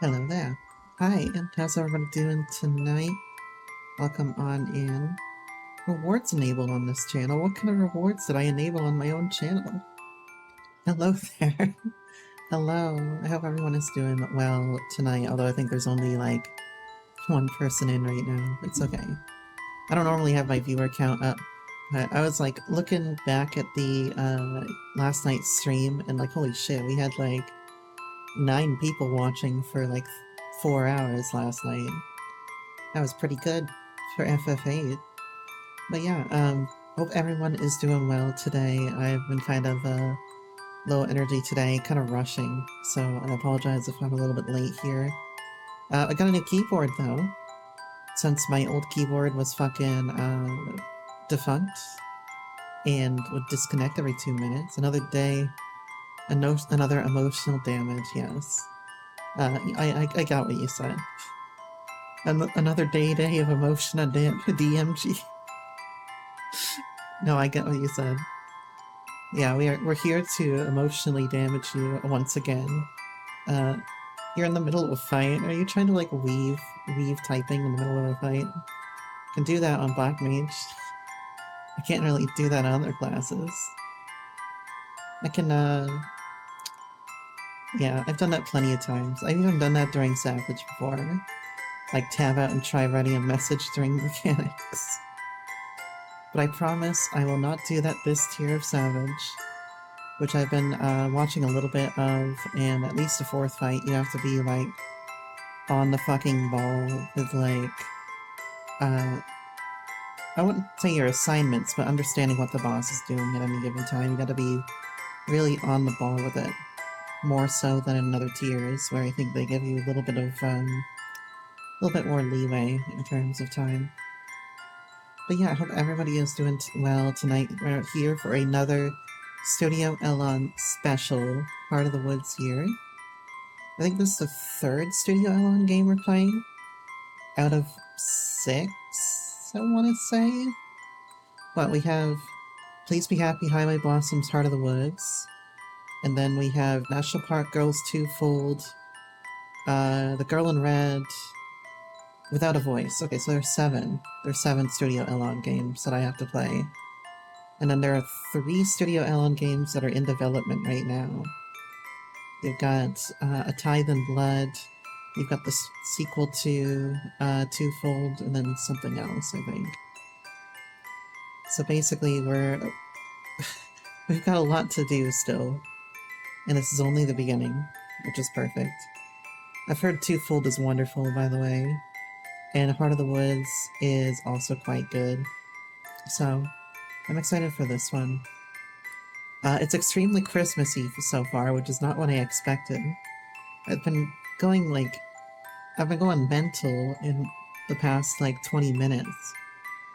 Hello there. Hi, and how's everybody doing tonight? Welcome on in. Rewards enabled on this channel. What kind of rewards did I enable on my own channel? Hello there. Hello. I hope everyone is doing well tonight, although I think there's only like one person in right now. It's okay. I don't normally have my viewer count up, but I was like looking back at the last night's stream and like holy shit, we had like 9 people watching for like 4 hours last night. That was pretty good for FF8. But yeah, hope everyone is doing well today. I've been kind of low energy today, kind of rushing, so I apologize if I'm a little bit late here. I got a new keyboard though, since my old keyboard was fucking defunct and would disconnect every 2 minutes. Another day, another emotional damage, yes. I got what you said. Another day of emotional DMG. No, I get what you said. Yeah, we're here to emotionally damage you once again. You're in the middle of a fight. Are you trying to like weave typing in the middle of a fight? I can do that on Black Mage. I can't really do that on other classes. I can yeah, I've done that plenty of times. I've even done that during Savage before. Like tab out and try writing a message during mechanics. But I promise I will not do that this tier of Savage, which I've been watching a little bit of, and at least the 4th fight, you have to be, like, on the fucking ball with, like, I wouldn't say your assignments, but understanding what the boss is doing at any given time. You gotta be really on the ball with it, more so than in other tiers, where I think they give you a little bit of, a little bit more leeway in terms of time. But yeah, I hope everybody is doing well tonight. We're here for another Studio Elon special, Heart of the Woods here. I think this is the 3rd Studio Elon game we're playing, out of 6, I want to say. But we have Please Be Happy, Highway Blossoms, Heart of the Woods, and then we have National Park Girls Twofold, The Girl in Red, Without a Voice. Okay, so there's 7. There's 7 Studio Elon games that I have to play. And then there are 3 Studio Elon games that are in development right now. You've got A Tithe in Blood, you've got the sequel to Twofold, and then something else, I think. So basically, we've got a lot to do still, and this is only the beginning, which is perfect. I've heard Twofold is wonderful, by the way, and Heart of the Woods is also quite good, so I'm excited for this one. It's extremely Christmassy so far, which is not what I expected. I've been going mental in the past like 20 minutes,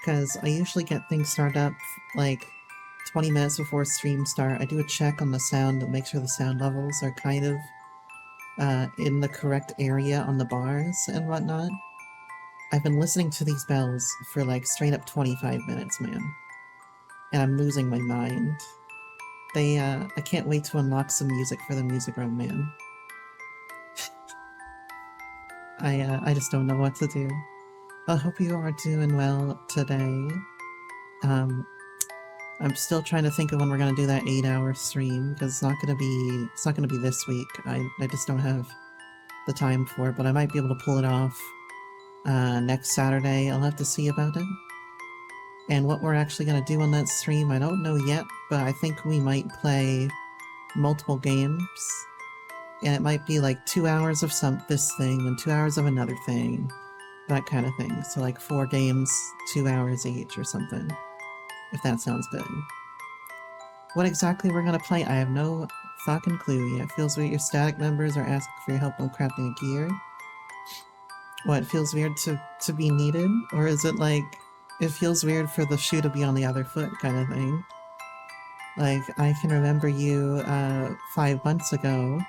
because I usually get things started up like 20 minutes before stream start. I do a check on the sound to make sure the sound levels are kind of in the correct area on the bars and whatnot. I've been listening to these bells for like straight up 25 minutes, man. And I'm losing my mind. I can't wait to unlock some music for the music room, man. I just don't know what to do. I hope you are doing well today. I'm still trying to think of when we're gonna do that 8-hour stream, because it's not gonna be this week. I just don't have the time for it, but I might be able to pull it off next Saturday. I'll have to see about it. And what we're actually gonna do on that stream, I don't know yet, but I think we might play multiple games. And it might be like 2 hours of this thing and 2 hours of another thing. That kind of thing. So like 4 games, 2 hours each or something. If that sounds good. What exactly we're gonna play, I have no fucking clue yet. It feels weird your static members are asking for your help on crafting a gear. What, it feels weird to be needed? Or is it like, it feels weird for the shoe to be on the other foot kind of thing? Like, I can remember you 5 months ago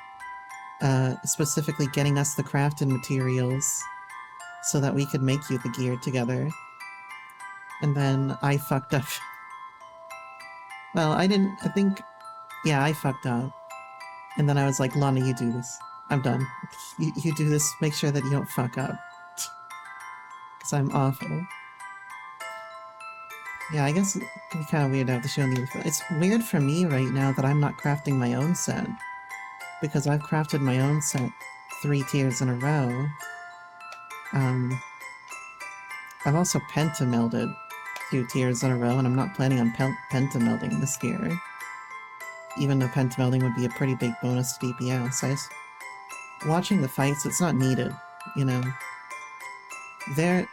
specifically getting us the crafting materials so that we could make you the gear together. And then I fucked up. Well, I fucked up. And then I was like, Lana, you do this. I'm done. You do this, make sure that you don't fuck up. Because I'm awful. Yeah, I guess it can be kind of weird to have to show the... It's weird for me right now that I'm not crafting my own set. Because I've crafted my own set 3 tiers in a row. I've also pentamelded 2 tiers in a row, and I'm not planning on pentamelding this tier. Even though pentamelding would be a pretty big bonus to DPS. Watching the fights, it's not needed, you know. They're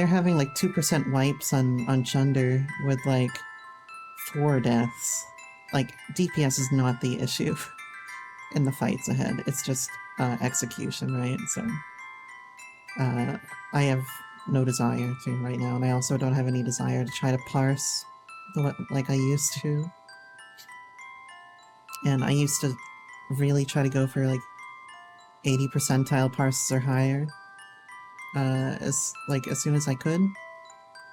having like 2% wipes on Chunder with like 4 deaths. Like, DPS is not the issue in the fights ahead. It's just execution, right? So, I have no desire to right now, and I also don't have any desire to try to parse like I used to. And I used to really try to go for like 80 percentile parses or higher as soon as I could.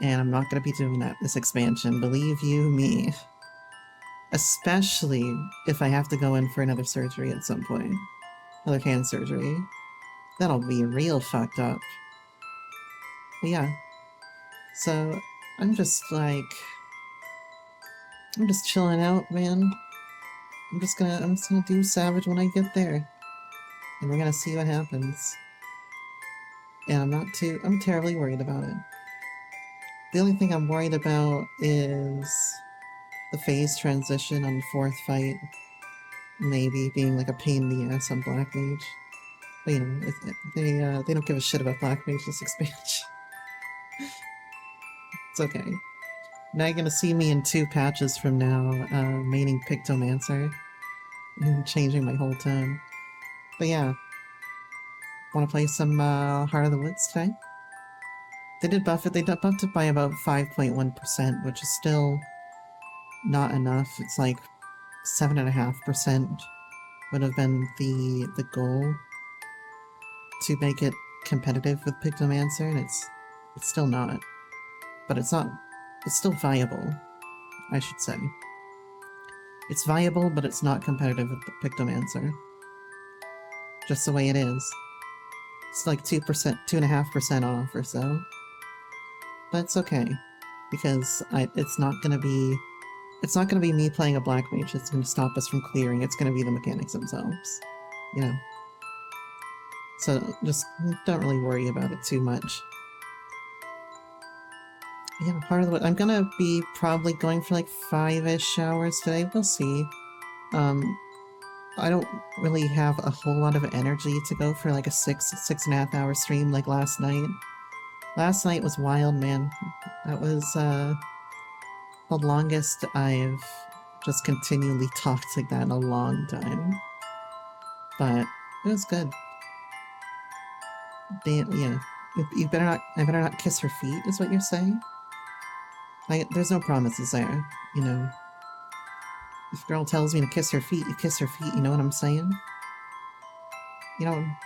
And I'm not gonna be doing that this expansion, believe you me. Especially if I have to go in for another surgery at some point. Another hand surgery. That'll be real fucked up. But yeah. So, I'm just chilling out, man. I'm just gonna do Savage when I get there. And we're gonna see what happens. And I'm terribly worried about it. The only thing I'm worried about is the phase transition on the 4th fight. Maybe being like a pain in the ass on Black Mage. But you know, they don't give a shit about Black Mage this expansion. It's okay. Now you're gonna see me in 2 patches from now, maining Pictomancer. And changing my whole tone. But yeah. Wanna play some Heart of the Woods today? They did buff it, they buffed it by about 5.1%, which is still not enough. It's like 7.5% would have been the goal to make it competitive with Pictomancer, and it's still not. But it's still viable, I should say. It's viable, but it's not competitive with Pictomancer. Just the way it is. It's like 2%, 2.5% off or so. But it's okay. Because it's not gonna be me playing a Black Mage that's gonna stop us from clearing, it's gonna be the mechanics themselves. You know? So just don't really worry about it too much. Yeah, Heart of the Woods. I'm gonna be probably going for like 5-ish hours today. We'll see. I don't really have a whole lot of energy to go for like a 6.5 hour stream like last night. Last night was wild, man. That was the longest I've just continually talked like that in a long time. But it was good. Yeah. I better not kiss her feet, is what you're saying? There's no promises there, you know. If a girl tells me to kiss her feet, you kiss her feet, you know what I'm saying? You don't...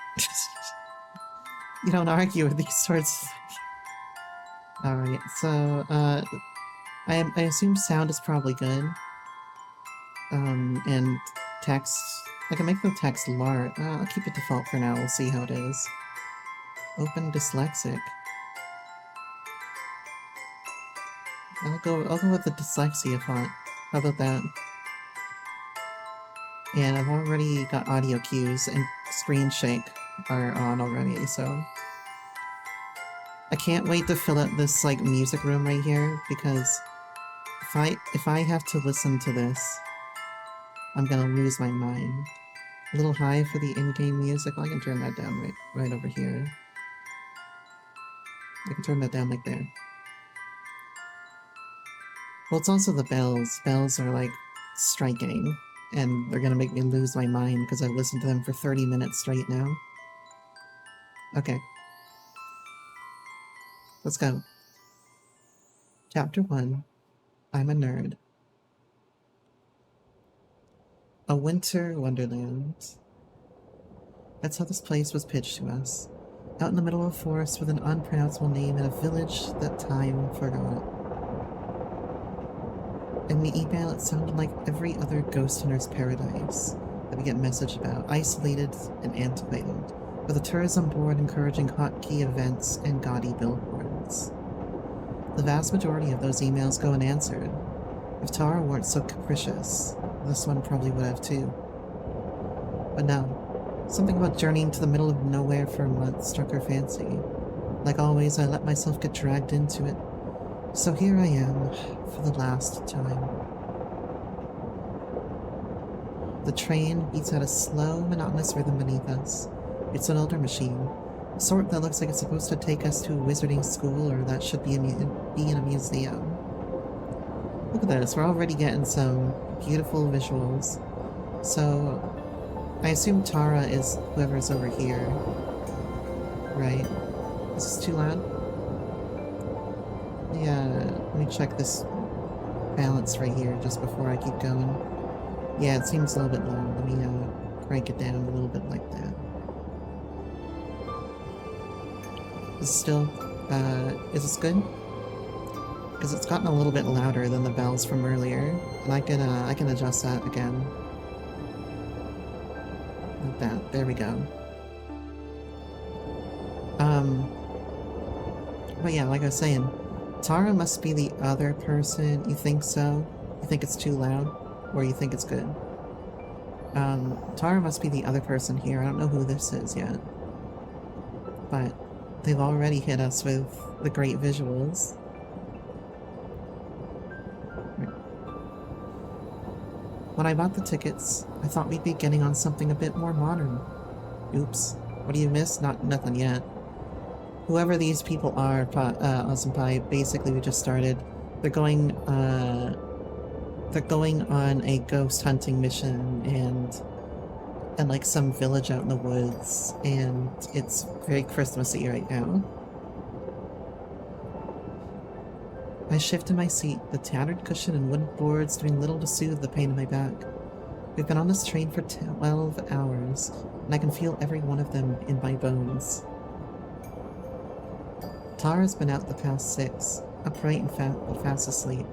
you don't argue with these sorts of things. Alright, so, I assume sound is probably good. And text... I can make the text large. I'll keep it default for now, we'll see how it is. Open dyslexic. I'll go with the dyslexia font. How about that? And I've already got audio cues, and screen shake are on already, so... I can't wait to fill out this, like, music room right here, because if I have to listen to this, I'm gonna lose my mind. A little high for the in-game music. Well, I can turn that down right over here. I can turn that down like there. Well, it's also the bells. Bells are, like, striking, and they're gonna make me lose my mind because I've listened to them for 30 minutes straight now. Okay. Let's go. Chapter 1. I'm a nerd. A winter wonderland. That's how this place was pitched to us. Out in the middle of a forest with an unpronounceable name in a village that time forgot. In the email, it sounded like every other ghost hunter's paradise. that we get messaged about, isolated and antiquated, with a tourism board encouraging hotkey events and gaudy billboards. The vast majority of those emails go unanswered. If Tara weren't so capricious, this one probably would have too. But no, something about journeying to the middle of nowhere for a month struck her fancy. Like always, I let myself get dragged into it. So here I am, for the last time. The train beats out a slow, monotonous rhythm beneath us. It's an older machine, a sort that looks like it's supposed to take us to a wizarding school or that should be in a museum. Look at this, we're already getting some beautiful visuals. So, I assume Tara is whoever's over here, right? Is this too loud? Yeah, let me check this balance right here just before I keep going. Yeah, it seems a little bit loud. Let me crank it down a little bit like that. Is this good? Because it's gotten a little bit louder than the bells from earlier, and I can adjust that again. Like that. There we go. But yeah, like I was saying, Tara must be the other person. You think so? You think it's too loud? Or you think it's good? Tara must be the other person here. I don't know who this is yet. But they've already hit us with the great visuals. When I bought the tickets, I thought we'd be getting on something a bit more modern. Oops. What do you miss? Nothing yet. Whoever these people are, Awesome Pie, basically we just started. They're going on a ghost hunting mission and like some village out in the woods, and it's very Christmassy right now. I shift in my seat, the tattered cushion and wooden boards doing little to soothe the pain in my back. We've been on this train for 12 hours, and I can feel every one of them in my bones. Tara's been out the past 6, upright and fast asleep.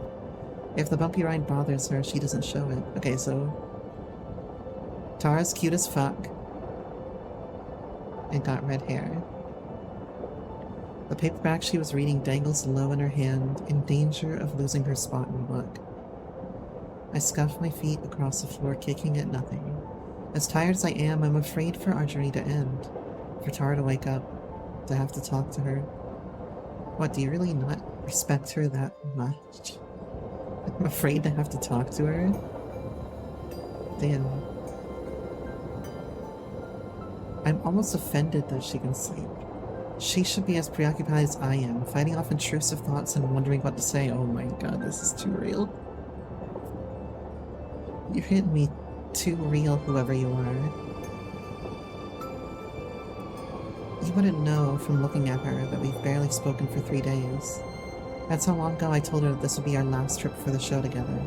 If the bumpy ride bothers her, she doesn't show it. Okay, so Tara's cute as fuck and got red hair. The paperback she was reading dangles low in her hand, in danger of losing her spot in the book. I scuff my feet across the floor, kicking at nothing. As tired as I am, I'm afraid for our journey to end. For Tara to wake up, to have to talk to her. What, do you really not respect her that much? I'm afraid to have to talk to her? Damn. I'm almost offended that she can sleep. She should be as preoccupied as I am, fighting off intrusive thoughts and wondering what to say. Oh my god, this is too real. You hit me too real, whoever you are. You wouldn't know from looking at her that we've barely spoken for 3 days. That's how long ago I told her that this would be our last trip for the show together.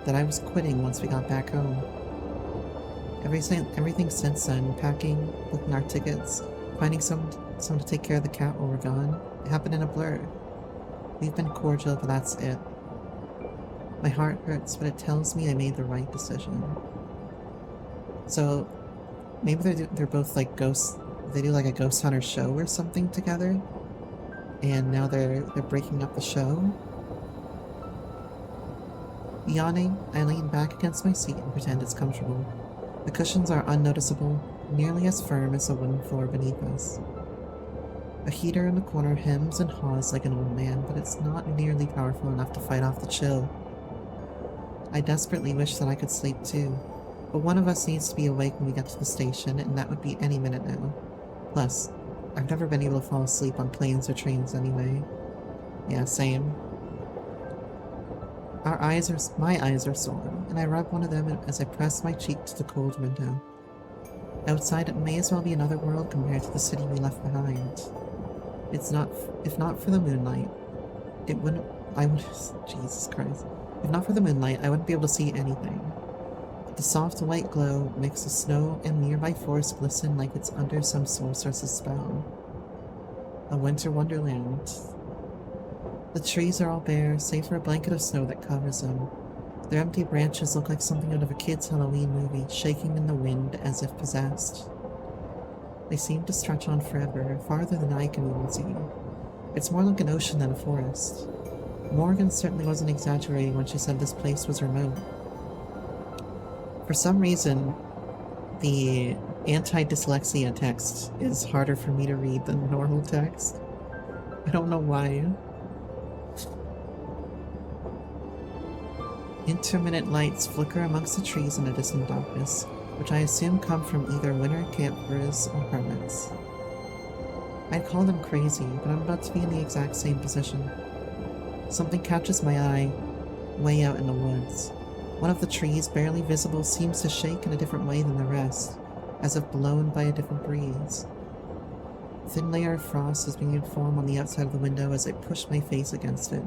That I was quitting once we got back home. Everything since then, packing, booking our tickets, finding someone to take care of the cat while we're gone, it happened in a blur. We've been cordial, but that's it. My heart hurts, but it tells me I made the right decision. So, maybe they're both like ghosts. They do like a ghost hunter show or something together, and now they're breaking up the show. Yawning, I lean back against my seat and pretend it's comfortable. The cushions are unnoticeable, nearly as firm as the wooden floor beneath us. A heater in the corner hems and haws like an old man, but it's not nearly powerful enough to fight off the chill. I desperately wish that I could sleep too, but one of us needs to be awake when we get to the station, and that would be any minute now. Plus, I've never been able to fall asleep on planes or trains anyway. Yeah, same. My eyes are sore, and I rub one of them as I press my cheek to the cold window. Outside, it may as well be another world compared to the city we left behind. If not for the moonlight, Jesus Christ. If not for the moonlight, I wouldn't be able to see anything. The soft white glow makes the snow and nearby forest glisten like it's under some sorceress's spell. A winter wonderland. The trees are all bare, save for a blanket of snow that covers them. Their empty branches look like something out of a kid's Halloween movie, shaking in the wind as if possessed. They seem to stretch on forever, farther than I can even see. It's more like an ocean than a forest. Morgan certainly wasn't exaggerating when she said this place was remote. For some reason, the anti-dyslexia text is harder for me to read than normal text. I don't know why. Intermittent lights flicker amongst the trees in the distant darkness, which I assume come from either winter campers or hermits. I'd call them crazy, but I'm about to be in the exact same position. Something catches my eye way out in the woods. One of the trees, barely visible, seems to shake in a different way than the rest, as if blown by a different breeze. A thin layer of frost is beginning to form on the outside of the window as I push my face against it,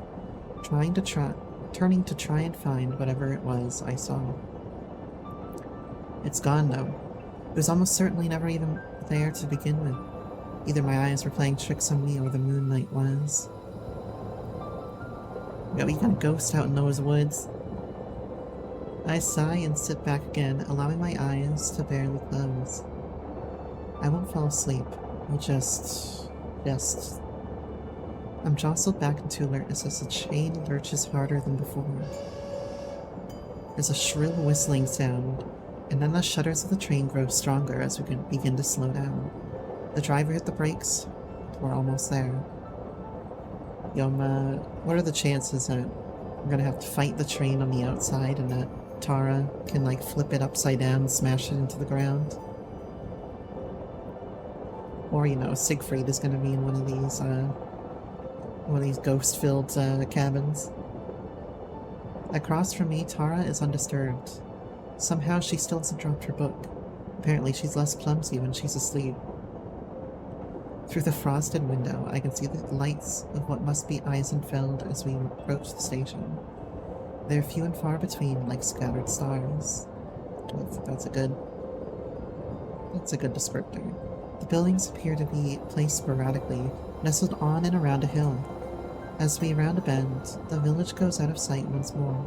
turning to try and find whatever it was I saw. It's gone, though. It was almost certainly never even there to begin with. Either my eyes were playing tricks on me or the moonlight was. We got a ghost out in those woods. I sigh and sit back again, allowing my eyes to barely close. I won't fall asleep. I'll just... I'm jostled back into alertness as the chain lurches harder than before. There's a shrill whistling sound, and then the shudders of the train grow stronger as we begin to slow down. The driver hit the brakes. We're almost there. What are the chances that we're gonna have to fight the train on the outside and that Tara can, like, flip it upside down and smash it into the ground? Or, Siegfried is gonna be in one of these ghost-filled cabins. Across from me, Tara is undisturbed. Somehow she still hasn't dropped her book. Apparently she's less clumsy when she's asleep. Through the frosted window, I can see the lights of what must be Eisenfeld as we approach the station. They're few and far between, like scattered stars. That's a good descriptor. The buildings appear to be placed sporadically, nestled on and around a hill. As we round a bend, the village goes out of sight once more.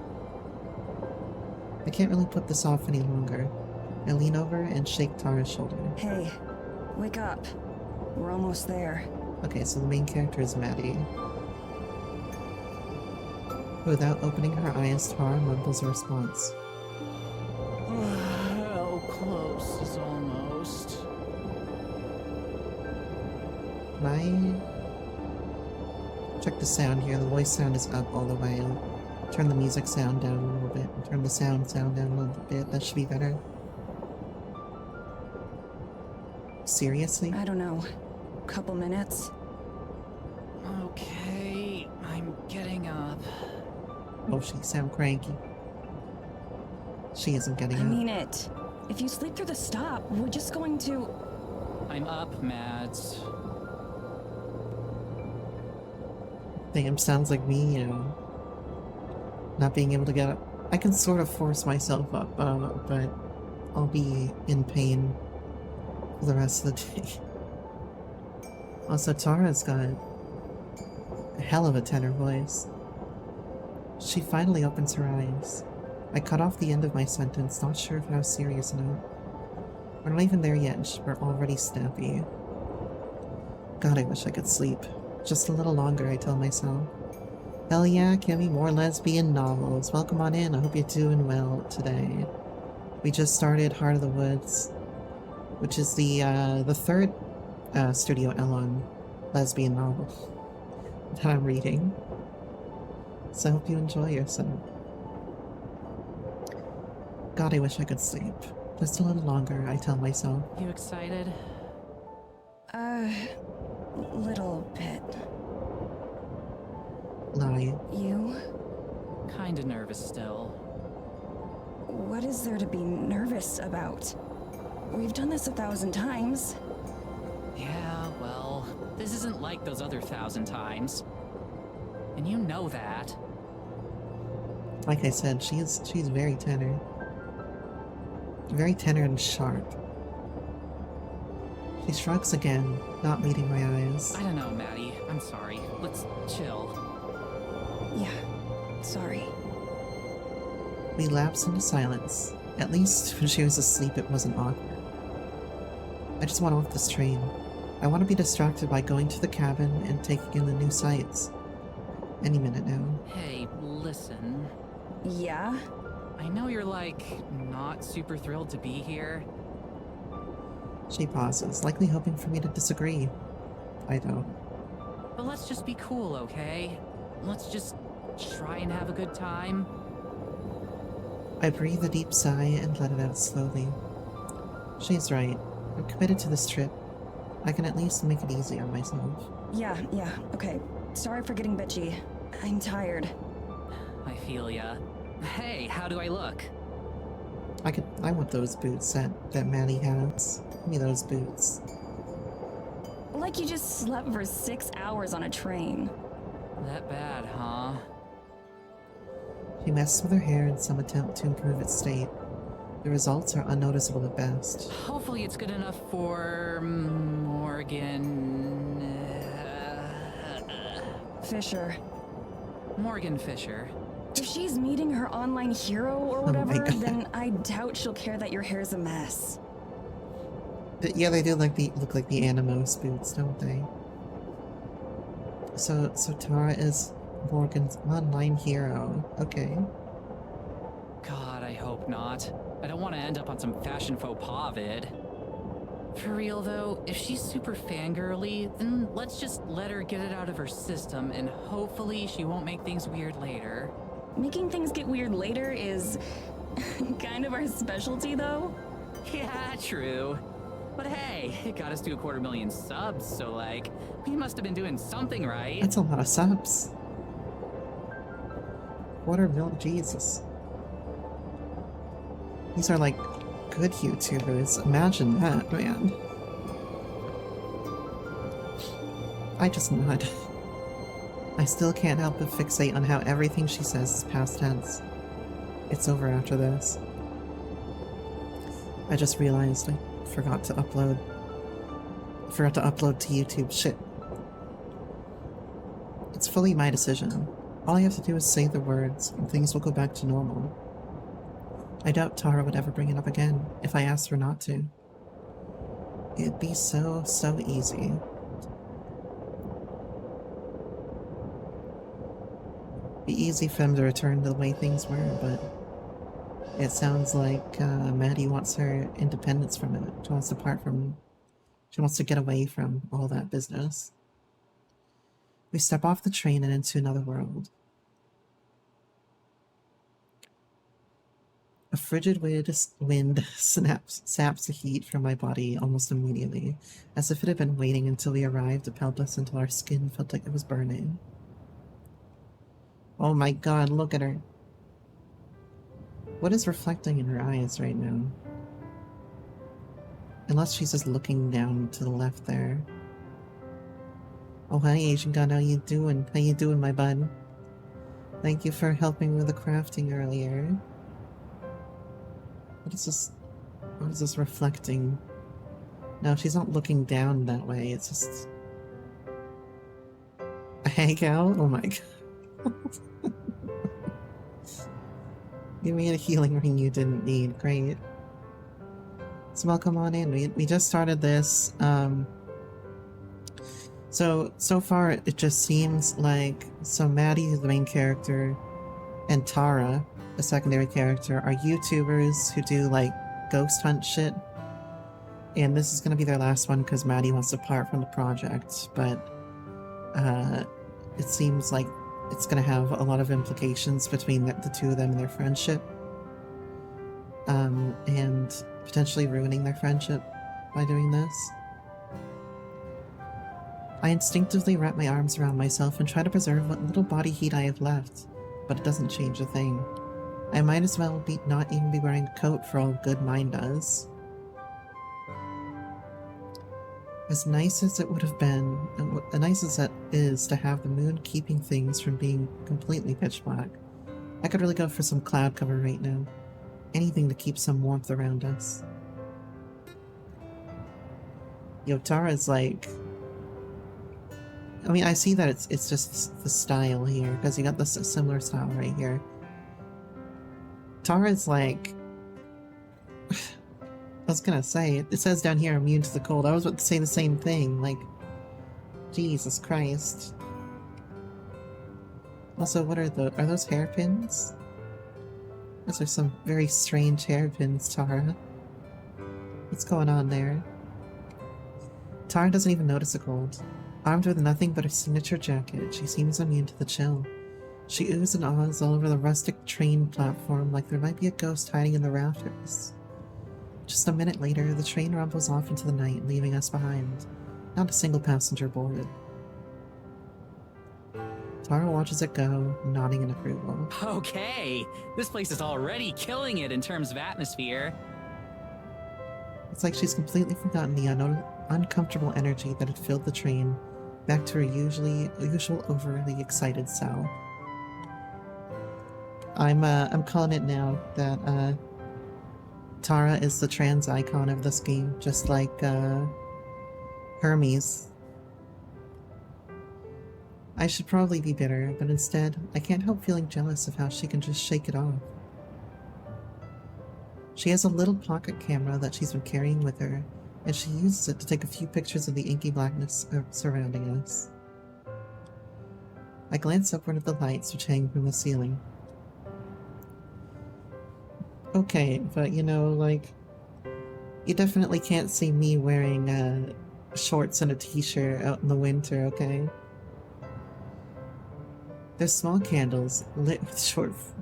I can't really put this off any longer. I lean over and shake Tara's shoulder. Hey, wake up. We're almost there. Okay, so the main character is Maddie. Without opening her eyes, Tara mumbles a response. How close is almost? Can I check the sound here? The voice sound is up all the way. I'll turn the music sound down a little bit and turn the sound down a little bit. That should be better. Seriously? I don't know. Couple minutes? Okay, I'm getting up. Oh, she sound cranky. She isn't getting I up. mean it. If you sleep through the stop, we're just going to... I'm up, Mads. Damn, sounds like me, not being able to get up. I can sort of force myself up, but I'll be in pain for the rest of the day. Also, Tara's got a hell of a tenor voice. She finally opens her eyes. I cut off the end of my sentence, not sure if I was serious enough. We're not even there yet, and we're already snappy. God, I wish I could sleep. Just a little longer, I tell myself. Hell yeah, Kimmy, more lesbian novels. Welcome on in, I hope you're doing well today. We just started Heart of the Woods, which is the third Studio Elon lesbian novel that I'm reading. So I hope you enjoy yourself. God, I wish I could sleep. Just a little longer, I tell myself. You excited? Little bit. Lie. You? Kinda nervous still. What is there to be nervous about? We've done this 1,000 times. Yeah, well, this isn't like those other 1,000 times. And you know that. Like I said, she's very tenor. Very tenor and sharp. She shrugs again, not meeting my eyes. I don't know, Maddie. I'm sorry. Let's chill. Yeah, sorry. We lapsed into silence. At least when she was asleep it wasn't awkward. I just want off this train. I want to be distracted by going to the cabin and taking in the new sights. Any minute now. Hey, listen. Yeah? I know you're, like, not super thrilled to be here. She pauses, likely hoping for me to disagree. I don't. But let's just be cool, okay? Let's just try and have a good time. I breathe a deep sigh and let it out slowly. She's right. I'm committed to this trip. I can at least make it easy on myself. Yeah, okay. Sorry for getting bitchy. I'm tired. I feel ya. Hey, how do I look? I want those boots that Maddie has. Give me those boots. Like you just slept for 6 hours on a train. That bad, huh? She messes with her hair in some attempt to improve its state. The results are unnoticeable at best. Hopefully it's good enough for Morgan... Fisher. Morgan Fisher. If she's meeting her online hero or Oh my whatever, God. then I doubt she'll care that your hair's a mess. Yeah, they do look like the Animos boots, don't they? So Tara is Morgan's online hero. Okay. God, I hope not. I don't want to end up on some fashion faux pas vid. For real though, if she's super fangirly, then let's just let her get it out of her system and hopefully she won't make things weird later. Making things get weird later is kind of our specialty, though. Yeah, true. But hey, it got us to 250,000 subs, so like, we must have been doing something right. That's a lot of subs. 250,000, Jesus. These are like good YouTubers. Imagine that, man. I just nod. I still can't help but fixate on how everything she says is past tense. It's over after this. I just realized I forgot to upload. Forgot to upload to YouTube. Shit. It's fully my decision. All I have to do is say the words, and things will go back to normal. I doubt Tara would ever bring it up again if I asked her not to. It'd be so easy. Be easy for them to return to the way things were, but it sounds like Maddie wants her independence from it. She wants to she wants to get away from all that business. We step off the train and into another world. A frigid wind saps the heat from my body almost immediately, as if it had been waiting until we arrived to pelt us until our skin felt like it was burning. Oh my god, look at her. What is reflecting in her eyes right now? Unless she's just looking down to the left there. Oh, hi, Asian God, how you doing? How you doing, my bud? Thank you for helping with the crafting earlier. What is this reflecting? No, she's not looking down that way, it's just... a hangout? Oh my god. Give me a healing ring you didn't need, great. So welcome on in, we just started this, so far it just seems like, Maddie, the main character, and Tara, the secondary character, are YouTubers who do like ghost hunt shit. And this is gonna be their last one because Maddie wants to part from the project, but it seems like it's gonna have a lot of implications between the two of them and their friendship. And potentially ruining their friendship by doing this. I instinctively wrap my arms around myself and try to preserve what little body heat I have left, but it doesn't change a thing. I might as well not even be wearing a coat for all good mine does. As nice as it would have been, and as nice as it is to have the moon keeping things from being completely pitch black, I could really go for some cloud cover right now. Anything to keep some warmth around us. Yo, Tara's like... I mean, I see that it's just the style here, because you got this similar style right here. Tara's like... I was gonna say, it says down here immune to the cold. I was about to say the same thing, like... Jesus Christ. Also, what are those hairpins? Those are some very strange hairpins, Tara. What's going on there? Tara doesn't even notice the cold. Armed with nothing but her signature jacket, she seems immune to the chill. She oohs and ahs all over the rustic train platform like there might be a ghost hiding in the rafters. Just a minute later, the train rumbles off into the night, leaving us behind. Not a single passenger boarded. Tara watches it go, nodding in approval. Okay, this place is already killing it in terms of atmosphere. It's like she's completely forgotten the uncomfortable energy that had filled the train, back to her usual overly excited self. I'm calling it now that Tara is the trans icon of this game, just like Hermes. I should probably be bitter, but instead, I can't help feeling jealous of how she can just shake it off. She has a little pocket camera that she's been carrying with her, and she uses it to take a few pictures of the inky blackness surrounding us. I glance upward at the lights which hang from the ceiling. Okay, but you know, like, you definitely can't see me wearing shorts and a t-shirt out in the winter, okay? There's small candles lit with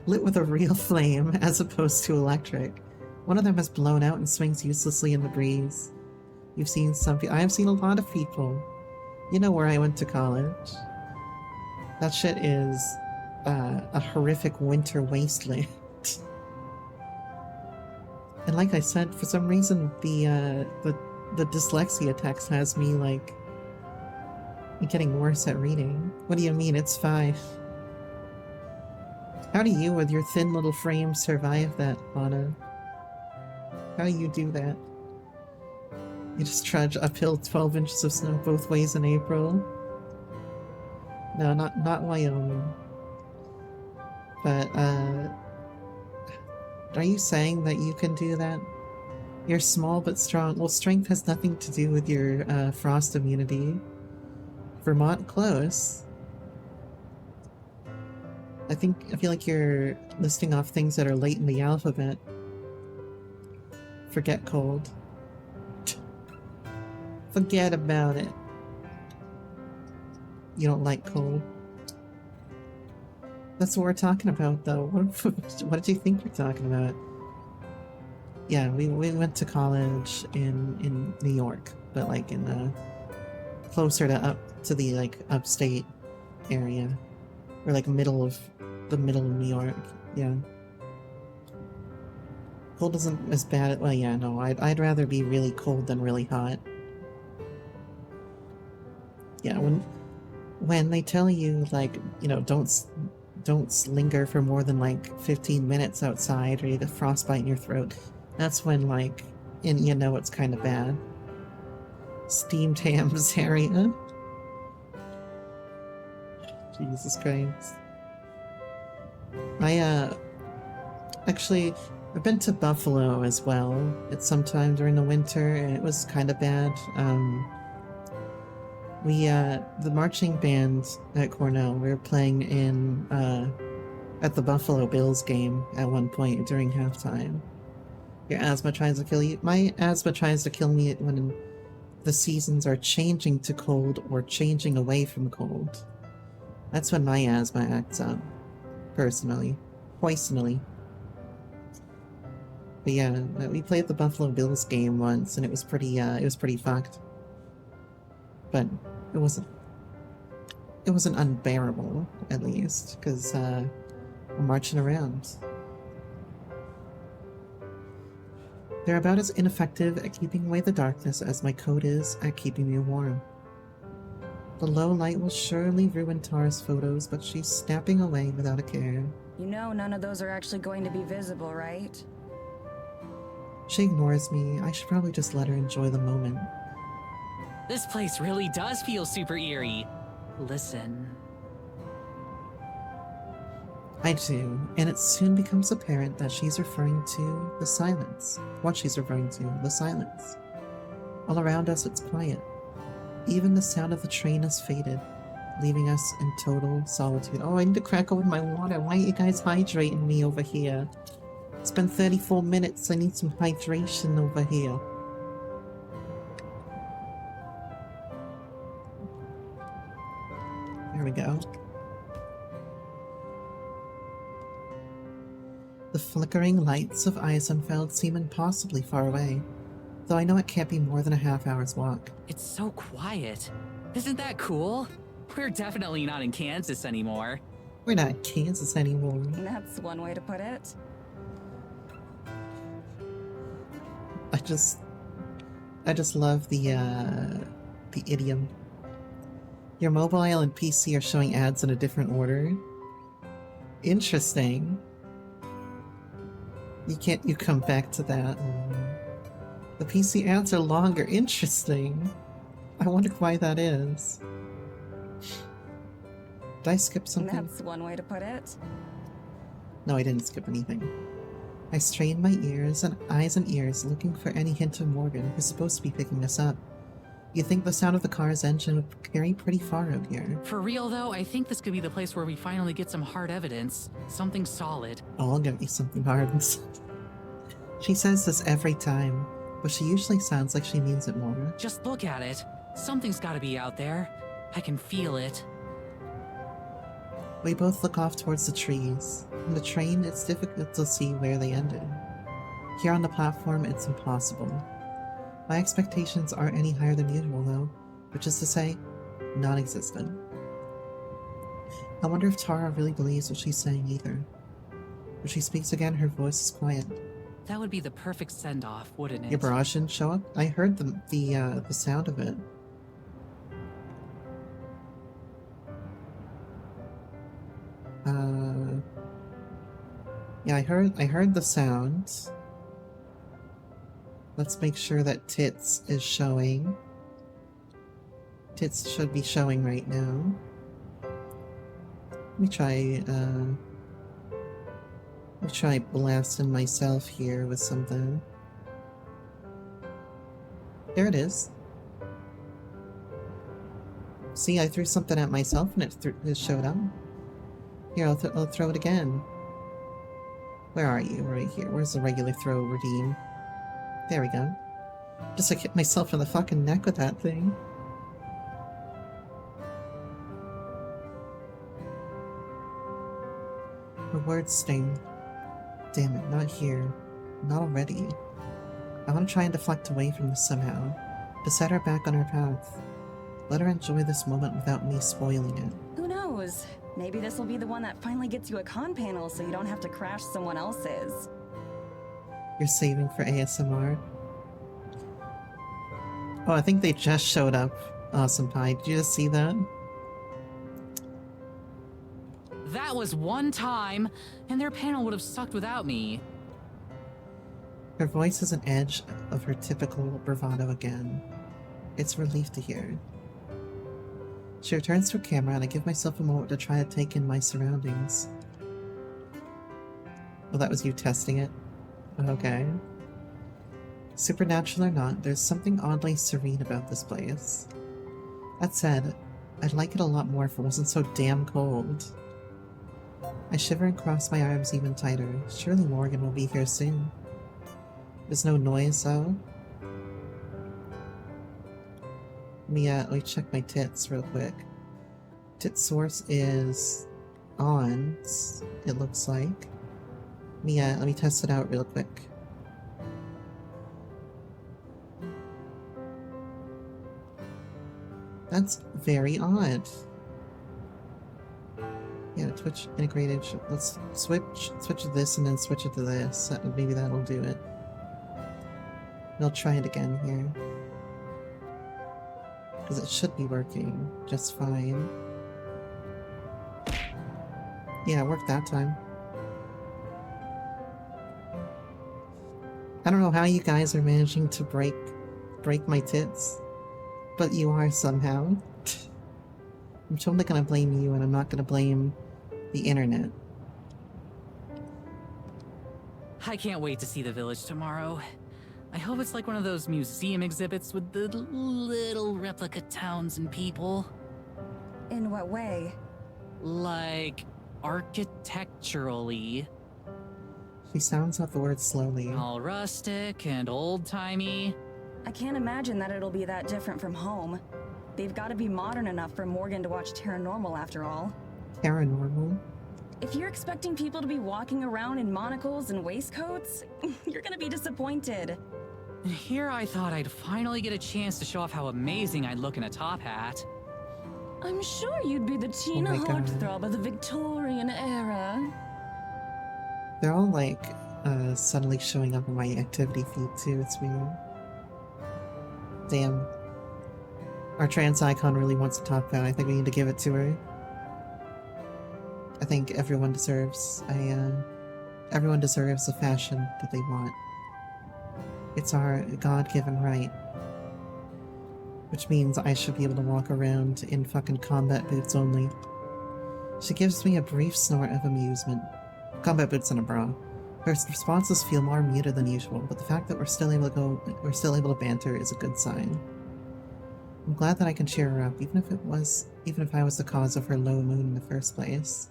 lit with a real flame as opposed to electric. One of them has blown out and swings uselessly in the breeze. You've seen some people. I have seen a lot of people. You know where I went to college. That shit is a horrific winter wasteland. And like I said, for some reason the dyslexia text has me like getting worse at reading. What do you mean? It's 5. How do you, with your thin little frame, survive that, Lana? How do you do that? You just trudge uphill 12 inches of snow both ways in April? No, not Wyoming. But, are you saying that you can do that? You're small but strong. Well, strength has nothing to do with your frost immunity. Vermont close. I feel like you're listing off things that are late in the alphabet. Forget cold. Forget about it. You don't like cold. That's what we're talking about, though. What did you think we're talking about? Yeah, we went to college in New York, but like in closer to the like upstate area, or like middle of New York. Yeah. Cold isn't as bad. Well, yeah, no. I'd rather be really cold than really hot. Yeah, when they tell you like, you know, don't linger for more than like 15 minutes outside or you get frostbite in your throat, that's when like, and you know it's kind of bad. Steamed hams area. Jesus Christ. Actually, I've been to Buffalo as well at some time during the winter, and it was kind of bad. The marching band at Cornell, we were playing in, at the Buffalo Bills game at one point during halftime. Your asthma tries to kill you. My asthma tries to kill me when the seasons are changing to cold or changing away from cold. That's when my asthma acts up. Personally. Poisonally. But yeah, we played the Buffalo Bills game once and it was pretty fucked. But it wasn't unbearable, at least, because we're marching around. They're about as ineffective at keeping away the darkness as my coat is at keeping me warm. The low light will surely ruin Tara's photos, but she's snapping away without a care. You know none of those are actually going to be visible, right? She ignores me. I should probably just let her enjoy the moment. This place really does feel super eerie. Listen. I do, and it soon becomes apparent that she's referring to the silence. What she's referring to, the silence. All around us, it's quiet. Even the sound of the train has faded, leaving us in total solitude. Oh, I need to crack open my water. Why aren't you guys hydrating me over here? It's been 34 minutes. I need some hydration over here. There we go. The flickering lights of Eisenfeld seem impossibly far away, though I know it can't be more than a half-hour's walk. It's so quiet. Isn't that cool? We're definitely not in Kansas anymore. We're not in Kansas anymore. That's one way to put it. I just love the idiom. Your mobile and PC are showing ads in a different order. Interesting. You come back to that. The PC ads are longer. Interesting. I wonder why that is. Did I skip something? That's one way to put it. No, I didn't skip anything. I strained my eyes and ears, looking for any hint of Morgan, who's supposed to be picking us up. You think the sound of the car's engine would carry pretty far out here. For real though, I think this could be the place where we finally get some hard evidence. Something solid. Oh, I'll give you something hard. She says this every time, but she usually sounds like she means it more. Just look at it. Something's gotta be out there. I can feel it. We both look off towards the trees. In the train, it's difficult to see where they ended. Here on the platform, it's impossible. My expectations aren't any higher than usual, though, which is to say, non-existent. I wonder if Tara really believes what she's saying either. When she speaks again, her voice is quiet. That would be the perfect send-off, wouldn't it? Your barrage didn't show up? I heard the sound of it. Yeah, I heard the sound. Let's make sure that Tits is showing. Tits should be showing right now. Let me try blasting myself here with something. There it is. See, I threw something at myself and it showed up. Here, I'll throw it again. Where are you? Right here. Where's the regular throw redeem? There we go. Just like hit myself in the fucking neck with that thing. Her words sting. Damn it, not here. Not already. I want to try and deflect away from this somehow. To set her back on her path. Let her enjoy this moment without me spoiling it. Who knows? Maybe this will be the one that finally gets you a con panel so you don't have to crash someone else's. You're saving for ASMR. Oh, I think they just showed up. Awesome Pie. Did you just see that? That was one time, and their panel would have sucked without me. Her voice has an edge of her typical bravado again. It's a relief to hear. She returns to her camera and I give myself a moment to try to take in my surroundings. Oh, that was you testing it? Okay. Supernatural or not, there's something oddly serene about this place. That said, I'd like it a lot more if it wasn't so damn cold. I shiver and cross my arms even tighter. Surely Morgan will be here soon. There's no noise, though. Let me check my tits real quick. Tit source is on, it looks like. Let me test it out real quick. That's very odd. Yeah, Twitch integrated. Let's switch this and then switch it to this. Maybe that'll do it. And I'll try it again here. Because it should be working just fine. Yeah, it worked that time. I don't know how you guys are managing to break my tits, but you are somehow. I'm totally gonna blame you, and I'm not gonna blame the internet. I can't wait to see the village tomorrow. I hope it's like one of those museum exhibits with the little replica towns and people. In what way? Like, architecturally. She sounds out the word slowly. All rustic and old-timey. I can't imagine that it'll be that different from home. They've got to be modern enough for Morgan to watch Paranormal after all. Paranormal? If you're expecting people to be walking around in monocles and waistcoats, you're gonna be disappointed. And here I thought I'd finally get a chance to show off how amazing I'd look in a top hat. I'm sure you'd be the teen my God. heartthrob of the Victorian era. They're all like suddenly showing up on my activity feed too. It's weird. Damn. Our trans icon really wants a top hat. I think we need to give it to her. I think everyone deserves everyone deserves the fashion that they want. It's our God-given right. Which means I should be able to walk around in fucking combat boots only. She gives me a brief snort of amusement. Combat boots and a bra. Her responses feel more muted than usual, but the fact that we're still able to banter is a good sign. I'm glad that I can cheer her up, even if I was the cause of her low mood in the first place.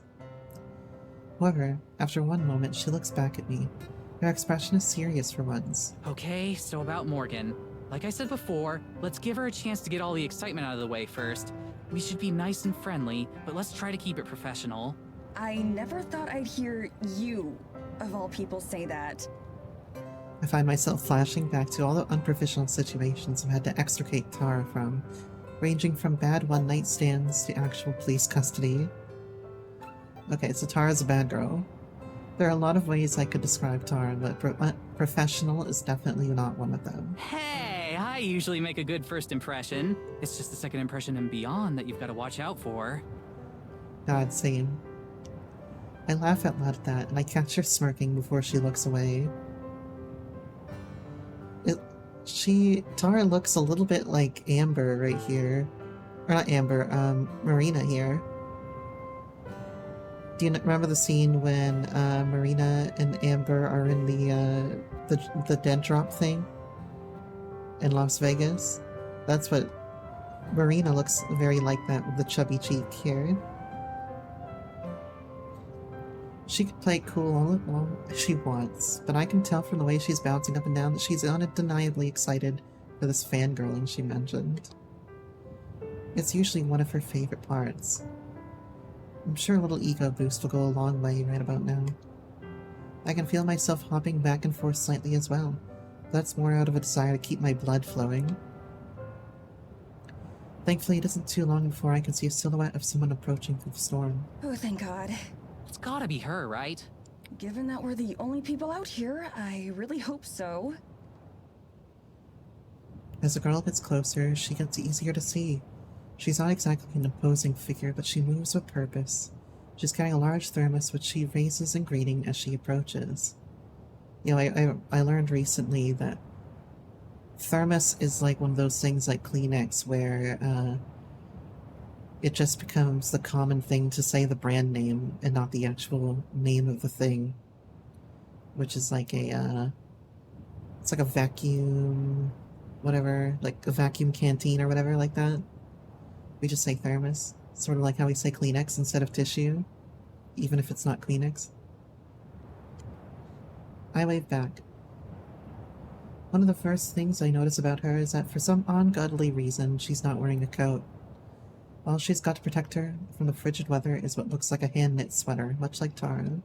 However, after one moment, she looks back at me. Her expression is serious for once. Okay, so about Morgan. Like I said before, let's give her a chance to get all the excitement out of the way first. We should be nice and friendly, but let's try to keep it professional. I never thought I'd hear you, of all people, say that. I find myself flashing back to all the unprofessional situations I've had to extricate Tara from, ranging from bad one-night stands to actual police custody. Okay, so Tara's a bad girl. There are a lot of ways I could describe Tara, but professional is definitely not one of them. Hey, I usually make a good first impression. It's just the second impression and beyond that you've got to watch out for. God, same. I laugh out loud at that, and I catch her smirking before she looks away. Tara looks a little bit like Amber right here. Or not Amber, Marina here. Do you remember the scene when Marina and Amber are in the dead drop thing in Las Vegas? That's what Marina looks very like that with the chubby cheek here. She could play cool all along if she wants, but I can tell from the way she's bouncing up and down that she's undeniably excited for this fangirling she mentioned. It's usually one of her favorite parts. I'm sure a little ego boost will go a long way right about now. I can feel myself hopping back and forth slightly as well. That's more out of a desire to keep my blood flowing. Thankfully, it isn't too long before I can see a silhouette of someone approaching through the storm. Oh, thank God. It's gotta be her, right? Given that we're the only people out here, I really hope so. As the girl gets closer, she gets easier to see. She's not exactly an imposing figure, but she moves with purpose. She's carrying a large thermos, which she raises in greeting as she approaches. You know, I learned recently that thermos is like one of those things like Kleenex where it just becomes the common thing to say the brand name and not the actual name of the thing. Which is like it's like a vacuum, whatever, like a vacuum canteen or whatever like that. We just say thermos, sort of like how we say Kleenex instead of tissue, even if it's not Kleenex. I wave back. One of the first things I notice about her is that for some ungodly reason, she's not wearing a coat. All she's got to protect her from the frigid weather is what looks like a hand-knit sweater, much like Tara.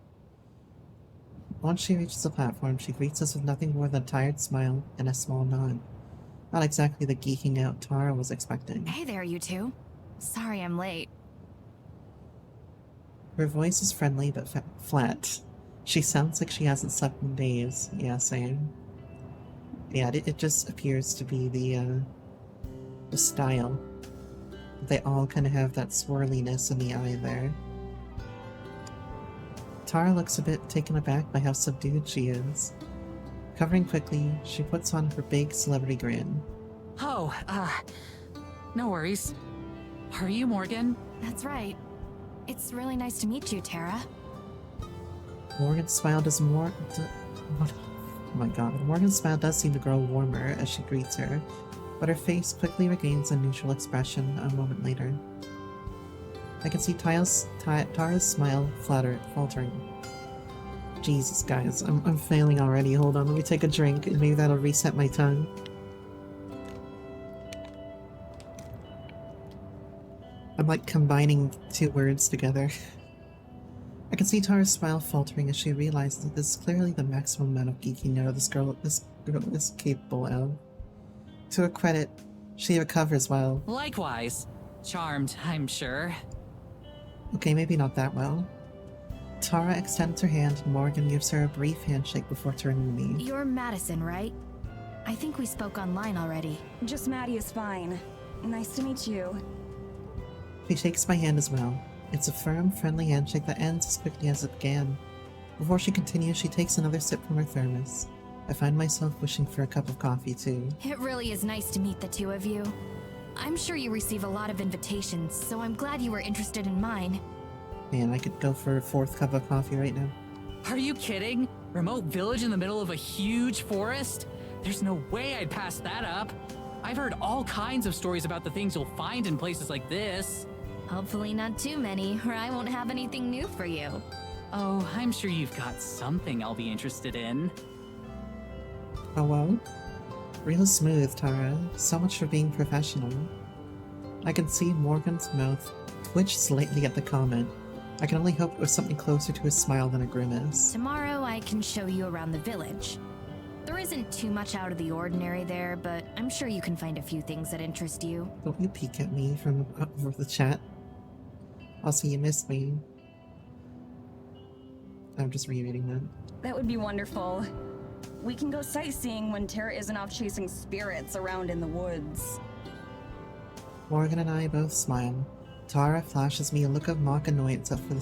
Once she reaches the platform, she greets us with nothing more than a tired smile and a small nod. Not exactly the geeking out Tara was expecting. Hey there, you two. Sorry I'm late. Her voice is friendly but flat. She sounds like she hasn't slept in days. Yeah, same. Yeah, it just appears to be the style. They all kind of have that swirliness in the eye there. Tara looks a bit taken aback by how subdued she is. Covering quickly, she puts on her big celebrity grin. Oh, no worries. Are you Morgan? That's right. It's really nice to meet you, Tara. Morgan smiled as Oh my god. Morgan's smile does seem to grow warmer as she greets her, but her face quickly regains a neutral expression a moment later. I can see Tara's smile faltering. Jesus, guys, I'm failing already. Hold on, let me take a drink, and maybe that'll reset my tongue. I'm like combining two words together. I can see Tara's smile faltering as she realizes that this is clearly the maximum amount of geeky nerd this girl is capable of. To her credit, she recovers well. Likewise. Charmed, I'm sure. Okay, maybe not that well. Tara extends her hand and Morgan gives her a brief handshake before turning to me. You're Madison, right? I think we spoke online already. Just Maddie is fine. Nice to meet you. She shakes my hand as well. It's a firm, friendly handshake that ends as quickly as it began. Before she continues, she takes another sip from her thermos. I find myself wishing for a cup of coffee, too. It really is nice to meet the two of you. I'm sure you receive a lot of invitations, so I'm glad you were interested in mine. Man, I could go for a fourth cup of coffee right now. Are you kidding? Remote village in the middle of a huge forest? There's no way I'd pass that up. I've heard all kinds of stories about the things you'll find in places like this. Hopefully not too many, or I won't have anything new for you. Oh, I'm sure you've got something I'll be interested in. Oh well? Real smooth, Tara. So much for being professional. I can see Morgan's mouth twitch slightly at the comment. I can only hope it was something closer to a smile than a grimace. Tomorrow I can show you around the village. There isn't too much out of the ordinary there, but I'm sure you can find a few things that interest you. Don't you peek at me from over the chat. Also, you missed me. I'm just rereading that. That would be wonderful. We can go sightseeing when Tara isn't off chasing spirits around in the woods. Morgan and I both smile. Tara flashes me a look of mock annoyance for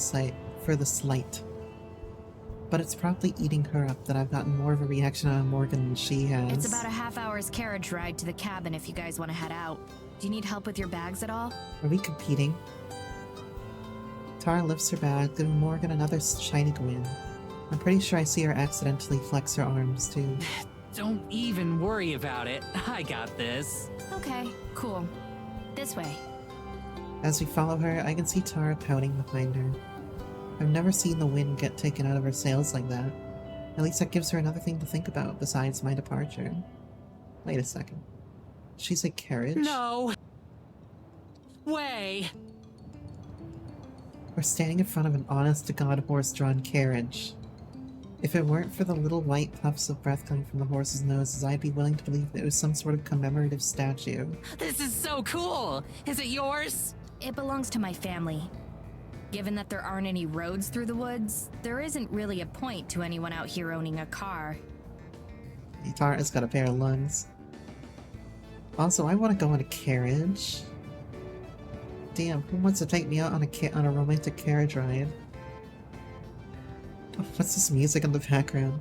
the slight. But it's probably eating her up that I've gotten more of a reaction out of Morgan than she has. It's about a half-hour's carriage ride to the cabin if you guys want to head out. Do you need help with your bags at all? Are we competing? Tara lifts her bag, giving Morgan another shiny grin. I'm pretty sure I see her accidentally flex her arms, too. Don't even worry about it. I got this. Okay, cool. This way. As we follow her, I can see Tara pouting behind her. I've never seen the wind get taken out of her sails like that. At least that gives her another thing to think about besides my departure. Wait a second. She's a carriage? No way! We're standing in front of an honest-to-God horse-drawn carriage. If it weren't for the little white puffs of breath coming from the horse's noses, I'd be willing to believe that it was some sort of commemorative statue. This is so cool! Is it yours? It belongs to my family. Given that there aren't any roads through the woods, there isn't really a point to anyone out here owning a car. Tara's got a pair of lungs. Also, I want to go on a carriage. Damn, who wants to take me out on a romantic carriage ride? What's this music in the background?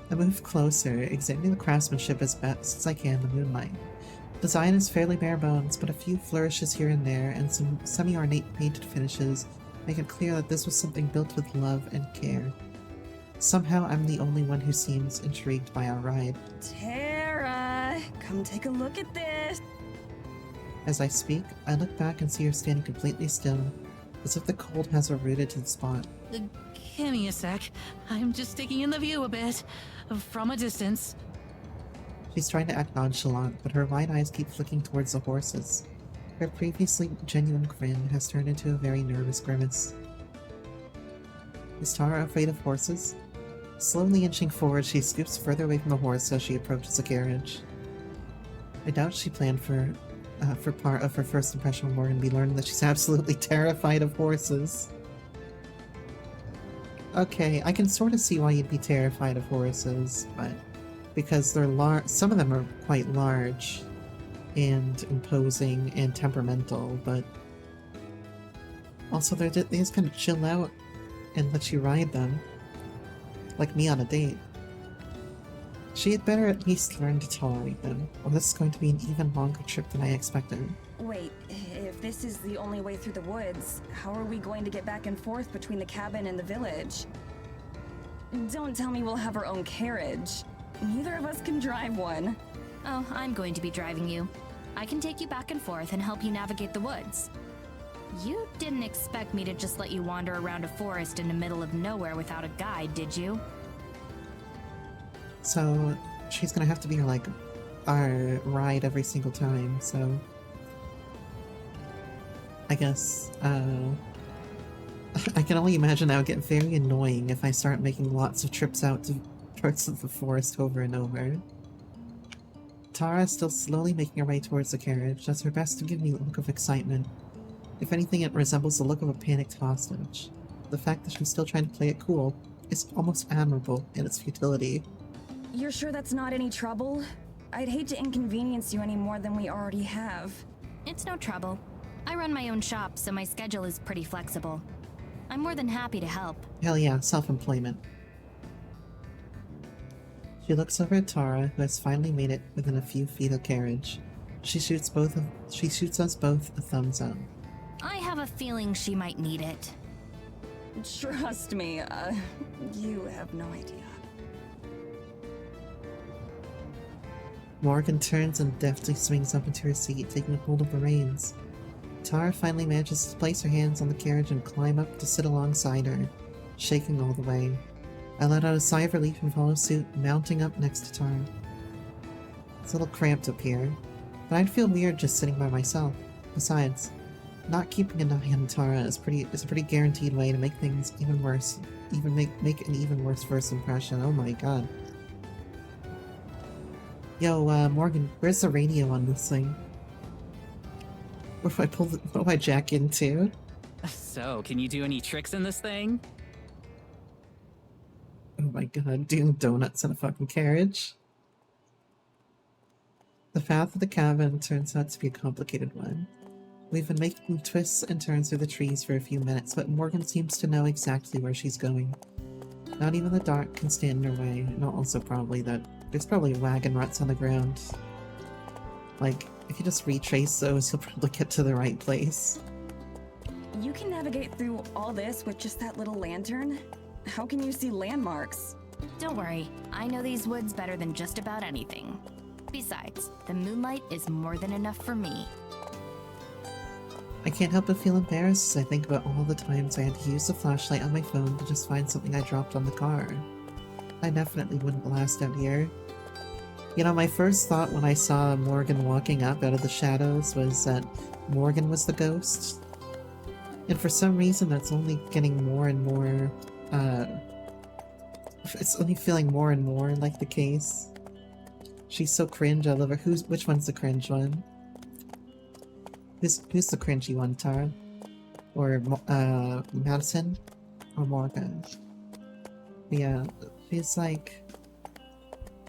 I move closer, examining the craftsmanship as best as I can in the moonlight. Design is fairly bare bones, but a few flourishes here and there and some semi-ornate painted finishes make it clear that this was something built with love and care. Somehow I'm the only one who seems intrigued by our ride. Tara, come take a look at this. As I speak, I look back and see her standing completely still, as if the cold has her rooted to the spot. Give me a sec. I'm just taking in the view a bit. From a distance. She's trying to act nonchalant, but her wide eyes keep flicking towards the horses. Her previously genuine grin has turned into a very nervous grimace. Is Tara afraid of horses? Slowly inching forward, she scoops further away from the horse as she approaches the carriage. I doubt she planned for part of her first impression of Morgan to be learning that she's absolutely terrified of horses. Okay, I can sort of see why you'd be terrified of horses, but because they're some of them are quite large and imposing and temperamental, but also they just kind of chill out and let you ride them, like me on a date. She had better at least learn to tolerate them, or this is going to be an even longer trip than I expected. Wait, if this is the only way through the woods, how are we going to get back and forth between the cabin and the village? Don't tell me we'll have our own carriage. Neither of us can drive one. Oh, I'm going to be driving you. I can take you back and forth and help you navigate the woods. You didn't expect me to just let you wander around a forest in the middle of nowhere without a guide, did you? So she's gonna have to be like our ride every single time, so I guess I can only imagine that would get very annoying if I start making lots of trips out to parts of the forest over and over. Tara is still slowly making her way towards the carriage, does her best to give me a look of excitement. If anything, it resembles the look of a panicked hostage. The fact that she's still trying to play it cool is almost admirable in its futility. You're sure that's not any trouble? I'd hate to inconvenience you any more than we already have. It's no trouble. I run my own shop, so my schedule is pretty flexible. I'm more than happy to help. Hell yeah, self-employment. She looks over at Tara, who has finally made it within a few feet of carriage. She shoots us both a thumbs up. I have a feeling she might need it. Trust me, you have no idea. Morgan turns and deftly swings up into her seat, taking hold of the reins. Tara finally manages to place her hands on the carriage and climb up to sit alongside her, shaking all the way. I let out a sigh of relief and follow suit, mounting up next to Tara. It's a little cramped up here, but I'd feel weird just sitting by myself. Besides, not keeping an eye on Tara is a pretty guaranteed way to make things even worse. Make an even worse first impression. Oh my god. Yo, Morgan, where's the radio on this thing? What do I jack into? So, can you do any tricks in this thing? Oh my god, doing donuts in a fucking carriage? The path of the cabin turns out to be a complicated one. We've been making twists and turns through the trees for a few minutes, but Morgan seems to know exactly where she's going. Not even the dark can stand in her way, and also probably that there's probably wagon ruts on the ground. Like, if you just retrace those, you'll probably get to the right place. You can navigate through all this with just that little lantern? How can you see landmarks? Don't worry, I know these woods better than just about anything. Besides, the moonlight is more than enough for me. I can't help but feel embarrassed as I think about all the times I had to use the flashlight on my phone to just find something I dropped on the car. I definitely wouldn't last out here. You know, my first thought when I saw Morgan walking up out of the shadows was that Morgan was the ghost. And for some reason that's only getting more and more, it's only feeling more and more like the case. She's so cringe, I love her. Which one's the cringe one? Who's the cringy one, Tara? Or, Madison? Or Morgan? Yeah, she's like...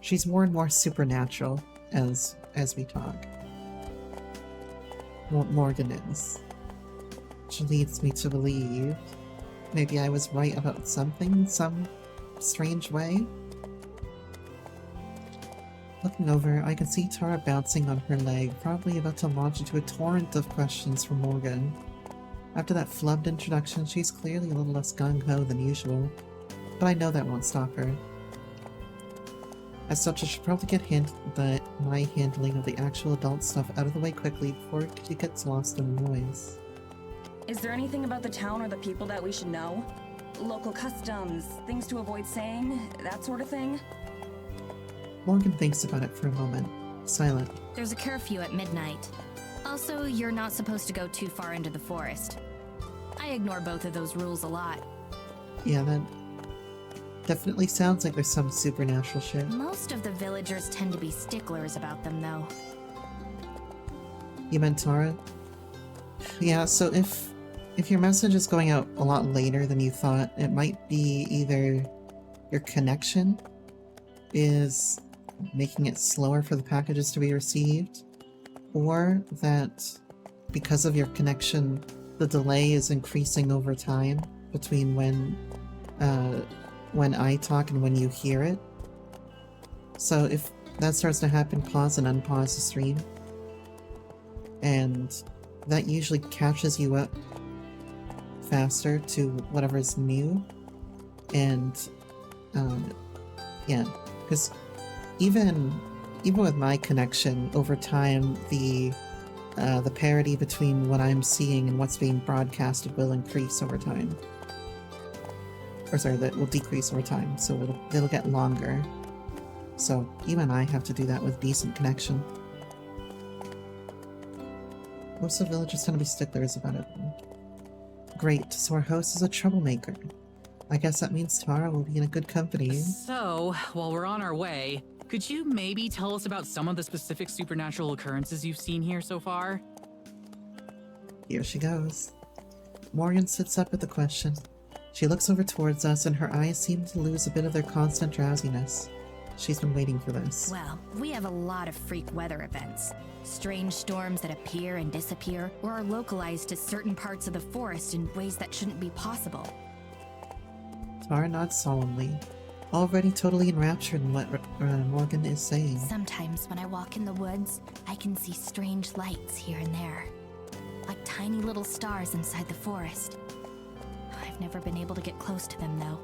She's more and more supernatural as we talk. Morgan is. Which leads me to believe maybe I was right about something in some strange way. Looking over, I can see Tara bouncing on her leg, probably about to launch into a torrent of questions from Morgan. After that flubbed introduction, she's clearly a little less gung-ho than usual, but I know that won't stop her. As such, I should probably get my handling of the actual adult stuff out of the way quickly before she gets lost in the noise. Is there anything about the town or the people that we should know? Local customs, things to avoid saying, that sort of thing? Morgan thinks about it for a moment, silent. There's a curfew at midnight. Also, you're not supposed to go too far into the forest. I ignore both of those rules a lot. Yeah, that definitely sounds like there's some supernatural shit. Most of the villagers tend to be sticklers about them, though. You meant Tara? Yeah, so if your message is going out a lot later than you thought, it might be either your connection is making it slower for the packages to be received, or that because of your connection, the delay is increasing over time between when I talk and when you hear it. So if that starts to happen, pause and unpause the stream. And that usually catches you up faster to whatever's new. And Yeah, because even with my connection over time, the parity between what I'm seeing and what's being broadcasted will increase over time. Or sorry, that will decrease over time, so it'll get longer. So even I have to do that with decent connection. Most of the villagers tend to be sticklers about it. Great, so our host is a troublemaker. I guess that means Tara will be in a good company. So, while we're on our way, could you maybe tell us about some of the specific supernatural occurrences you've seen here so far? Here she goes. Morgan sits up at the question. She looks over towards us and her eyes seem to lose a bit of their constant drowsiness. She's been waiting for this. Well, we have a lot of freak weather events. Strange storms that appear and disappear, or are localized to certain parts of the forest in ways that shouldn't be possible. Tara nods solemnly, already totally enraptured in what Morgan is saying. Sometimes when I walk in the woods, I can see strange lights here and there. Like tiny little stars inside the forest. I've never been able to get close to them, though.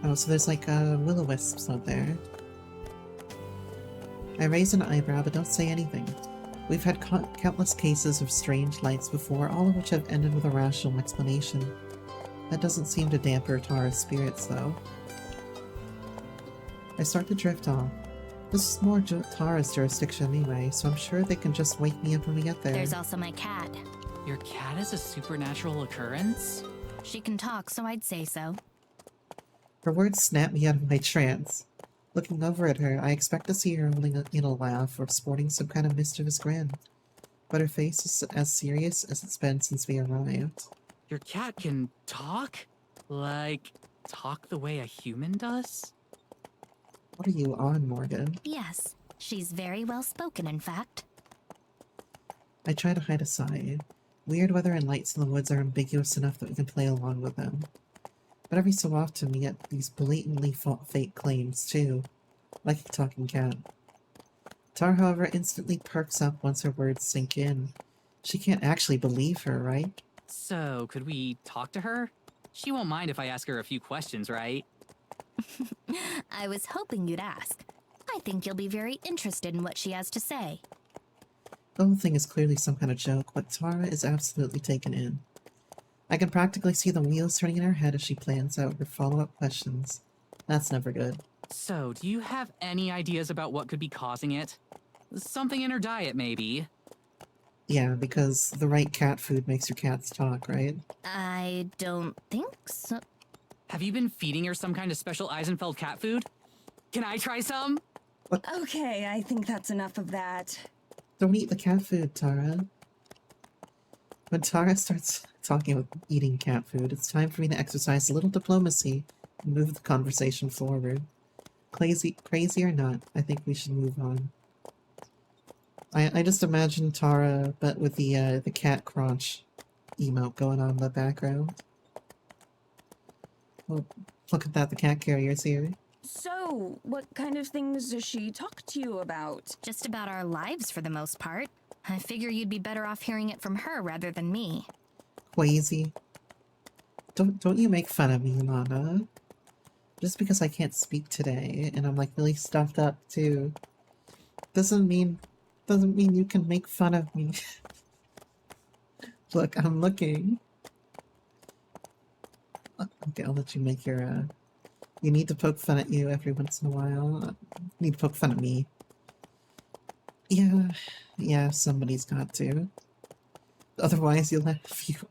Oh, so there's like will-o-wisps out there. I raise an eyebrow, but don't say anything. We've had countless cases of strange lights before, all of which have ended with a rational explanation. That doesn't seem to damper Tara's spirits, though. I start to drift off. This is more Tara's jurisdiction anyway, so I'm sure they can just wake me up when we get there. There's also my cat. Your cat is a supernatural occurrence? She can talk, so I'd say so. Her words snap me out of my trance. Looking over at her, I expect to see her holding in a laugh or sporting some kind of mischievous grin. But her face is as serious as it's been since we arrived. Your cat can talk? Like, talk the way a human does? What are you on, Morgan? Yes, she's very well spoken, in fact. I try to hide a sigh. Weird weather and lights in the woods are ambiguous enough that we can play along with them. But every so often we get these blatantly fake claims, too. Like a talking cat. Tara, however, instantly perks up once her words sink in. She can't actually believe her, right? So, could we talk to her? She won't mind if I ask her a few questions, right? I was hoping you'd ask. I think you'll be very interested in what she has to say. The whole thing is clearly some kind of joke, but Tara is absolutely taken in. I can practically see the wheels turning in her head as she plans out her follow-up questions. That's never good. So, do you have any ideas about what could be causing it? Something in her diet, maybe? Yeah, because the right cat food makes your cats talk, right? I don't think so. Have you been feeding her some kind of special Eisenfeld cat food? Can I try some? Okay, I think that's enough of that. Don't eat the cat food, Tara. When Tara starts talking about eating cat food, it's time for me to exercise a little diplomacy and move the conversation forward. Crazy or not, I think we should move on. I just imagine Tara, but with the cat crunch emote going on in the background. Well, look at that, the cat carrier's here. So, what kind of things does she talk to you about? Just about our lives for the most part. I figure you'd be better off hearing it from her rather than me. Quasi. Don't you make fun of me, Lana. Just because I can't speak today, and I'm like really stuffed up too, doesn't mean you can make fun of me. Look, I'm looking. Okay, I'll let you make your, you need to poke fun at you every once in a while. You need to poke fun at me. Yeah, somebody's got to. Otherwise,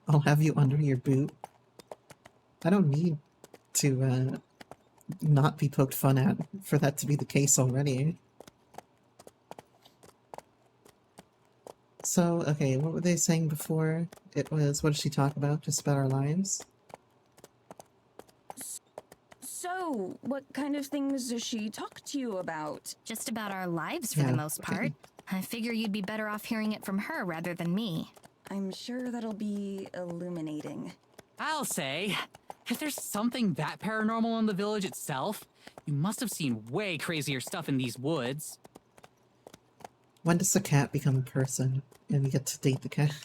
I'll have you under your boot. I don't need to, not be poked fun at for that to be the case already. So, okay, what were they saying before? It was, what did she talk about? Just about our lives? So, what kind of things does she talk to you about? Just about our lives for Yeah, the most okay. part. I figure you'd be better off hearing it from her rather than me. I'm sure that'll be illuminating. I'll say, if there's something that paranormal in the village itself, you must have seen way crazier stuff in these woods. When does the cat become a person and we get to date the cat?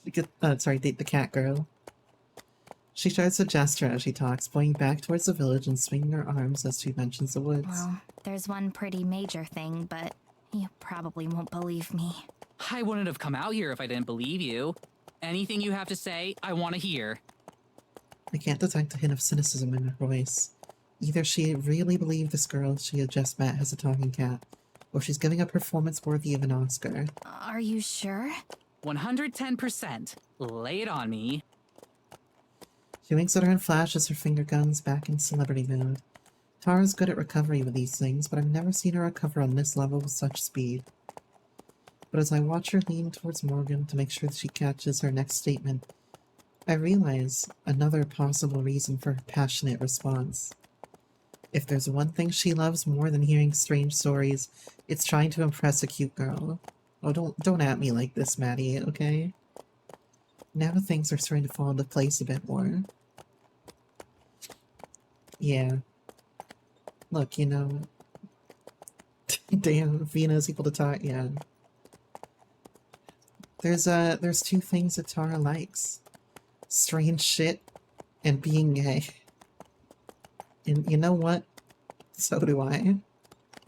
Date the cat girl. She starts a gesture as she talks, pointing back towards the village and swinging her arms as she mentions the woods. Well, there's one pretty major thing, but you probably won't believe me. I wouldn't have come out here if I didn't believe you. Anything you have to say, I want to hear. I can't detect a hint of cynicism in her voice. Either she really believed this girl she had just met has a talking cat, or she's giving a performance worthy of an Oscar. Are you sure? 110%. Lay it on me. She winks at her and flashes her finger guns back in celebrity mode. Tara's good at recovery with these things, but I've never seen her recover on this level with such speed. But as I watch her lean towards Morgan to make sure that she catches her next statement, I realize another possible reason for her passionate response. If there's one thing she loves more than hearing strange stories, it's trying to impress a cute girl. Oh, don't at me like this, Maddie, okay? Now things are starting to fall into place a bit more. Yeah. Look, you know... Damn, Vina is equal to Tara, yeah. There's two things that Tara likes. Strange shit and being gay. And you know what? So do I.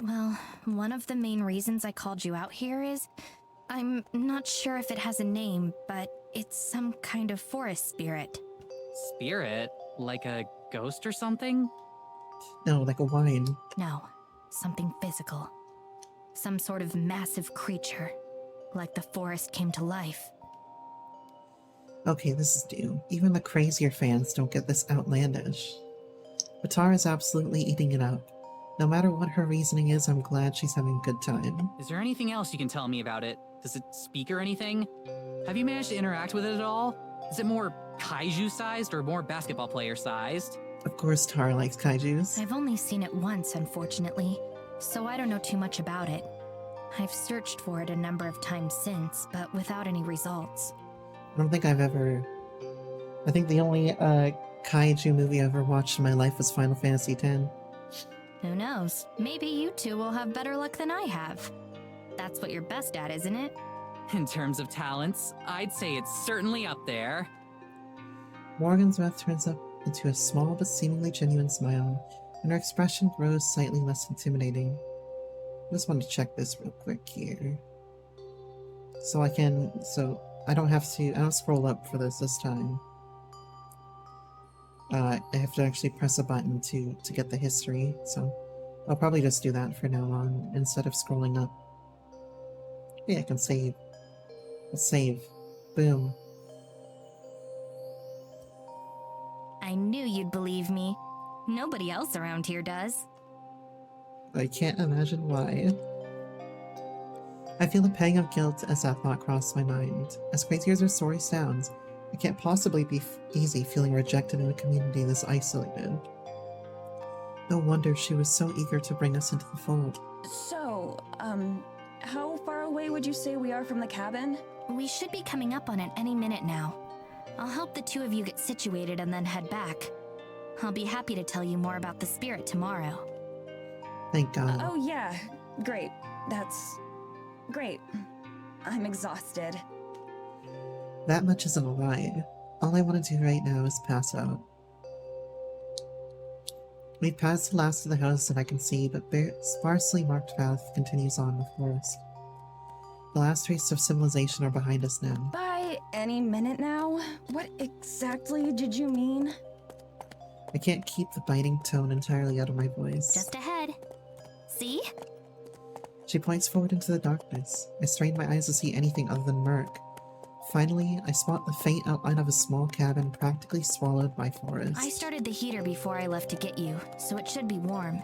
Well, one of the main reasons I called you out here is... I'm not sure if it has a name, but it's some kind of forest spirit. Spirit? Like a ghost or something? No, like a wine. No, something physical. Some sort of massive creature. Like the forest came to life. Okay, this is due. Even the crazier fans don't get this outlandish. But Tara's absolutely eating it up. No matter what her reasoning is, I'm glad she's having a good time. Is there anything else you can tell me about it? Does it speak or anything? Have you managed to interact with it at all? Is it more kaiju-sized or more basketball player-sized? Of course Tara likes kaijus. I've only seen it once, unfortunately, so I don't know too much about it. I've searched for it a number of times since, but without any results. I don't think I've ever... I think the only kaiju movie I ever watched in my life was Final Fantasy X. Who knows? Maybe you two will have better luck than I have. That's what you're best at, isn't it? In terms of talents, I'd say it's certainly up there. Morgan's mouth turns up into a small but seemingly genuine smile, and her expression grows slightly less intimidating. I just want to check this real quick here. So I don't scroll up for this time. I have to actually press a button to get the history, so I'll probably just do that from now on instead of scrolling up. Yeah, I can save. Let's save. Boom. I knew you'd believe me. Nobody else around here does. I can't imagine why. I feel a pang of guilt as that thought crossed my mind. As crazy as her story sounds, it can't possibly be easy feeling rejected in a community this isolated. No wonder she was so eager to bring us into the fold. So, how far away would you say we are from the cabin? We should be coming up on it any minute now. I'll help the two of you get situated and then head back. I'll be happy to tell you more about the spirit tomorrow. Thank God. Oh yeah, great. That's great. I'm exhausted. That much isn't a lie. All I want to do right now is pass out. We've passed the last of the house that I can see, but sparsely marked path continues on the forest. The last traces of civilization are behind us now. By any minute now? What exactly did you mean? I can't keep the biting tone entirely out of my voice. Just ahead. See? She points forward into the darkness. I strain my eyes to see anything other than murk. Finally, I spot the faint outline of a small cabin practically swallowed by forest. I started the heater before I left to get you, so it should be warm.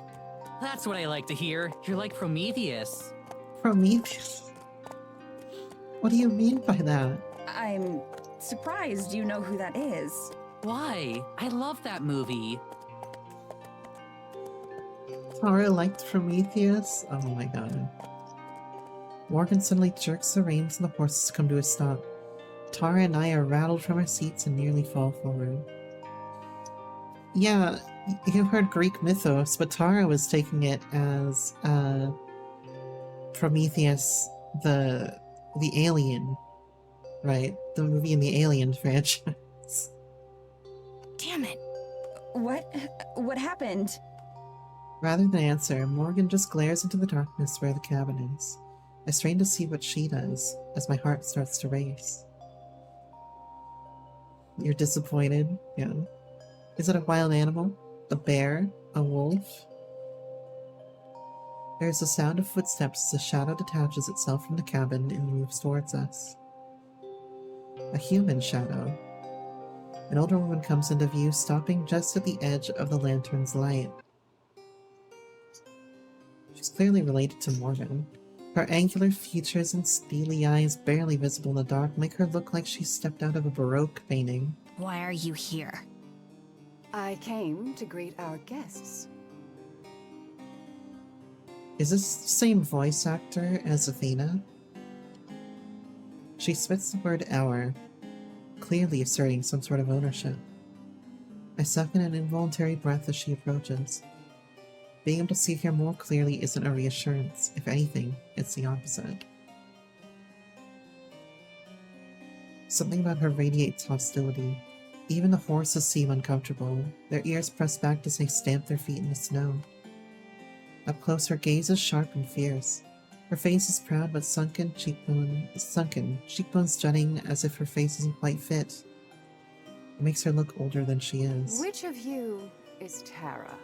That's what I like to hear. You're like Prometheus. Prometheus? What do you mean by that? I'm surprised you know who that is. Why? I love that movie. Tara liked Prometheus? Oh my god. Morgan suddenly jerks the reins and the horses come to a stop. Tara and I are rattled from our seats and nearly fall forward. Yeah, you heard Greek mythos, but Tara was taking it as Prometheus the alien, right? The movie in the Alien franchise. Damn it. What happened? Rather than answer, Morgan just glares into the darkness where the cabin is. I strain to see what she does, as my heart starts to race. You're disappointed? Yeah. Is it a wild animal? A bear? A wolf? There is a sound of footsteps as a shadow detaches itself from the cabin and moves towards us. A human shadow. An older woman comes into view, stopping just at the edge of the lantern's light. She's clearly related to Morgan. Her angular features and steely eyes, barely visible in the dark, make her look like she stepped out of a Baroque painting. Why are you here? I came to greet our guests. Is this the same voice actor as Athena? She spits the word hour, clearly asserting some sort of ownership. I suck in an involuntary breath as she approaches. Being able to see her more clearly isn't a reassurance. If anything, it's the opposite. Something about her radiates hostility. Even the horses seem uncomfortable, their ears pressed back as they stamp their feet in the snow. Up close, her gaze is sharp and fierce. Her face is proud but sunken, cheekbones jutting as if her face isn't quite fit. It makes her look older than she is. Which of you is Tara?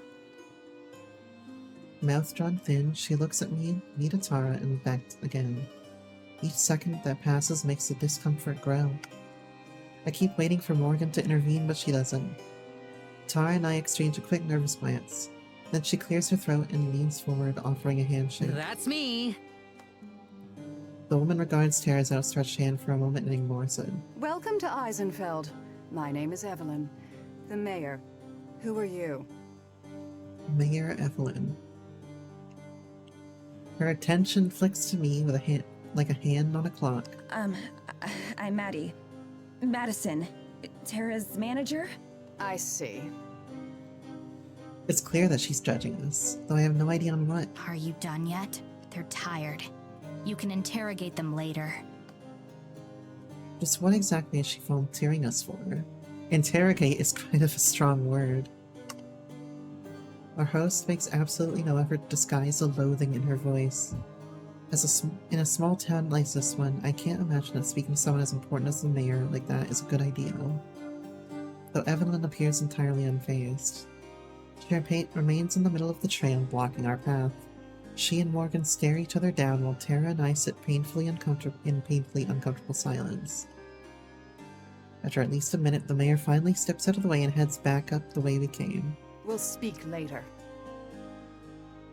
Mouth drawn thin, she looks at me to Tara, and back again. Each second that passes makes the discomfort grow. I keep waiting for Morgan to intervene, but she doesn't. Tara and I exchange a quick nervous glance. Then she clears her throat and leans forward, offering a handshake. That's me. The woman regards Tara's outstretched hand for a moment and ignores it. Welcome to Eisenfeld. My name is Evelyn, the mayor. Who are you? Mayor Evelyn. Her attention flicks to me with a hand, like a hand on a clock. I'm Maddie. Madison. Tara's manager? I see. It's clear that she's judging us, though I have no idea on what. Are you done yet? They're tired. You can interrogate them later. Just what exactly is she volunteering us for? Interrogate is kind of a strong word. Our host makes absolutely no effort to disguise the loathing in her voice. In a small town like this one, I can't imagine that speaking to someone as important as the mayor like that is a good idea. Though Evelyn appears entirely unfazed. She remains in the middle of the trail, blocking our path. She and Morgan stare each other down while Tara and I sit in painfully uncomfortable silence. After at least a minute, the mayor finally steps out of the way and heads back up the way we came. We'll speak later.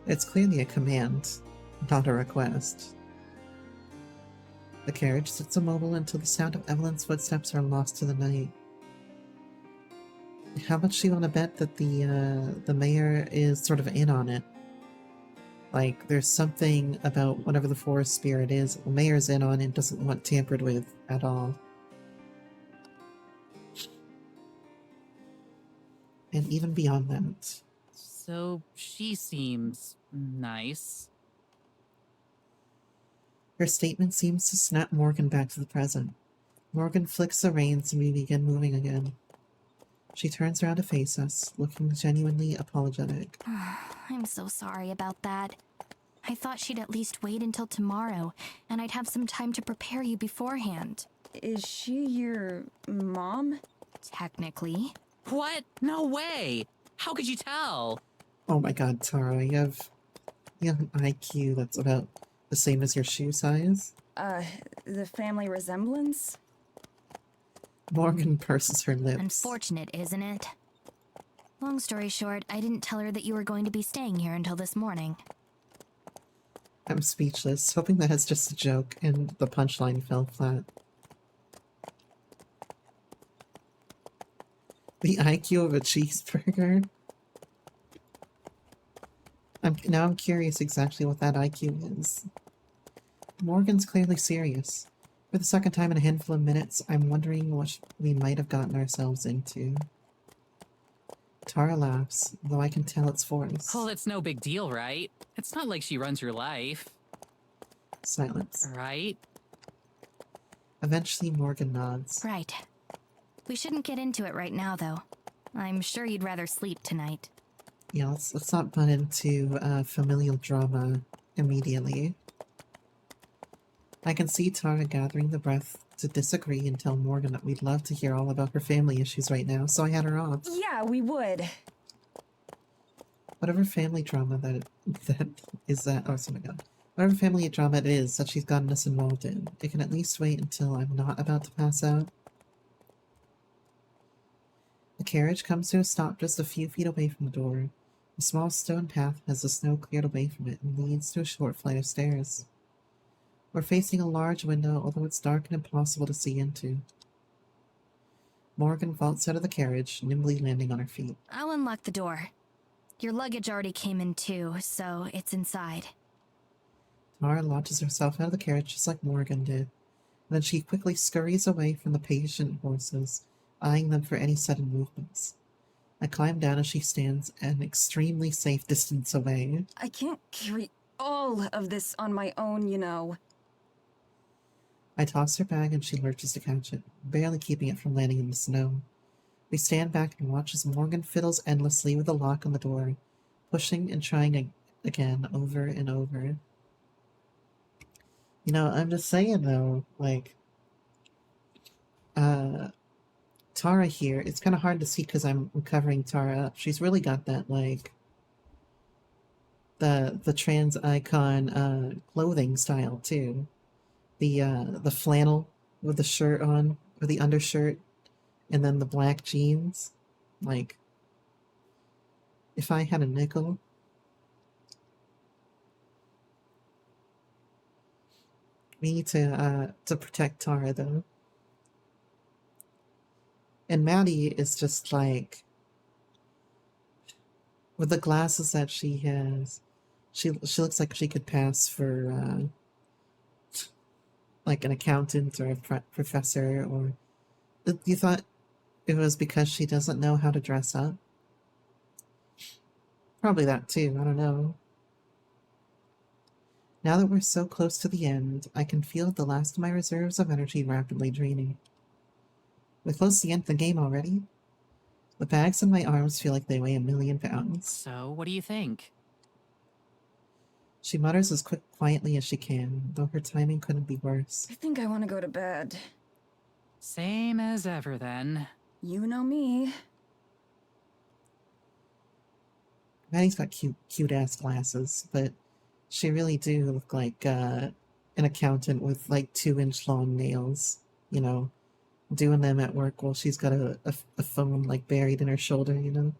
It's clearly a command, not a request. The carriage sits immobile until the sound of Evelyn's footsteps are lost to the night. How much do you want to bet that the mayor is sort of in on it? Like, there's something about whatever the forest spirit is, the mayor's in on and doesn't want tampered with at all. And even beyond that. So she seems nice. Her statement seems to snap Morgan back to the present. Morgan flicks the reins and we begin moving again. She turns around to face us, looking genuinely apologetic. I'm so sorry about that. I thought she'd at least wait until tomorrow, and I'd have some time to prepare you beforehand. Is she your mom? Technically. What? No way! How could you tell? Oh my god, Tara, you have an IQ that's about the same as your shoe size? The family resemblance? Morgan purses her lips. Unfortunate, isn't it? Long story short, I didn't tell her that you were going to be staying here until this morning. I'm speechless, hoping that it's just a joke and the punchline fell flat. The IQ of a cheeseburger? I'm curious exactly what that IQ is. Morgan's clearly serious. For the second time in a handful of minutes, I'm wondering what we might have gotten ourselves into. Tara laughs, though I can tell it's forced. Well, it's no big deal, right? It's not like she runs your life. Silence. Right? Eventually, Morgan nods. Right. We shouldn't get into it right now, though. I'm sure you'd rather sleep tonight. Yeah, let's not butt into familial drama immediately. I can see Tara gathering the breath to disagree and tell Morgan that we'd love to hear all about her family issues right now, so I had her off. Yeah, we would. Whatever family drama that is that, oh my god. Whatever family drama it is that she's gotten us involved in, it can at least wait until I'm not about to pass out. The carriage comes to a stop just a few feet away from the door. A small stone path has the snow cleared away from it and leads to a short flight of stairs. We're facing a large window, although it's dark and impossible to see into. Morgan vaults out of the carriage, nimbly landing on her feet. I'll unlock the door. Your luggage already came in too, so it's inside. Tara launches herself out of the carriage just like Morgan did, and then she quickly scurries away from the patient horses, eyeing them for any sudden movements. I climb down as she stands an extremely safe distance away. I can't carry all of this on my own, you know. I toss her bag and she lurches to catch it, barely keeping it from landing in the snow. We stand back and watch as Morgan fiddles endlessly with the lock on the door, pushing and trying again over and over. You know, I'm just saying though, like, Tara here, it's kind of hard to see because I'm covering Tara up. She's really got that, like, the trans icon clothing style too. The flannel with the shirt on, or the undershirt, and then the black jeans. Like, if I had a nickel, we need to protect Tara though. And Maddie is just like, with the glasses that she has, she looks like she could pass for like an accountant or a professor. Or you thought it was because she doesn't know how to dress up? Probably that too, I don't know. Now that we're so close to the end, I can feel the last of my reserves of energy rapidly draining. We're close to the end of the game already. The bags in my arms feel like they weigh 1,000,000 pounds. So, what do you think? She mutters as quietly as she can, though her timing couldn't be worse. I think I want to go to bed. Same as ever, then. You know me. Maddie's got cute-ass glasses, but she really do look like an accountant with like 2-inch long nails, you know, doing them at work while she's got a phone like buried in her shoulder, you know.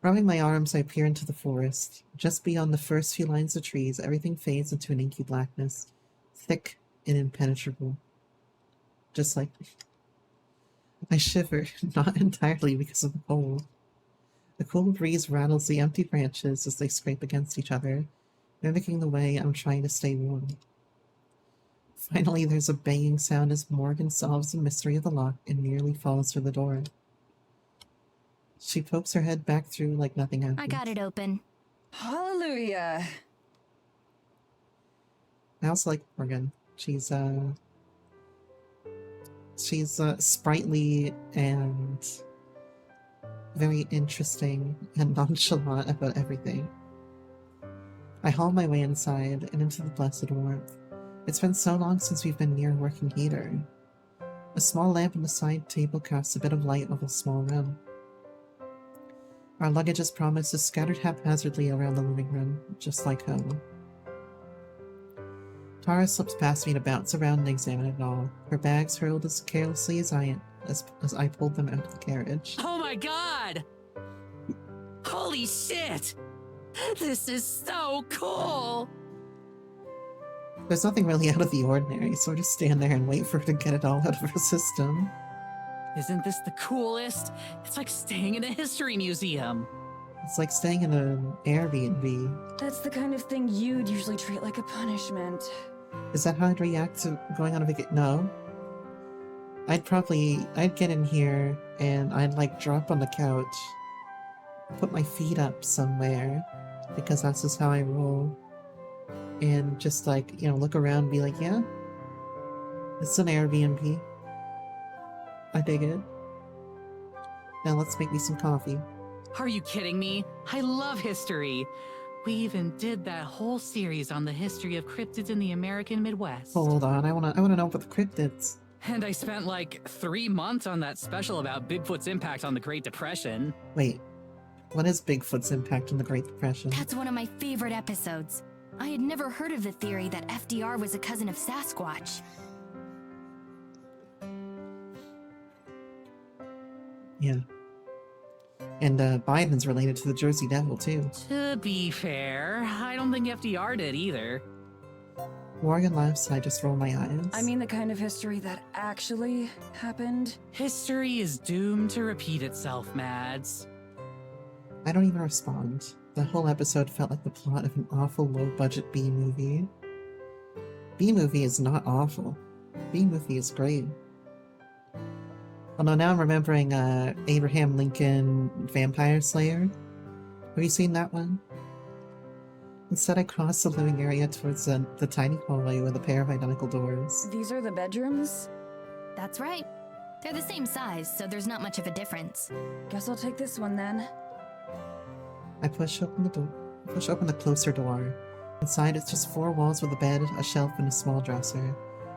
Rubbing my arms, I peer into the forest. Just beyond the first few lines of trees, everything fades into an inky blackness, thick and impenetrable. Just like... I shiver, not entirely because of the cold. The cool breeze rattles the empty branches as they scrape against each other, mimicking the way I'm trying to stay warm. Finally, there's a banging sound as Morgan solves the mystery of the lock and nearly falls through the door. She pokes her head back through like nothing happened. I got it open. Hallelujah. I also like Morgan. She's sprightly and very interesting and nonchalant about everything. I haul my way inside and into the blessed warmth. It's been so long since we've been near a working heater. A small lamp on the side table casts a bit of light over the small room. Our luggage as promised is scattered haphazardly around the living room, just like home. Tara slips past me to bounce around and examine it all, her bags hurled as carelessly as I pulled them out of the carriage. Oh my god! Holy shit! This is so cool! There's nothing really out of the ordinary, so I just stand there and wait for her to get it all out of her system. Isn't this the coolest? It's like staying in a history museum. It's like staying in an Airbnb. That's the kind of thing you'd usually treat like a punishment. Is that how I'd react to going on a vacation? No. I'd get in here and I'd like drop on the couch, put my feet up somewhere, because that's just how I roll. And just like, you know, look around and be like, yeah, it's an Airbnb. I dig it. Now let's make me some coffee. Are you kidding me? I love history. We even did that whole series on the history of cryptids in the American Midwest. Hold on, I wanna know about the cryptids. And I spent like 3 months on that special about Bigfoot's impact on the Great Depression. Wait, what is Bigfoot's impact on the Great Depression? That's one of my favorite episodes. I had never heard of the theory that FDR was a cousin of Sasquatch. Yeah. And Biden's related to the Jersey Devil, too. To be fair, I don't think FDR did either. Morgan laughs and I just roll my eyes. I mean the kind of history that actually happened. History is doomed to repeat itself, Mads. I don't even respond. The whole episode felt like the plot of an awful low-budget B-movie. B-movie is not awful. B-movie is great. Although now I'm remembering Abraham Lincoln Vampire Slayer. Have you seen that one? Instead, I crossed the living area towards the tiny hallway with a pair of identical doors. These are the bedrooms? That's right. They're the same size, so there's not much of a difference. Guess I'll take this one then. I push open the door. Push open the closer door. Inside, it's just 4 walls with a bed, a shelf, and a small dresser.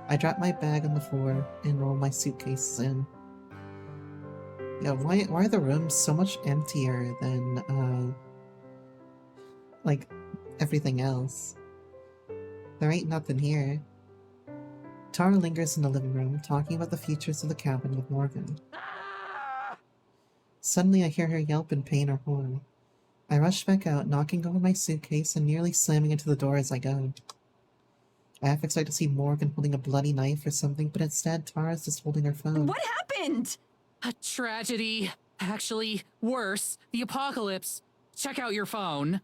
I drop my bag on the floor and roll my suitcases in. Yeah, why are the rooms so much emptier than, like, everything else? There ain't nothing here. Tara lingers in the living room, talking about the features of the cabin with Morgan. Suddenly I hear her yelp in pain or horror. I rush back out, knocking over my suitcase and nearly slamming into the door as I go. I half expect to see Morgan holding a bloody knife or something, but instead Tara's just holding her phone. What happened? A tragedy. Actually, worse, the apocalypse. Check out your phone.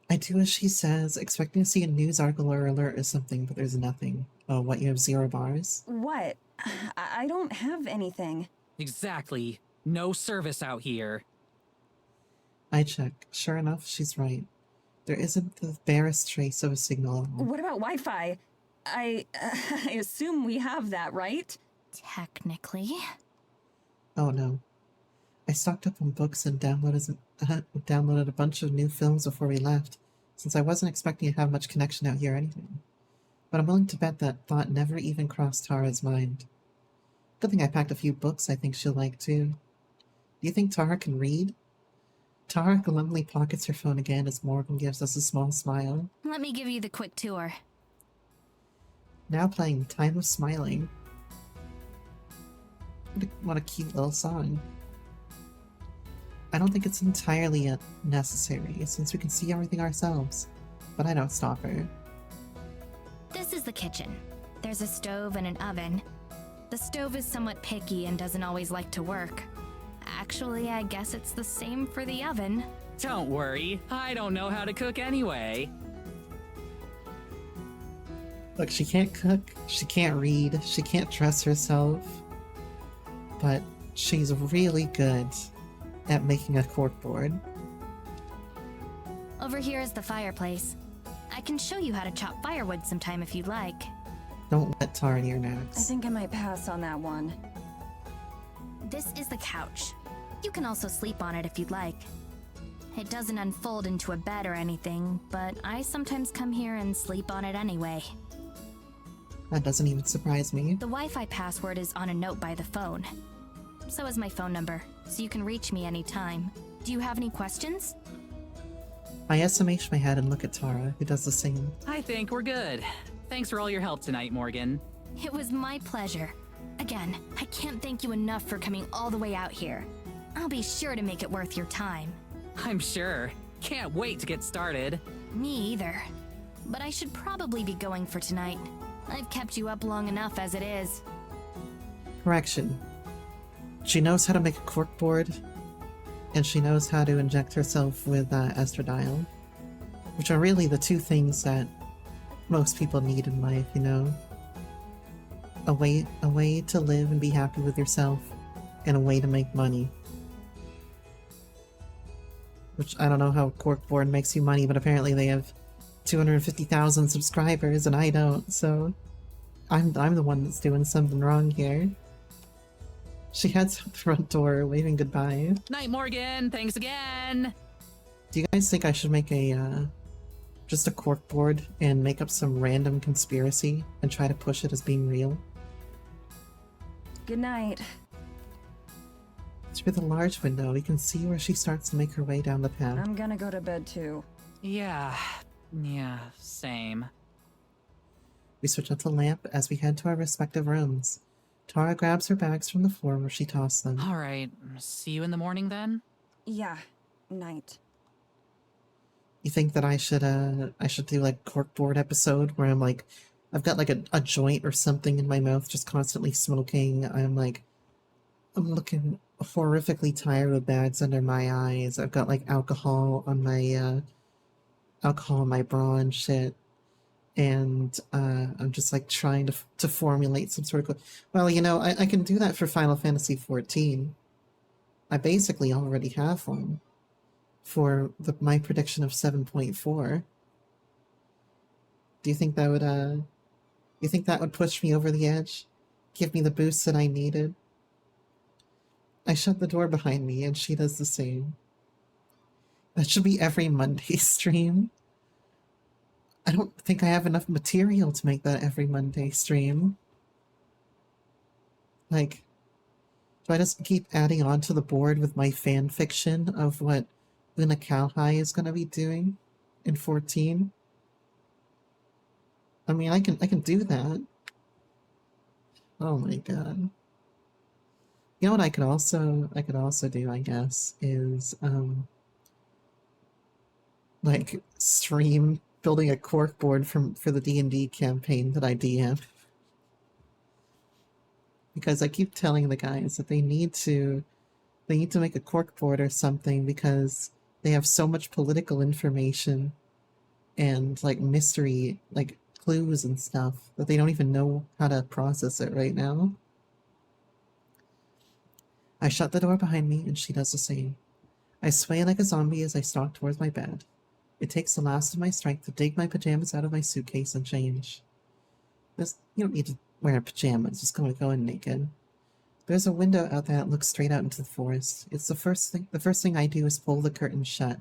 I do as she says, expecting to see a news article or alert or something, but there's nothing. Oh, what, you have 0 bars? What? I don't have anything. Exactly. No service out here. I check. Sure enough, she's right. There isn't the barest trace of a signal at all. What about Wi-Fi? I assume we have that, right? Technically. Oh no. I stocked up on books and downloaded a bunch of new films before we left, since I wasn't expecting to have much connection out here anyway. But I'm willing to bet that thought never even crossed Tara's mind. Good thing I packed a few books I think she'll like too. Do you think Tara can read? Tara glumly pockets her phone again as Morgan gives us a small smile. Let me give you the quick tour. Now playing Time of Smiling. What a cute little song. I don't think it's entirely necessary, since we can see everything ourselves, but I don't stop her. This is the kitchen. There's a stove and an oven. The stove is somewhat picky and doesn't always like to work. Actually, I guess it's the same for the oven. Don't worry, I don't know how to cook anyway. Look, she can't cook, she can't read, she can't dress herself, but she's really good at making a corkboard. Over here is the fireplace. I can show you how to chop firewood sometime if you'd like. Don't let Tara near I Max. think I might pass on that one. This is the couch. You can also sleep on it if you'd like. It doesn't unfold into a bed or anything, but I sometimes come here and sleep on it anyway. That doesn't even surprise me. The Wi-Fi password is on a note by the phone. So is my phone number, so you can reach me anytime. Do you have any questions? I SMH my head and look at Tara, who does the same. I think we're good. Thanks for all your help tonight, Morgan. It was my pleasure. Again, I can't thank you enough for coming all the way out here. I'll be sure to make it worth your time. I'm sure. Can't wait to get started. Me either. But I should probably be going for tonight. I've kept you up long enough as it is. Correction. She knows how to make a corkboard, and she knows how to inject herself with estradiol, which are really the 2 things that most people need in life, you know? A way to live and be happy with yourself, and a way to make money. Which, I don't know how corkboard makes you money, but apparently they have 250,000 subscribers and I don't, so I'm the one that's doing something wrong here. She heads out the front door, waving goodbye. Night, Morgan. Thanks again. Do you guys think I should make just a corkboard and make up some random conspiracy and try to push it as being real? Good night. Through the large window, we can see where she starts to make her way down the path. I'm gonna go to bed too. Yeah, same. We switch out the lamp as we head to our respective rooms. Tara grabs her bags from the floor where she tossed them. All right, see you in the morning then? Yeah, night. You think that I should do like corkboard episode where I'm like, I've got like a joint or something in my mouth, just constantly smoking. I'm looking horrifically tired with bags under my eyes. I've got like alcohol in my bra and shit. And I'm just like trying to formulate some sort of. Well, you know, I can do that for Final Fantasy XIV. I basically already have one for my prediction of 7.4. Do you think that would push me over the edge? Give me the boost that I needed? I shut the door behind me and she does the same. That should be every Monday stream. I don't think I have enough material to make that every Monday stream. Like, do I just keep adding on to the board with my fan fiction of what Luna Calhai is going to be doing in 14? I mean, I can do that. Oh my god. You know what I could also do, I guess, is like stream building a corkboard for the D&D campaign that I DM. Because I keep telling the guys that they need to make a corkboard or something because they have so much political information and like mystery, like clues and stuff that they don't even know how to process it right now. I shut the door behind me and she does the same. I sway like a zombie as I stalk towards my bed. It takes the last of my strength to dig my pajamas out of my suitcase and change. You don't need to wear pajamas, just go in naked. There's a window out there that looks straight out into the forest. It's the first thing I do is pull the curtain shut.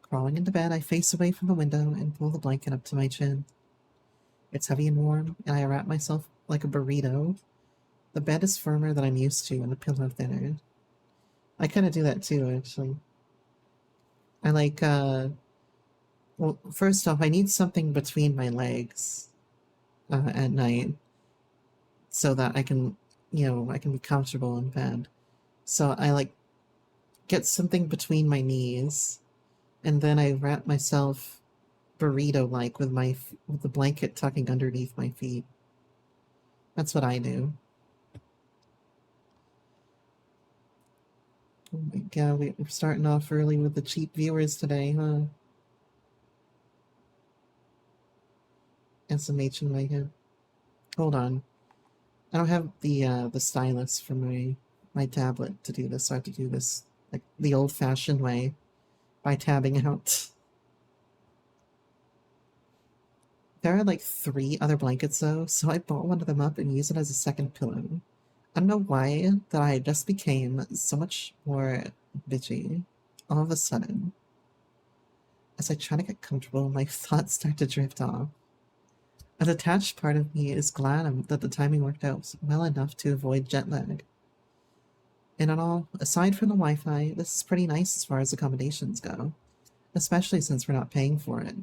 Crawling into bed, I face away from the window and pull the blanket up to my chin. It's heavy and warm, and I wrap myself like a burrito. The bed is firmer than I'm used to, and the pillow thinner. I kind of do that too, actually. I like, well, first off, I need something between my legs at night so that I can, I can be comfortable in bed. So I like get something between my knees, and then I wrap myself burrito-like with the blanket tucking underneath my feet. That's what I do. Oh my god, we're starting off early with the cheap viewers today, huh? SMH in my head. Hold on. I don't have the stylus for my tablet to do this, so I have to do this like the old-fashioned way by tabbing out. There are like 3 other blankets though, so I bought one of them up and use it as a second pillow. I don't know why that I just became so much more bitchy all of a sudden. As I try to get comfortable, my thoughts start to drift off. A detached part of me is glad that the timing worked out well enough to avoid jet lag. And in all, aside from the Wi-Fi, this is pretty nice as far as accommodations go, especially since we're not paying for it.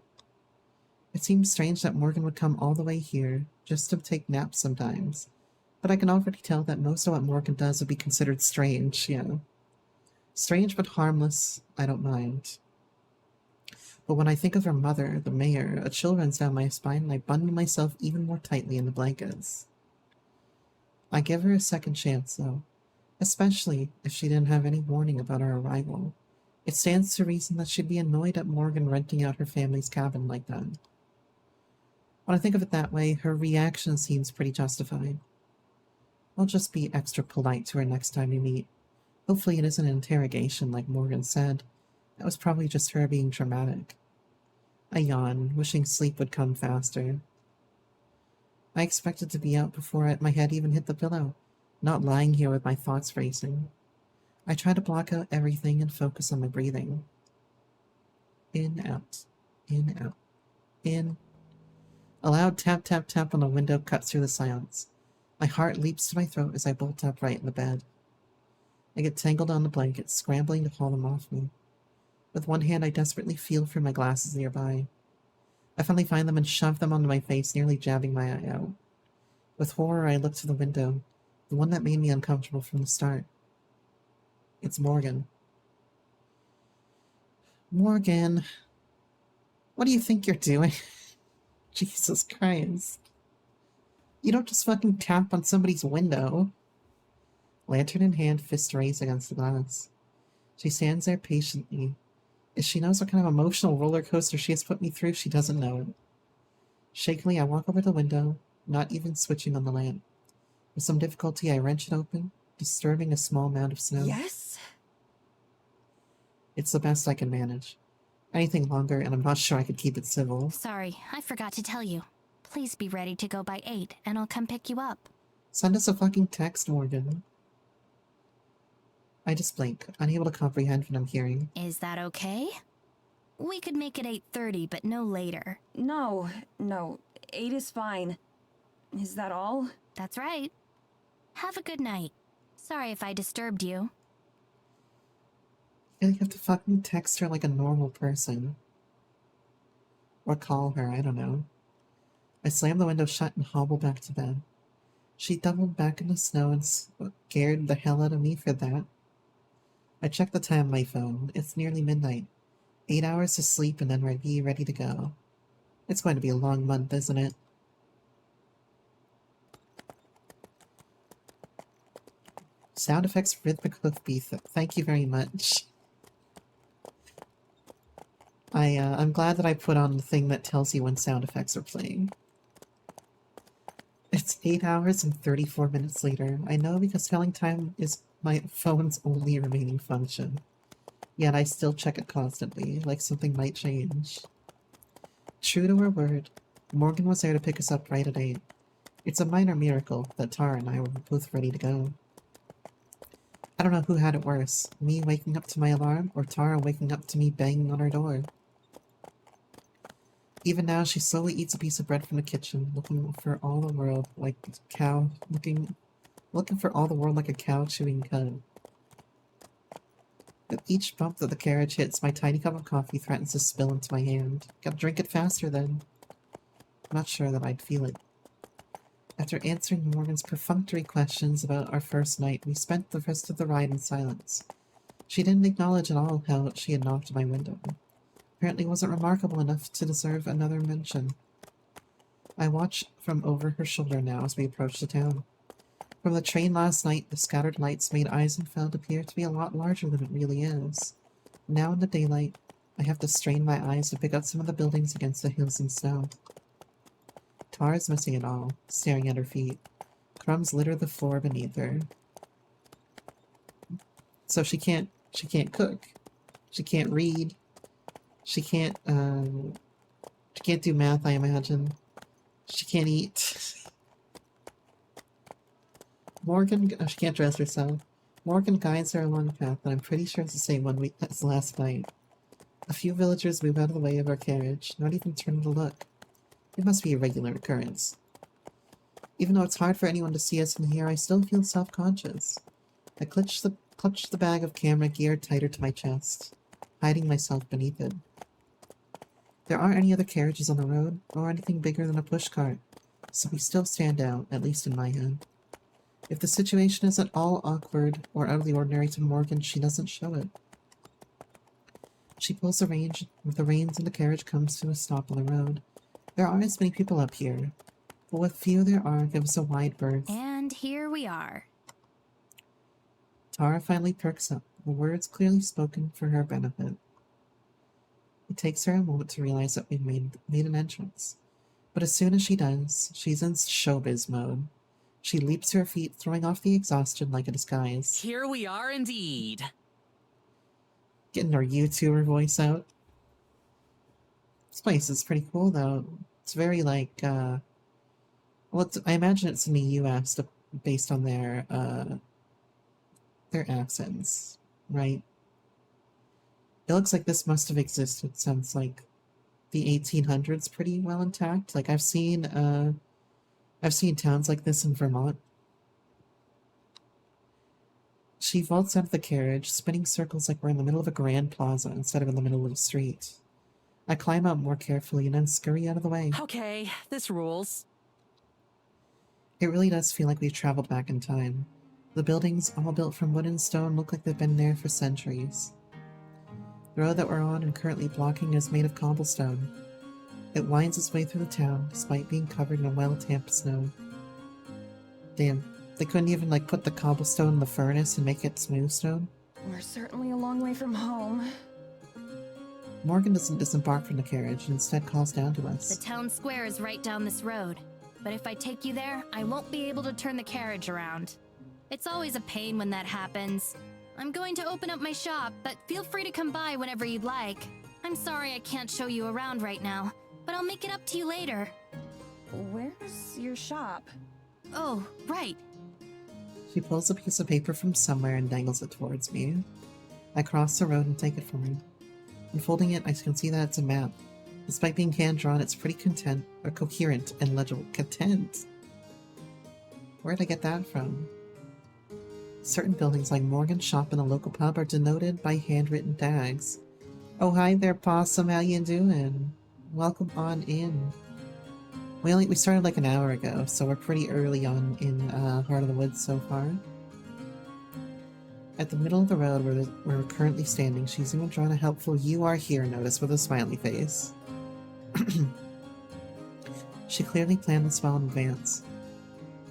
It seems strange that Morgan would come all the way here just to take naps sometimes. But I can already tell that most of what Morgan does would be considered strange, Strange but harmless, I don't mind. But when I think of her mother, the mayor, a chill runs down my spine and I bundle myself even more tightly in the blankets. I give her a second chance, though, especially if she didn't have any warning about our arrival. It stands to reason that she'd be annoyed at Morgan renting out her family's cabin like that. When I think of it that way, her reaction seems pretty justified. I'll just be extra polite to her next time we meet. Hopefully it isn't an interrogation like Morgan said. That was probably just her being dramatic. I yawn, wishing sleep would come faster. I expected to be out before my head even hit the pillow, not lying here with my thoughts racing. I try to block out everything and focus on my breathing. In, out, in, out, in. A loud tap, tap, tap on the window cuts through the silence. My heart leaps to my throat as I bolt upright in the bed. I get tangled on the blankets, scrambling to haul them off me. With one hand, I desperately feel for my glasses nearby. I finally find them and shove them onto my face, nearly jabbing my eye out. With horror, I look to the window, the one that made me uncomfortable from the start. It's Morgan. Morgan, what do you think you're doing? Jesus Christ. You don't just fucking tap on somebody's window. Lantern in hand, fist raised against the glass. She stands there patiently. If she knows what kind of emotional roller coaster she has put me through, she doesn't know it. Shakily, I walk over to the window, not even switching on the lamp. With some difficulty, I wrench it open, disturbing a small mound of snow. Yes? It's the best I can manage. Anything longer, and I'm not sure I could keep it civil. Sorry, I forgot to tell you. Please be ready to go by 8, and I'll come pick you up. Send us a fucking text, Morgan. I just blink, unable to comprehend what I'm hearing. Is that okay? We could make it 8:30, but no later. No, 8 is fine. Is that all? That's right. Have a good night. Sorry if I disturbed you. You have to fucking text her like a normal person. Or call her, I don't know. I slam the window shut and hobble back to bed. She doubled back in the snow and scared the hell out of me for that. I check the time on my phone. It's nearly midnight. 8 hours to sleep and then be ready to go. It's going to be a long month, isn't it? Sound effects rhythmic hoofbeat. Thank you very much. I'm glad that I put on the thing that tells you when sound effects are playing. It's 8 hours and 34 minutes later. I know because telling time is my phone's only remaining function. Yet I still check it constantly, like something might change. True to her word, Morgan was there to pick us up right at 8. It's a minor miracle that Tara and I were both ready to go. I don't know who had it worse, me waking up to my alarm or Tara waking up to me banging on her door. Even now, she slowly eats a piece of bread from the kitchen, looking for all the world like a cow, looking for all the world like a cow chewing cud. With each bump that the carriage hits, my tiny cup of coffee threatens to spill into my hand. Gotta drink it faster then. I'm not sure that I'd feel it. After answering Morgan's perfunctory questions about our first night, we spent the rest of the ride in silence. She didn't acknowledge at all how she had knocked my window. Apparently wasn't remarkable enough to deserve another mention. I watch from over her shoulder now as we approach the town. From the train last night, the scattered lights made Eisenfeld appear to be a lot larger than it really is. Now in the daylight, I have to strain my eyes to pick out some of the buildings against the hills and snow. Tara's missing it all, staring at her feet. Crumbs litter the floor beneath her. So she can't cook. She can't read. She can't do math, I imagine. She can't eat. Morgan, she can't dress herself. Morgan guides her along a path that I'm pretty sure is the same one as last night. A few villagers move out of the way of our carriage, not even turning to look. It must be a regular occurrence. Even though it's hard for anyone to see us in here, I still feel self-conscious. I clutch the bag of camera gear tighter to my chest, hiding myself beneath it. There aren't any other carriages on the road, or anything bigger than a pushcart, so we still stand out, at least in my head. If the situation is at all awkward or out of the ordinary to Morgan, she doesn't show it. She pulls the reins and the carriage comes to a stop on the road. There aren't as many people up here, but what few there are give us a wide berth. And here we are. Tara finally perks up, the words clearly spoken for her benefit. It takes her a moment to realize that we've made an entrance. But as soon as she does, she's in showbiz mode. She leaps to her feet, throwing off the exhaustion like a disguise. Here we are indeed. Getting her YouTuber voice out. This place is pretty cool, though. It's very like, I imagine it's in the US. based on their accents, right? It looks like this must have existed since like the 1800s, pretty well intact. Like I've seen towns like this in Vermont. She vaults out of the carriage, spinning circles like we're in the middle of a grand plaza instead of in the middle of the street. I climb out more carefully and then scurry out of the way. Okay, this rules. It really does feel like we've traveled back in time. The buildings, all built from wood and stone, look like they've been there for centuries. The road that we're on and currently blocking is made of cobblestone. It winds its way through the town, despite being covered in well-tamped snow. Damn, they couldn't even like put the cobblestone in the furnace and make it smooth stone? We're certainly a long way from home. Morgan doesn't disembark from the carriage and instead calls down to us. The town square is right down this road. But if I take you there, I won't be able to turn the carriage around. It's always a pain when that happens. I'm going to open up my shop, but feel free to come by whenever you'd like. I'm sorry I can't show you around right now, but I'll make it up to you later. Where's your shop? Oh, right. She pulls a piece of paper from somewhere and dangles it towards me. I cross the road and take it from her. Unfolding it, I can see that it's a map. Despite being hand-drawn, it's pretty coherent and legible. Content? Where'd I get that from? Certain buildings like Morgan's shop and the local pub are denoted by handwritten tags. Oh, hi there, Possum. How you doing? Welcome on in. We started like an hour ago, so we're pretty early on in Heart of the Woods so far. At the middle of the road where we're currently standing, she's even drawn a helpful "You are here" notice with a smiley face. She clearly planned this well in advance.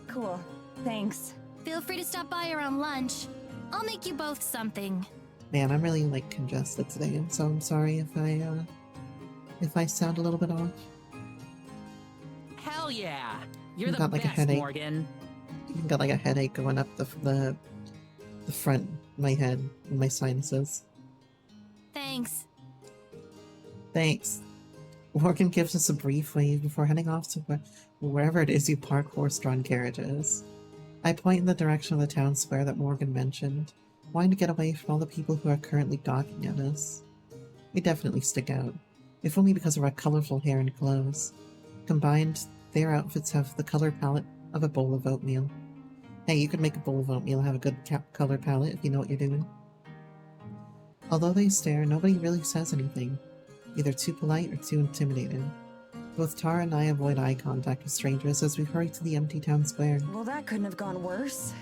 Cool. Thanks. Feel free to stop by around lunch. I'll make you both something. Man, I'm really like congested today, so I'm sorry if I sound a little bit off. Hell yeah! You're You the got, like, a best, headache. Morgan. I've got like a headache going up the front of my head and my sinuses. Thanks. Thanks. Morgan gives us a brief wave before heading off to wherever it is you park horse-drawn carriages. I point in the direction of the town square that Morgan mentioned, wanting to get away from all the people who are currently gawking at us. We definitely stick out, if only because of our colorful hair and clothes. Combined, their outfits have the color palette of a bowl of oatmeal. Hey, you could make a bowl of oatmeal have a good color palette if you know what you're doing. Although they stare, nobody really says anything, either too polite or too intimidated. Both Tara and I avoid eye contact with strangers as we hurry to the empty town square. Well, that couldn't have gone worse.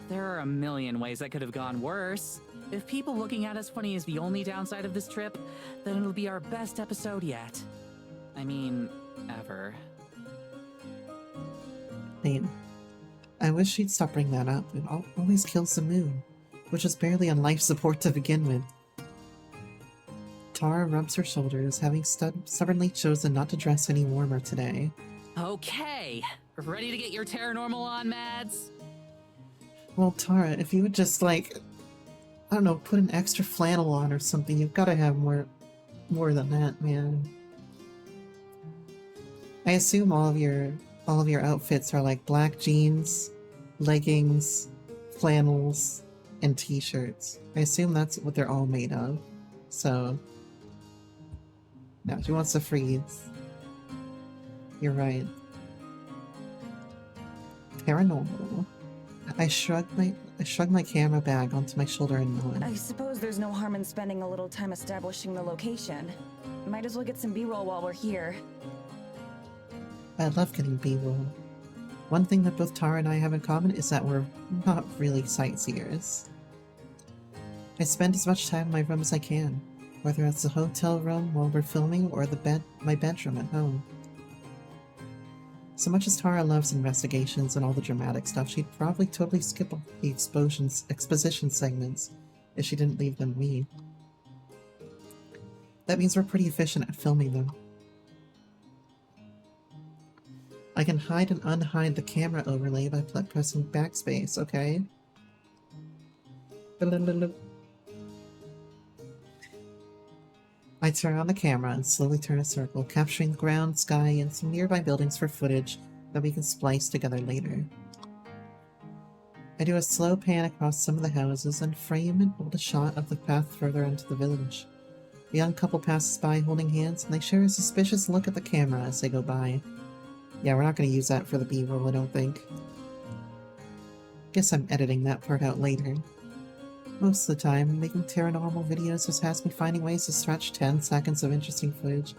There are a million ways that could have gone worse. If people looking at us funny is the only downside of this trip, then it'll be our best episode yet. I mean, ever. Man, I wish she'd stop bringing that up. It always kills the mood, which is barely on life support to begin with. Tara rubs her shoulders, having stubbornly chosen not to dress any warmer today. Okay, ready to get your Terranormal on, Mads? Well, Tara, if you would just, like, I don't know, put an extra flannel on or something, you've got to have more than that, man. I assume all of your outfits are like black jeans, leggings, flannels, and t-shirts. I assume that's what they're all made of. So, no, she wants to freeze. You're right. Paranormal. I shrug my camera bag onto my shoulder and nod. I suppose there's no harm in spending a little time establishing the location. Might as well get some B-roll while we're here. I love getting B-roll. One thing that both Tara and I have in common is that we're not really sightseers. I spend as much time in my room as I can, whether it's the hotel room while we're filming or my bedroom at home. So much as Tara loves investigations and all the dramatic stuff, she'd probably totally skip the exposition segments if she didn't leave them to me. That means we're pretty efficient at filming them. I can hide and unhide the camera overlay by pressing backspace, okay? I turn on the camera and slowly turn a circle, capturing the ground, sky, and some nearby buildings for footage that we can splice together later. I do a slow pan across some of the houses and frame and hold a shot of the path further into the village. A young couple passes by holding hands, and they share a suspicious look at the camera as they go by. Yeah, we're not going to use that for the B-roll, I don't think. Guess I'm editing that part out later. Most of the time, making paranormal videos just has me finding ways to stretch 10 seconds of interesting footage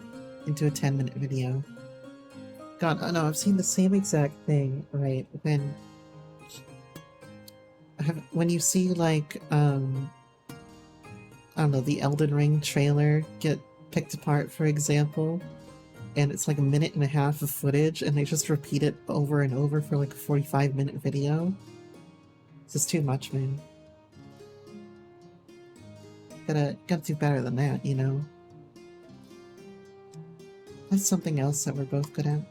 into a 10-minute video. God, I know, I've seen the same exact thing, right, when you see, like, I don't know, the Elden Ring trailer get picked apart, for example, and it's like a minute and a half of footage, and they just repeat it over and over for like a 45-minute video. It's just too much, man. Gotta do better than that, you know? That's something else that we're both good at.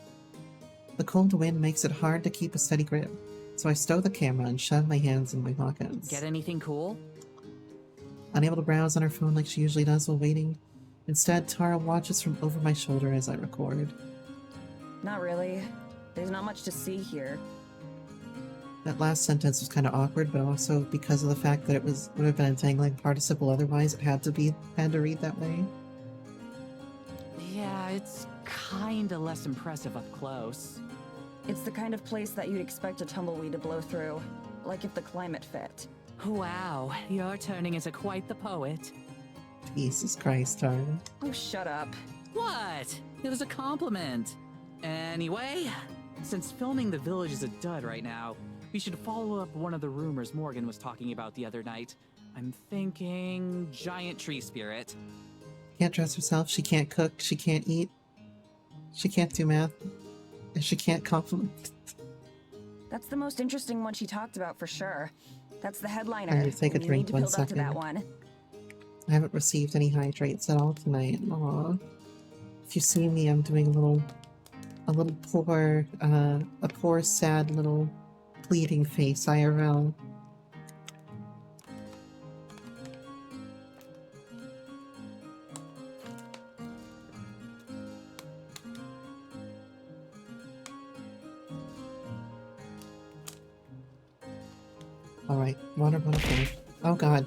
The cold wind makes it hard to keep a steady grip, so I stow the camera and shove my hands in my pockets. Get anything cool? Unable to browse on her phone like she usually does while waiting, instead Tara watches from over my shoulder as I record. Not really. There's not much to see here. That last sentence was kind of awkward, but also because of the fact that it would have been a tangling participle otherwise, it had to read that way. Yeah, it's kinda less impressive up close. It's the kind of place that you'd expect a tumbleweed to blow through, like if the climate fit. Wow, you're turning into quite the poet. Jesus Christ, Tara. Oh, shut up. What? It was a compliment. Anyway, since filming the village is a dud right now, we should follow up one of the rumors Morgan was talking about the other night. I'm thinking giant tree spirit. Can't dress herself, she can't cook, she can't eat, she can't do math, and she can't compliment. That's the most interesting one she talked about for sure. That's the headliner. I need to take a You drink need to one build up to that second. one. I haven't received any hydrates at all tonight. Aw. If you see me, I'm doing a poor, sad little pleading face IRL. Alright, water bottle full. Oh god.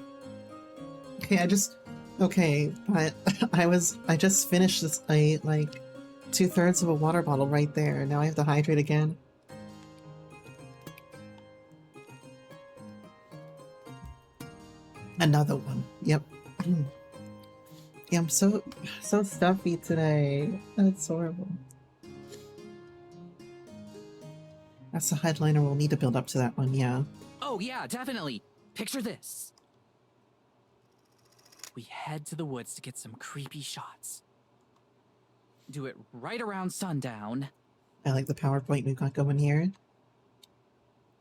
Okay, but I just finished this, like, 2/3 of a water bottle right there. Now I have to hydrate again. Another one. Yep. Yeah, I'm so stuffy today. That's horrible. That's the headliner. We'll need to build up to that one, yeah. Oh yeah, definitely. Picture this. We head to the woods to get some creepy shots. Do it right around sundown. I like the PowerPoint we've got going here.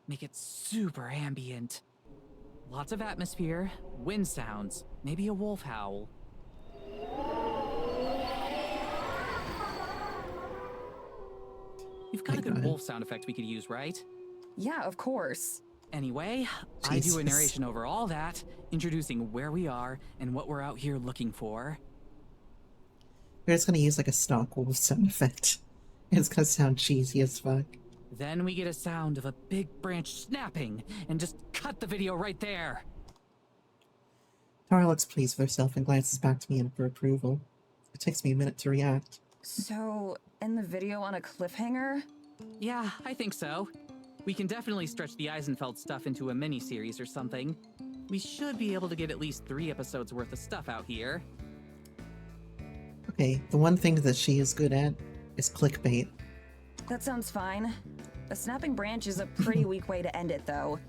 Make it super ambient. Lots of atmosphere, wind sounds, maybe a wolf howl. You've got a good wolf sound effect we could use, right? Yeah, of course. Anyway, I do a narration over all that, introducing where we are and what we're out here looking for. We're just gonna use like a stock wolf sound effect. It's gonna sound cheesy as fuck. Then we get a sound of a big branch snapping, and just cut the video right there. Tara looks pleased with herself and glances back to me for approval. It takes me a minute to react. So, end the video on a cliffhanger? Yeah, I think so. We can definitely stretch the Eisenfeld stuff into a mini-series or something. We should be able to get at least 3 episodes worth of stuff out here. Okay, the one thing that she is good at is clickbait. That sounds fine. A snapping branch is a pretty weak way to end it, though.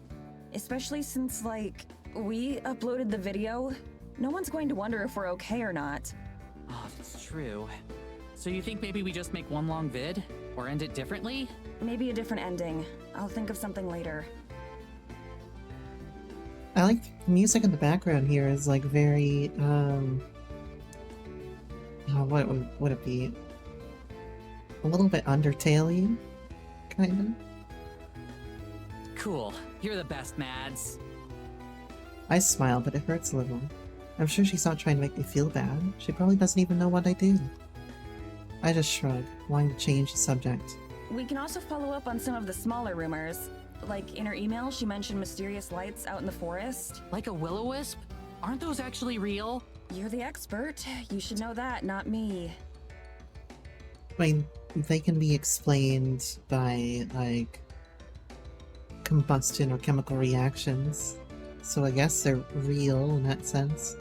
Especially since, like, we uploaded the video. No one's going to wonder if we're okay or not. Oh, that's true. So you think maybe we just make one long vid? Or end it differently? Maybe a different ending. I'll think of something later. I like the music in the background here is like very, what would it be? A little bit Undertale-y, kind of. Cool. You're the best, Mads. I smile, but it hurts a little. I'm sure she's not trying to make me feel bad. She probably doesn't even know what I do. I just shrug, wanting to change the subject. We can also follow up on some of the smaller rumors. Like, in her email, she mentioned mysterious lights out in the forest. Like a will-o-wisp? Aren't those actually real? You're the expert. You should know that, not me. I mean, they can be explained by, like, combustion or chemical reactions. So I guess they're real in that sense.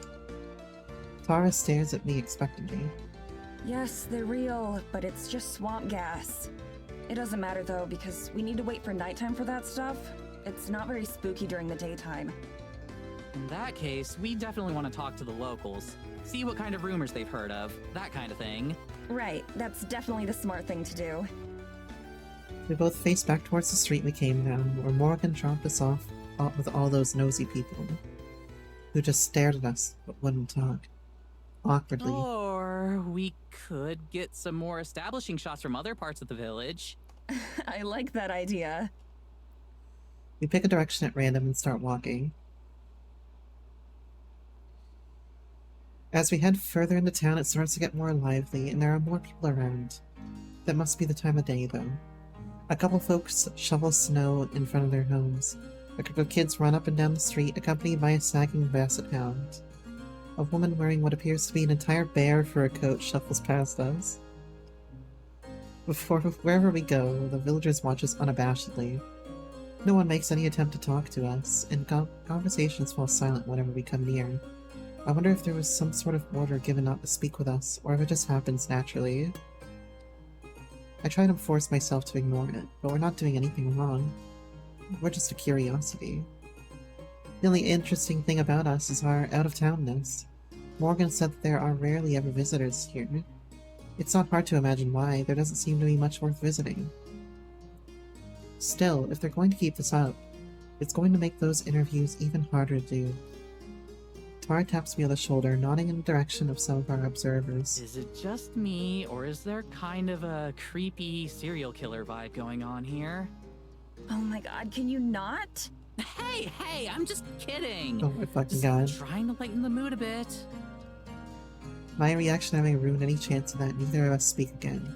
Tara stares at me expectantly. Yes, they're real, but it's just swamp gas. It doesn't matter though, because we need to wait for nighttime for that stuff. It's not very spooky during the daytime. In that case, we definitely want to talk to the locals. See what kind of rumors they've heard of, that kind of thing. Right, that's definitely the smart thing to do. We both faced back towards the street we came down, where Morgan dropped us off with all those nosy people, who just stared at us but wouldn't talk. Awkwardly. Or we could get some more establishing shots from other parts of the village. I like that idea. We pick a direction at random and start walking. As we head further into town, it starts to get more lively, and there are more people around. That must be the time of day, though. A couple folks shovel snow in front of their homes. A group of kids run up and down the street, accompanied by a sagging basset hound. A woman wearing what appears to be an entire bear for a coat shuffles past us. Wherever we go, the villagers watch us unabashedly. No one makes any attempt to talk to us, and conversations fall silent whenever we come near. I wonder if there was some sort of order given not to speak with us, or if it just happens naturally. I try to force myself to ignore it, but we're not doing anything wrong. We're just a curiosity. The only interesting thing about us is our out-of-townness. Morgan said that there are rarely ever visitors here. It's not hard to imagine why. There doesn't seem to be much worth visiting. Still, if they're going to keep this up, it's going to make those interviews even harder to do. Tara taps me on the shoulder, nodding in the direction of some of our observers. Is it just me, or is there kind of a creepy serial killer vibe going on here? Oh my god, can you not? Hey, I'm just kidding. Oh my fucking Just god. trying to lighten the mood a bit. My reaction having ruined any chance of that, neither of us speak again.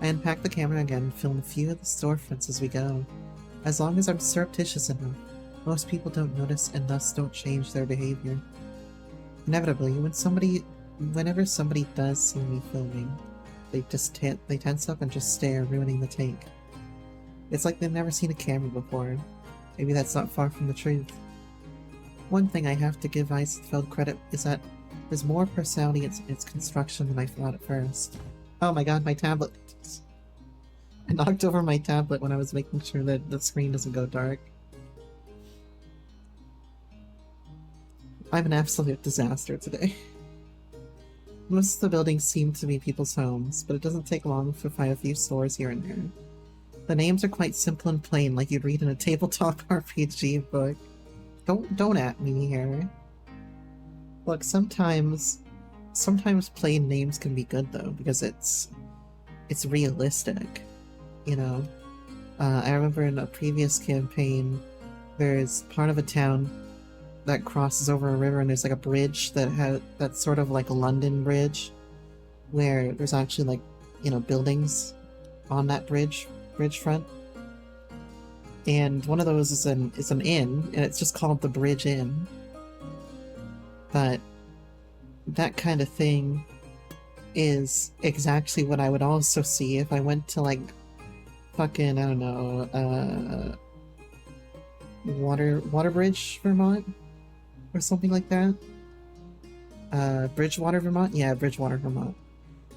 I unpack the camera again and film a few of the storefronts as we go. As long as I'm surreptitious enough, most people don't notice and thus don't change their behavior. Inevitably, whenever somebody does see me filming, they tense up and just stare, ruining the take. It's like they've never seen a camera before. Maybe that's not far from the truth. One thing I have to give Eisenfeld credit is that there's more personality in its construction than I thought at first. Oh my god, my tablet! I knocked over my tablet when I was making sure that the screen doesn't go dark. I'm an absolute disaster today. Most of the buildings seem to be people's homes, but it doesn't take long to find a few stores here and there. The names are quite simple and plain, like you'd read in a tabletop RPG book. Don't at me here. Look, sometimes plain names can be good though, because it's realistic, you know? I remember in a previous campaign, there's part of a town that crosses over a river, and there's like a bridge that's sort of like a London bridge, where there's actually like, you know, buildings on that bridge front. And one of those is an inn, and it's just called the Bridge Inn. But that kind of thing is exactly what I would also see if I went to like fucking, I don't know, Waterbridge, Vermont? Or something like that? Bridgewater, Vermont? Yeah, Bridgewater, Vermont.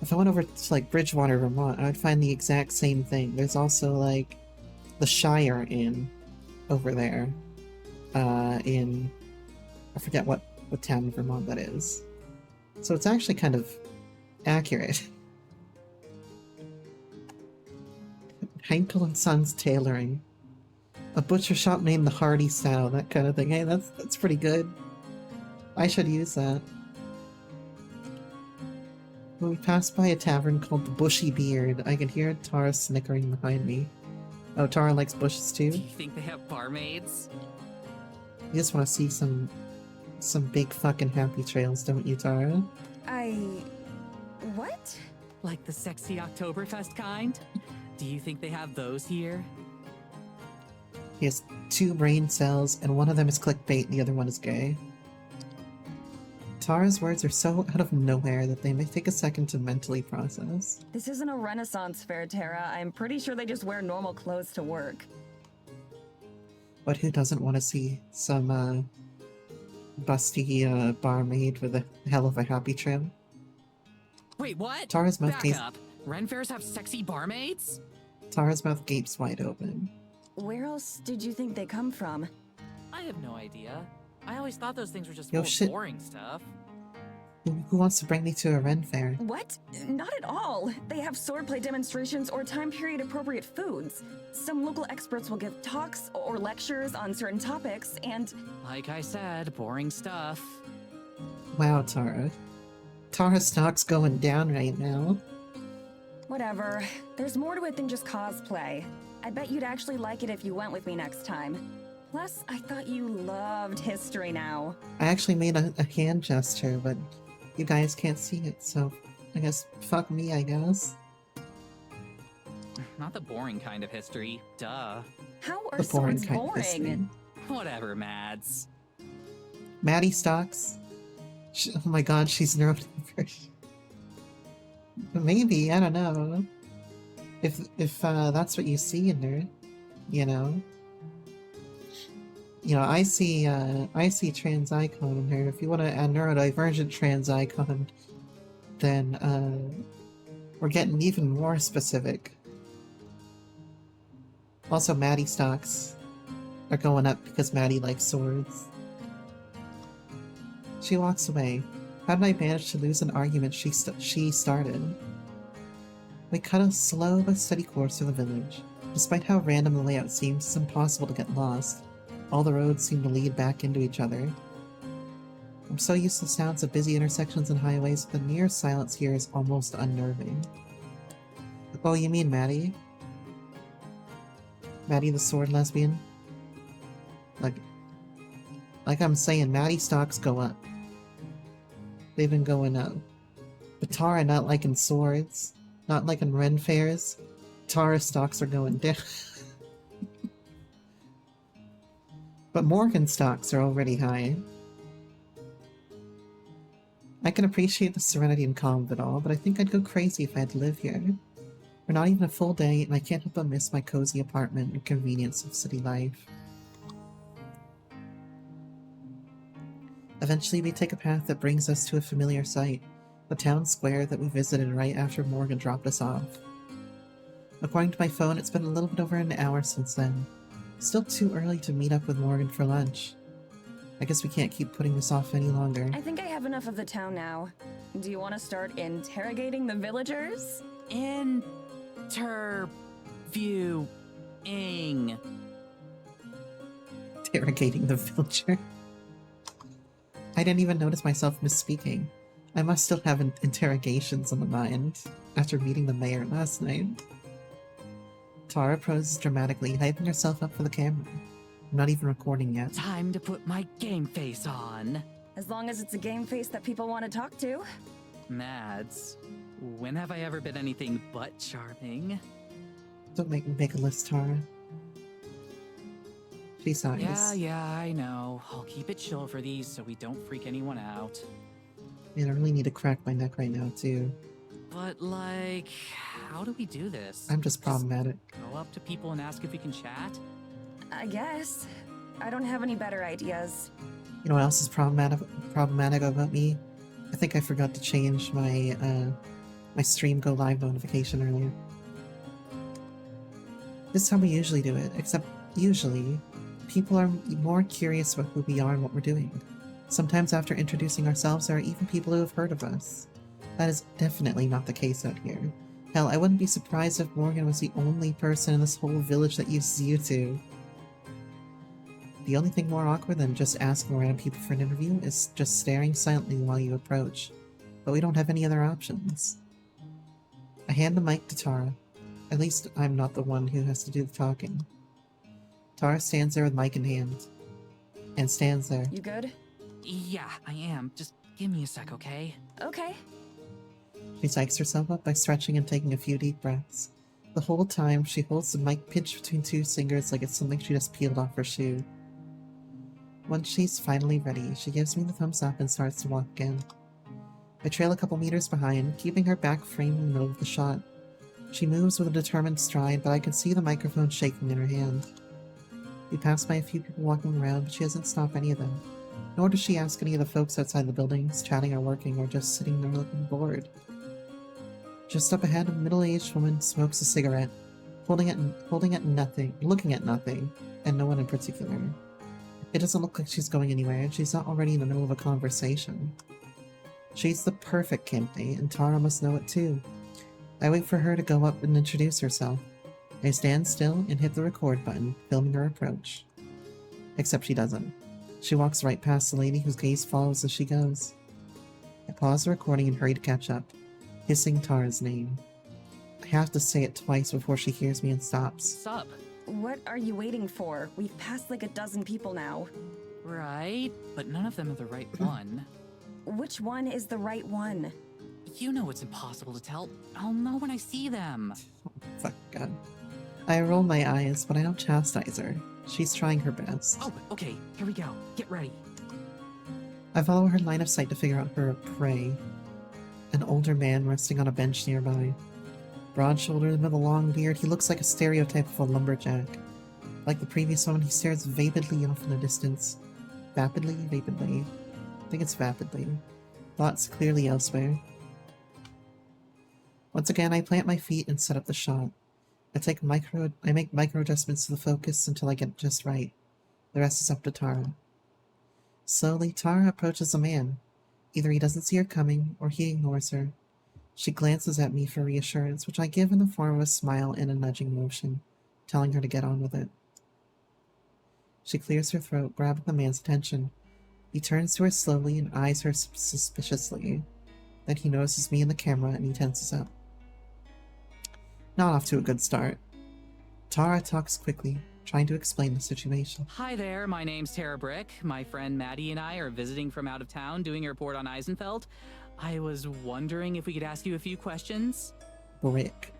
If I went over to like Bridgewater, Vermont, I would find the exact same thing. There's also like the Shire Inn over there. I forget what town in Vermont that is. So it's actually kind of accurate. Henkel and Sons Tailoring. A butcher shop named the Hardy Sow, that kind of thing. Hey, that's pretty good. I should use that. When we passed by a tavern called the Bushy Beard, I could hear Tara snickering behind me. Oh, Tara likes bushes too? Do you think they have barmaids? You just want to see some big fucking happy trails, don't you, Tara? What? Like the sexy Oktoberfest kind? Do you think they have those here? He has 2 brain cells, and one of them is clickbait, and the other one is gay. Tara's words are so out of nowhere that they may take a second to mentally process. This isn't a Renaissance fair, Tara. I'm pretty sure they just wear normal clothes to work. But who doesn't want to see some, busty, barmaid with a hell of a happy trim? Wait, what? Tara's mouth Back gapes. up. Ren fairs have sexy barmaids? Tara's mouth gapes wide open. Where else did you think they come from? I have no idea. I always thought those things were just Yo, full of shit. boring stuff. Who wants to bring me to a Ren fair? What? Not at all. They have swordplay demonstrations or time period appropriate foods. Some local experts will give talks or lectures on certain topics, and Like I said, boring stuff. Wow, Tara. Tara's stock's going down right now. whatever. There's more to it than just cosplay. I bet you'd actually like it if you went with me next time. Plus, I thought you loved history now. I actually made a hand gesture, but you guys can't see it, so I guess fuck me, I guess. Not the boring kind of history. Duh. How are The boring swords kind of boring? history. Whatever, Mads. Maddie Stocks. Oh my god, she's neurodivergent. Maybe, I don't know. If that's what you see in her, you know. You know, I see trans icon in her. If you want to add neurodivergent trans icon, then we're getting even more specific. Also, Maddie stocks are going up because Maddie likes swords. She walks away. How did I manage to lose an argument she started? We cut a slow but steady course through the village. Despite how random the layout seems, it's impossible to get lost. All the roads seem to lead back into each other. I'm so used to the sounds of busy intersections and highways, the near silence here is almost unnerving. Oh, you mean Maddie? Maddie the sword lesbian? Like I'm saying, Maddie stocks go up. They've been going up. But Tara not liking swords, not liking Ren fairs. Tara stocks are going down. But Morgan stocks are already high. I can appreciate the serenity and calm of it all, but I think I'd go crazy if I had to live here. For not even a full day, and I can't help but miss my cozy apartment and convenience of city life. Eventually, we take a path that brings us to a familiar sight, the town square that we visited right after Morgan dropped us off. According to my phone, it's been a little bit over an hour since then. Still too early to meet up with Morgan for lunch. I guess we can't keep putting this off any longer. I think I have enough of the town now. Do you want to start interrogating the villagers? Interviewing. Interrogating the villager. I didn't even notice myself misspeaking. I must still have interrogations on the mind after meeting the mayor last night. Tara poses dramatically, hyping herself up for the camera. I'm not even recording yet. Time to put my game face on. As long as it's a game face that people want to talk to. Mads, when have I ever been anything but charming? Don't make me make a list, Tara. She sighs. Yeah, I know. I'll keep it chill for these so we don't freak anyone out. Man, I really need to crack my neck right now, too. But, like, how do we do this? I'm just problematic. Go up to people and ask if we can chat? I guess. I don't have any better ideas. You know what else is problematic about me? I think I forgot to change my, my stream go live notification earlier. This is how we usually do it, except usually, people are more curious about who we are and what we're doing. Sometimes after introducing ourselves, there are even people who have heard of us. That is definitely not the case out here. Hell, I wouldn't be surprised if Morgan was the only person in this whole village that uses YouTube. The only thing more awkward than just asking random people for an interview is just staring silently while you approach. But we don't have any other options. I hand the mic to Tara. At least I'm not the one who has to do the talking. Tara stands there with mic in hand. And stands there. You good? Yeah, I am. Just give me a sec, okay? Okay. She psychs herself up by stretching and taking a few deep breaths. The whole time, she holds the mic pinched between two fingers like it's something she just peeled off her shoe. Once she's finally ready, she gives me the thumbs up and starts to walk again. I trail a couple meters behind, keeping her back framed in the middle of the shot. She moves with a determined stride, but I can see the microphone shaking in her hand. We pass by a few people walking around, but she doesn't stop any of them. Nor does she ask any of the folks outside the buildings, chatting or working, or just sitting there looking bored. Just up ahead, a middle-aged woman smokes a cigarette, looking at nothing, and no one in particular. It doesn't look like she's going anywhere, and she's not already in the middle of a conversation. She's the perfect candidate, and Tara must know it too. I wait for her to go up and introduce herself. I stand still and hit the record button, filming her approach. Except she doesn't. She walks right past the lady whose gaze follows as she goes. I pause the recording and hurry to catch up, hissing Tara's name. I have to say it twice before she hears me and stops. Sup? What are you waiting for? We've passed like a dozen people now. Right, but none of them are the right one. Which one is the right one? You know it's impossible to tell. I'll know when I see them. Fuck God. I roll my eyes, but I don't chastise her. She's trying her best. Oh, okay, here we go. Get ready. I follow her line of sight to figure out her prey. An older man resting on a bench nearby. Broad-shouldered with a long beard, he looks like a stereotype of a lumberjack. Like the previous one, he stares vapidly off in the distance. Vapidly? I think it's vapidly. Thoughts clearly elsewhere. Once again, I plant my feet and set up the shot. I make micro adjustments to the focus until I get it just right. The rest is up to Tara. Slowly, Tara approaches the man. Either he doesn't see her coming, or he ignores her. She glances at me for reassurance, which I give in the form of a smile and a nudging motion, telling her to get on with it. She clears her throat, grabbing the man's attention. He turns to her slowly and eyes her suspiciously. Then he notices me in the camera and he tenses up. Not off to a good start. Tara talks quickly, trying to explain the situation. Hi there, my name's Tara Brick. My friend Maddie and I are visiting from out of town doing a report on Eisenfeld. I was wondering if we could ask you a few questions. Brick.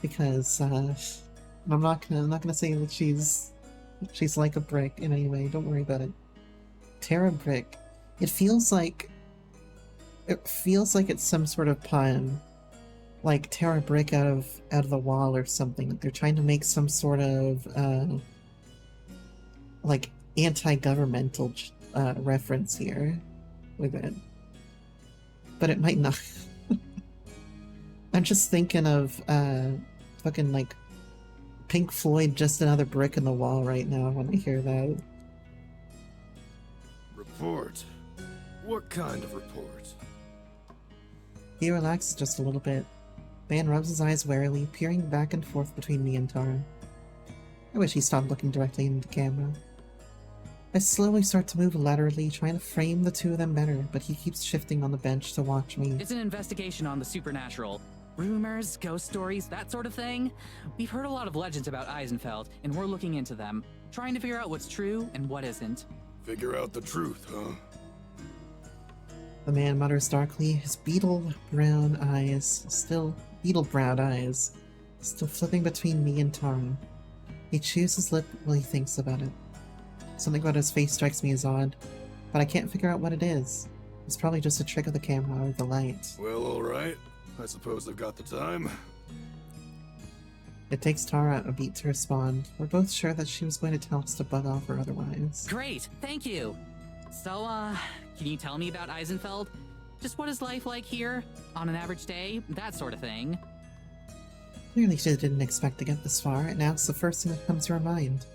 Because I'm not gonna say that she's like a brick in any way. Don't worry about it. Tara Brick. It feels like it's some sort of pun, like Tara Brick out of the wall or something. They're trying to make some sort of like anti-governmental reference here with it, but it might not. I'm just thinking of fucking like Pink Floyd, Just Another Brick in the Wall right now when I hear that. Report? What kind of report? He relaxes just a little bit. Man rubs his eyes warily, peering back and forth between me and Tara. I wish he stopped looking directly into the camera. I slowly start to move laterally, trying to frame the two of them better, but he keeps shifting on the bench to watch me. It's an investigation on the supernatural. Rumors, ghost stories, that sort of thing. We've heard a lot of legends about Eisenfeld, and we're looking into them, trying to figure out what's true and what isn't. Figure out the truth, huh? The man mutters darkly, his beetle-browed eyes still flipping between me and Tara. He chews his lip while he thinks about it. Something about his face strikes me as odd, but I can't figure out what it is. It's probably just a trick of the camera or the light. Well, alright. I suppose I've got the time. It takes Tara a beat to respond. We're both sure that she was going to tell us to bug off or otherwise. Great, thank you. So, can you tell me about Eisenfeld? Just what is life like here? On an average day? That sort of thing. Clearly she didn't expect to get this far, and now it's the first thing that comes to her mind.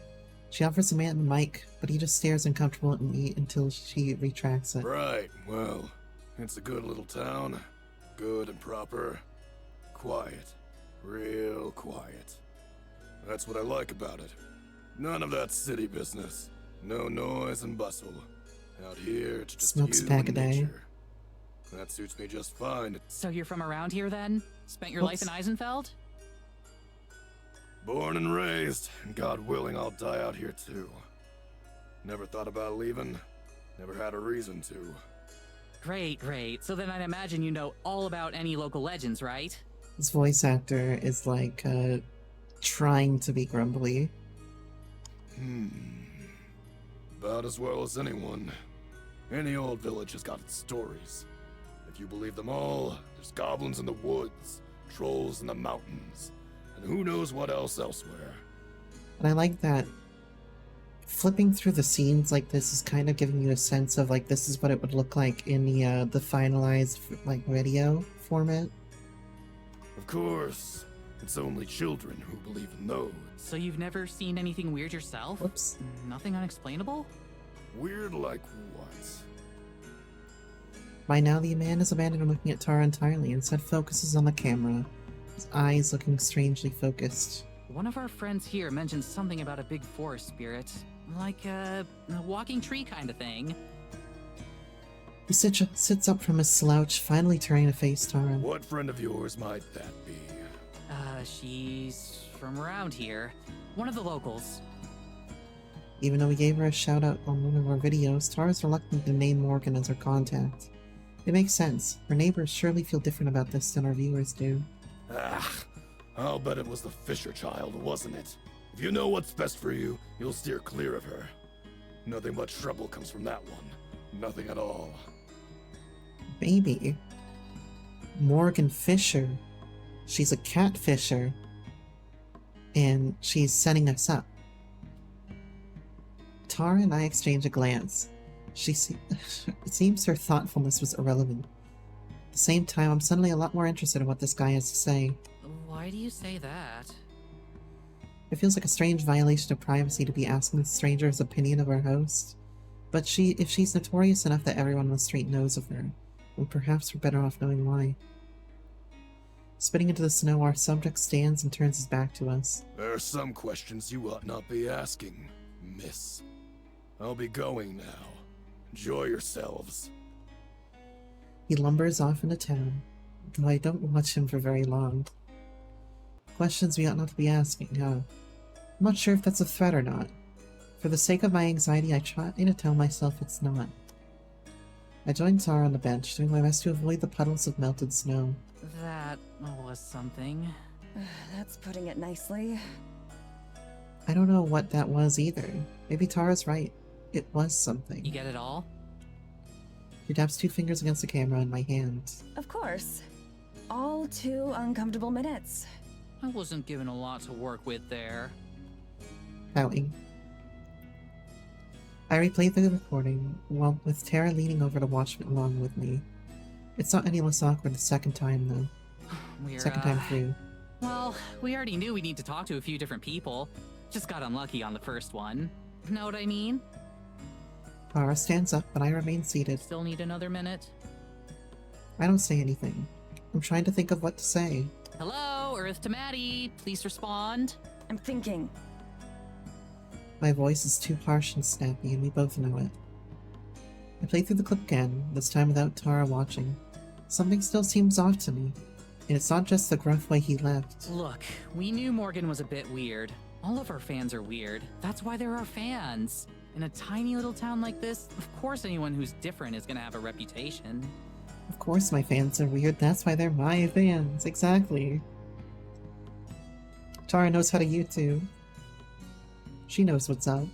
She offers the man the mic, but he just stares uncomfortable at me until she retracts it. Right, well, it's a good little town. Good and proper. Quiet. Real quiet. That's what I like about it. None of that city business. No noise and bustle. Out here, it's just Smokes you a pack and a day. nature. That suits me just fine. So you're from around here then? Spent your life in Eisenfeld? Born and raised, and God willing, I'll die out here too. Never thought about leaving. Never had a reason to. Great, great. So then I'd imagine you know all about any local legends, right? This voice actor is like trying to be grumbly. About as well as anyone. Any old village has got its stories. If you believe them all, there's goblins in the woods, trolls in the mountains, and who knows what else elsewhere. And I like that flipping through the scenes like this is kind of giving you a sense of like this is what it would look like in the finalized like video format. Of course, it's only children who believe in those. So you've never seen anything weird yourself? Whoops. Nothing unexplainable? Weird like what? By now, the man has abandoned looking at Tara entirely, instead focuses on the camera, his eyes looking strangely focused. One of our friends here mentioned something about a big forest spirit. Like a walking tree kind of thing. He sits up from his slouch, finally turning to face Tara. What friend of yours might that be? She's from around here. One of the locals. Even though we gave her a shout out on one of our videos, Tara's reluctant to name Morgan as her contact. It makes sense. Her neighbors surely feel different about this than our viewers do. I'll bet it was the Fisher child, wasn't it? If you know what's best for you, you'll steer clear of her. Nothing but trouble comes from that one. Nothing at all. Maybe. Morgan Fisher. She's a catfisher. And she's setting us up. Tara and I exchange a glance. It seems her thoughtfulness was irrelevant. At the same time, I'm suddenly a lot more interested in what this guy has to say. Why do you say that? It feels like a strange violation of privacy to be asking the stranger's opinion of our host. But if she's notorious enough that everyone on the street knows of her, then perhaps we're better off knowing why. Spitting into the snow, our subject stands and turns his back to us. There are some questions you ought not be asking, miss. I'll be going now. Enjoy yourselves. He lumbers off into town, though I don't watch him for very long. Questions we ought not to be asking, huh? I'm not sure if that's a threat or not. For the sake of my anxiety, I try to tell myself it's not. I join Tara on the bench, doing my best to avoid the puddles of melted snow. That was something. That's putting it nicely. I don't know what that was either. Maybe Tara's right. It was something. You get it all? She taps 2 fingers against the camera in my hand. Of course. All 2 uncomfortable minutes. I wasn't given a lot to work with there. Pouting. I replay the recording, with Tara leaning over to watch it along with me. It's not any less awkward the second time, though. Second time through. Well, we already knew we need to talk to a few different people. Just got unlucky on the first one. Know what I mean? Tara stands up, but I remain seated. Still need another minute? I don't say anything. I'm trying to think of what to say. Hello, Earth to Maddie. Please respond. I'm thinking. My voice is too harsh and snappy, and we both know it. I play through the clip again, this time without Tara watching. Something still seems off to me, and it's not just the gruff way he left. Look, we knew Morgan was a bit weird. All of our fans are weird. That's why they're our fans. In a tiny little town like this, of course anyone who's different is gonna have a reputation. Of course my fans are weird, that's why they're my fans, exactly. Tara knows how to YouTube. She knows what's up.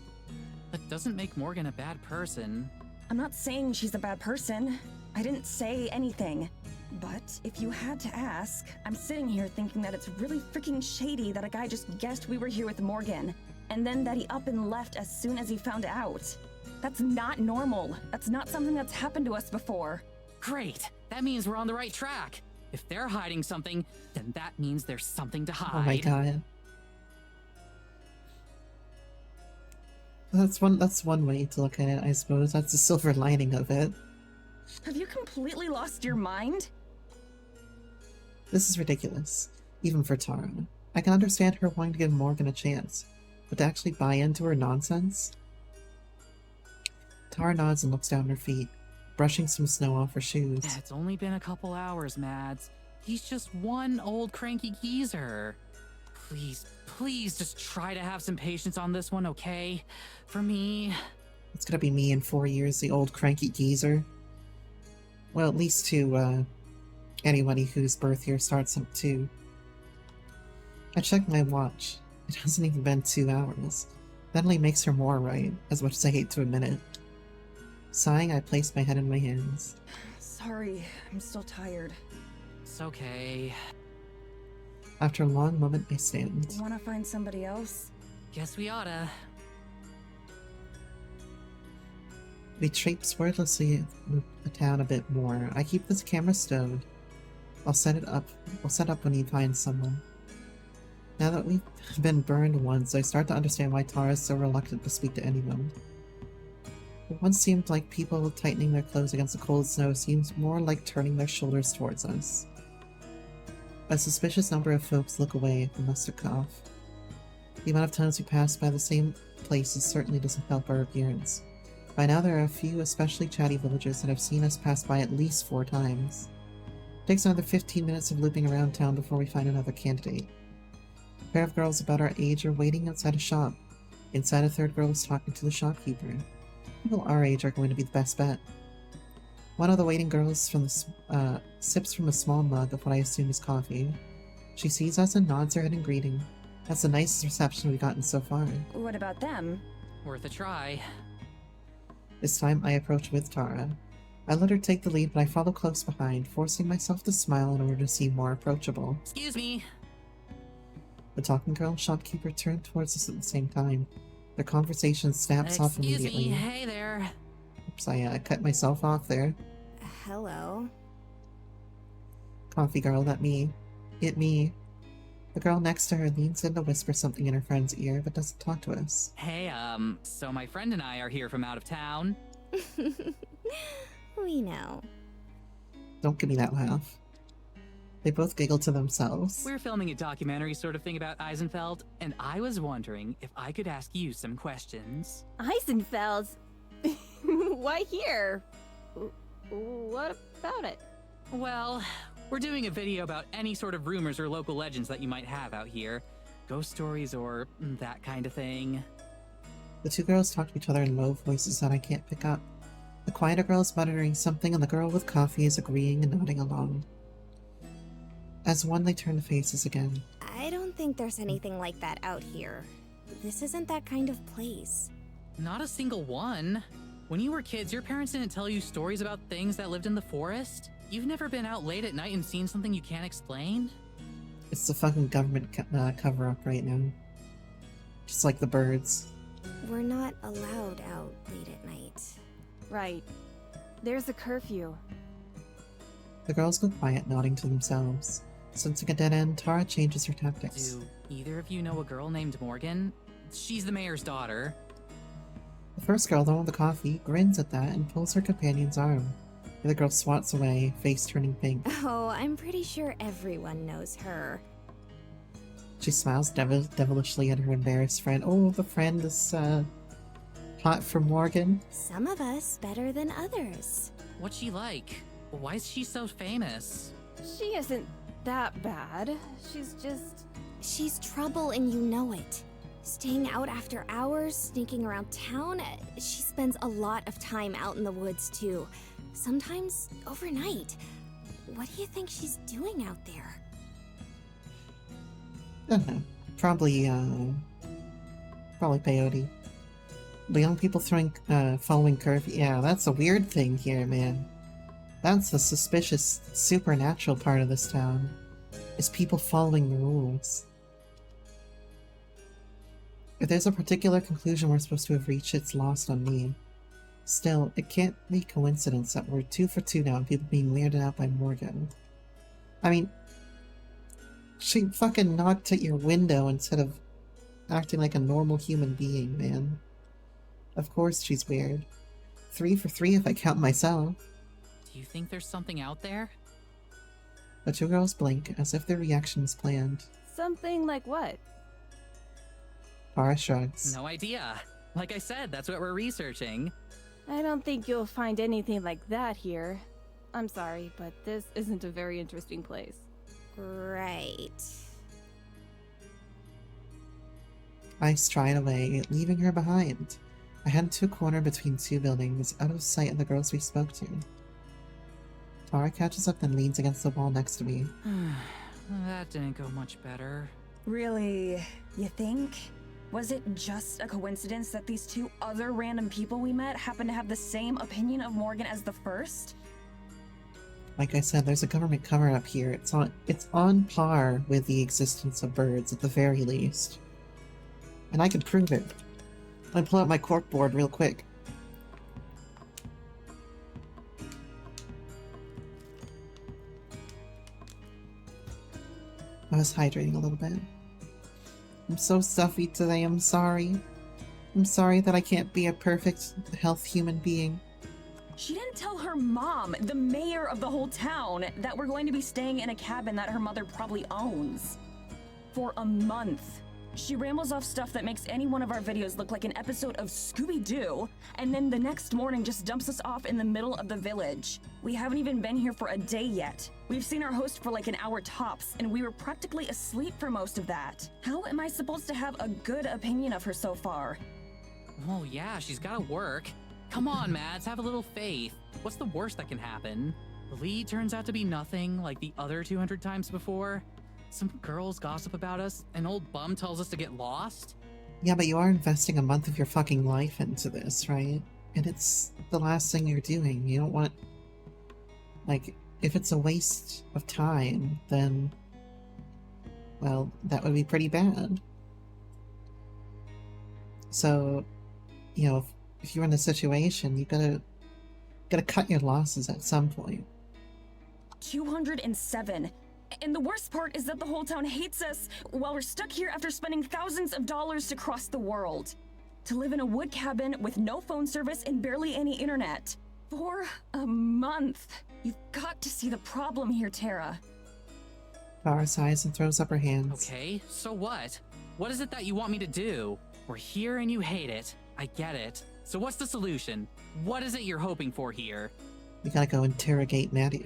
That doesn't make Morgan a bad person. I'm not saying she's a bad person. I didn't say anything. But if you had to ask, I'm sitting here thinking that it's really freaking shady that a guy just guessed we were here with Morgan, and then that he up and left as soon as he found out. That's not normal. That's not something that's happened to us before. Great! That means we're on the right track. If they're hiding something, then that means there's something to hide. Oh my god. That's one way to look at it, I suppose. That's the silver lining of it. Have you completely lost your mind? This is ridiculous, even for Tara. I can understand her wanting to give Morgan a chance, but to actually buy into her nonsense? Tara nods and looks down at her feet, brushing some snow off her shoes. It's only been a couple hours, Mads. He's just one old cranky geezer. Please just try to have some patience on this one, okay? For me. It's gonna be me in 4 years, the old cranky geezer. Well, at least to anybody whose birth year starts at 2. I checked my watch. It hasn't even been 2 hours. That only makes her more right, as much as I hate to admit it. Sighing, I placed my head in my hands. Sorry, I'm still tired. It's okay. After a long moment, I stand. Wanna find somebody else? Guess we oughta. We traipse wordlessly the town a bit more. I keep this camera stowed. I'll set up when you find someone. Now that we've been burned once, I start to understand why Tara is so reluctant to speak to anyone. What once seemed like people tightening their clothes against the cold snow seems more like turning their shoulders towards us. A suspicious number of folks look away and must have cough. The amount of times we pass by the same places certainly doesn't help our appearance. By now there are a few especially chatty villagers that have seen us pass by at least 4 times. It takes another 15 minutes of looping around town before we find another candidate. A pair of girls about our age are waiting outside a shop. Inside, a third girl is talking to the shopkeeper. People our age are going to be the best bet. One of the waiting girls sips from a small mug of what I assume is coffee. She sees us and nods her head in greeting. That's the nicest reception we've gotten so far. What about them? Worth a try. This time I approach with Tara. I let her take the lead, but I follow close behind, forcing myself to smile in order to seem more approachable. Excuse me. The talking girl and shopkeeper turn towards us at the same time. Their conversation snaps off Excuse immediately. me. Hey there. Oops, I cut myself off there. Hello. Coffee girl, that me. It me. The girl next to her leans in to whisper something in her friend's ear, but doesn't talk to us. Hey, so my friend and I are here from out of town. We know. Don't give me that laugh. They both giggle to themselves. We're filming a documentary sort of thing about Eisenfeld, and I was wondering if I could ask you some questions. Eisenfeld? Why here? What about it? Well, we're doing a video about any sort of rumors or local legends that you might have out here. Ghost stories or that kind of thing. The 2 girls talk to each other in low voices that I can't pick up. The quieter girl is muttering something, and the girl with coffee is agreeing and nodding along. As one, they turn to faces again. I don't think there's anything like that out here. This isn't that kind of place. Not a single one. When you were kids, your parents didn't tell you stories about things that lived in the forest? You've never been out late at night and seen something you can't explain? It's the fucking government cover-up right now. Just like the birds. We're not allowed out late at night. Right. There's a curfew. The girls go quiet, nodding to themselves. Sensing a dead end, Tara changes her tactics. Do either of you know a girl named Morgan? She's the mayor's daughter. The first girl, the one with the coffee, grins at that and pulls her companion's arm. The other girl swats away, face turning pink. Oh, I'm pretty sure everyone knows her. She smiles devilishly at her embarrassed friend. Oh, the friend is, hot for Morgan. Some of us better than others. What's she like? Why is she so famous? She isn't that bad. She's just... She's trouble and you know it. Staying out after hours, sneaking around town. She spends a lot of time out in the woods too. Sometimes overnight. What do you think she's doing out there? I don't know. Probably peyote. The young people following curfew. Yeah, that's a weird thing here, man. That's the suspicious, supernatural part of this town. Is people following the rules. If there's a particular conclusion we're supposed to have reached, it's lost on me. Still, it can't be coincidence that we're 2 for 2 now and people being weirded out by Morgan. I mean, she fucking knocked at your window instead of acting like a normal human being, man. Of course she's weird. 3 for 3 if I count myself. Do you think there's something out there? The 2 girls blink, as if their reaction was planned. something like what? Tara shrugs. No idea. Like I said, that's what we're researching. I don't think you'll find anything like that here. I'm sorry, but this isn't a very interesting place. Right. I stride away, leaving her behind. I head to a corner between 2 buildings, out of sight of the girls we spoke to. Tara catches up and leans against the wall next to me. That didn't go much better. Really, you think? Was it just a coincidence that these two other random people we met happen to have the same opinion of Morgan as the first? Like I said, there's a government cover-up here. It's on par with the existence of birds, at the very least. And I can prove it. Let me pull out my corkboard real quick. I was hydrating a little bit. I'm so stuffy today, I'm sorry. I'm sorry that I can't be a perfect health human being. She didn't tell her mom, the mayor of the whole town, that we're going to be staying in a cabin that her mother probably owns. For a month. She rambles off stuff that makes any one of our videos look like an episode of Scooby-Doo, and then the next morning just dumps us off in the middle of the village. We haven't even been here for a day yet. We've seen our host for like an hour tops, and we were practically asleep for most of that. How am I supposed to have a good opinion of her so far? Well, yeah, she's gotta work. Come on, Mads, have a little faith. What's the worst that can happen? The lead turns out to be nothing like the other 200 times before. Some girls gossip about us, an old bum tells us to get lost. Yeah, but you are investing a month of your fucking life into this, right? And it's the last thing you're doing. You don't want... Like, if it's a waste of time, then... Well, that would be pretty bad. So, you know, if you're in a situation, you gotta cut your losses at some point. 207. And the worst part is that the whole town hates us while we're stuck here after spending thousands of dollars to cross the world. To live in a wood cabin with no phone service and barely any internet. For a month. You've got to see the problem here, Tara. Tara sighs and throws up her hands. Okay, so what? What is it that you want me to do? We're here and you hate it. I get it. So what's the solution? What is it you're hoping for here? We gotta go interrogate Maddie,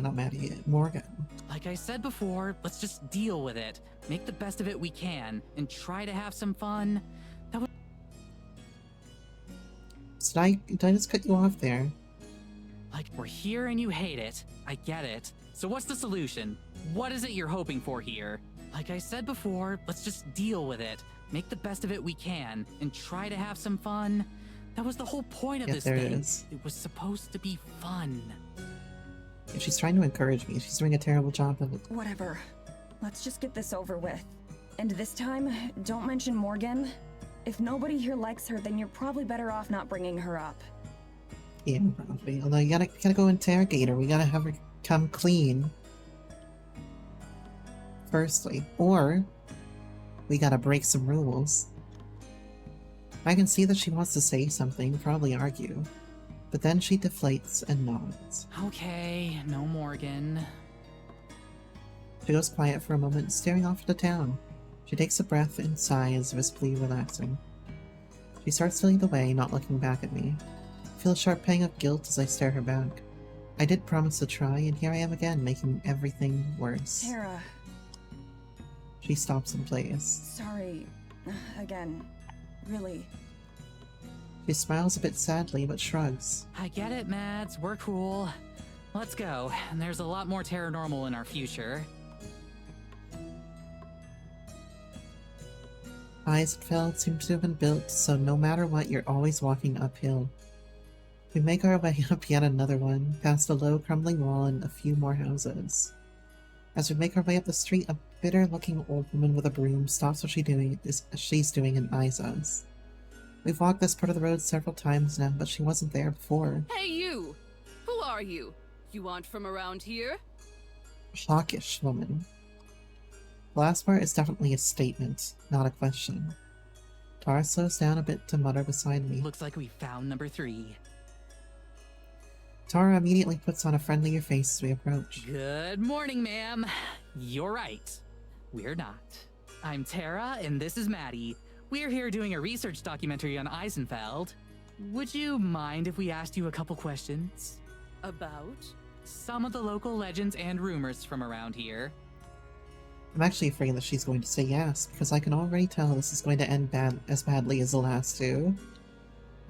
not Maddie, Morgan. Like I said before, let's just deal with it. Make the best of it we can, and try to have some fun. Did I just cut you off there? Like, we're here and you hate it. I get it. So what's the solution? What is it you're hoping for here? Like I said before, let's just deal with it. Make the best of it we can, and try to have some fun. That was the whole point of Yeah, this there it thing. is. It was supposed to be fun. Yeah, she's trying to encourage me. She's doing a terrible job of it. Whatever. Let's just get this over with. And this time, don't mention Morgan. If nobody here likes her, then you're probably better off not bringing her up. Yeah, probably. Although you gotta go interrogate her. We gotta have her come clean. Firstly. Or we gotta break some rules. I can see that she wants to say something, probably argue. But then she deflates and nods. Okay, no Morgan. She goes quiet for a moment, staring off at the town. She takes a breath and sighs, visibly relaxing. She starts to lead the way, not looking back at me. I feel a sharp pang of guilt as I stare her back. I did promise to try, and here I am again, making everything worse. Tara, She stops and plays. sorry. Again. Really. She smiles a bit sadly, but shrugs. I get it, Mads. We're cool. Let's go. And there's a lot more Terranormal in our future. Eisenfeld seems to have been built so no matter what, you're always walking uphill. We make our way up yet another one, past a low crumbling wall and a few more houses. As we make our way up the street, a bitter-looking old woman with a broom stops what she's doing and eyes us. We've walked this part of the road several times now, but she wasn't there before. Hey, you! Who are you? You aren't from around here? Hawkish woman. The last part is definitely a statement, not a question. Tara slows down a bit to mutter beside me. Looks like we found number 3. Tara immediately puts on a friendlier face as we approach. Good morning, ma'am. You're right. We're not. I'm Tara, and this is Maddie. We're here doing a research documentary on Eisenfeld. Would you mind if we asked you a couple questions? About? Some of the local legends and rumors from around here. I'm actually afraid that she's going to say yes, because I can already tell this is going to end as badly as the last two.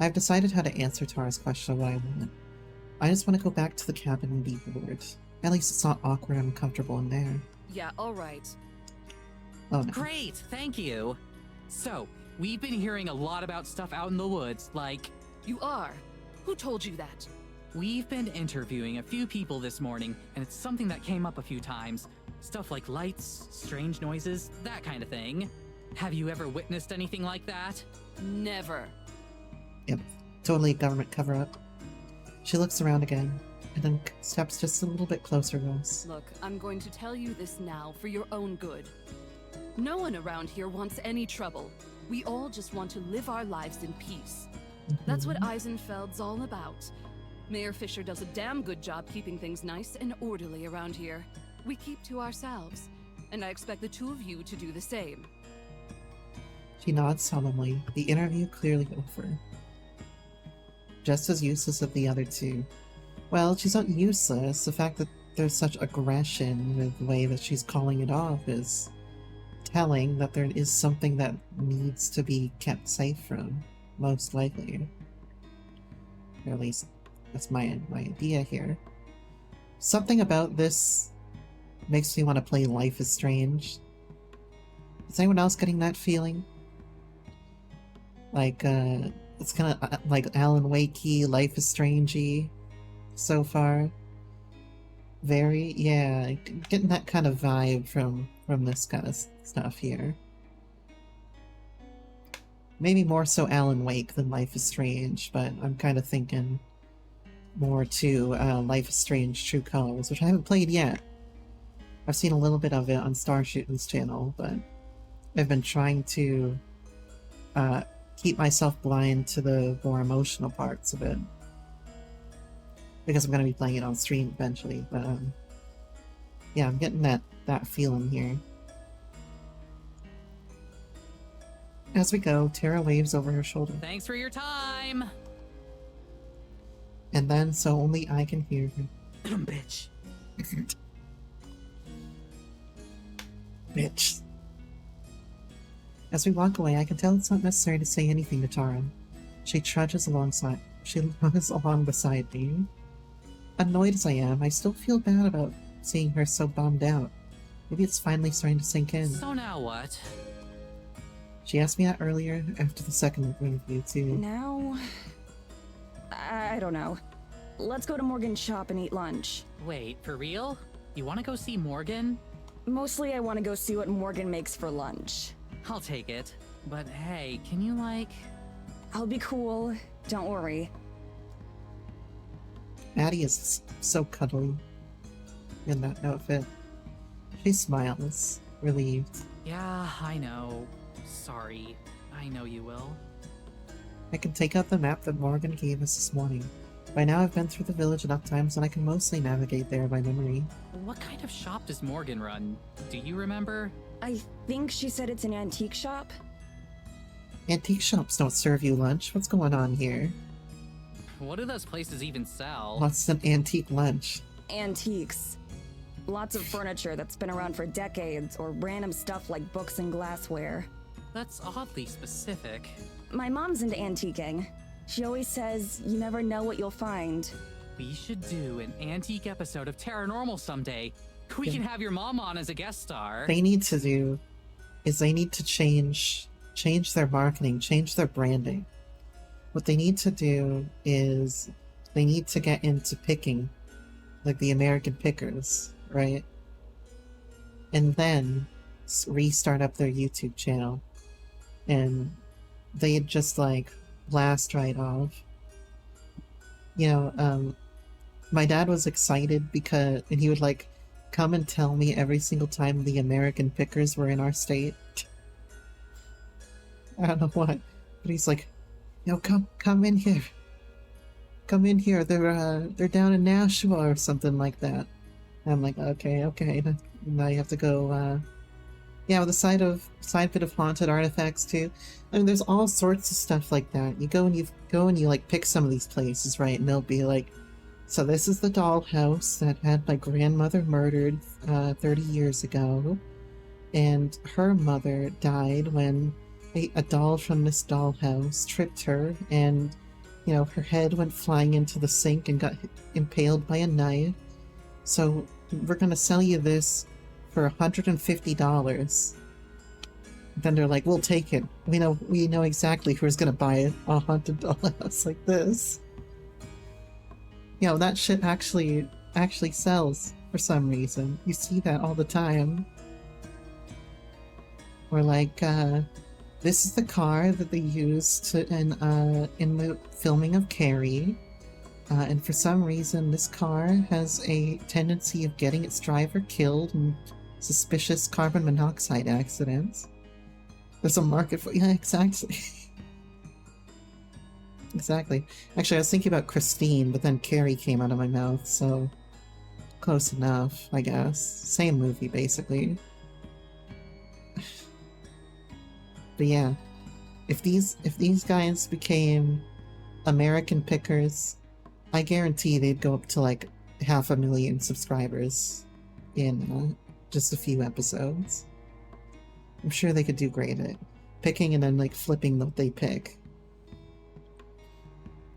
I've decided how to answer Tara's question of what I want. I just want to go back to the cabin and be bored. At least it's not awkward and uncomfortable in there. Yeah, alright. Oh no. Great, thank you. So, we've been hearing a lot about stuff out in the woods, like... You are? Who told you that? We've been interviewing a few people this morning, and it's something that came up a few times. Stuff like lights, strange noises, that kind of thing. Have you ever witnessed anything like that? Never. Yep, totally a government cover-up. She looks around again, and then steps just a little bit closer to us. Look, I'm going to tell you this now for your own good. No one around here wants any trouble. We all just want to live our lives in peace. That's what Eisenfeld's all about. Mayor Fisher does a damn good job keeping things nice and orderly around here. We keep to ourselves, and I expect the two of you to do the same. She nods solemnly, the interview clearly over. Just as useless as the other two. Well, she's not useless. The fact that there's such aggression with the way that she's calling it off is telling that there is something that needs to be kept safe from, most likely. Or at least that's my idea here. Something about this makes me want to play Life is Strange. Is anyone else getting that feeling? Like, it's kind of like Alan Wake-y, Life is Strange-y so far. Very, yeah, getting that kind of vibe from this kind of stuff here. Maybe more so Alan Wake than Life is Strange, but I'm kind of thinking more to Life is Strange True Colors, which I haven't played yet. I've seen a little bit of it on Starshooting's channel, but I've been trying to keep myself blind to the more emotional parts of it. Because I'm going to be playing it on stream eventually, but yeah, I'm getting that feeling here. As we go, Tara waves over her shoulder. Thanks for your time! And then, so only I can hear her. Bitch. Bitch. As we walk away, I can tell it's not necessary to say anything to Tara. She trudges along beside me. Annoyed as I am, I still feel bad about seeing her so bummed out. Maybe it's finally starting to sink in. So now what? She asked me that earlier, after the second interview, too. Now... I don't know. Let's go to Morgan's shop and eat lunch. Wait, for real? You want to go see Morgan? Mostly I want to go see what Morgan makes for lunch. I'll take it. But hey, can you I'll be cool. Don't worry. Maddie is so cuddly in that outfit. She smiles, relieved. Yeah, I know. Sorry. I know you will. I can take out the map that Morgan gave us this morning. By now I've been through the village enough times that I can mostly navigate there by memory. What kind of shop does Morgan run? Do you remember? I think she said it's an antique shop. Antique shops don't serve you lunch. What's going on here? What do those places even sell? What's an antique lunch? Antiques. Lots of furniture that's been around for decades, or random stuff like books and glassware. That's oddly specific. My mom's into antiquing. She always says, you never know what you'll find. We should do an antique episode of Terranormal someday. We can have your mom on as a guest star. They need to do is they need to change their marketing, change their branding. What they need to do is they need to get into picking, like the American Pickers, right? And then restart up their YouTube channel. And they'd just blast right off. You know, my dad was excited and he would come and tell me every single time the American Pickers were in our state. I don't know what, but he's like, "Yo, come in here. Come in here. They're down in Nashua or something like that." And I'm like, okay. Now you have to go. Yeah, with a side bit of haunted artifacts too. I mean, there's all sorts of stuff like that. You go and you pick some of these places, right? And they'll be like, so this is the dollhouse that had my grandmother murdered 30 years ago, and her mother died when a doll from this dollhouse tripped her and you know, her head went flying into the sink and got impaled by a knife. So we're gonna sell you this for $150. Then they're like, we'll take it. We know exactly who's gonna buy it. A haunted dollhouse like this. You know, that shit actually sells for some reason. You see that all the time. Or like, this is the car that they used in the filming of Carrie. And for some reason, this car has a tendency of getting its driver killed in suspicious carbon monoxide accidents. There's a market for... Yeah, exactly. Exactly. Actually, I was thinking about Christine, but then Carrie came out of my mouth, so... Close enough, I guess. Same movie, basically. But yeah. If these guys became American Pickers, I guarantee they'd go up to like 500,000 subscribers in just a few episodes. I'm sure they could do great at picking and then like flipping what they pick.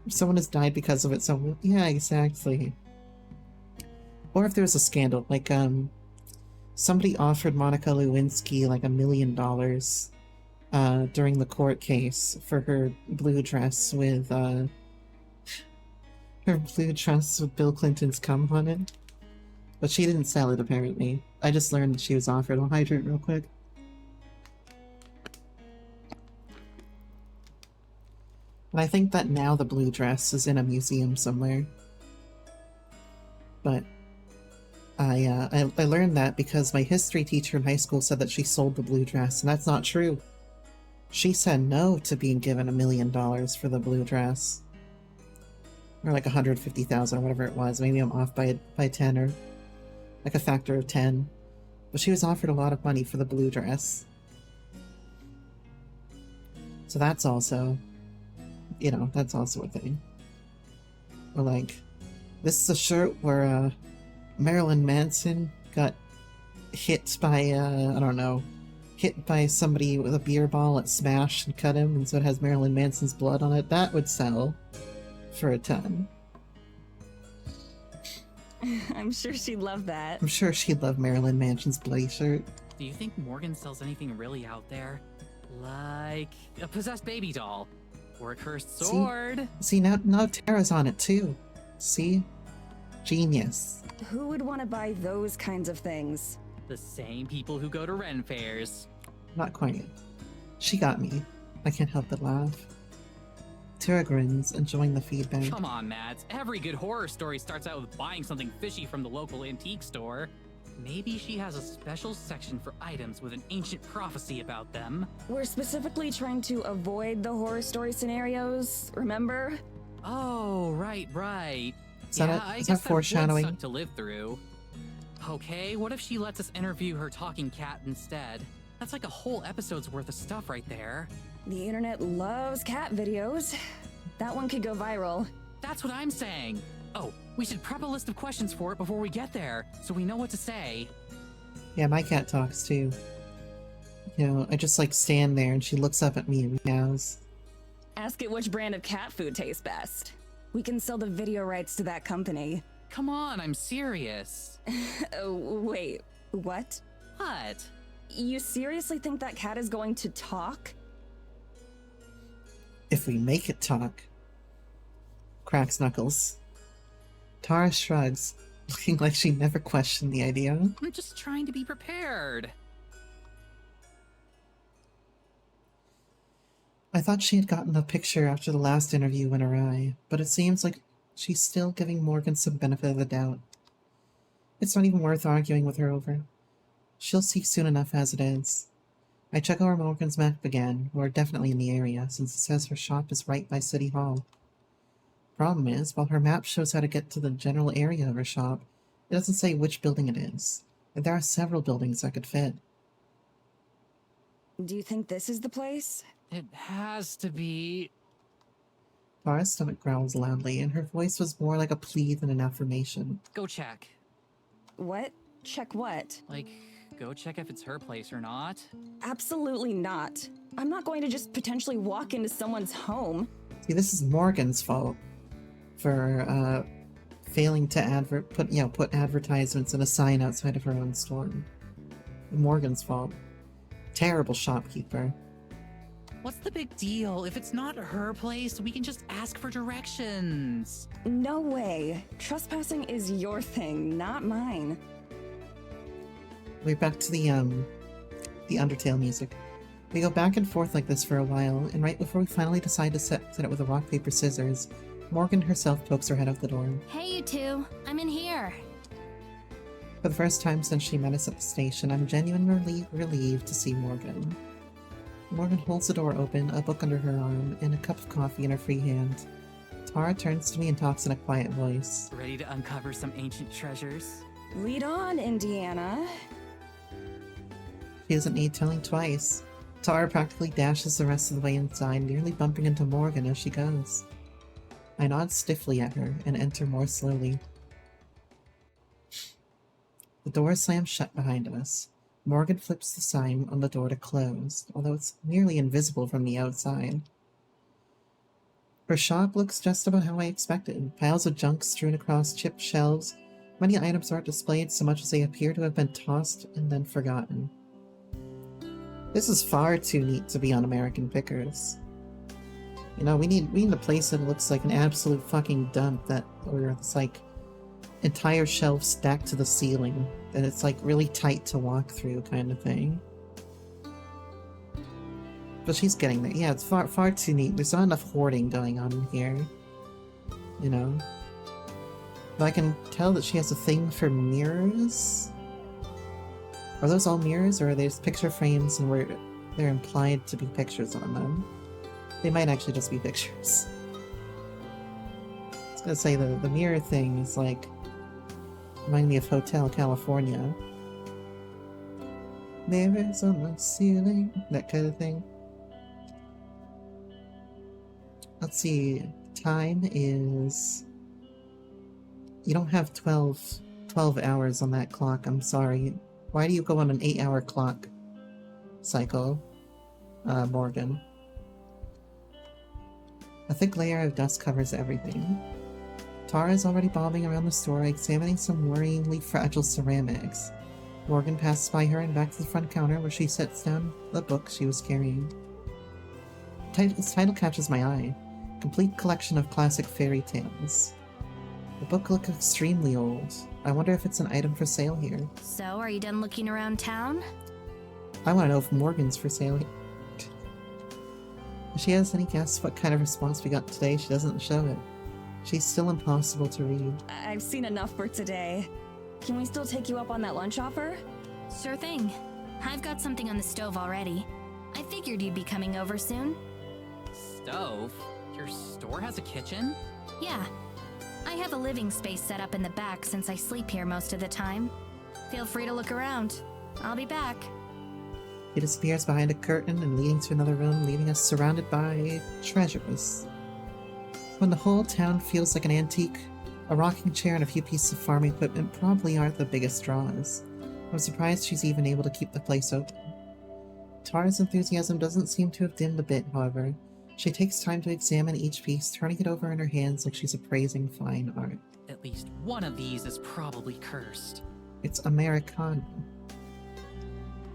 If someone has died because of it, so yeah, exactly. Or if there was a scandal, like somebody offered Monica Lewinsky like $1 million during the court case for her blue dress with Bill Clinton's cum on it. But she didn't sell it, apparently. I just learned that she was offered. I'll hydrate real quick. And I think that now the blue dress is in a museum somewhere. But I learned that because my history teacher in high school said that she sold the blue dress, and that's not true. She said no to being given $1 million for the blue dress. Or like 150,000 or whatever it was. Maybe I'm off by 10 or like a factor of 10. But she was offered a lot of money for the blue dress. So that's also, you know, that's also a thing. Or like, this is a shirt where Marilyn Manson got hit by, I don't know, hit by somebody with a beer ball at Smash and cut him, and so it has Marilyn Manson's blood on it. That would sell for a ton. I'm sure she'd love that. I'm sure she'd love Marilyn Manson's bloody shirt. Do you think Morgan sells anything really out there? Like a possessed baby doll? Or a cursed sword? See now Tara's on it too. See? Genius. Who would want to buy those kinds of things? The same people who go to Ren fairs. Not quite. She got me. I can't help but laugh. Tara grins, enjoying the feedback. Come on, Mads. Every good horror story starts out with buying something fishy from the local antique store. Maybe she has a special section for items with an ancient prophecy about them. We're specifically trying to avoid the horror story scenarios, remember? Oh, right. Is that foreshadowing? That would suck to live through. Okay, what if she lets us interview her talking cat instead? That's like a whole episode's worth of stuff right there. The internet loves cat videos. That one could go viral. That's what I'm saying. Oh, we should prep a list of questions for it before we get there, so we know what to say. Yeah, my cat talks too. You know, I just like stand there and she looks up at me and meows. Ask it which brand of cat food tastes best. We can sell the video rights to that company. Come on, I'm serious. Oh, wait, what? What? You seriously think that cat is going to talk? If we make it talk. Cracks knuckles. Tara shrugs, looking like she never questioned the idea. I'm just trying to be prepared. I thought she had gotten a picture after the last interview went awry, but it seems like she's still giving Morgan some benefit of the doubt. It's not even worth arguing with her over. She'll see soon enough as it is. I check over Morgan's map again. We're definitely in the area, since it says her shop is right by City Hall. Problem is, while her map shows how to get to the general area of her shop, it doesn't say which building it is, and there are several buildings that could fit. Do you think this is the place? It has to be. Tara's stomach growls loudly, and her voice was more like a plea than an affirmation. Go check. What? Check what? Like, go check if it's her place or not. Absolutely not. I'm not going to just potentially walk into someone's home. See, this is Morgan's fault for failing to put advertisements and a sign outside of her own store. Morgan's fault. Terrible shopkeeper. What's the big deal? If it's not her place, we can just ask for directions. No way. Trespassing is your thing, not mine. We're back to the Undertale music. We go back and forth like this for a while, and right before we finally decide to set it with a rock, paper, scissors, Morgan herself pokes her head out the door. Hey, you two. I'm in here. For the first time since she met us at the station, I'm genuinely relieved to see Morgan. Morgan holds the door open, a book under her arm, and a cup of coffee in her free hand. Tara turns to me and talks in a quiet voice. Ready to uncover some ancient treasures? Lead on, Indiana. She doesn't need telling twice. Tara practically dashes the rest of the way inside, nearly bumping into Morgan as she goes. I nod stiffly at her and enter more slowly. The door slams shut behind us. Morgan flips the sign on the door to close, although it's nearly invisible from the outside. Her shop looks just about how I expected. Piles of junk strewn across chipped shelves. Many items aren't displayed so much as they appear to have been tossed and then forgotten. This is far too neat to be on American Pickers. You know, we need a place that looks like an absolute fucking dump, where it's like entire shelves stacked to the ceiling, and it's like really tight to walk through kind of thing. But she's getting there. Yeah, it's far too neat. There's not enough hoarding going on in here. You know? But I can tell that she has a thing for mirrors. Are those all mirrors, or are they just picture frames and they're implied to be pictures on them? They might actually just be pictures. I was gonna say the mirror thing is like remind me of Hotel California. Mirrors on the ceiling, that kind of thing. Let's see, time is... You don't have 12 hours on that clock, I'm sorry. Why do you go on an 8-hour clock cycle, Morgan? A thick layer of dust covers everything. Tara is already bobbing around the store, examining some worryingly fragile ceramics. Morgan passes by her and back to the front counter, where she sets down the book she was carrying. Its title catches my eye. Complete collection of classic fairy tales. The book looks extremely old. I wonder if it's an item for sale here. So, are you done looking around town? I want to know if Morgan's for sale here. If she has any guess what kind of response we got today, she doesn't show it. She's still impossible to read. I've seen enough for today. Can we still take you up on that lunch offer? Sure thing. I've got something on the stove already. I figured you'd be coming over soon. Stove? Your store has a kitchen? Yeah. I have a living space set up in the back since I sleep here most of the time. Feel free to look around. I'll be back. He disappears behind a curtain and leading to another room, leaving us surrounded by treasures. When the whole town feels like an antique, a rocking chair and a few pieces of farming equipment probably aren't the biggest draws. I'm surprised she's even able to keep the place open. Tara's enthusiasm doesn't seem to have dimmed a bit, however. She takes time to examine each piece, turning it over in her hands like she's appraising fine art. At least one of these is probably cursed. It's Americana.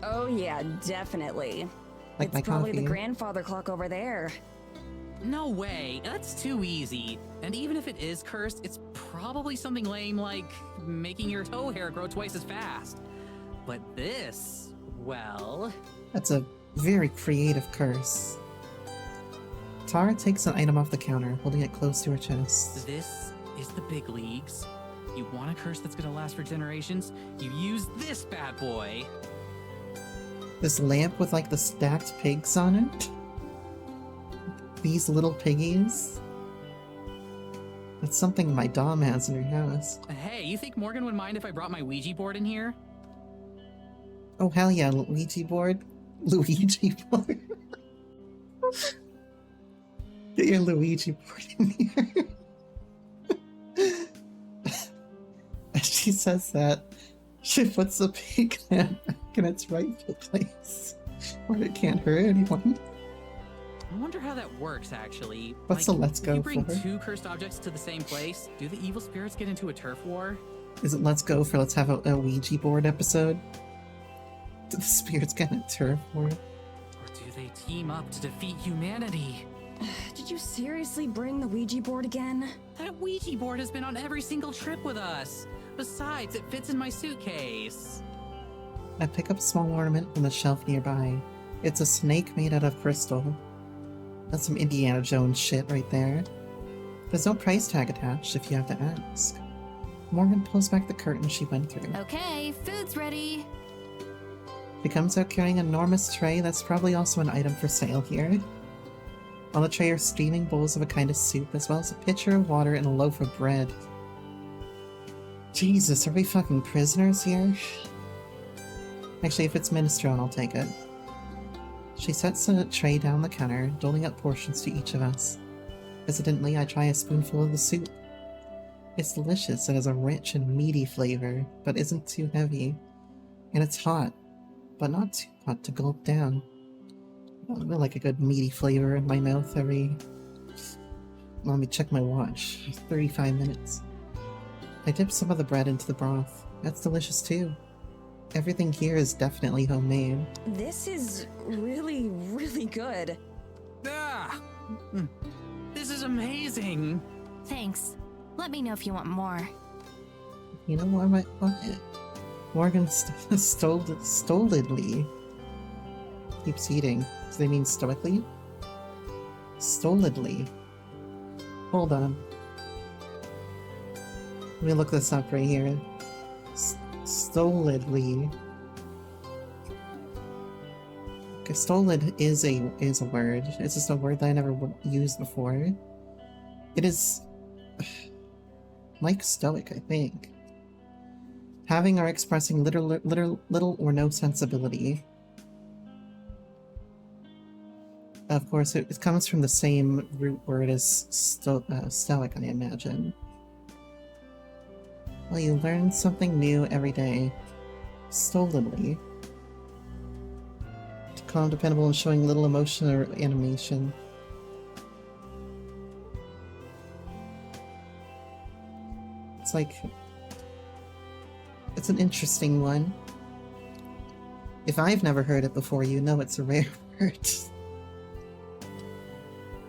Oh yeah, definitely. Like it's my probably coffee. the grandfather clock over there. No way, that's too easy. And even if it is cursed, it's probably something lame like making your toe hair grow twice as fast. But this, well... That's a very creative curse. Tara takes an item off the counter, holding it close to her chest. This is the big leagues. You want a curse that's gonna last for generations? You use this bad boy. This lamp with like the stacked pigs on it? These little piggies? That's something my dom has in her house. Hey, you think Morgan would mind if I brought my Ouija board in here? Oh hell yeah, Luigi board? Luigi board? Get your Luigi board in here. As she says that, she puts the pig lamp back in its rightful place, where it can't hurt anyone. I wonder how that works, actually. What's the let's if go you bring for? 2 cursed objects to the same place, do the evil spirits get into a turf war? Is it let's go for let's have a Ouija board episode? Do the spirits get a turf war? Or do they team up to defeat humanity? Did you seriously bring the Ouija board again? That Ouija board has been on every single trip with us. Besides, it fits in my suitcase. I pick up a small ornament from the shelf nearby. It's a snake made out of crystal. That's some Indiana Jones shit right there. There's no price tag attached if you have to ask. Morgan pulls back the curtain she went through. Okay, food's ready. She comes out carrying an enormous tray that's probably also an item for sale here. On the tray are steaming bowls of a kind of soup, as well as a pitcher of water and a loaf of bread. Jesus, are we fucking prisoners here? Actually, if it's minestrone, I'll take it. She sets the tray down the counter, doling out portions to each of us. Hesitantly, I try a spoonful of the soup. It's delicious. It has a rich and meaty flavor, but isn't too heavy. And it's hot, but not too hot to gulp down. I like a good meaty flavor in my mouth every... Let me check my watch. 35 minutes. I dip some of the bread into the broth. That's delicious too. Everything here is definitely homemade. This is really, really good. Ah! This is amazing! Thanks. Let me know if you want more. You know what I might want it? Morgan stolidly keeps eating. Do they mean stoically? Stolidly. Hold on. Let me look this up right here. Stolidly. Okay, stolid is a word. It's just a word that I never used before. It is like stoic, I think. Having or expressing little or no sensibility. Of course, it comes from the same root word as stoic, I imagine. Well, you learn something new every day. Stolidly. Calm, dependable, and showing little emotion or animation. It's like... It's an interesting one. If I've never heard it before, you know it's a rare word.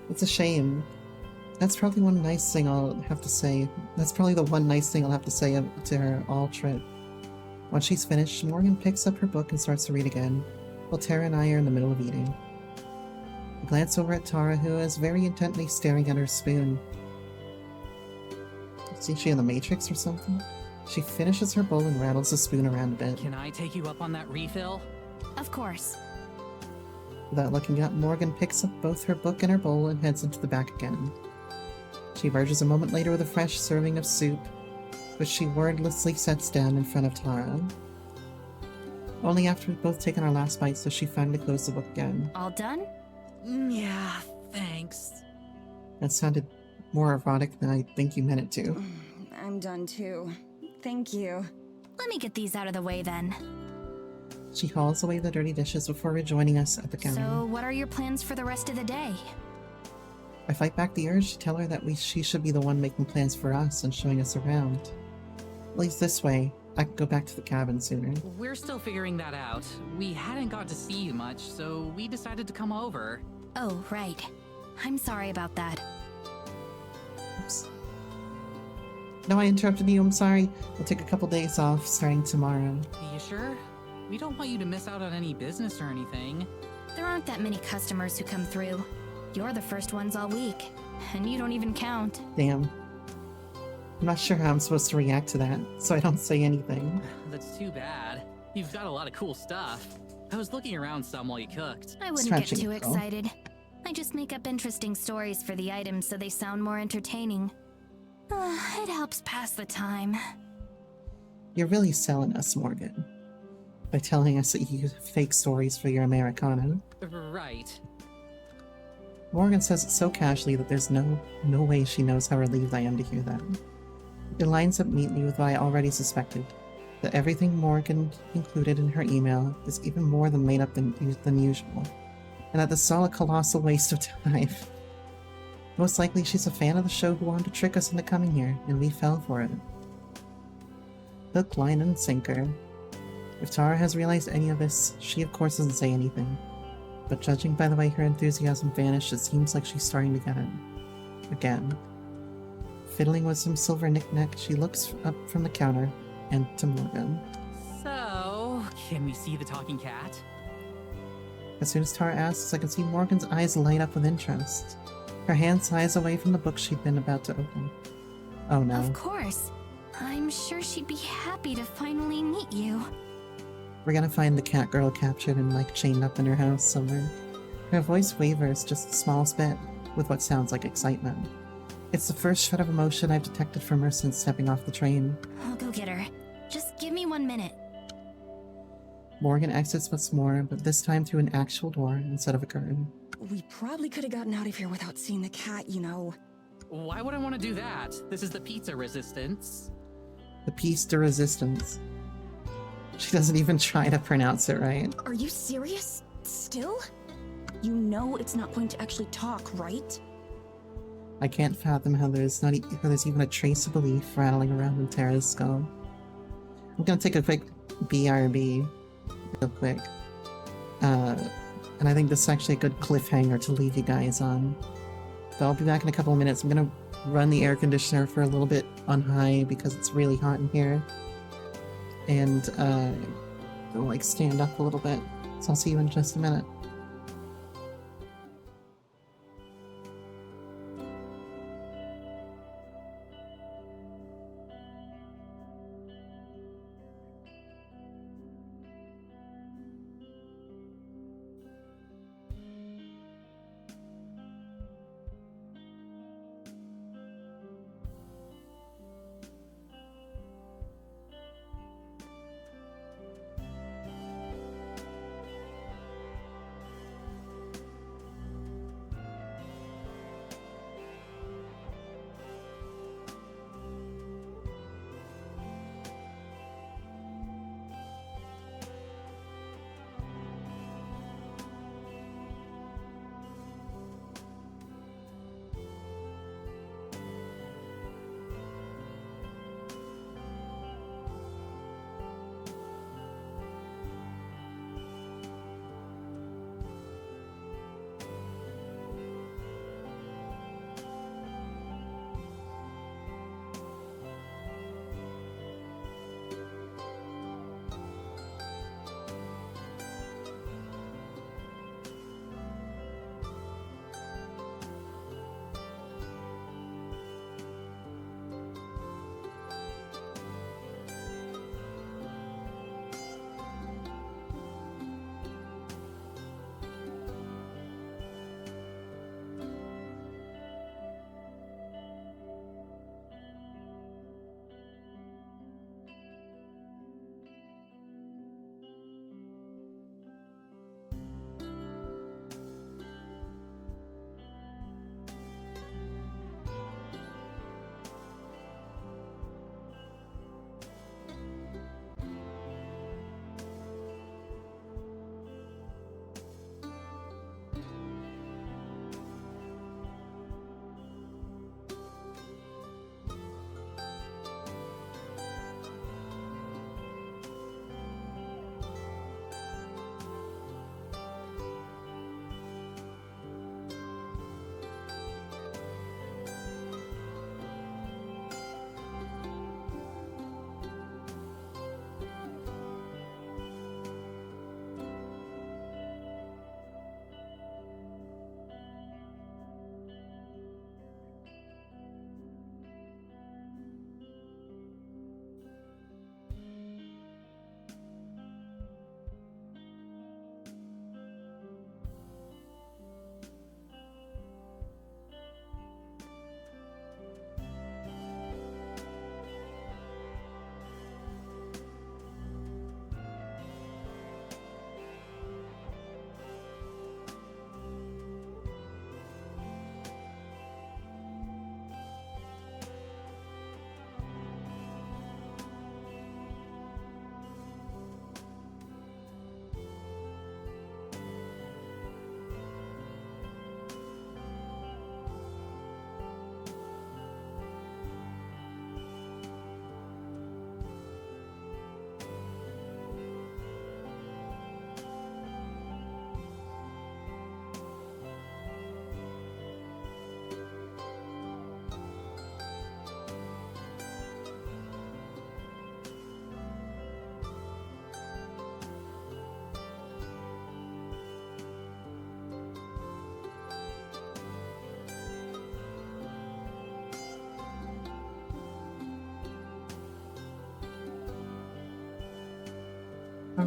It's a shame. That's probably one nice thing I'll have to say. That's probably the one nice thing I'll have to say to her all trip. Once she's finished, Morgan picks up her book and starts to read again, while Tara and I are in the middle of eating. I glance over at Tara, who is very intently staring at her spoon. Is she in the Matrix or something? She finishes her bowl and rattles the spoon around a bit. Can I take you up on that refill? Of course. Without looking up, Morgan picks up both her book and her bowl and heads into the back again. She emerges a moment later with a fresh serving of soup, which she wordlessly sets down in front of Tara. Only after we've both taken our last bite does she finally close the book again. All done? Yeah, thanks. That sounded more erotic than I think you meant it to. I'm done too. Thank you. Let me get these out of the way then. She hauls away the dirty dishes before rejoining us at the counter. So, what are your plans for the rest of the day? I fight back the urge to tell her that she should be the one making plans for us and showing us around. At least this way, I can go back to the cabin sooner. We're still figuring that out. We hadn't got to see you much, so we decided to come over. Oh, right. I'm sorry about that. Oops. No, I interrupted you, I'm sorry. We'll take a couple days off starting tomorrow. You sure? We don't want you to miss out on any business or anything. There aren't that many customers who come through. You're the first ones all week, and you don't even count. Damn. I'm not sure how I'm supposed to react to that, so I don't say anything. That's too bad. You've got a lot of cool stuff. I was looking around some while you cooked. I wouldn't Stretching get too it, though. excited. I just make up interesting stories for the items so they sound more entertaining. It helps pass the time. You're really selling us, Morgan, by telling us that you use fake stories for your Americano. Right. Morgan says it so casually that there's no way she knows how relieved I am to hear that. It lines up neatly with what I already suspected, that everything Morgan included in her email is even more than made up than usual. and that this is all a colossal waste of time. Most likely she's a fan of the show who wanted to trick us into coming here, and we fell for it. Hook, line, and sinker. If Tara has realized any of this, she of course doesn't say anything. But judging by the way her enthusiasm vanished, it seems like she's starting to get it. Again. Fiddling with some silver knick-knack, she looks up from the counter and to Morgan. So, can we see the talking cat? As soon as Tara asks, I can see Morgan's eyes light up with interest. Her hand slides away from the book she'd been about to open. Oh no. Of course. I'm sure she'd be happy to finally meet you. We're gonna find the cat girl captured and like chained up in her house somewhere. Her voice wavers just the smallest bit, with what sounds like excitement. It's the first shred of emotion I've detected from her since stepping off the train. I'll go get her. Just give me 1 minute. Morgan exits once more, but this time through an actual door instead of a curtain. We probably could have gotten out of here without seeing the cat, you know. Why would I want to do that? This is the pizza resistance. The piece de resistance. She doesn't even try to pronounce it right. Are you serious? Still? You know it's not going to actually talk, right? I can't fathom how there's even a trace of belief rattling around in Tara's skull. I'm gonna take a quick BRB, real quick. And I think this is actually a good cliffhanger to leave you guys on. But I'll be back in a couple of minutes. I'm gonna run the air conditioner for a little bit on high because it's really hot in here. And I'll like stand up a little bit. So I'll see you in just a minute.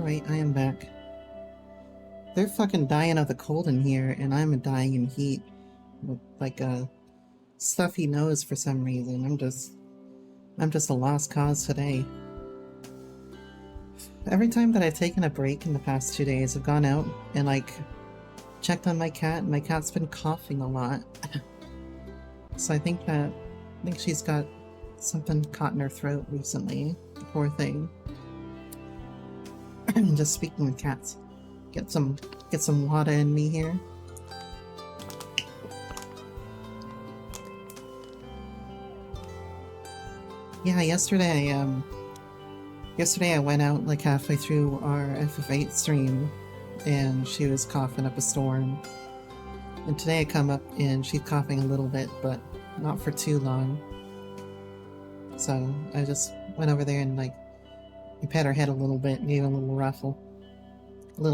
Alright, I am back. They're fucking dying of the cold in here, and I'm dying in heat. With, like, a stuffy nose for some reason. I'm just a lost cause today. Every time that I've taken a break in the past 2 days, I've gone out and, like, checked on my cat, and my cat's been coughing a lot. So I think she's got something caught in her throat recently. The poor thing. Just speaking of cats, get some water in me here. Yeah, yesterday I went out like halfway through our FF8 stream, and she was coughing up a storm. And today I come up and she's coughing a little bit, but not for too long. So I just went over there and like I pet her head a little bit and gave her a little ruffle. Where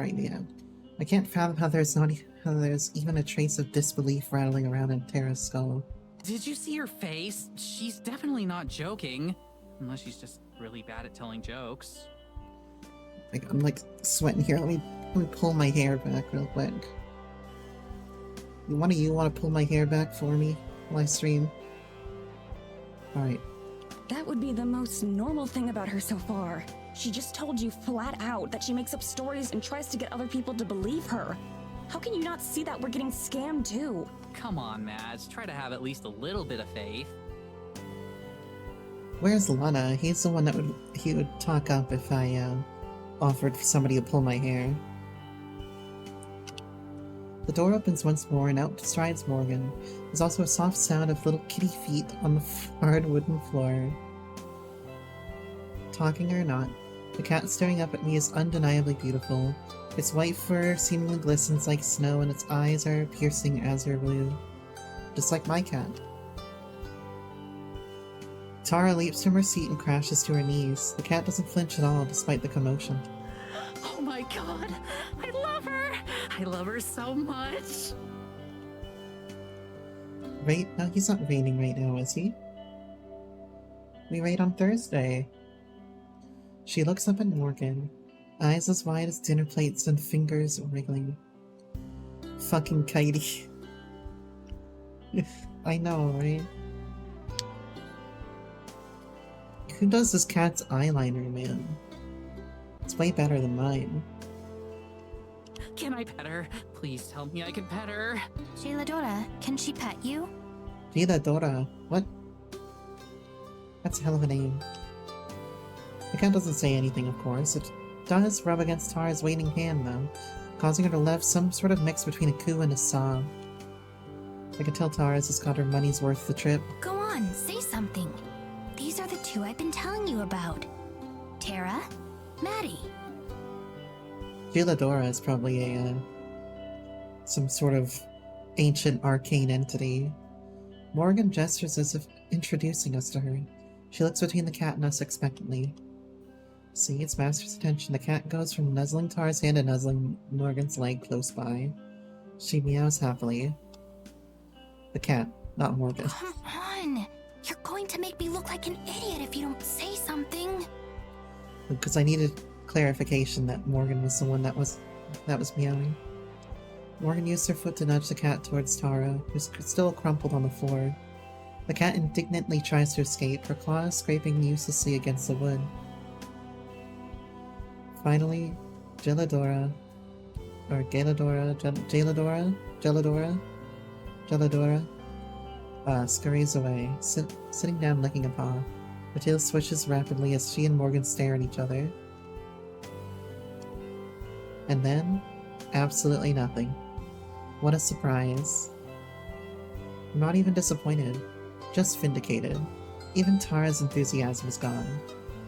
are you at? I can't fathom how there's even a trace of disbelief rattling around in Terra's skull. Did you see her face? She's definitely not joking. Unless she's just really bad at telling jokes. Like, I'm like sweating here. Let me pull my hair back real quick. One of you want to pull my hair back for me while I stream? Alright. That would be the most normal thing about her so far. She just told you flat out that she makes up stories and tries to get other people to believe her. How can you not see that we're getting scammed too? Come on, Mads. Try to have at least a little bit of faith. Where's Lana? He's the one that would talk up if I offered for somebody to pull my hair. The door opens once more and out strides Morgan. There's also a soft sound of little kitty feet on the hard wooden floor. Talking or not, the cat staring up at me is undeniably beautiful. Its white fur seemingly glistens like snow and its eyes are piercing azure blue. Just like my cat. Tara leaps from her seat and crashes to her knees. The cat doesn't flinch at all despite the commotion. Oh my god! I love her! I love her so much! Right? No, he's not raining right now, is he? We raid on Thursday. She looks up at Morgan, eyes as wide as dinner plates and fingers wriggling. Fucking kitey. I know, right? Who does this cat's eyeliner, man? It's way better than mine. Can I pet her? Please tell me I can pet her. Jailadora, can she pet you? Jailadora? What? That's a hell of a name. The cat doesn't say anything, of course. It does rub against Tara's waiting hand, though, causing her to laugh some sort of mix between a coo and a sob. I can tell Tara's has got her money's worth the trip. Go on, say something. These are the two I've been telling you about. Tara, Maddie. Jailadora is probably some sort of ancient arcane entity. Morgan gestures as if introducing us to her. She looks between the cat and us expectantly. Seeing its master's attention, the cat goes from nuzzling Tara's hand to nuzzling Morgan's leg close by. She meows happily. The cat, not Morgan. Come on! You're going to make me look like an idiot if you don't say something. Because I needed clarification that Morgan was the one that was meowing. Morgan used her foot to nudge the cat towards Tara, who's still crumpled on the floor. The cat indignantly tries to escape, her claws scraping uselessly against the wood. Finally, Jailadora scurries away, sitting down licking a paw. Her tail swishes rapidly as she and Morgan stare at each other. And then, absolutely nothing. What a surprise. I'm not even disappointed, just vindicated. Even Tara's enthusiasm is gone.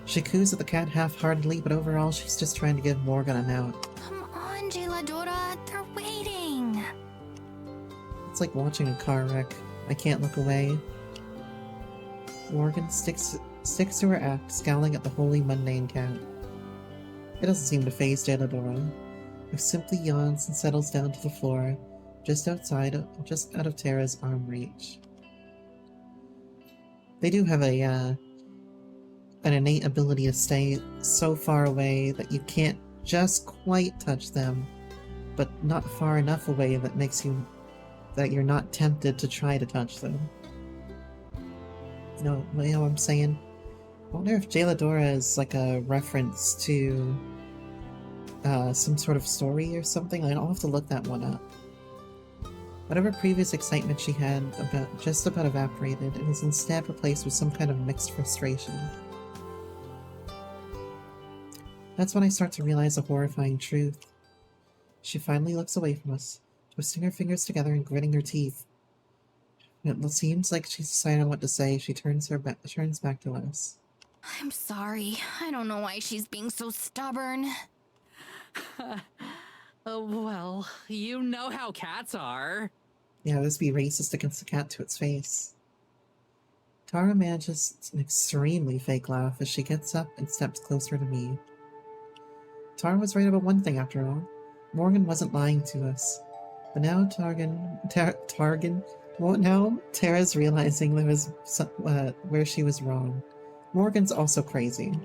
She coos at the cat half-heartedly, but overall she's just trying to give Morgan an out. Come on, Jailadora, they're waiting. It's like watching a car wreck. I can't look away. Morgan sticks to her act, scowling at the wholly mundane cat. It doesn't seem to faze Jailadora, who simply yawns and settles down to the floor, just out of Tara's arm reach. They do have a an innate ability to stay so far away that you can't just quite touch them, but not far enough away that makes you that you're not tempted to try to touch them. You know what I'm saying? I wonder if Jaeladora is like a reference to some sort of story or something. I'll have to look that one up. Whatever previous excitement she had just about evaporated and is instead replaced with some kind of mixed frustration. That's when I start to realize a horrifying truth. She finally looks away from us, twisting her fingers together and gritting her teeth. It seems like she's decided on what to say. She turns back to us. I'm sorry. I don't know why she's being so stubborn. Well, you know how cats are. Yeah, this be racist against the cat to its face. Tara manages an extremely fake laugh as she gets up and steps closer to me. Tara was right about one thing after all. Morgan wasn't lying to us. But now now Tara's realizing there was where she was wrong. Morgan's also crazy.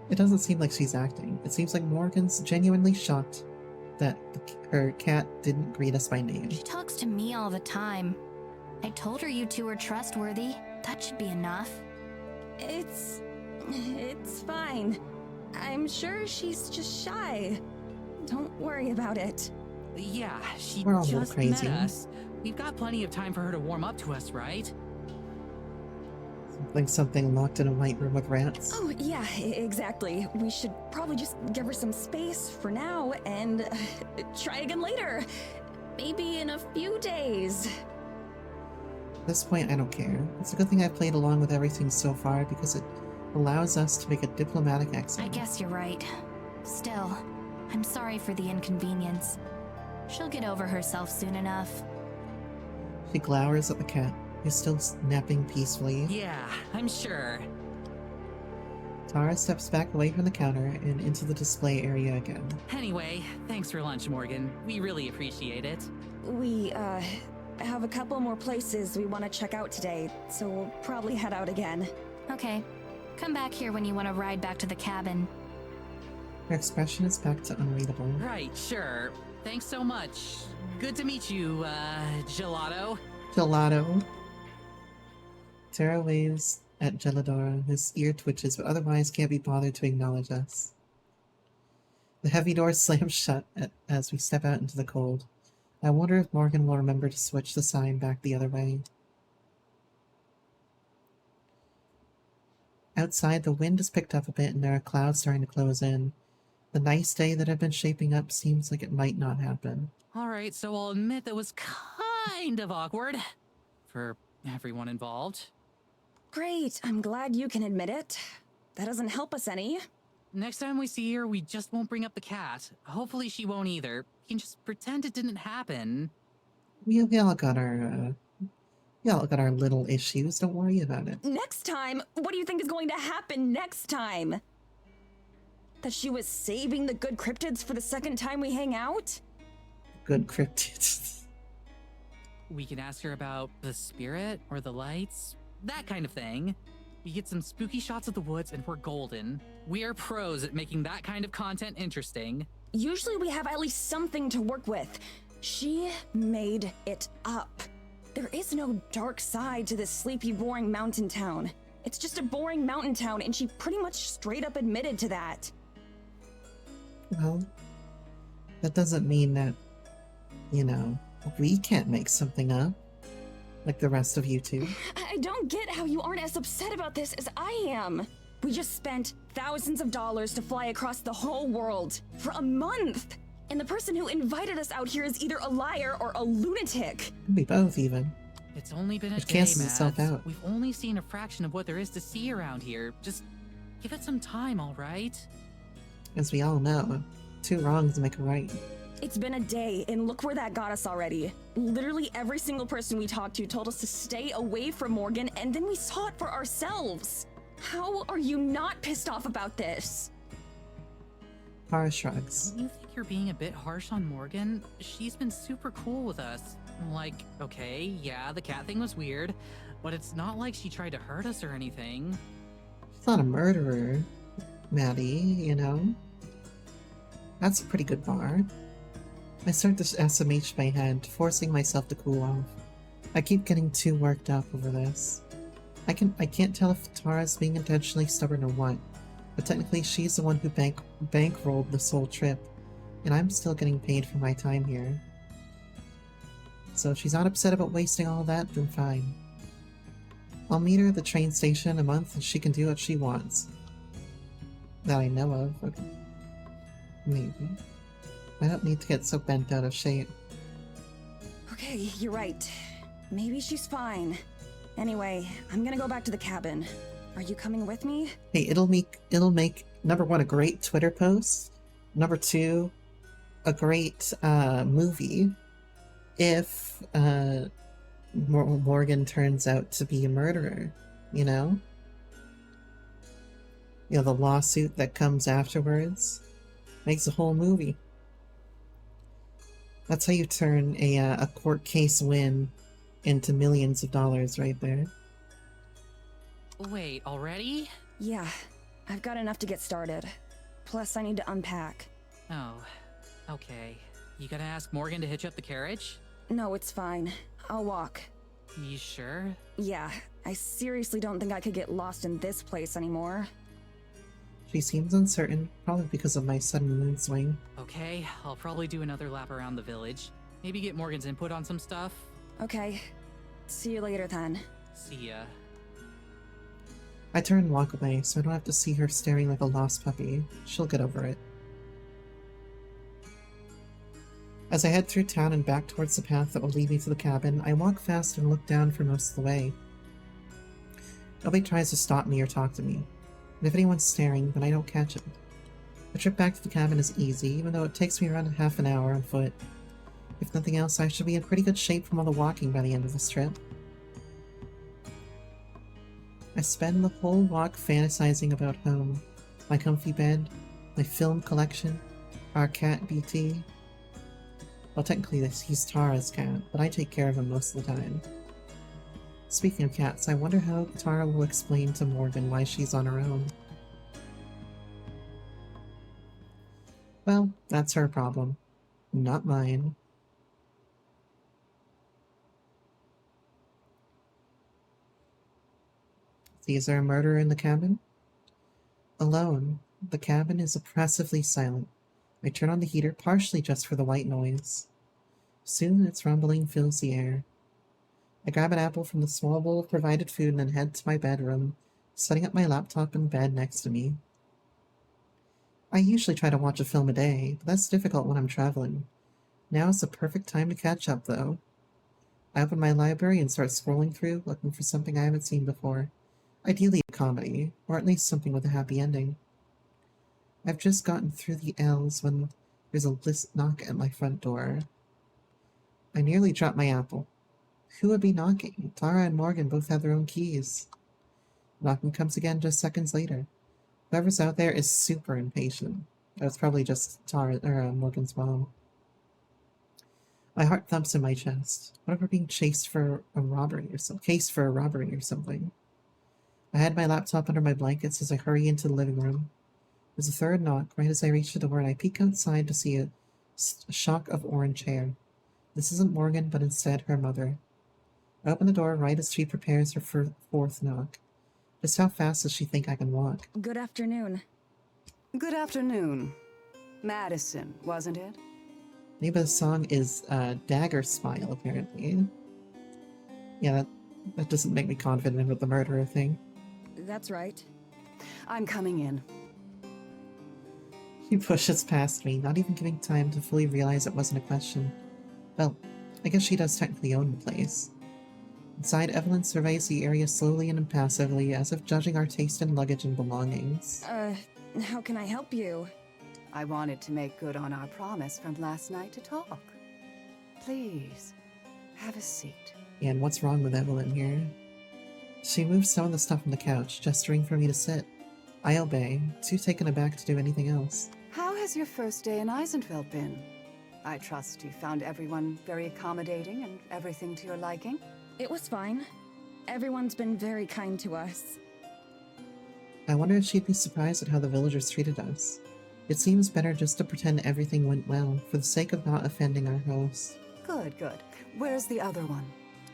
It doesn't seem like she's acting. It seems like Morgan's genuinely shocked that her cat didn't greet us by name. She talks to me all the time. I told her you two are trustworthy. That should be enough. It's fine. I'm sure she's just shy. Don't worry about it. Yeah, she We're all a little just crazy. met us. We've got plenty of time for her to warm up to us, right? Like something locked in a white room with rats. Oh, yeah, exactly. We should probably just give her some space for now and try again later. Maybe in a few days. At this point, I don't care. It's a good thing I played along with everything so far because it allows us to make a diplomatic exit. I guess you're right. Still, I'm sorry for the inconvenience. She'll get over herself soon enough. She glowers at the cat, who's still napping peacefully. Yeah, I'm sure. Tara steps back away from the counter and into the display area again. Anyway, thanks for lunch, Morgan. We really appreciate it. We, have a couple more places we want to check out today, so we'll probably head out again. Okay. Come back here when you want to ride back to the cabin. Her expression is back to unreadable. Right, sure. Thanks so much. Good to meet you, Gelato. Gelato. Tara waves at Jaeladora, whose ear twitches but otherwise can't be bothered to acknowledge us. The heavy door slams shut as we step out into the cold. I wonder if Morgan will remember to switch the sign back the other way. Outside, the wind has picked up a bit and there are clouds starting to close in. The nice day that had been shaping up seems like it might not happen. Alright, so I'll admit that was kind of awkward. For everyone involved. Great, I'm glad you can admit it. That doesn't help us any. Next time we see her, we just won't bring up the cat. Hopefully she won't either. We can just pretend it didn't happen. We all got our little issues, don't worry about it. Next time? What do you think is going to happen next time? That she was saving the good cryptids for the second time we hang out? Good cryptids. We can ask her about the spirit or the lights, that kind of thing. We get some spooky shots of the woods and we're golden. We are pros at making that kind of content interesting. Usually we have at least something to work with. She made it up. There is no dark side to this sleepy, boring mountain town. It's just a boring mountain town, and she pretty much straight up admitted to that. Well, that doesn't mean that, we can't make something up. Like the rest of you two. I don't get how you aren't as upset about this as I am. We just spent thousands of dollars to fly across the whole world for a month. And the person who invited us out here is either a liar or a lunatic. Could be both, even. It's only been a It day, cancels itself Mads. out. We've only seen a fraction of what there is to see around here. Just give it some time, all right? As we all know, 2 wrongs make a right. It's been a day, and look where that got us already. Literally every single person we talked to told us to stay away from Morgan, and then we saw it for ourselves. How are you not pissed off about this? Tara shrugs. Don't you think you're being a bit harsh on Morgan? She's been super cool with us. Like, okay, yeah, the cat thing was weird, but it's not like she tried to hurt us or anything. It's not a murderer, Maddie, you know? That's a pretty good bar. I start to SMH my head, forcing myself to cool off. I keep getting too worked up over this. I can't tell if Tara's being intentionally stubborn or what, but technically she's the one who bankrolled this whole trip, and I'm still getting paid for my time here. So if she's not upset about wasting all that, then fine. I'll meet her at the train station in a month and she can do what she wants. That I know of. Okay. Maybe. I don't need to get so bent out of shape. Okay, you're right. Maybe she's fine. Anyway, I'm gonna go back to the cabin. Are you coming with me? Hey, it'll make number one, a great Twitter post. Number two, a great movie. If Morgan turns out to be a murderer, you know? You know, the lawsuit that comes afterwards makes a whole movie. That's how you turn a court case win into millions of dollars right there. Wait, already? Yeah, I've got enough to get started. Plus, I need to unpack. Oh, okay. You gotta ask Morgan to hitch up the carriage? No, it's fine. I'll walk. You sure? Yeah, I seriously don't think I could get lost in this place anymore. She seems uncertain, probably because of my sudden mood swing. Okay, I'll probably do another lap around the village. Maybe get Morgan's input on some stuff. Okay. See you later then. See ya. I turn and walk away, so I don't have to see her staring like a lost puppy. She'll get over it. As I head through town and back towards the path that will lead me to the cabin, I walk fast and look down for most of the way. Nobody tries to stop me or talk to me, and if anyone's staring, then I don't catch it. The trip back to the cabin is easy, even though it takes me around half an hour on foot. If nothing else, I should be in pretty good shape from all the walking by the end of this trip. I spend the whole walk fantasizing about home, my comfy bed, my film collection, our cat BT. Well, technically he's Tara's cat, but I take care of him most of the time. Speaking of cats, I wonder how Tara will explain to Morgan why she's on her own. Well, that's her problem, not mine. Is there a murderer in the cabin? Alone, the cabin is oppressively silent. I turn on the heater, partially just for the white noise. Soon its rumbling fills the air. I grab an apple from the small bowl of provided food and then head to my bedroom, setting up my laptop in bed next to me. I usually try to watch a film a day, but that's difficult when I'm traveling. Now is the perfect time to catch up, though. I open my library and start scrolling through, looking for something I haven't seen before. Ideally a comedy, or at least something with a happy ending. I've just gotten through the L's when there's a knock at my front door. I nearly dropped my apple. Who would be knocking? Tara and Morgan both have their own keys. Knocking comes again just seconds later. Whoever's out there is super impatient. That's probably just Tara or Morgan's mom. My heart thumps in my chest. What if we're being chased for a robbery or case for a robbery or something? I had my laptop under my blankets as I hurry into the living room. There's a third knock right as I reach the door, and I peek outside to see a shock of orange hair. This isn't Morgan, but instead her mother. I open the door right as she prepares her fourth knock. Just how fast does she think I can walk? Good afternoon. Good afternoon. Madison, wasn't it? The name of the song is Dagger Smile, apparently. Yeah, that doesn't make me confident about the murderer thing. That's right. I'm coming in. She pushes past me, not even giving time to fully realize it wasn't a question. Well, I guess she does technically own the place. Inside, Evelyn surveys the area slowly and impassively, as if judging our taste in luggage and belongings. How can I help you? I wanted to make good on our promise from last night to talk. Please, have a seat. And what's wrong with Evelyn here? She moves some of the stuff on the couch, gesturing for me to sit. I obey, too taken aback to do anything else. How has your first day in Eisenfeld been? I trust you found everyone very accommodating and everything to your liking? It was fine. Everyone's been very kind to us. I wonder if she'd be surprised at how the villagers treated us. It seems better just to pretend everything went well, for the sake of not offending our host. Good, good. Where's the other one?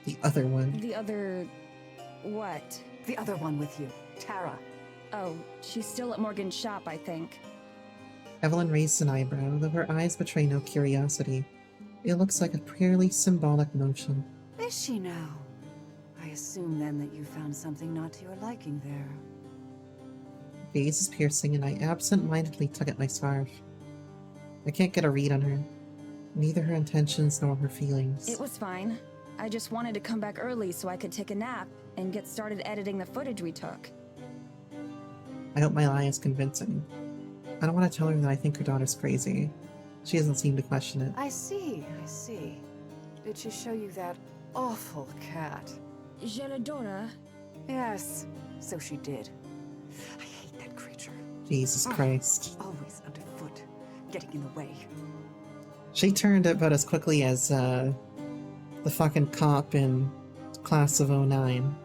The other one. The other. What? The other one with you, Tara. Oh, she's still at Morgan's shop, I think. Evelyn raised an eyebrow, though her eyes betray no curiosity. It looks like a purely symbolic motion. Is she now? I assume then that you found something not to your liking there. Gaze is piercing, and I absent-mindedly tug at my scarf. I can't get a read on her. Neither her intentions nor her feelings. It was fine. I just wanted to come back early so I could take a nap and get started editing the footage we took. I hope my lie is convincing. I don't want to tell her that I think her daughter's crazy. She doesn't seem to question it. I see, I see. Did she show you that awful cat? Geladora? Yes, so she did. I hate that creature. Jesus Christ. Always underfoot, getting in the way. She turned about as quickly as, the fucking cop in Class of '09.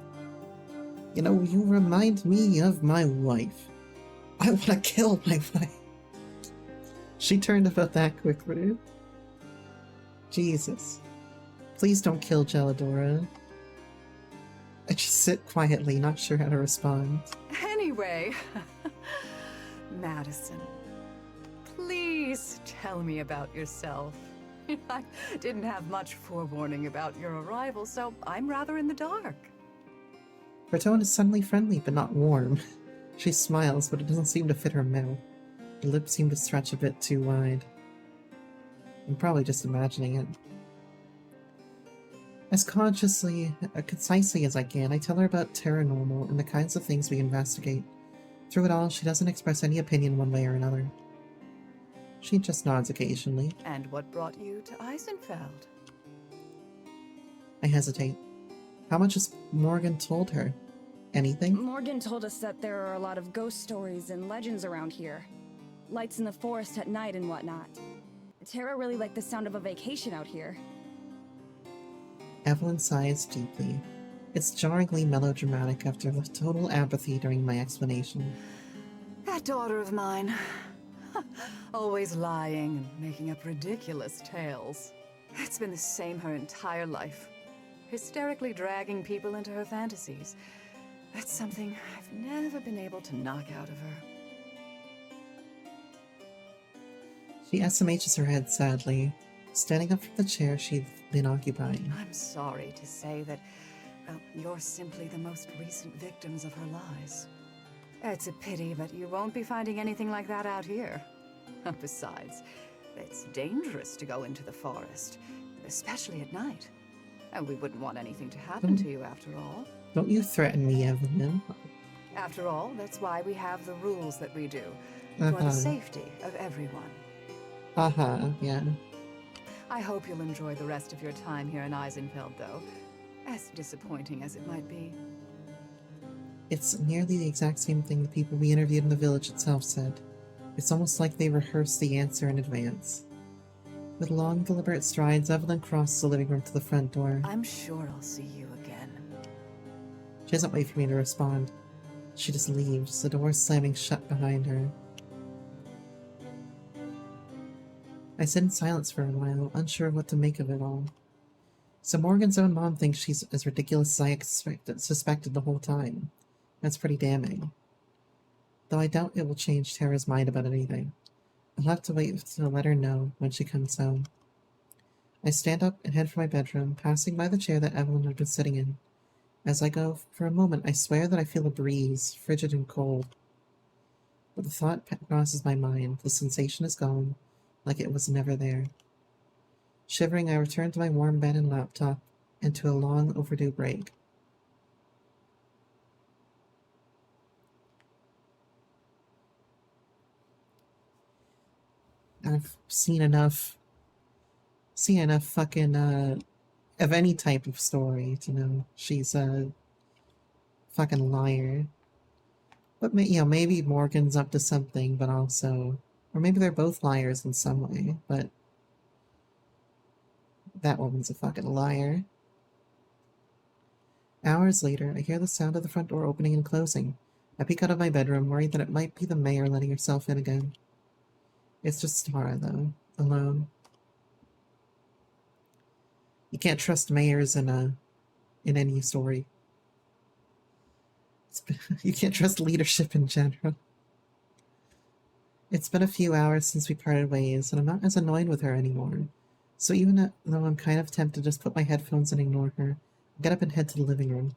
You know, you remind me of my wife. I want to kill my wife. She turned about that quickly. Jesus. Please don't kill Geladora. I just sit quietly, not sure how to respond. Anyway, Madison, please tell me about yourself. I didn't have much forewarning about your arrival, so I'm rather in the dark. Her tone is suddenly friendly, but not warm. She smiles, but it doesn't seem to fit her mouth. Her lips seem to stretch a bit too wide. I'm probably just imagining it. As concisely as I can, I tell her about Terranormal and the kinds of things we investigate. Through it all, she doesn't express any opinion one way or another. She just nods occasionally. And what brought you to Eisenfeld? I hesitate. How much has Morgan told her? Anything? Morgan told us that there are a lot of ghost stories and legends around here. Lights in the forest at night and whatnot. Tara really liked the sound of a vacation out here. Evelyn sighs deeply. It's jarringly melodramatic after the total apathy during my explanation. That daughter of mine. Always lying and making up ridiculous tales. It's been the same her entire life. Hysterically dragging people into her fantasies. That's something I've never been able to knock out of her. She SMHs her head sadly, standing up from the chair she'd been occupying. I'm sorry to say that, well, you're simply the most recent victims of her lies. It's a pity, but you won't be finding anything like that out here. Besides, it's dangerous to go into the forest, especially at night. And we wouldn't want anything to happen to you after all. Don't you threaten me, Evelyn. After all, that's why we have the rules that we do. For the safety of everyone. Yeah. I hope you'll enjoy the rest of your time here in Eisenfeld, though. As disappointing as it might be. It's nearly the exact same thing the people we interviewed in the village itself said. It's almost like they rehearsed the answer in advance. With long, deliberate strides, Evelyn crossed the living room to the front door. I'm sure I'll see you again. She doesn't wait for me to respond. She just leaves, the door slamming shut behind her. I sit in silence for a while, unsure of what to make of it all. So Morgan's own mom thinks she's as ridiculous as I suspected the whole time. That's pretty damning. Though I doubt it will change Tara's mind about anything. I'll have to wait to let her know when she comes home. I stand up and head for my bedroom, passing by the chair that Evelyn had been sitting in. As I go, for a moment, I swear that I feel a breeze, frigid and cold. But the thought crosses my mind. The sensation is gone, like it was never there. Shivering, I return to my warm bed and laptop, and to a long overdue break. I've seen enough fucking, of any type of story to know she's a fucking liar. But, maybe Morgan's up to something, but also... Or maybe they're both liars in some way, but... That woman's a fucking liar. Hours later, I hear the sound of the front door opening and closing. I peek out of my bedroom, worried that it might be the mayor letting herself in again. It's just Tara, though, alone. You can't trust mayors in any story. You can't trust leadership in general. It's been a few hours since we parted ways, and I'm not as annoyed with her anymore. So even though I'm kind of tempted to just put my headphones and ignore her, I get up and head to the living room.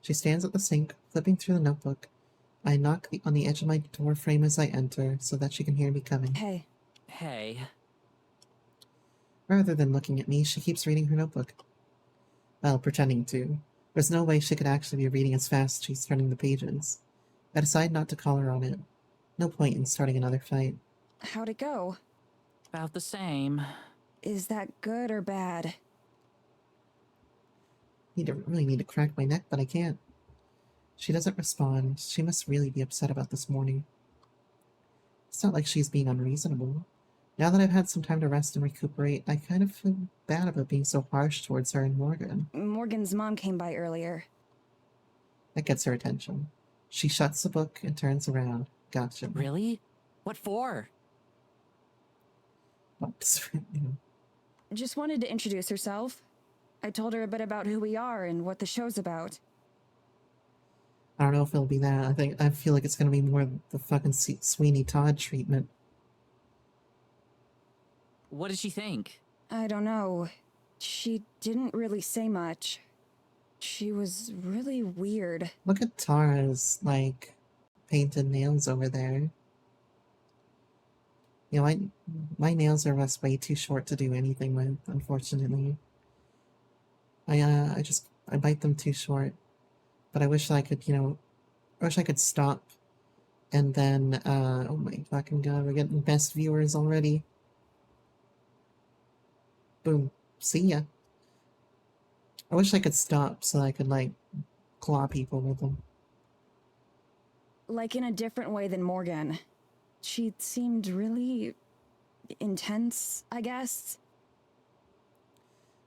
She stands at the sink, flipping through the notebook. I knock on the edge of my door frame as I enter, so that she can hear me coming. Hey. Hey. Rather than looking at me, she keeps reading her notebook. Well, pretending to. There's no way she could actually be reading as fast as she's turning the pages. I decide not to call her on it. No point in starting another fight. How'd it go? About the same. Is that good or bad? Really need to crack my neck, but I can't. She doesn't respond. She must really be upset about this morning. It's not like she's being unreasonable. Now that I've had some time to rest and recuperate, I kind of feel bad about being so harsh towards her and Morgan. Morgan's mom came by earlier. That gets her attention. She shuts the book and turns around. Gotcha. Really? What for? Oops. Just wanted to introduce herself. I told her a bit about who we are and what the show's about. I don't know if it'll be that. I feel like it's gonna be more the fucking Sweeney Todd treatment. What did she think? I don't know. She didn't really say much. She was really weird. Look at Tara's, like, painted nails over there. You know, my nails are just way too short to do anything with, unfortunately. I bite them too short. But I wish I could, I wish I could stop. And then, oh my fucking god, we're getting best viewers already. Boom. See ya. I wish I could stop so I could, like, claw people with them. Like in a different way than Morgan. She seemed really intense, I guess.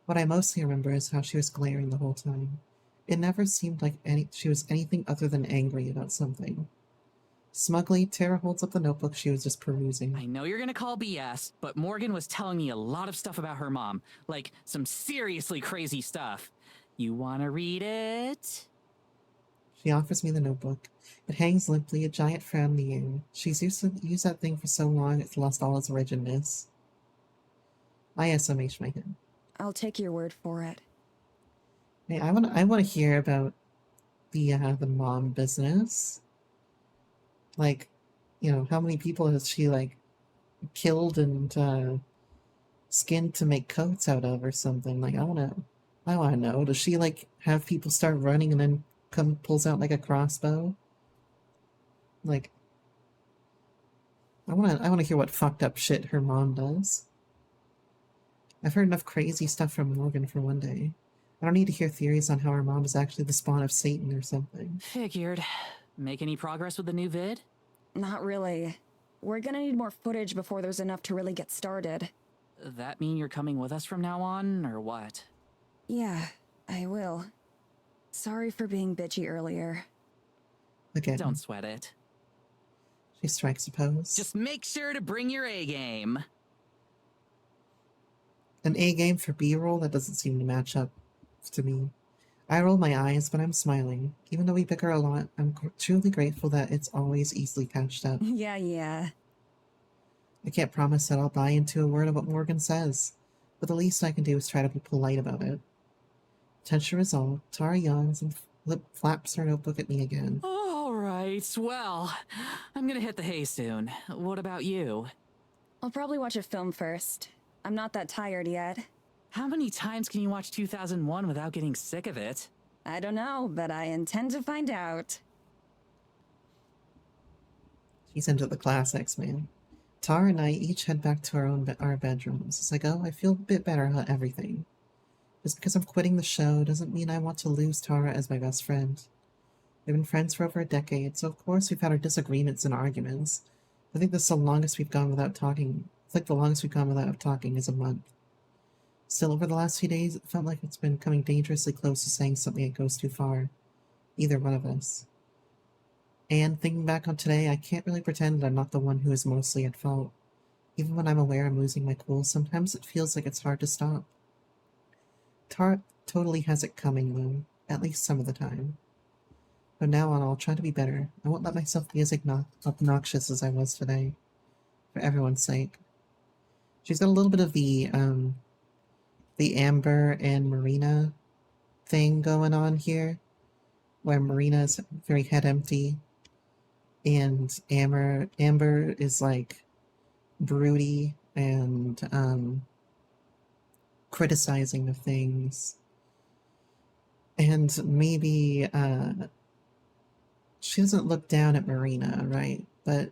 What I mostly remember is how she was glaring the whole time. It never seemed like she was anything other than angry about something. Smugly, Tara holds up the notebook she was just perusing. I know you're gonna call BS, but Morgan was telling me a lot of stuff about her mom. Like, some seriously crazy stuff. You wanna read it? She offers me the notebook. It hangs limply, a giant frown in the air. She's used that thing for so long it's lost all its originalness. I SMH my head. I'll take your word for it. Hey, I wanna hear about the mom business. Like, how many people has she, like, killed and skinned to make coats out of or something? Like, I wanna know. Does she, like, have people start running and then pulls out, like, a crossbow? Like, I wanna hear what fucked up shit her mom does. I've heard enough crazy stuff from Morgan for one day. I don't need to hear theories on how her mom is actually the spawn of Satan or something. Figured. Make any progress with the new vid? Not really. We're gonna need more footage before there's enough to really get started. That mean you're coming with us from now on, or what? Yeah, I will. Sorry for being bitchy earlier. Again, Don't sweat it. she strikes a pose. Just make sure to bring your A game. An A game for B-roll? That doesn't seem to match up to me. I roll my eyes, but I'm smiling. Even though we bicker a lot, I'm truly grateful that it's always easily patched up. Yeah. I can't promise that I'll buy into a word of what Morgan says, but the least I can do is try to be polite about it. Tension resolved, Tara yawns and flaps her notebook at me again. Alright, well, I'm gonna hit the hay soon. What about you? I'll probably watch a film first. I'm not that tired yet. How many times can you watch 2001 without getting sick of it? I don't know, but I intend to find out. She's into the classics, man. Tara and I each head back to our bedrooms. As I go, I feel a bit better about everything. Just because I'm quitting the show doesn't mean I want to lose Tara as my best friend. We've been friends for over a decade, so of course we've had our disagreements and arguments. I think this is the longest we've gone without talking. It's like the longest we've gone without talking is a month. Still, over the last few days, it felt like it's been coming dangerously close to saying something that goes too far. Either one of us. And thinking back on today, I can't really pretend that I'm not the one who is mostly at fault. Even when I'm aware I'm losing my cool, sometimes it feels like it's hard to stop. Tara totally has it coming, though, at least some of the time. From now on, I'll try to be better. I won't let myself be as obnoxious as I was today, for everyone's sake. She's got a little bit of the Amber and Marina thing going on here, where Marina's very head empty, and Amber is like broody and criticizing of things. And maybe she doesn't look down at Marina, right? But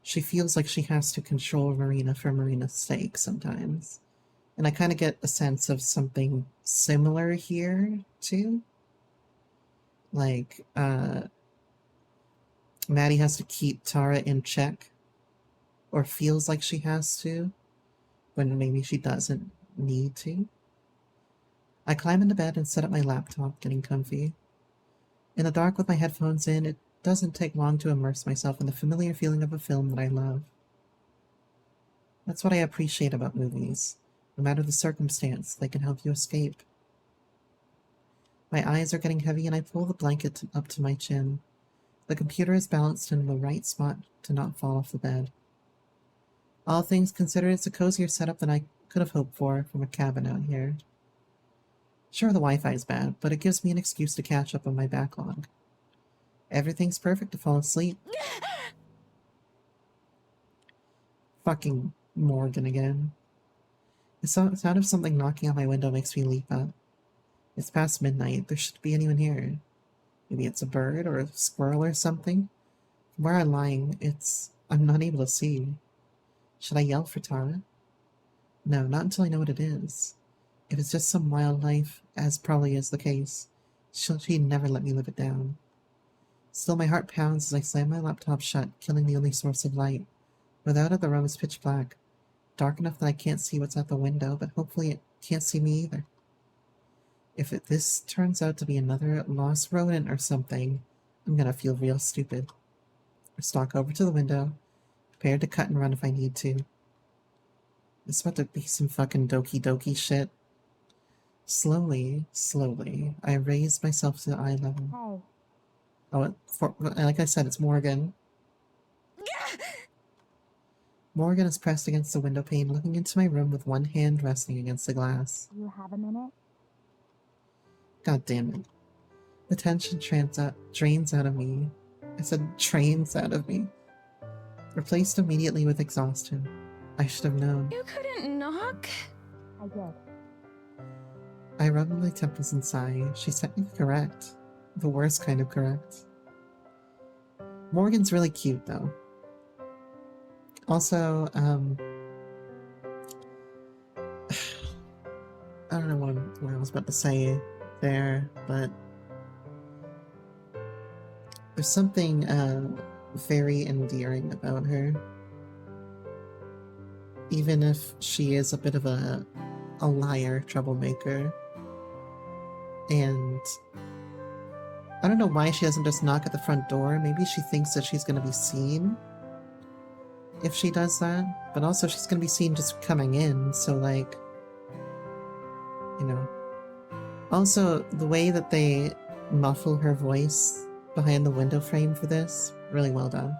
she feels like she has to control Marina for Marina's sake sometimes. And I kind of get a sense of something similar here, too. Like, Maddie has to keep Tara in check, or feels like she has to, when maybe she doesn't need to. I climb into bed and set up my laptop, getting comfy. In the dark with my headphones in, it doesn't take long to immerse myself in the familiar feeling of a film that I love. That's what I appreciate about movies. No matter the circumstance, they can help you escape. My eyes are getting heavy and I pull the blanket up to my chin. The computer is balanced in the right spot to not fall off the bed. All things considered, it's a cozier setup than I could have hoped for from a cabin out here. Sure, the Wi-Fi is bad, but it gives me an excuse to catch up on my backlog. Everything's perfect to fall asleep. Fucking Morgan again. The sound of something knocking on my window makes me leap up. It's past midnight. There shouldn't be anyone here. Maybe it's a bird or a squirrel or something. From where I'm lying, I'm not able to see. Should I yell for Tara? No, not until I know what it is. If it's just some wildlife, as probably is the case, she'd never let me live it down. Still, my heart pounds as I slam my laptop shut, killing the only source of light. Without it, the room is pitch black. Dark enough that I can't see what's at the window, but hopefully it can't see me either. If this turns out to be another lost rodent or something, I'm gonna feel real stupid. I stalk over to the window, prepared to cut and run if I need to. It's about to be some fucking doki shit. Slowly, I raise myself to eye level. Oh, like I said, it's Morgan. Morgan is pressed against the window pane, looking into my room with one hand resting against the glass. You have a minute? God damn it. The tension drains out of me. I said drains out of me. Replaced immediately with exhaustion. I should have known. You couldn't knock? I did. I rub my temples and sigh. She's technically correct. The worst kind of correct. Morgan's really cute, though. Also, I don't know what I was about to say there, but there's something very endearing about her. Even if she is a bit of a liar, troublemaker. And I don't know why she doesn't just knock at the front door. Maybe she thinks that she's going to be seen if she does that. But also she's going to be seen just coming in, so like, you know. Also, the way that they muffle her voice behind the window frame for this, really well done.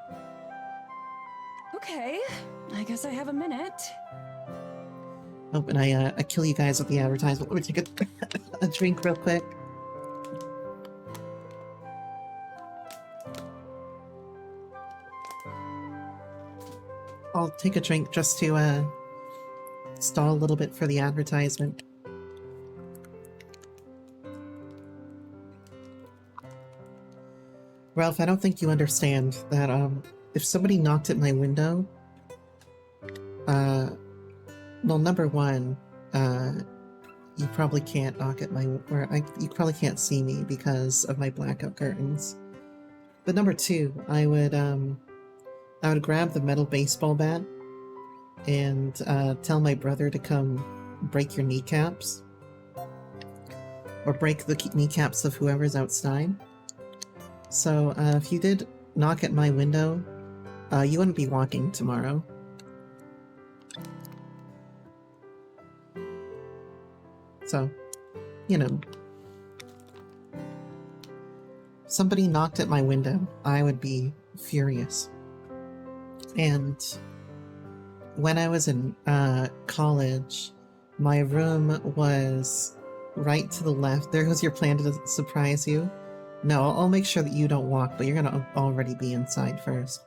Okay, I guess I have a minute. Oh, and I kill you guys with the advertisement. Let me take a drink real quick. I'll take a drink just to stall a little bit for the advertisement. Ralph, I don't think you understand that if somebody knocked at my window, well, number one, you probably can't knock at you probably can't see me because of my blackout curtains. But number two, I would grab the metal baseball bat and tell my brother to come break your kneecaps. Or break the kneecaps of whoever's outside. So if you did knock at my window, you wouldn't be walking tomorrow. So, you know. If somebody knocked at my window, I would be furious. And when I was in college, my room was right to the left. There was your plan to surprise you. No, I'll make sure that you don't walk, but you're gonna already be inside first.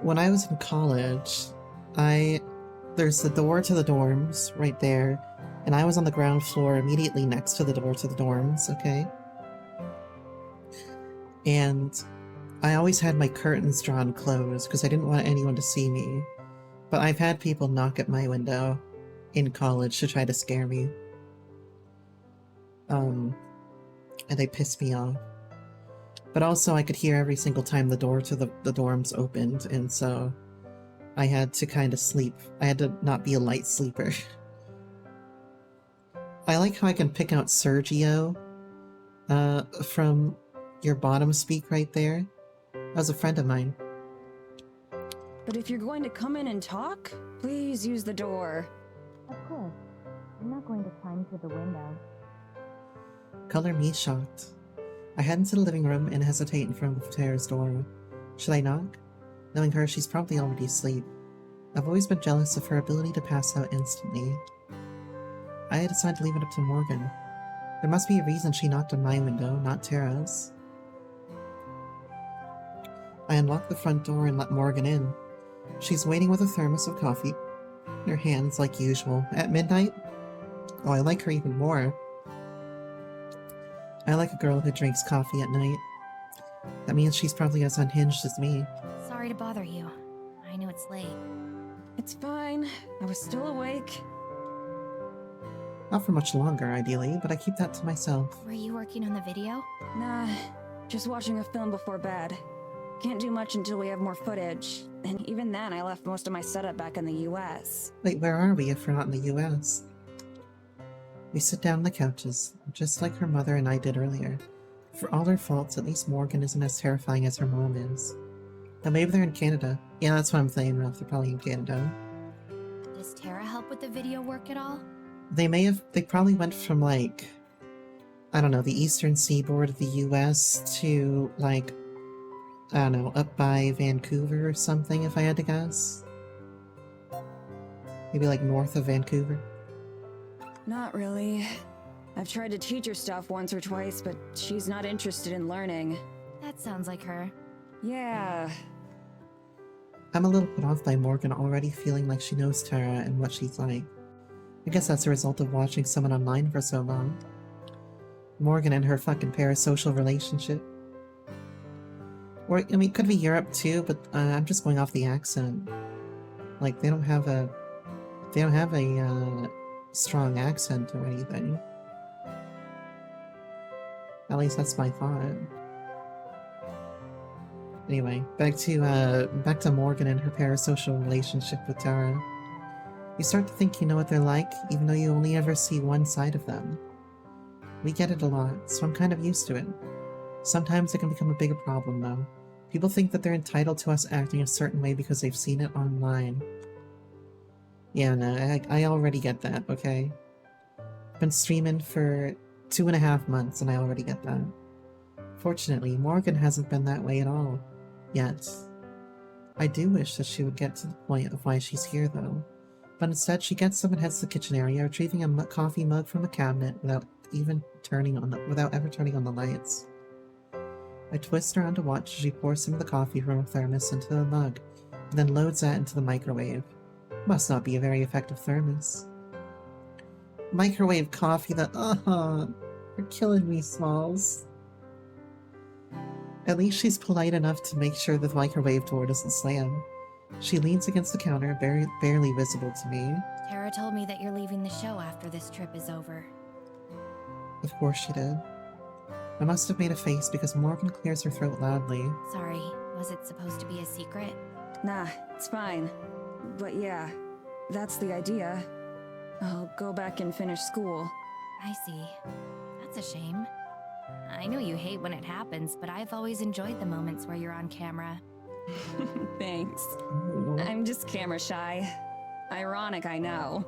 When I was in college, there's the door to the dorms right there, and I was on the ground floor immediately next to the door to the dorms, okay? And I always had my curtains drawn closed because I didn't want anyone to see me. But I've had people knock at my window in college to try to scare me. And they pissed me off. But also I could hear every single time the door to the dorms opened, and so I had to kind of sleep. I had to not be a light sleeper. I like how I can pick out Sergio from your bottom speak right there. That was a friend of mine. But if you're going to come in and talk, please use the door. Of course. I'm not going to climb through the window. Color me shocked. I head into the living room and hesitate in front of Tara's door. Should I knock? Knowing her, she's probably already asleep. I've always been jealous of her ability to pass out instantly. I decided to leave it up to Morgan. There must be a reason she knocked on my window, not Tara's. I unlock the front door and let Morgan in. She's waiting with a thermos of coffee in her hands like usual. At midnight? Oh, I like her even more. I like a girl who drinks coffee at night. That means she's probably as unhinged as me. Sorry to bother you. I know it's late. It's fine. I was still awake. Not for much longer, ideally, but I keep that to myself. Were you working on the video? Nah, just watching a film before bed. Can't do much until we have more footage. And even then, I left most of my setup back in the US. Wait, where are we if we're not in the US? We sit down on the couches, just like her mother and I did earlier. For all her faults, at least Morgan isn't as terrifying as her mom is. Now maybe they're in Canada. Yeah, that's what I'm thinking of. They're probably in Canada. Does Tara help with the video work at all? They probably went from like, I don't know, the eastern seaboard of the US to like, I don't know, up by Vancouver or something, if I had to guess. Maybe like north of Vancouver. Not really. I've tried to teach her stuff once or twice, but she's not interested in learning. That sounds like her. Yeah. I'm a little put off by Morgan already feeling like she knows Tara and what she's like. I guess that's a result of watching someone online for so long. Morgan and her fucking parasocial relationship. Or, I mean, it could be Europe too, but I'm just going off the accent. Like, they don't have a strong accent or anything. At least that's my thought. Anyway, back to Morgan and her parasocial relationship with Tara. You start to think you know what they're like, even though you only ever see one side of them. We get it a lot, so I'm kind of used to it. Sometimes it can become a bigger problem, though. People think that they're entitled to us acting a certain way because they've seen it online. Yeah, no, I already get that, okay? I've been streaming for 2.5 months and I already get that. Fortunately, Morgan hasn't been that way at all. Yet. I do wish that she would get to the point of why she's here, though. But instead, she gets up and heads to the kitchen area, retrieving a coffee mug from a cabinet without ever turning on the lights. I twist around to watch as she pours some of the coffee from a thermos into the mug, and then loads that into the microwave. Must not be a very effective thermos. Microwave coffee that, you're killing me, Smalls. At least she's polite enough to make sure the microwave door doesn't slam. She leans against the counter, barely visible to me. Tara told me that you're leaving the show after this trip is over. Of course she did. I must have made a face because Morgan clears her throat loudly. Sorry, was it supposed to be a secret? Nah, it's fine. But yeah, that's the idea. I'll go back and finish school. I see. That's a shame. I know you hate when it happens, but I've always enjoyed the moments where you're on camera. Thanks. Ooh. I'm just camera shy. Ironic, I know.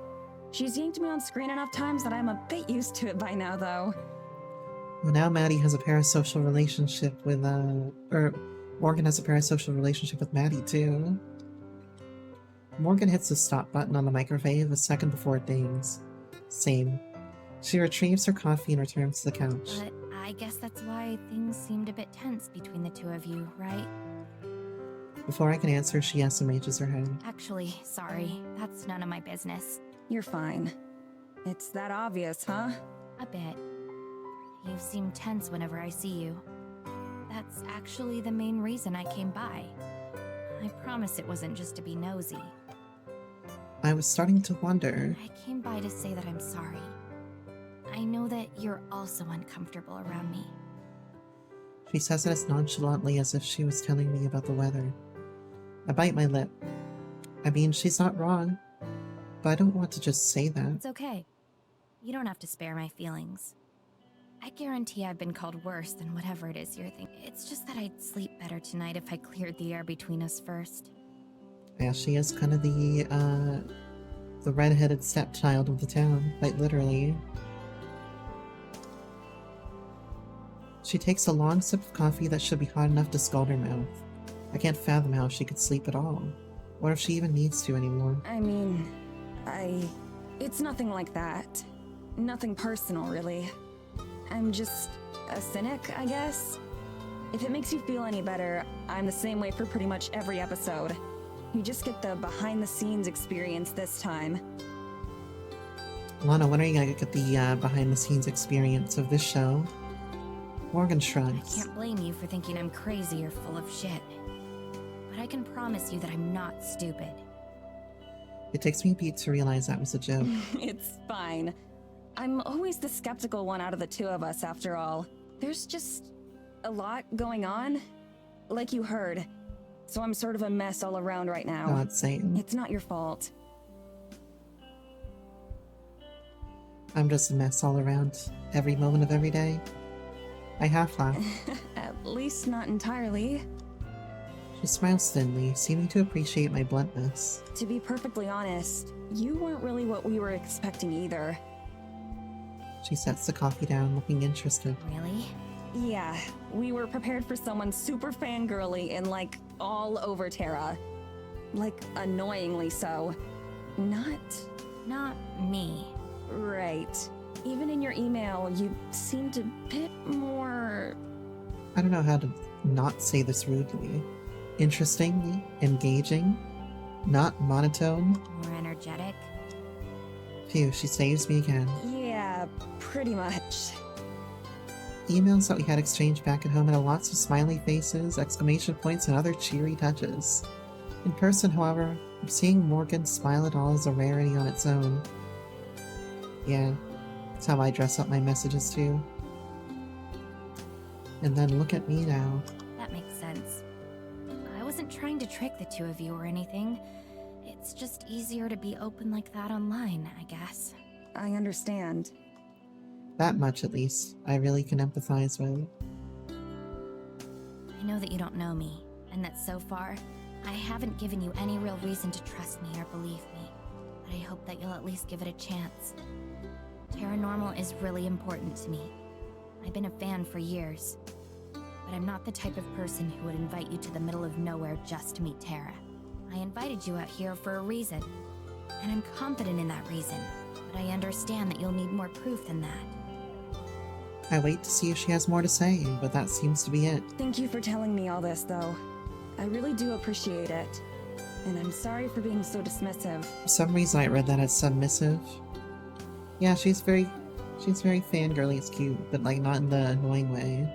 She's yanked me on screen enough times that I'm a bit used to it by now, though. Well, now Maddie has a parasocial relationship with, or Morgan has a parasocial relationship with Maddie, too. Morgan hits the stop button on the microwave a second before it dings. Same. She retrieves her coffee and returns to the couch. But I guess that's why things seemed a bit tense between the two of you, right? Before I can answer, she SMHs her head. Actually, sorry. That's none of my business. You're fine. It's that obvious, huh? A bit. You seem tense whenever I see you. That's actually the main reason I came by. I promise it wasn't just to be nosy. I was starting to wonder. I came by to say that I'm sorry. I know that you're also uncomfortable around me. She says it as nonchalantly as if she was telling me about the weather. I bite my lip. I mean, she's not wrong. But I don't want to just say that. It's okay. You don't have to spare my feelings. I guarantee I've been called worse than whatever it is you're thinking. It's just that I'd sleep better tonight if I cleared the air between us first. Yeah, she is kind of the red-headed stepchild of the town, quite literally. She takes a long sip of coffee that should be hot enough to scald her mouth. I can't fathom how she could sleep at all. Or if she even needs to anymore. I mean, it's nothing like that. Nothing personal, really. I'm just a cynic, I guess. If it makes you feel any better, I'm the same way for pretty much every episode. You just get the behind-the-scenes experience this time. Lana, when are you gonna get the behind-the-scenes experience of this show? Morgan I shrugs. can't blame you for thinking I'm crazy or full of shit. But I can promise you that I'm not stupid. It takes me a beat to realize that was a joke. It's fine. I'm always the skeptical one out of the two of us, after all. There's just a lot going on, like you heard. So I'm sort of a mess all around right now. God, Satan. It's not your fault. I'm just a mess all around, every moment of every day. I half laugh. At least not entirely. She smiles thinly, seeming to appreciate my bluntness. To be perfectly honest, you weren't really what we were expecting either. She sets the coffee down, looking interested. Really? Yeah, we were prepared for someone super fangirly and like all over Terra. Like annoyingly so. Not me. Right. Even in your email, you seemed a bit more... I don't know how to not say this rudely. Interesting, engaging, not monotone. More energetic. Phew, she saves me again. Yeah, pretty much. Emails that we had exchanged back at home had lots of smiley faces, exclamation points, and other cheery touches. In person, however, seeing Morgan smile at all is a rarity on its own. Yeah, that's how I dress up my messages too. And then look at me now. That makes sense. I wasn't trying to trick the two of you or anything. It's just easier to be open like that online, I guess. I understand. That much, at least, I really can empathize with. I know that you don't know me, and that so far, I haven't given you any real reason to trust me or believe me. But I hope that you'll at least give it a chance. Paranormal is really important to me. I've been a fan for years. But I'm not the type of person who would invite you to the middle of nowhere just to meet Tara. I invited you out here for a reason. And I'm confident in that reason. But I understand that you'll need more proof than that. I wait to see if she has more to say, but that seems to be it. Thank you for telling me all this, though. I really do appreciate it. And I'm sorry for being so dismissive. For some reason I read that as submissive. Yeah, she's very fangirly, it's cute, but like not in the annoying way.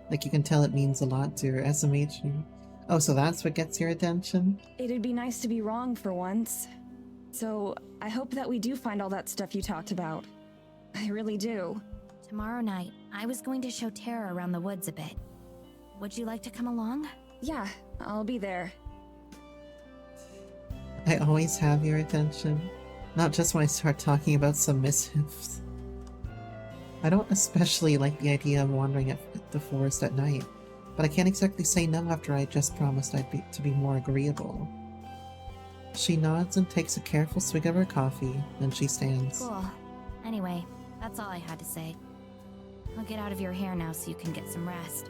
Like you can tell it means a lot to her, SMH. Oh, so that's what gets your attention? It'd be nice to be wrong for once. So, I hope that we do find all that stuff you talked about. I really do. Tomorrow night, I was going to show Tara around the woods a bit. Would you like to come along? Yeah, I'll be there. I always have your attention. Not just when I start talking about submissives. I don't especially like the idea of wandering at the forest at night, but I can't exactly say no after I just promised to be more agreeable. She nods and takes a careful swig of her coffee, then she stands. Cool. Anyway, that's all I had to say. I'll get out of your hair now so you can get some rest.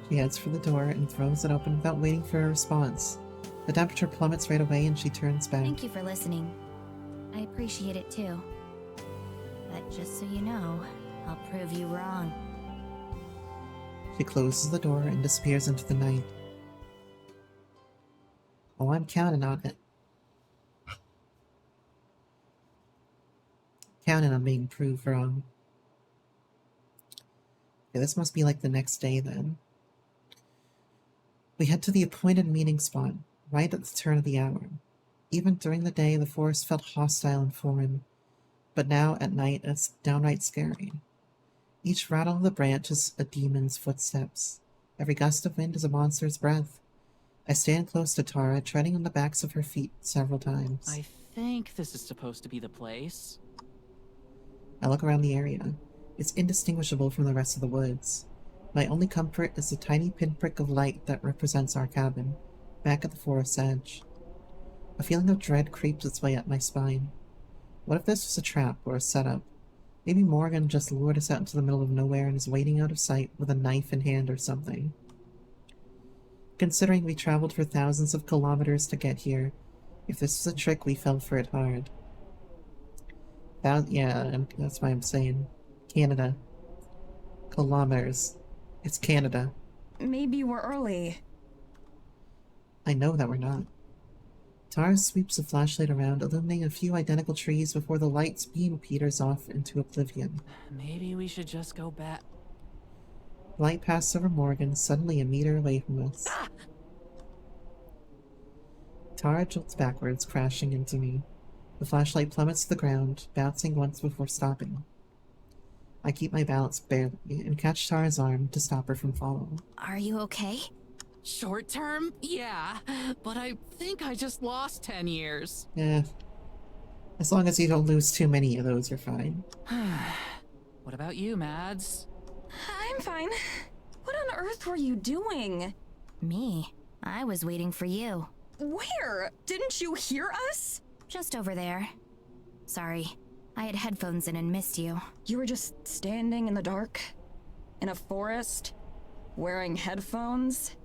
She heads for the door and throws it open without waiting for a response. The temperature plummets right away and she turns back. Thank you for listening. I appreciate it too. But just so you know, I'll prove you wrong. She closes the door and disappears into the night. Oh, I'm counting on it. Counting on being proved wrong. Okay, this must be like the next day then. We head to the appointed meeting spot, right at the turn of the hour. Even during the day, the forest felt hostile and foreign, but now at night it's downright scary. Each rattle of the branch is a demon's footsteps. Every gust of wind is a monster's breath. I stand close to Tara, treading on the backs of her feet several times. I think this is supposed to be the place. I look around the area. It's indistinguishable from the rest of the woods. My only comfort is the tiny pinprick of light that represents our cabin, back at the forest's edge. A feeling of dread creeps its way up my spine. What if this was a trap or a setup? Maybe Morgan just lured us out into the middle of nowhere and is waiting out of sight with a knife in hand or something. Considering we traveled for thousands of kilometers to get here, if this was a trick, we fell for it hard. That's why I'm saying Canada. Kilometers. It's Canada. Maybe we're early. I know that we're not. Tara sweeps the flashlight around, illuminating a few identical trees before the light's beam peters off into oblivion. Maybe we should just go back. Light passes over Morgan, suddenly a meter away from us. Ah! Tara jolts backwards, crashing into me. The flashlight plummets to the ground, bouncing once before stopping. I keep my balance barely and catch Tara's arm to stop her from falling. Are you okay? Short term? Yeah, but I think I just lost 10 years. Eh. As long as you don't lose too many of those, you're fine. What about you, Mads? I'm fine. What on earth were you doing? Me? I was waiting for you. Where? Didn't you hear us? Just over there. Sorry, I had headphones in and missed you. You were just standing in the dark? In a forest? Wearing headphones?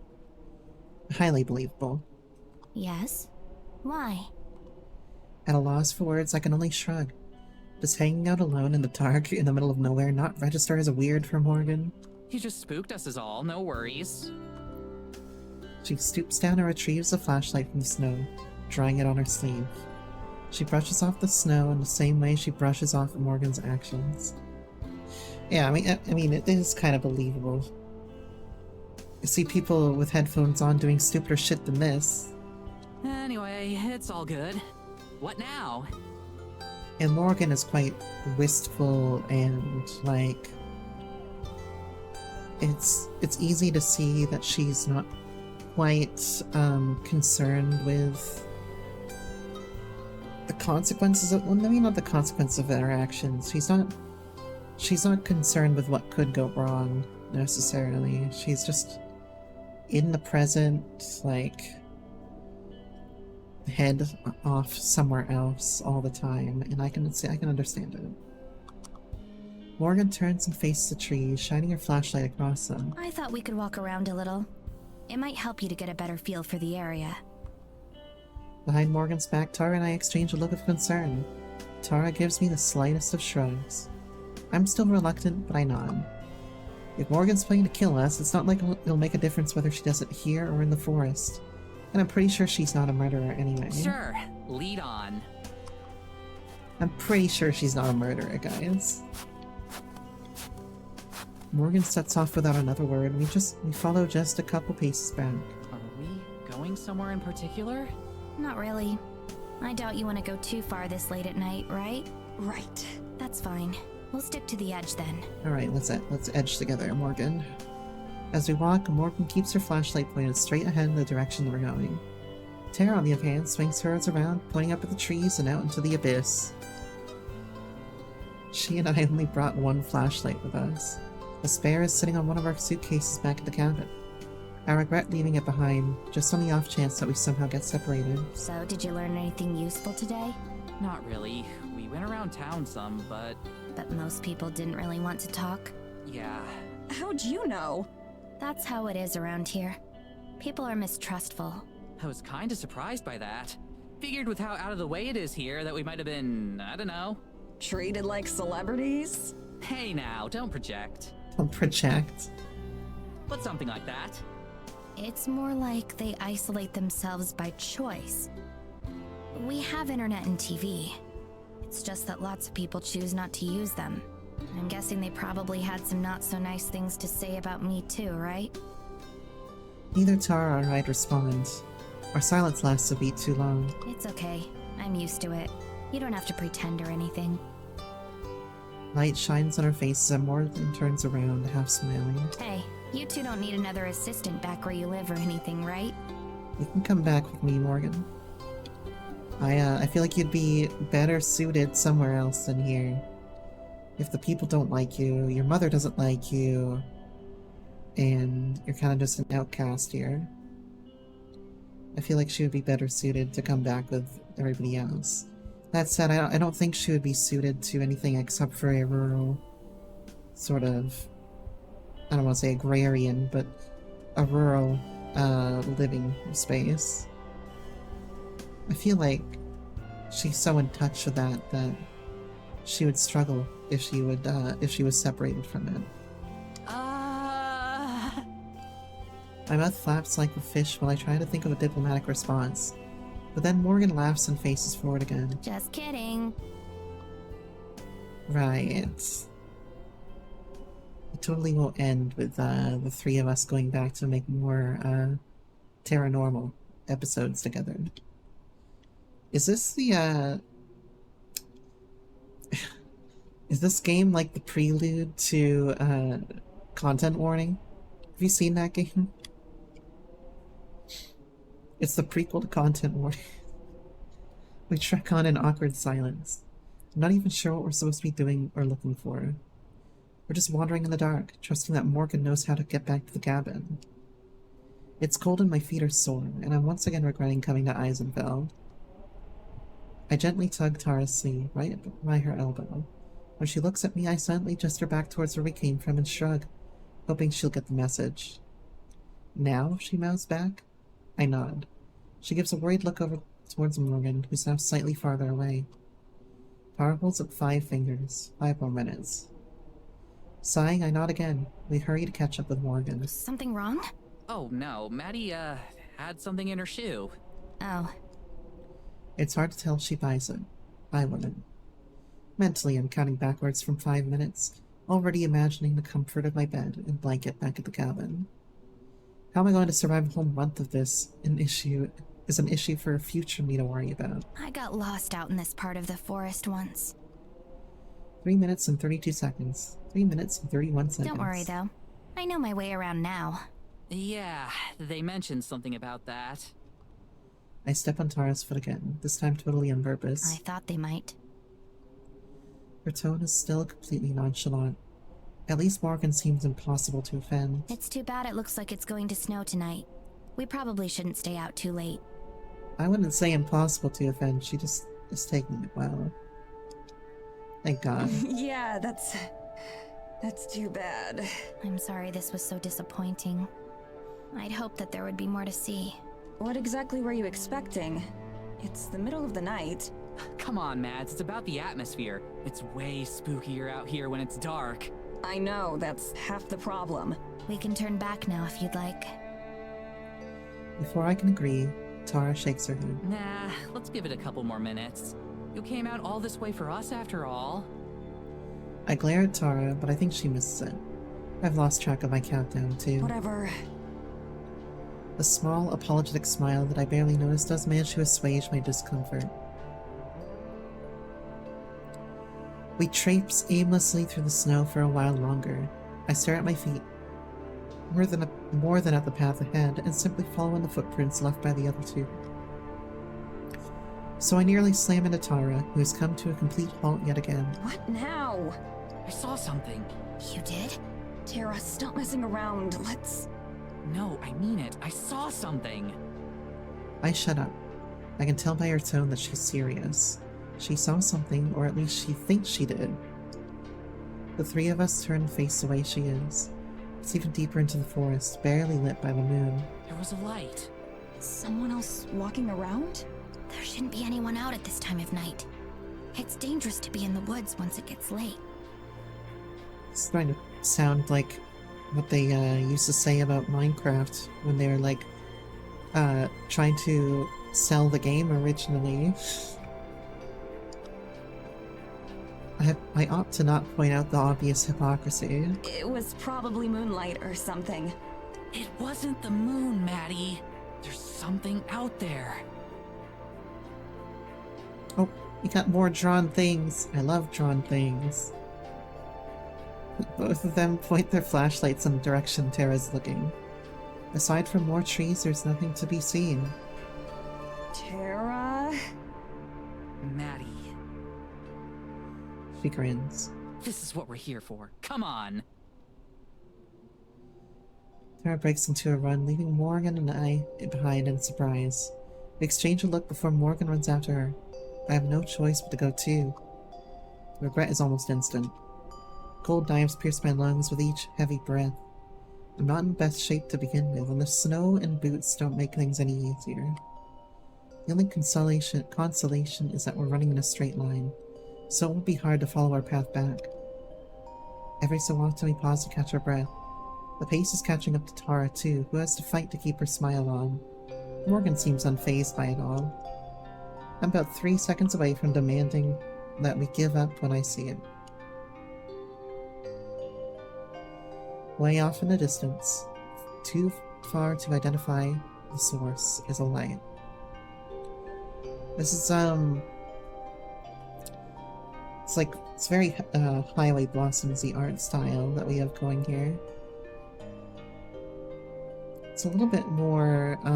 Highly believable. Yes? Why? At a loss for words, I can only shrug. Does hanging out alone in the dark in the middle of nowhere not register as weird for Morgan? You just spooked us is all, no worries. She stoops down and retrieves the flashlight from the snow, drying it on her sleeve. She brushes off the snow in the same way she brushes off Morgan's actions. Yeah, I mean, it is kind of believable. You see people with headphones on doing stupider shit than this. Anyway, it's all good. What now? And Morgan is quite wistful and, like... It's easy to see that she's not quite concerned with the consequences of... Well, maybe not the consequences of her actions. She's not concerned with what could go wrong, necessarily. She's just in the present, like, head off somewhere else all the time, and I can understand it. Morgan turns and faces the trees, shining her flashlight across them. I thought we could walk around a little. It might help you to get a better feel for the area. Behind Morgan's back, Tara and I exchange a look of concern. Tara gives me the slightest of shrugs. I'm still reluctant, but I nod. If Morgan's planning to kill us, it's not like it'll make a difference whether she does it here or in the forest. And I'm pretty sure she's not a murderer anyway. Sure, lead on. I'm pretty sure she's not a murderer, guys. Morgan sets off without another word. We follow just a couple paces back. Are we going somewhere in particular? Not really. I doubt you want to go too far this late at night, right? Right. That's fine. We'll stick to the edge then. Alright, let's edge together, Morgan. As we walk, Morgan keeps her flashlight pointed straight ahead in the direction we're going. Tara, on the other hand, swings hers around, pointing up at the trees and out into the abyss. She and I only brought one flashlight with us. The spare is sitting on one of our suitcases back at the cabin. I regret leaving it behind, just on the off chance that we somehow get separated. So, did you learn anything useful today? Not really. We went around town some, but But most people didn't really want to talk. yeah. How'd you know? That's how it is around here. People are mistrustful. I was kinda surprised by that. Figured with how out of the way it is here that we might have been, I don't know. Treated like celebrities? Hey now, don't project. Don't project. But something like that. It's more like they isolate themselves by choice. We have internet and TV. It's just that lots of people choose not to use them. I'm guessing they probably had some not so nice things to say about me too, right? Neither Tara or I'd respond. Our silence lasts a beat too long. It's okay. I'm used to it. You don't have to pretend or anything. Light shines on her face and Morgan turns around, half smiling. Hey, you two don't need another assistant back where you live or anything, right? You can come back with me, Morgan. I feel like you'd be better suited somewhere else than here. If the people don't like you, your mother doesn't like you, and you're kind of just an outcast here, I feel like she would be better suited to come back with everybody else. That said, I don't think she would be suited to anything except for a rural sort of, I don't want to say agrarian, but a rural living space. I feel like she's so in touch with that she would struggle if she was separated from it. My mouth flaps like a fish while I try to think of a diplomatic response. But then Morgan laughs and faces forward again. Just kidding. Right. It totally will end with the three of us going back to make more Terra Normal episodes together. Is this the is this game like the prelude to Content Warning? Have you seen that game? It's the prequel to Content Warning. We trek on in awkward silence. I'm not even sure what we're supposed to be doing or looking for. We're just wandering in the dark, trusting that Morgan knows how to get back to the cabin. It's cold and my feet are sore, and I'm once again regretting coming to Eisenfeld. I gently tug Tara's sleeve right by her elbow. When she looks at me, I silently gesture back towards where we came from and shrug, hoping she'll get the message. Now? She mouths back. I nod. She gives a worried look over towards Morgan, who's now slightly farther away. Tara holds up 5 fingers. 5 more minutes. Sighing, I nod again. We hurry to catch up with Morgan. Something wrong? Oh no, Maddie, had something in her shoe. Oh. It's hard to tell if she buys it. I wouldn't. Mentally, I'm counting backwards from 5 minutes, already imagining the comfort of my bed and blanket back at the cabin. How am I going to survive a whole month of this? An issue for future me to worry about. I got lost out in this part of the forest once. 3 minutes and 32 seconds. 3 minutes and 31 seconds. Don't worry, though. I know my way around now. Yeah, they mentioned something about that. I step on Tara's foot again, this time totally on purpose. I thought they might. Her tone is still completely nonchalant. At least Morgan seems impossible to offend. It's too bad it looks like it's going to snow tonight. We probably shouldn't stay out too late. I wouldn't say impossible to offend, she just is taking it well. Thank God. Yeah, that's too bad. I'm sorry this was so disappointing. I'd hoped that there would be more to see. What exactly were you expecting? It's the middle of the night. Come on, Mads, it's about the atmosphere. It's way spookier out here when it's dark. I know, that's half the problem. We can turn back now if you'd like. Before I can agree, Tara shakes her head. Nah, let's give it a couple more minutes. You came out all this way for us after all. I glare at Tara, but I think she misses it. I've lost track of my countdown, too. Whatever. The small, apologetic smile that I barely noticed does manage to assuage my discomfort. We traipse aimlessly through the snow for a while longer. I stare at my feet, more than at the path ahead, and simply follow in the footprints left by the other two. So I nearly slam into Tara, who has come to a complete halt yet again. What now? I saw something. You did? Tara, stop messing around. Let's... No, I mean it. I saw something. I shut up. I can tell by her tone that she's serious. She saw something, or at least she thinks she did. The three of us turn and face the way she is. It's even deeper into the forest, barely lit by the moon. There was a light. Someone else walking around? There shouldn't be anyone out at this time of night. It's dangerous to be in the woods once it gets late. It's starting to sound like what they used to say about Minecraft when they were like trying to sell the game originally. I ought to not point out the obvious hypocrisy. It was probably moonlight or something. It wasn't the moon, Maddie. There's something out there. Oh, we got more drawn things. I love drawn things. Both of them point their flashlights in the direction Tara's looking. Aside from more trees, there's nothing to be seen. Tara? Maddie, She grins. this is what we're here for. Come on. Tara breaks into a run, leaving Morgan and I behind in surprise. We exchange a look before Morgan runs after her. I have no choice but to go too. The regret is almost instant. Cold knives pierce my lungs with each heavy breath. I'm not in best shape to begin with, and the snow and boots don't make things any easier. The only consolation is that we're running in a straight line, so it won't be hard to follow our path back. Every so often we pause to catch our breath. The pace is catching up to Tara too, who has to fight to keep her smile on. Morgan seems unfazed by it all. I'm about 3 seconds away from demanding that we give up when I see it. Way off in the distance, too far to identify the source, is a light. This is, it's very, Highway Blossomsy art style that we have going here. It's a little bit more, I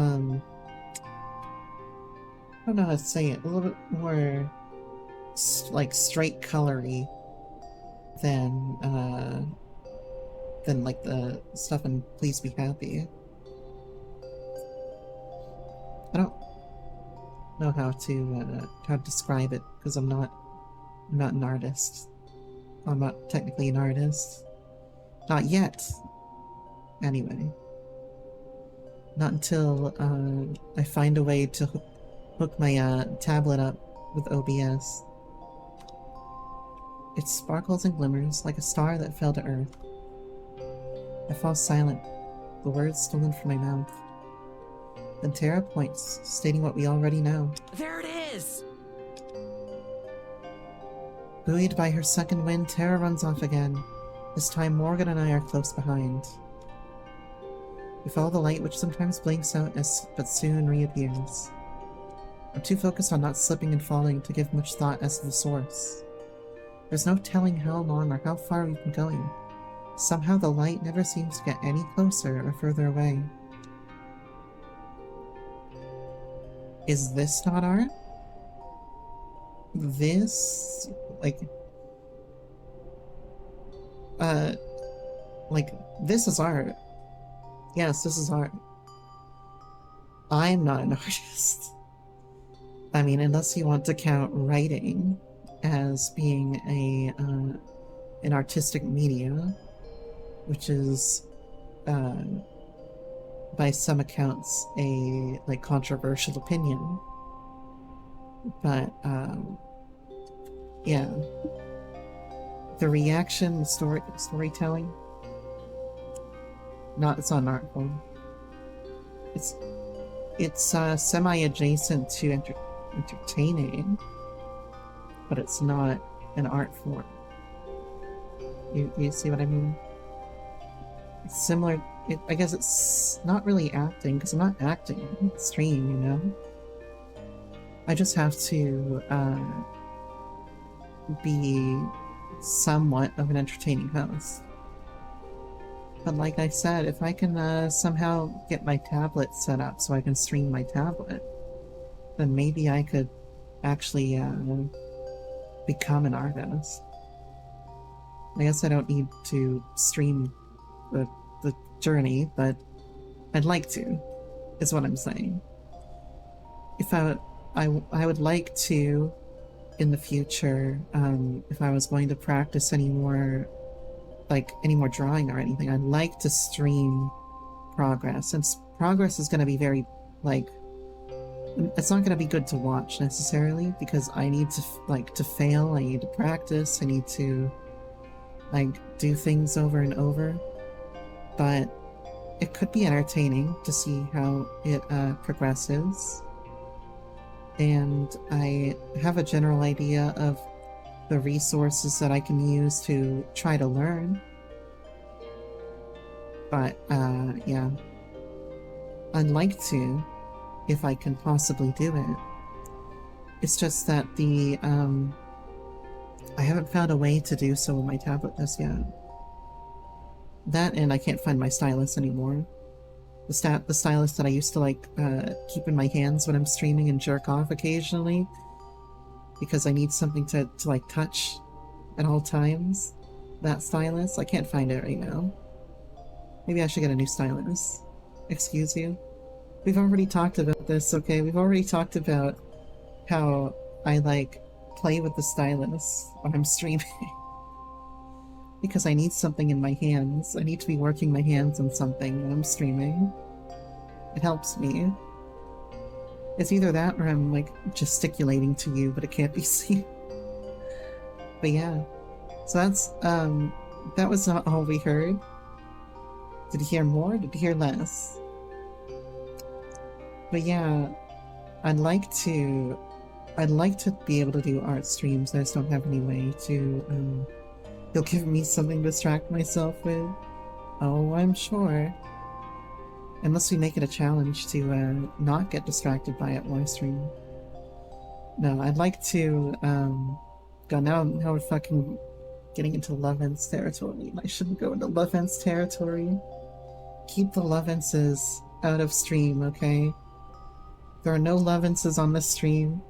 don't know how to say it, a little bit more, straight colory than like the stuff in Please Be Happy. I don't know how to describe it because I'm not an artist. I'm not technically an artist. Not yet. Anyway. Not until I find a way to hook my tablet up with OBS. It sparkles and glimmers like a star that fell to earth. I fall silent, the words stolen from my mouth. Then Tara points, stating what we already know. There it is! Buoyed by her second wind, Tara runs off again. This time Morgan and I are close behind. We follow the light, which sometimes blinks out but soon reappears. I'm too focused on not slipping and falling to give much thought as to the source. There's no telling how long or how far we've been going. Somehow the light never seems to get any closer or further away. Is this not art? This... this is art. Yes, this is art. I'm not an artist. I mean, unless you want to count writing as being an artistic media, which is, by some accounts, a controversial opinion. But yeah, the reaction, storytelling. It's not an art form. It's semi-adjacent to entertaining, but it's not an art form. You see what I mean? It's similar. I guess it's not really acting, because I'm not acting on the stream, you know? I just have to be somewhat of an entertaining host. But like I said, if I can somehow get my tablet set up so I can stream my tablet, then maybe I could actually become an artist. I guess I don't need to stream the journey, but I'd like to, is what I'm saying. If I would like to, in the future, if I was going to practice any more drawing or anything, I'd like to stream progress. Since progress is going to be very, like, it's not going to be good to watch necessarily, because I need to, to fail, I need to practice, I need to, do things over and over. But it could be entertaining to see how it progresses. And I have a general idea of the resources that I can use to try to learn. But, yeah. I'd like to, if I can possibly do it. It's just that I haven't found a way to do so with my tablet just yet. That, and I can't find my stylus anymore. The stylus that I used to keep in my hands when I'm streaming and jerk off occasionally, because I need something to touch at all times. That stylus, I can't find it right now. Maybe I should get a new stylus. Excuse you? We've already talked about this, okay? We've already talked about how I play with the stylus when I'm streaming. Because I need something in my hands. I need to be working my hands on something when I'm streaming. It helps me. It's either that or I'm gesticulating to you, but it can't be seen. But yeah. So that's that was not all we heard. Did you hear more? Did you hear less? But yeah, I'd like to be able to do art streams. I just don't have any way to you'll give me something to distract myself with. Oh, I'm sure. Unless we make it a challenge to not get distracted by it while I stream. No, I'd like to God, now we're fucking getting into Lovense territory. I shouldn't go into Lovense territory. Keep the Lovenses out of stream, okay? There are no Lovenses on this stream.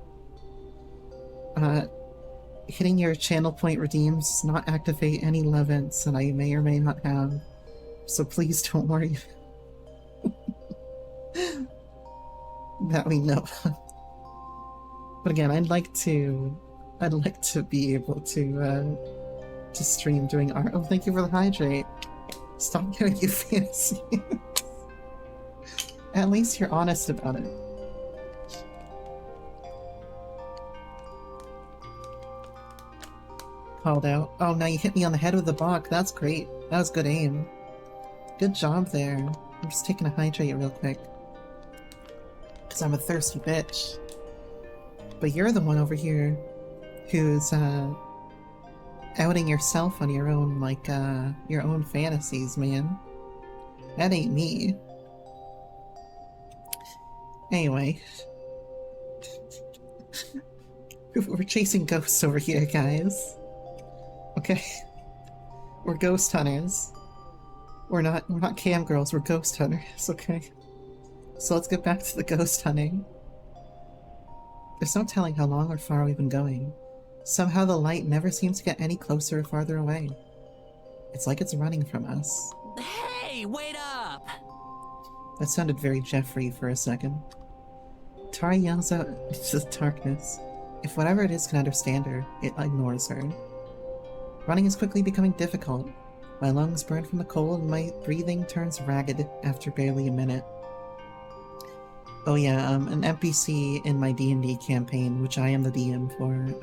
Hitting your channel point redeems does not activate any Lovense that I may or may not have. So please don't worry. That we know. But again, I'd like to be able to stream doing art. Oh, thank you for the hydrate. Stop giving you fantasy. At least you're honest about it. Called out. Oh, now you hit me on the head with the block. That's great. That was good aim. Good job there. I'm just taking a hydrate real quick. Because I'm a thirsty bitch. But you're the one over here who's outing yourself on your own, your own fantasies, man. That ain't me. Anyway. We're chasing ghosts over here, guys. Okay. We're ghost hunters. We're not cam girls, we're ghost hunters, okay? So let's get back to the ghost hunting. There's no telling how long or far we've been going. Somehow the light never seems to get any closer or farther away. It's like it's running from us. Hey, wait up! That sounded very Jeffrey for a second. Tara yells out into the darkness. If whatever it is can understand her, it ignores her. Running is quickly becoming difficult. My lungs burn from the cold and my breathing turns ragged after barely a minute. Oh yeah, an NPC in my D&D campaign, which I am the DM for,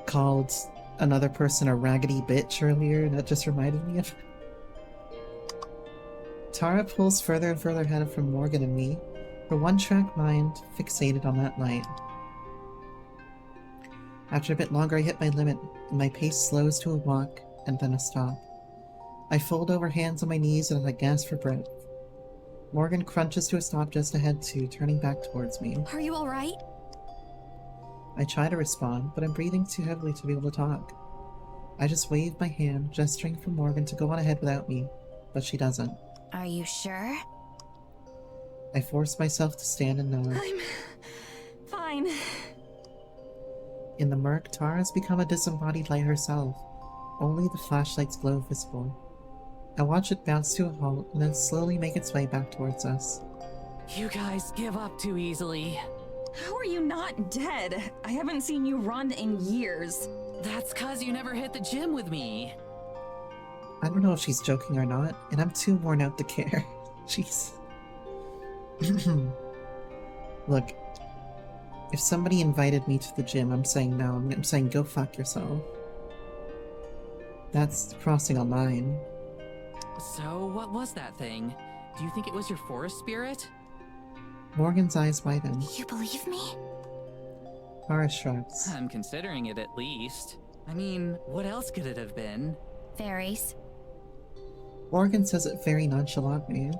called another person a raggedy bitch earlier, and that just reminded me of it. Tara pulls further and further ahead from Morgan and me, her one-track mind fixated on that light. After a bit longer I hit my limit, and my pace slows to a walk, and then a stop. I fold over hands on my knees and I gasp for breath. Morgan crunches to a stop just ahead too, turning back towards me. Are you alright? I try to respond, but I'm breathing too heavily to be able to talk. I just wave my hand, gesturing for Morgan to go on ahead without me, but she doesn't. Are you sure? I force myself to stand and nod. I'm fine. In the murk, Tara has become a disembodied light herself. Only the flashlight's glow visible. I watch it bounce to a halt and then slowly make its way back towards us. You guys give up too easily. How are you not dead? I haven't seen you run in years. That's cause you never hit the gym with me. I don't know if she's joking or not, and I'm too worn out to care. Jeez. Look, if somebody invited me to the gym, I'm saying no. I'm saying go fuck yourself. That's crossing a line. So, what was that thing? Do you think it was your forest spirit? Morgan's eyes widen. You believe me? Tara shrugs. I'm considering it at least. I mean, what else could it have been? Fairies. Morgan says it very nonchalantly.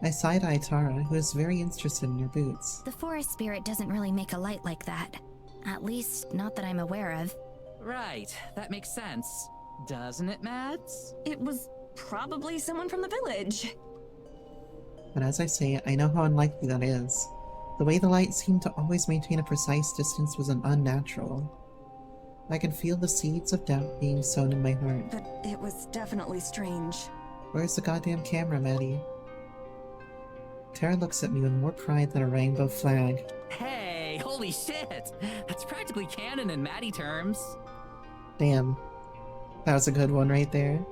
I side-eye Tara, who is very interested in her boots. The forest spirit doesn't really make a light like that. At least, not that I'm aware of. Right, that makes sense. Doesn't it, Mads? It was probably someone from the village. But as I say it, I know how unlikely that is. The way the light seemed to always maintain a precise distance was unnatural. I can feel the seeds of doubt being sown in my heart. But it was definitely strange. Where's the goddamn camera, Maddie? Tara looks at me with more pride than a rainbow flag. Hey, holy shit! That's practically canon in Maddie terms. Damn. That was a good one right there.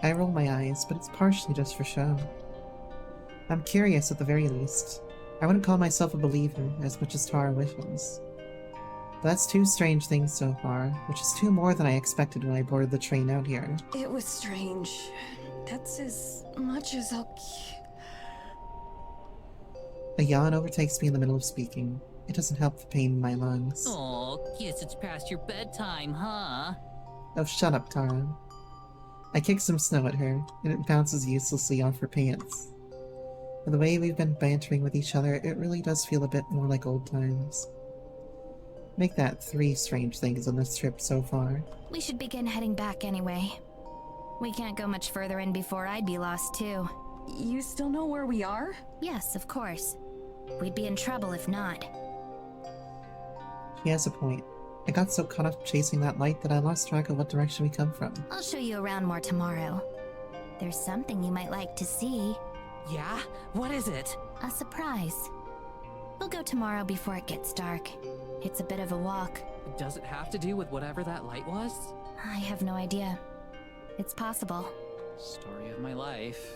I roll my eyes, but it's partially just for show. I'm curious at the very least. I wouldn't call myself a believer as much as Tara wishes. That's two strange things so far, which is two more than I expected when I boarded the train out here. It was strange. That's as much as I'll... A yawn overtakes me in the middle of speaking. It doesn't help the pain in my lungs. Oh, guess it's past your bedtime, huh? Oh, shut up, Tara. I kick some snow at her, and it bounces uselessly off her pants. For the way we've been bantering with each other, it really does feel a bit more like old times. Make that 3 strange things on this trip so far. We should begin heading back anyway. We can't go much further in before I'd be lost too. You still know where we are? Yes, of course. We'd be in trouble if not. She has a point. I got so caught up chasing that light that I lost track of what direction we come from. I'll show you around more tomorrow. There's something you might like to see. Yeah? What is it? A surprise. We'll go tomorrow before it gets dark. It's a bit of a walk. Does it have to do with whatever that light was? I have no idea. It's possible. Story of my life.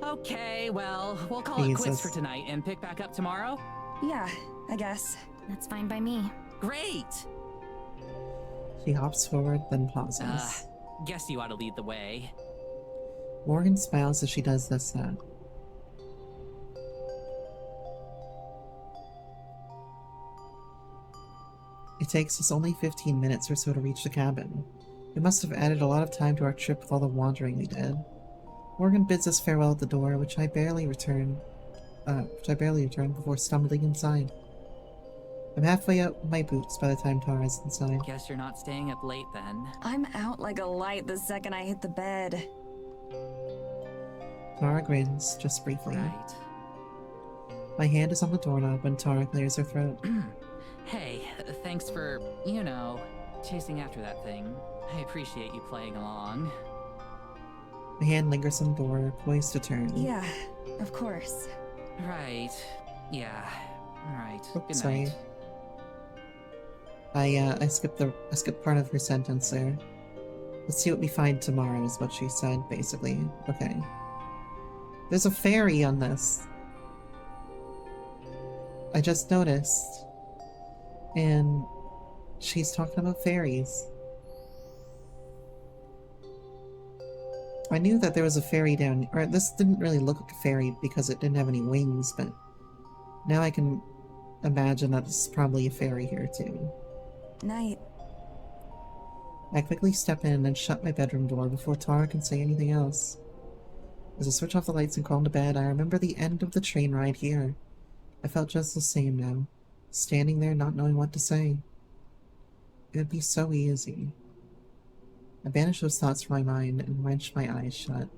Okay, well, we'll call it quits Jesus. for tonight and pick back up tomorrow? Yeah, I guess. That's fine by me. Great! She hops forward, then pauses. Guess you ought to lead the way. Morgan smiles as she does this then. It takes us only 15 minutes or so to reach the cabin. We must have added a lot of time to our trip with all the wandering we did. Morgan bids us farewell at the door, which I barely return before stumbling inside. I'm halfway out with my boots by the time Tara's inside. Guess you're not staying up late then. I'm out like a light the second I hit the bed. Tara grins, just briefly. Right. My hand is on the doorknob when Tara clears her throat. Hey, thanks for, you know, chasing after that thing. I appreciate you playing along. My hand lingers on the door, poised to turn. Yeah, of course. Right. Yeah. Alright. Oh, Good sorry. night. I skipped part of her sentence there. Let's see what we find tomorrow is what she said, basically. Okay. There's a fairy on this. I just noticed. And she's talking about fairies. I knew that there was a fairy down, or this didn't really look like a fairy because it didn't have any wings, but now I can imagine that this is probably a fairy here too. Night. I quickly step in and shut my bedroom door before Tara can say anything else. As I switch off the lights and crawl into bed, I remember the end of the train ride here. I felt just the same now, standing there not knowing what to say. It would be so easy. I banish those thoughts from my mind and wrench my eyes shut.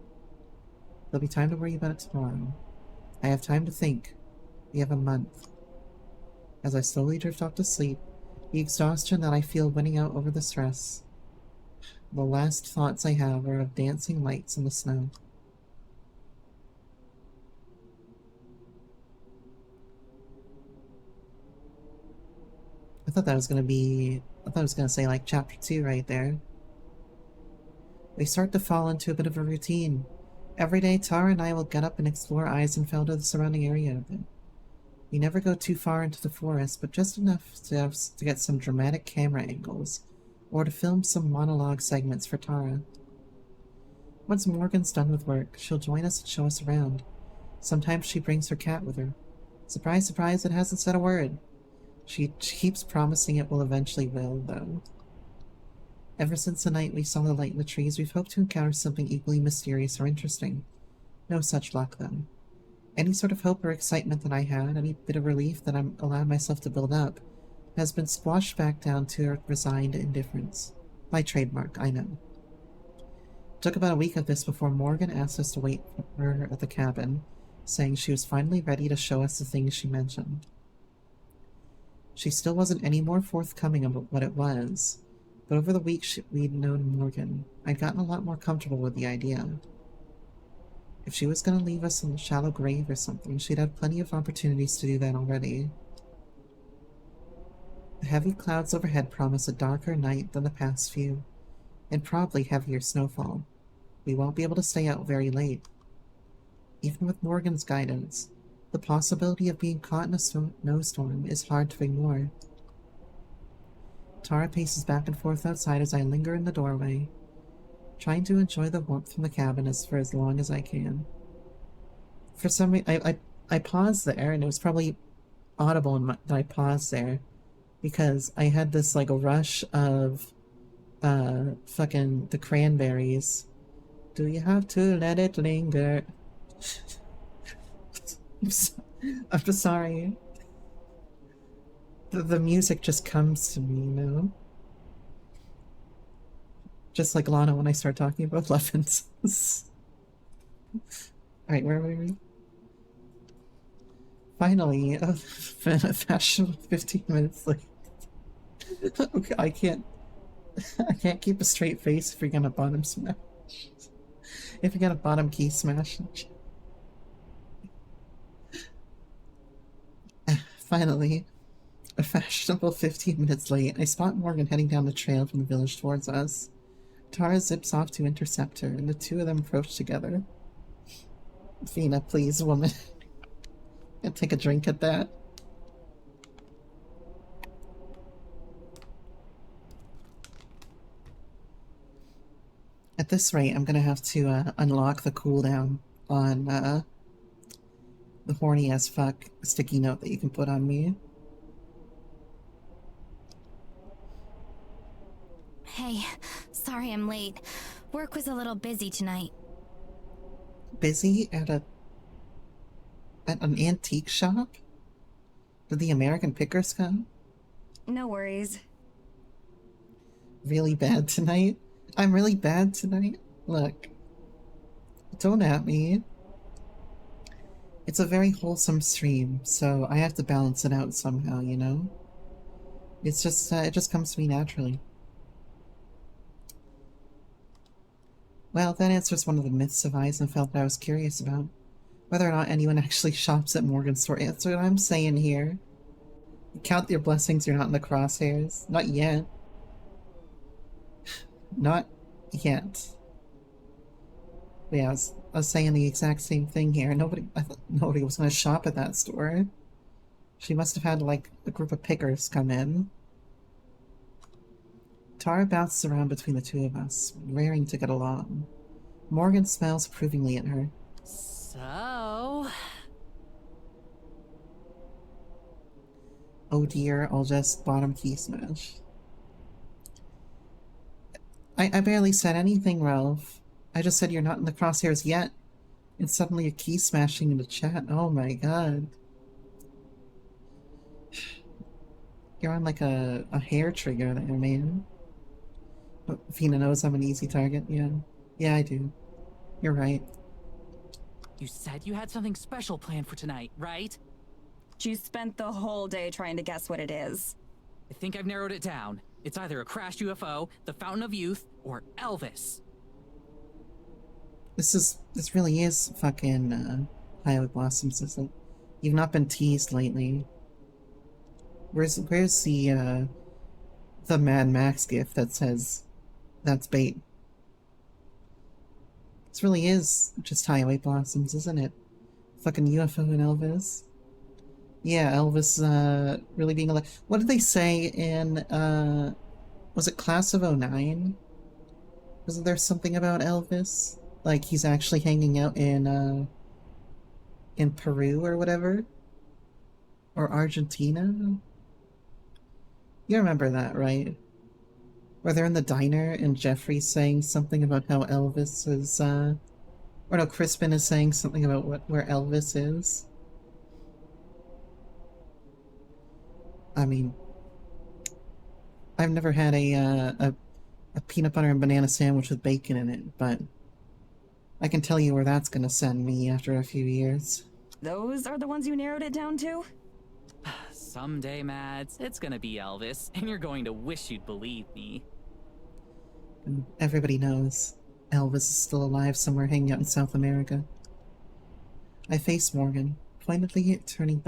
There'll be time to worry about it tomorrow. I have time to think. We have a month. As I slowly drift off to sleep, the exhaustion that I feel winning out over the stress. The last thoughts I have are of dancing lights in the snow. I thought it was gonna say like chapter 2 right there. We start to fall into a bit of a routine. Every day, Tara and I will get up and explore Eisenfeld or the surrounding area of it. We never go too far into the forest, but just enough to get some dramatic camera angles, or to film some monologue segments for Tara. Once Morgan's done with work, she'll join us and show us around. Sometimes she brings her cat with her. Surprise, surprise, it hasn't said a word. She keeps promising it will eventually will, though. Ever since the night we saw the light in the trees, we've hoped to encounter something equally mysterious or interesting. No such luck, though. Any sort of hope or excitement that I had, any bit of relief that I'm allowed myself to build up, has been squashed back down to resigned indifference. My trademark, I know. It took about a week of this before Morgan asked us to wait for her at the cabin, saying she was finally ready to show us the things she mentioned. She still wasn't any more forthcoming about what it was, but over the weeks we'd known Morgan, I'd gotten a lot more comfortable with the idea. If she was going to leave us in a shallow grave or something, she'd had plenty of opportunities to do that already. The heavy clouds overhead promise a darker night than the past few, and probably heavier snowfall. We won't be able to stay out very late. Even with Morgan's guidance, the possibility of being caught in a snowstorm is hard to ignore. Tara paces back and forth outside as I linger in the doorway, trying to enjoy the warmth from the cabin for as long as I can. For some reason, I paused there, and it was probably audible that I paused there, because I had this, like, a rush of, fucking the Cranberries. Do you have to let it linger? I'm just sorry. The music just comes to me, you know? Just like Lana when I start talking about Leffins. Alright, where were we? Finally, a fashion 15 minutes late. Okay, I can't keep a straight face if you're gonna bottom smash. If you're gonna bottom key smash. Finally, a fashionable 15 minutes late, I spot Morgan heading down the trail from the village towards us. Tara zips off to intercept her, and the two of them approach together. Fina, please, woman. Can't take a drink at that. At this rate, I'm gonna have to unlock the cooldown on the horny as fuck sticky note that you can put on me. Hey, sorry I'm late. Work was a little busy tonight. Busy at an antique shop? Did the American Pickers come? No worries. Really bad tonight? I'm really bad tonight? Look. Don't at me. It's a very wholesome stream, so I have to balance it out somehow, you know? It's just, it just comes to me naturally. Well, that answers one of the myths of Eisenfeld that I was curious about. Whether or not anyone actually shops at Morgan's store. That's what I'm saying here. Count your blessings you're not in the crosshairs. Not yet. Not yet. But yeah, I was saying the exact same thing here. I thought nobody was going to shop at that store. She must have had, like, a group of pickers come in. Tara bounces around between the two of us, raring to get along. Morgan smiles approvingly at her. So... Oh dear, I'll just bottom key smash. I barely said anything, Ralph. I just said you're not in the crosshairs yet. And suddenly a key smashing in the chat. Oh my god. You're on like a hair trigger there, man. Oh, Fina knows I'm an easy target, yeah. Yeah, I do. You're right. You said you had something special planned for tonight, right? She spent the whole day trying to guess what it is. I think I've narrowed it down. It's either a crashed UFO, the Fountain of Youth, or Elvis. This really is fucking Highway Blossoms, isn't it? You've not been teased lately. Where's the Mad Max gift that says that's bait? This really is just Highway Blossoms, isn't it? Fucking UFO and Elvis. Yeah, Elvis really being alive. What did they say in was it Class of 09? Wasn't there something about Elvis? Like he's actually hanging out in Peru or whatever? Or Argentina? You remember that, right? Where they're in the diner and Jeffrey's saying something about how Elvis is, or no, Crispin is saying something about where Elvis is. I mean, I've never had a peanut butter and banana sandwich with bacon in it, but I can tell you where that's gonna send me after a few years. Those are the ones you narrowed it down to? Someday, Mads, it's gonna be Elvis, and you're going to wish you'd believe me. And everybody knows Elvis is still alive somewhere hanging out in South America. I face Morgan, pointedly turning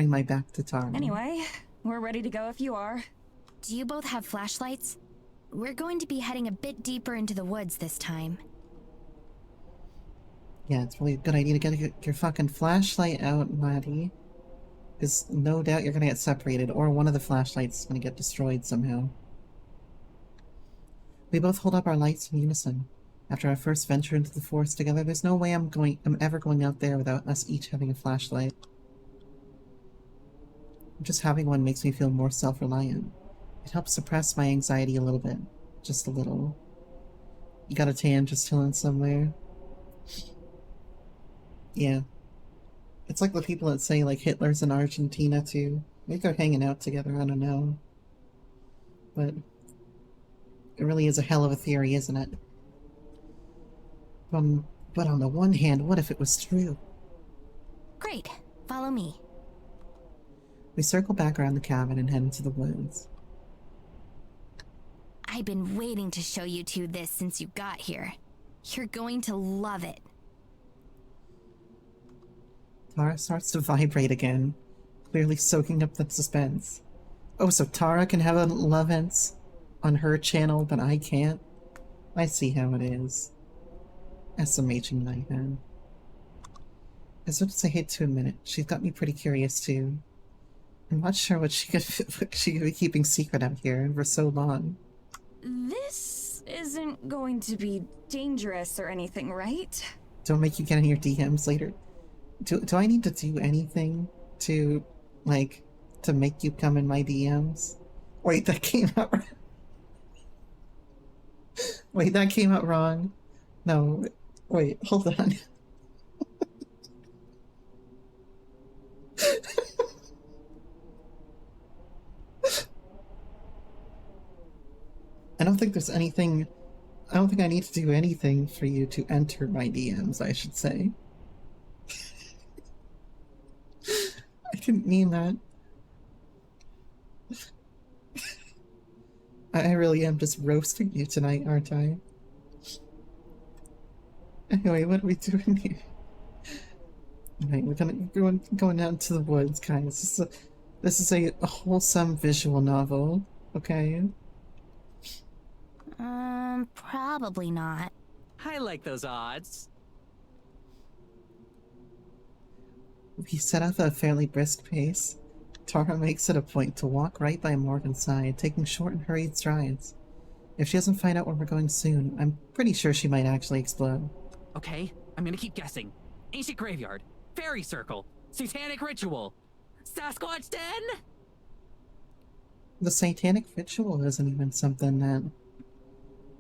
my back to Tara. Anyway, we're ready to go if you are. Do you both have flashlights? We're going to be heading a bit deeper into the woods this time. Yeah, it's probably a good idea to get your fucking flashlight out, Maddie. Because no doubt you're gonna get separated, or one of the flashlights is gonna get destroyed somehow. We both hold up our lights in unison. After our first venture into the forest together, there's no way I'm ever going out there without us each having a flashlight. Just having one makes me feel more self-reliant. It helps suppress my anxiety a little bit. Just a little. You got a tan just chilling somewhere? Yeah. It's like the people that say, like, Hitler's in Argentina, too. Maybe they're hanging out together, I don't know. But it really is a hell of a theory, isn't it? But on the one hand, what if it was true? Great. Follow me. We circle back around the cabin and head into the woods. I've been waiting to show you two this since you got here. You're going to love it. Tara starts to vibrate again, clearly soaking up the suspense. Oh, so Tara can have a Lovense on her channel, but I can't? I see how it is. SMHing night, then. As soon as I hit to a minute, she's got me pretty curious, too. I'm not sure what she could be keeping secret out here for so long. This isn't going to be dangerous or anything, right? Don't make you get in your DMs later. Do I need to do anything to, like, to make you come in my DMs? Wait, that came out wrong. Wait, that came out wrong. No, wait, hold on. I don't think there's anything... I don't think I need to do anything for you to enter my DMs, I should say. I didn't mean that. I really am just roasting you tonight, aren't I? Anyway, what are we doing here? Alright, we're going out into the woods, guys. This is a wholesome visual novel, okay? Probably not. I like those odds. We set off at a fairly brisk pace. Tara makes it a point to walk right by Morgan's side, taking short and hurried strides. If she doesn't find out where we're going soon, I'm pretty sure she might actually explode. Okay, I'm gonna keep guessing. Ancient graveyard, fairy circle, satanic ritual, Sasquatch den? The satanic ritual isn't even something that,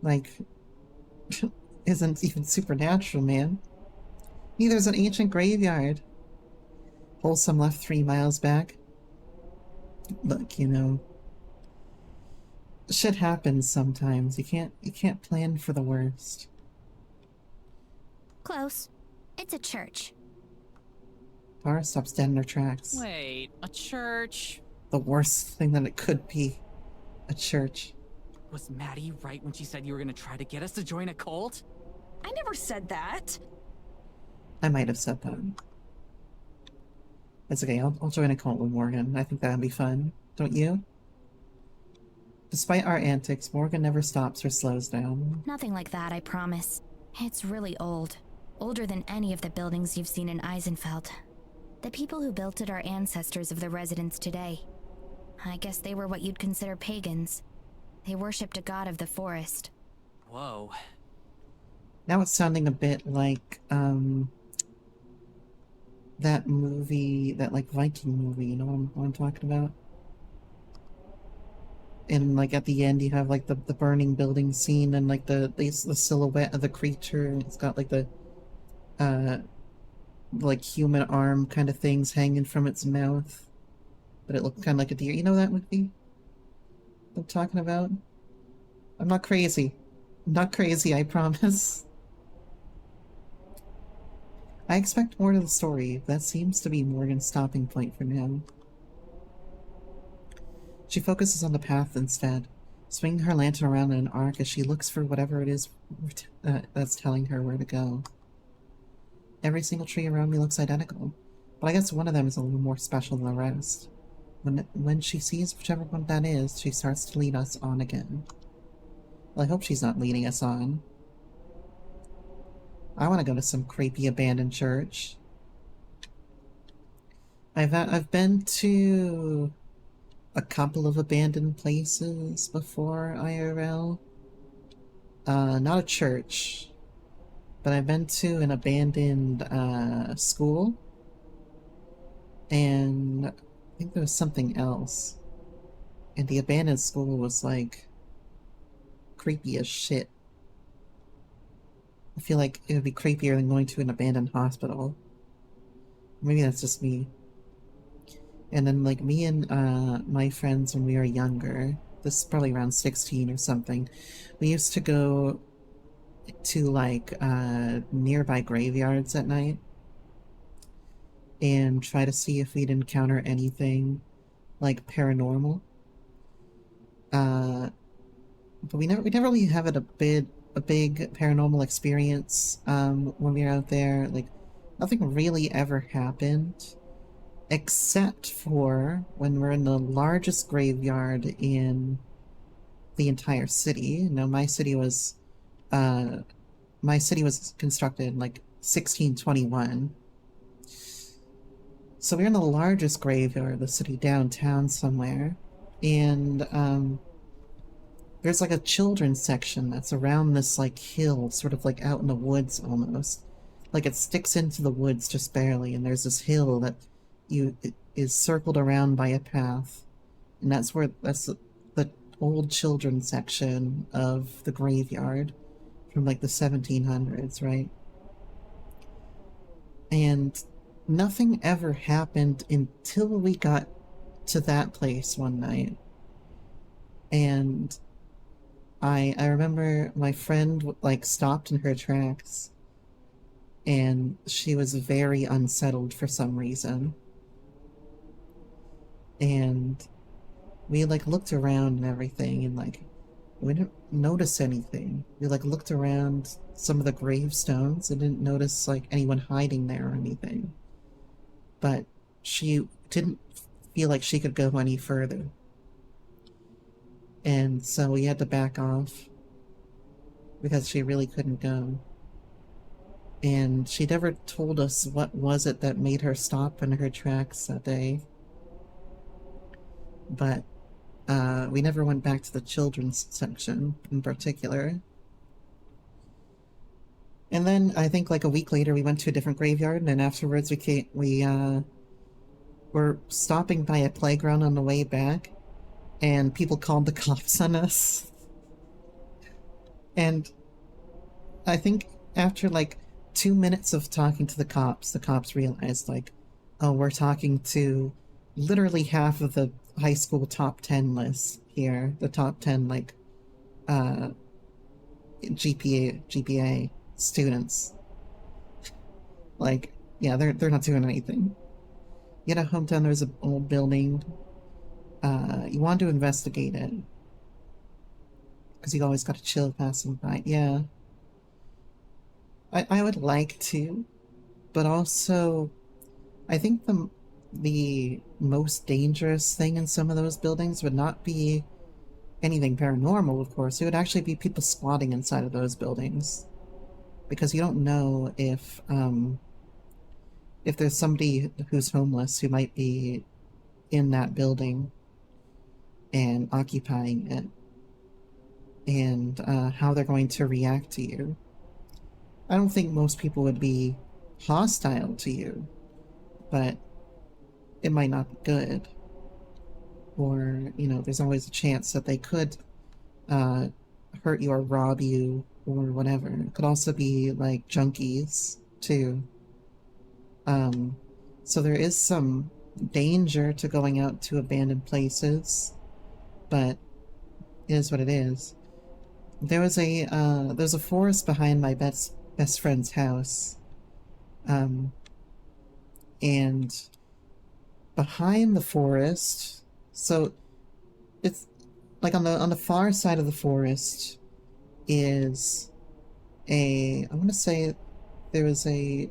like, isn't even supernatural, man. Neither is an ancient graveyard. Wholesome left 3 miles back. Look, you know, shit happens sometimes. You can't plan for the worst. Close. It's a church. car stops dead in her tracks. Wait, a church? The worst thing that it could be. A church. Was Maddie right when she said you were gonna try to get us to join a cult? I never said that. I might have said that. It's okay, I'll join a cult with Morgan. I think that'd be fun. Don't you? Despite our antics, Morgan never stops or slows down. Nothing like that, I promise. It's really old. Older than any of the buildings you've seen in Eisenfeld. The people who built it are ancestors of the residents today. I guess they were what you'd consider pagans. They worshipped a god of the forest. Whoa. Now it's sounding a bit like, that movie, that, like, Viking movie, you know what I'm talking about? And, like, at the end you have, like, the burning building scene and, like, the silhouette of the creature, and it's got, like, the, like, human arm kind of things hanging from its mouth. But it looked kind of like a deer. You know that movie I'm talking about? I'm not crazy. I'm not crazy, I promise. I expect more to the story. That seems to be Morgan's stopping point for now. She focuses on the path instead, swinging her lantern around in an arc as she looks for whatever it is that's telling her where to go. Every single tree around me looks identical, but I guess one of them is a little more special than the rest. When she sees whichever one that is, she starts to lead us on again. Well, I hope she's not leading us on. I want to go to some creepy abandoned church. I've been to a couple of abandoned places before IRL. Not a church, but I've been to an abandoned school, and I think there was something else. And the abandoned school was like creepy as shit. I feel like it would be creepier than going to an abandoned hospital. Maybe that's just me. And then, like, me and my friends when we were younger, this is probably around 16 or something, we used to go to, like, nearby graveyards at night and try to see if we'd encounter anything, like, paranormal. But we never really have a big paranormal experience when we were out there. Like, nothing really ever happened, except for when we're in the largest graveyard in the entire city. Now, my city was constructed in, like, 1621. So we're in the largest graveyard of the city downtown somewhere, and there's like a children's section that's around this like hill, sort of like out in the woods almost. Like it sticks into the woods just barely, and there's this hill that is circled around by a path. And that's the old children's section of the graveyard from like the 1700s, right? And nothing ever happened until we got to that place one night. And I remember my friend like stopped in her tracks, and she was very unsettled for some reason. And we like looked around and everything, and like we didn't notice anything. We like looked around some of the gravestones and didn't notice like anyone hiding there or anything. But she didn't feel like she could go any further. And so we had to back off because she really couldn't go. And she never told us what was it that made her stop in her tracks that day. But we never went back to the children's section in particular. And then I think like a week later we went to a different graveyard, and then afterwards we were stopping by a playground on the way back, and people called the cops on us. And I think after like 2 minutes of talking to the cops realized like, oh, we're talking to literally half of the high school top 10 list here. The top 10 like GPA students. Like, yeah, they're not doing anything. You had a hometown, there was an old building. You wanted to investigate it. Because you always got to chill passing by. Yeah. I would like to, but also, I think the most dangerous thing in some of those buildings would not be anything paranormal, of course. It would actually be people squatting inside of those buildings. Because you don't know if there's somebody who's homeless who might be in that building and occupying it, and how they're going to react to you. I don't think most people would be hostile to you, but it might not be good. Or, you know, there's always a chance that they could hurt you or rob you or whatever. It could also be like junkies too. So there is some danger to going out to abandoned places, but it is what it is. There's a forest behind my best friend's house, and behind the forest, so it's like on the far side of the forest is I want to say there was a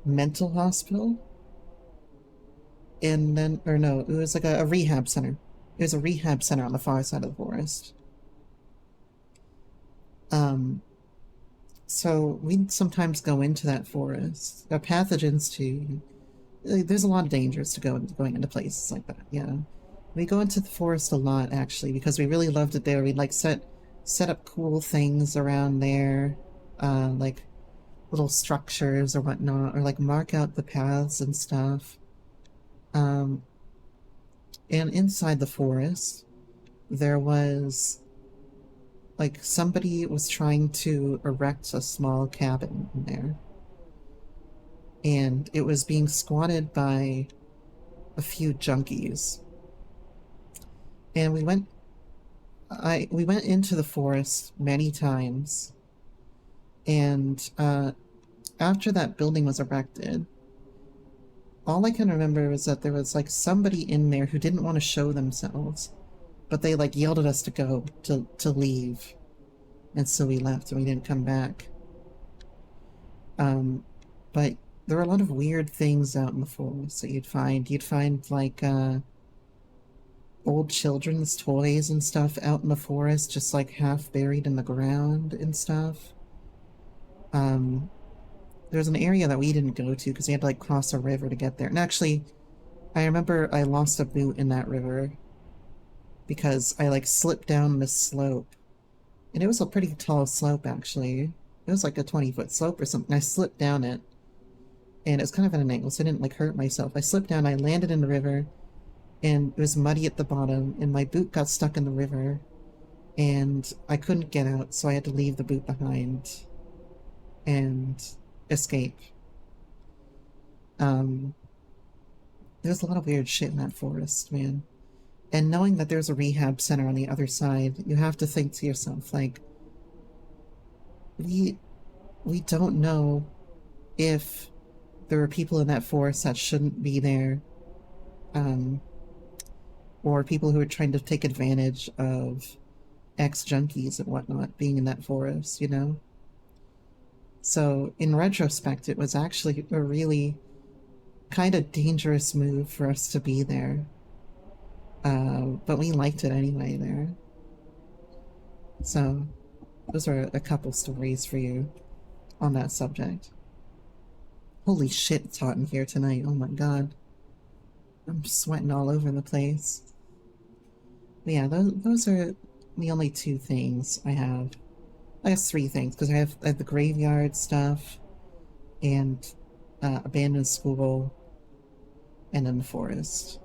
mental hospital, and then, or no, it was like a rehab center. It was a rehab center on the far side of the forest. So we'd sometimes go into that forest. There are pathogens too. There's a lot of dangers to going into places like that, yeah. We go into the forest a lot, actually, because we really loved it there. We'd like set up cool things around there, like little structures or whatnot, or like mark out the paths and stuff. And inside the forest, there was like somebody was trying to erect a small cabin in there. And it was being squatted by a few junkies. And we went into the forest many times. And after that building was erected, all I can remember was that there was like somebody in there who didn't want to show themselves, but they like yelled at us to go, to leave. And so we left and we didn't come back. But there were a lot of weird things out in the forest that you'd find. You'd find like old children's toys and stuff out in the forest, just like half buried in the ground and stuff. There's an area that we didn't go to because we had to like cross a river to get there. And actually, I remember I lost a boot in that river because I like slipped down this slope. And it was a pretty tall slope, actually. It was like a 20-foot slope or something. I slipped down it. And it was kind of at an angle, so I didn't like hurt myself. I slipped down, I landed in the river, and it was muddy at the bottom, and my boot got stuck in the river, and I couldn't get out, so I had to leave the boot behind and escape. There's a lot of weird shit in that forest, man. And knowing that there's a rehab center on the other side, you have to think to yourself, like, we don't know if there are people in that forest that shouldn't be there, or people who are trying to take advantage of ex-junkies and whatnot being in that forest, you know? So, in retrospect, it was actually a really kind of dangerous move for us to be there. But we liked it anyway there. So, those are a couple stories for you on that subject. Holy shit, it's hot in here tonight. Oh my god. I'm sweating all over the place. But yeah, those are the only two things I have. I guess three things, because I have the graveyard stuff, and abandoned school, and then the forest.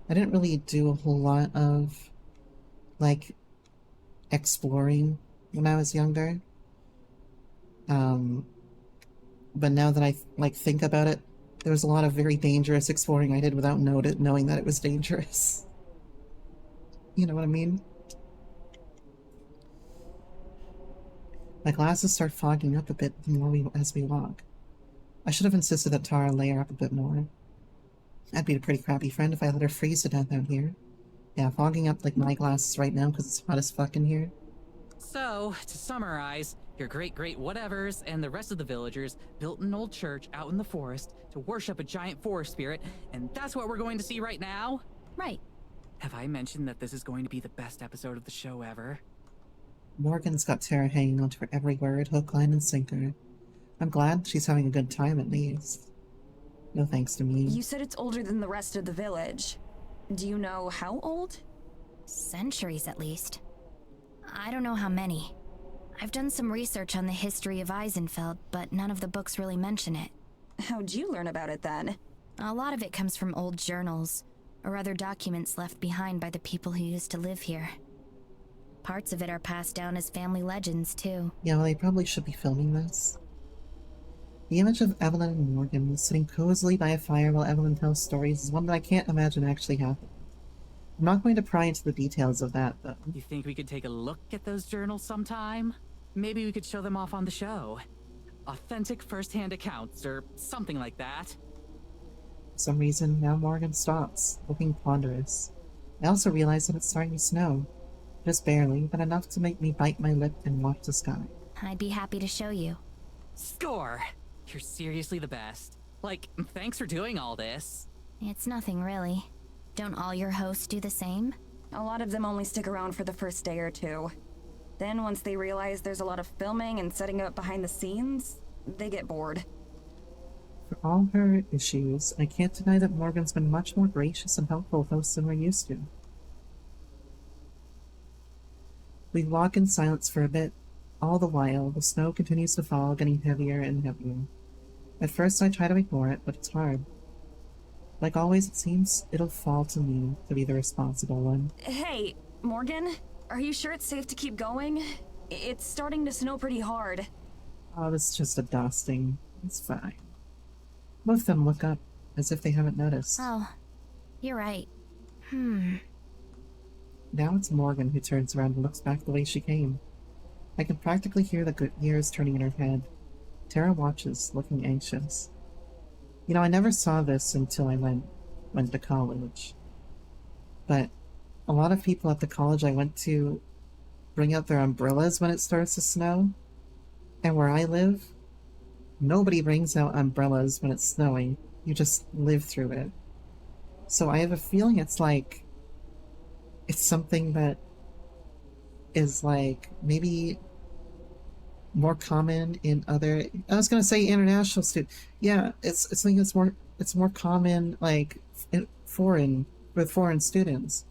I didn't really do a whole lot of, like, exploring when I was younger. But now that I, like, think about it, there was a lot of very dangerous exploring I did without knowing that it was dangerous. You know what I mean? My glasses start fogging up a bit the more as we walk. I should have insisted that Tara layer up a bit more. I'd be a pretty crappy friend if I let her freeze to death out here. Yeah, fogging up like my glasses right now because it's hot as fuck in here. So, to summarize, your great whatevers and the rest of the villagers built an old church out in the forest to worship a giant forest spirit, and that's what we're going to see right now? Right. Have I mentioned that this is going to be the best episode of the show ever? Morgan's got Tara hanging onto her every word, hook, line, and sinker. I'm glad she's having a good time at least. No thanks to me. You said it's older than the rest of the village. Do you know how old? Centuries, at least. I don't know how many. I've done some research on the history of Eisenfeld, but none of the books really mention it. How'd you learn about it then? A lot of it comes from old journals, or other documents left behind by the people who used to live here. Parts of it are passed down as family legends, too. Yeah, well, they probably should be filming this. The image of Evelyn and Morgan sitting cozily by a fire while Evelyn tells stories is one that I can't imagine actually happened. I'm not going to pry into the details of that, though. You think we could take a look at those journals sometime? Maybe we could show them off on the show. Authentic first-hand accounts, or something like that. For some reason, now Morgan stops, looking ponderous. I also realize that it's starting to snow. Just barely, but enough to make me bite my lip and watch the sky. I'd be happy to show you. Score! You're seriously the best. Like, thanks for doing all this. It's nothing, really. Don't all your hosts do the same? A lot of them only stick around for the first day or two. Then once they realize there's a lot of filming and setting up behind the scenes, they get bored. For all her issues, I can't deny that Morgan's been much more gracious and helpful with hosts than we're used to. We walk in silence for a bit. All the while, the snow continues to fall, getting heavier and heavier. At first I try to ignore it, but it's hard. Like always, it seems it'll fall to me to be the responsible one. Hey, Morgan? Are you sure it's safe to keep going? It's starting to snow pretty hard. Oh, this is just a dusting. It's fine. Both of them look up, as if they haven't noticed. Oh, you're right. Now it's Morgan who turns around and looks back the way she came. I can practically hear the gears turning in her head. Tara watches, looking anxious. You know, I never saw this until I went to college. But a lot of people at the college I went to bring out their umbrellas when it starts to snow. And where I live, nobody brings out umbrellas when it's snowing. You just live through it. So I have a feeling it's like, it's something that is like maybe more common in other, I was gonna say international students. Yeah, it's something that's more common like with foreign students.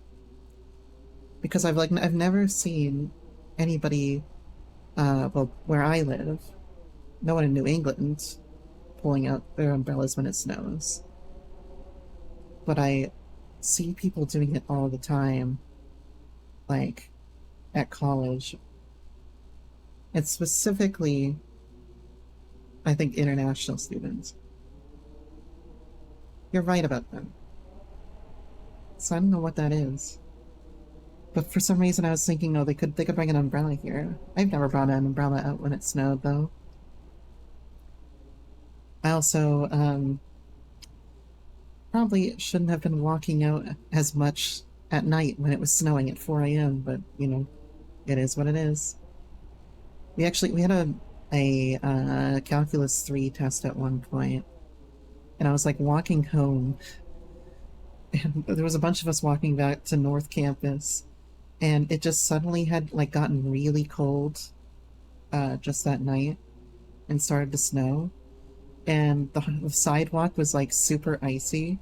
Because I've never seen anybody well, where I live, no one in New England pulling out their umbrellas when it snows. But I see people doing it all the time, like at college. And specifically, I think international students. You're right about them. So I don't know what that is. But for some reason I was thinking, oh, they could bring an umbrella here. I've never brought an umbrella out when it snowed, though. I also, probably shouldn't have been walking out as much at night when it was snowing at 4 a.m., but, you know, it is what it is. We had a Calculus 3 test at one point, and I was, like, walking home, and there was a bunch of us walking back to North Campus, and it just suddenly had, like, gotten really cold, just that night, and started to snow, and the sidewalk was, like, super icy,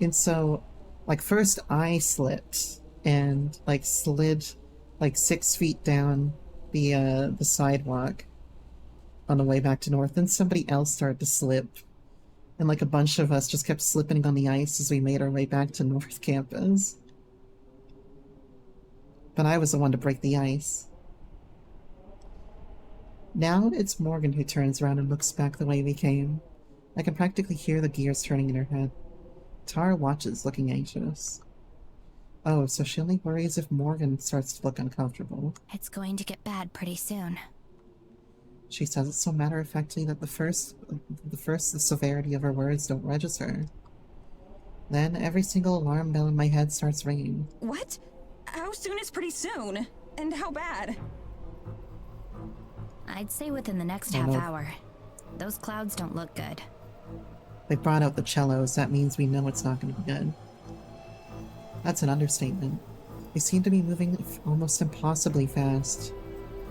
and so, like, first I slipped, and, like, slid, like, 6 feet down the sidewalk on the way back to North, and somebody else started to slip, and, like, a bunch of us just kept slipping on the ice as we made our way back to North Campus. But I was the one to break the ice. Now it's Morgan who turns around and looks back the way we came. I can practically hear the gears turning in her head. Tara watches, looking anxious. Oh, so she only worries if Morgan starts to look uncomfortable. It's going to get bad pretty soon. She says it so matter-of-factly that the severity of her words don't register. Then every single alarm bell in my head starts ringing. What? How soon is pretty soon? And how bad? I'd say within the next Oh, half no. hour. Those clouds don't look good. They brought out the cellos, that means we know it's not going to be good. That's an understatement. They seem to be moving almost impossibly fast.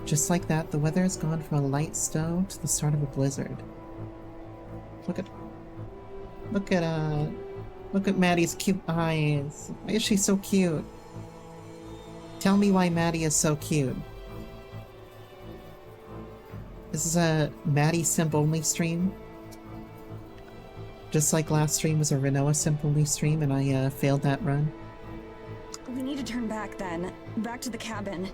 Just like that, the weather has gone from a light snow to the start of a blizzard. Look at Maddie's cute eyes. Why is she so cute? Tell me why Maddie is so cute. This is a Maddie simp only stream. Just like last stream was a Renoa simp only stream and I failed that run. We need to turn back then. Back to the cabin.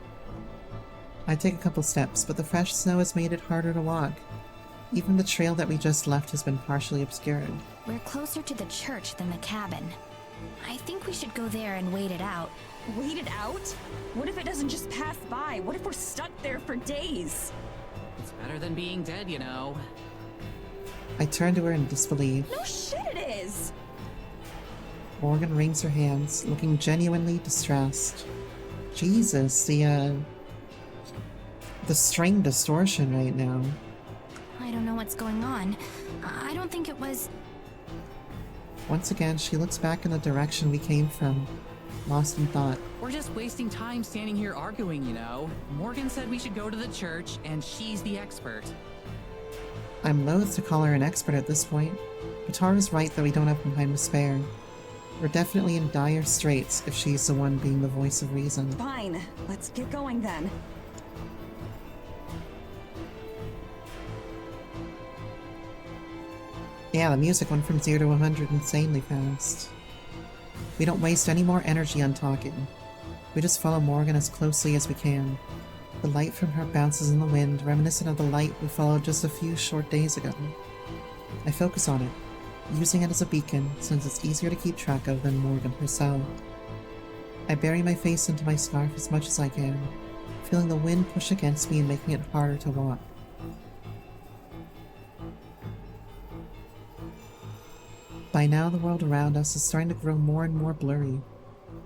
I take a couple steps, but the fresh snow has made it harder to walk. Even the trail that we just left has been partially obscured. We're closer to the church than the cabin. I think we should go there and wait it out. Wait it out? What if it doesn't just pass by? What if we're stuck there for days? It's better than being dead, you know. I turn to her in disbelief. No shit it is! Morgan wrings her hands, looking genuinely distressed. Jesus, the string distortion right now. I don't know what's going on. I don't think it was... Once again, she looks back in the direction we came from, lost in thought. We're just wasting time standing here arguing, you know. Morgan said we should go to the church, and she's the expert. I'm loath to call her an expert at this point, but Tara's right that we don't have time to spare. We're definitely in dire straits if she's the one being the voice of reason. Fine, let's get going then. Yeah, the music went from 0 to 100 insanely fast. We don't waste any more energy on talking. We just follow Morgan as closely as we can. The light from her bounces in the wind, reminiscent of the light we followed just a few short days ago. I focus on it, using it as a beacon since it's easier to keep track of than Morgan herself. I bury my face into my scarf as much as I can, feeling the wind push against me and making it harder to walk. By now, the world around us is starting to grow more and more blurry.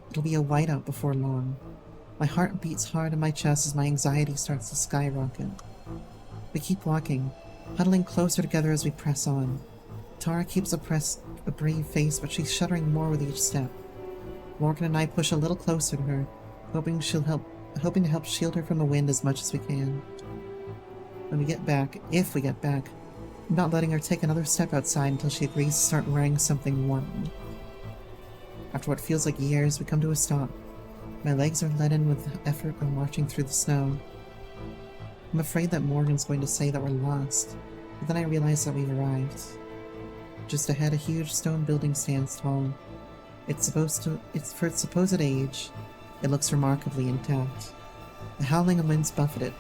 It'll be a whiteout before long. My heart beats hard in my chest as my anxiety starts to skyrocket. We keep walking, huddling closer together as we press on. Tara keeps a brave face, but she's shuddering more with each step. Morgan and I push a little closer to her, hoping to help shield her from the wind as much as we can. When we get back, if we get back, I'm not letting her take another step outside until she agrees to start wearing something warm. After what feels like years, we come to a stop. My legs are leaden with effort of marching through the snow. I'm afraid that Morgan's going to say that we're lost, but then I realize that we've arrived. Just ahead, a huge stone building stands tall. It's for its supposed age, it looks remarkably intact. The howling winds buffet it,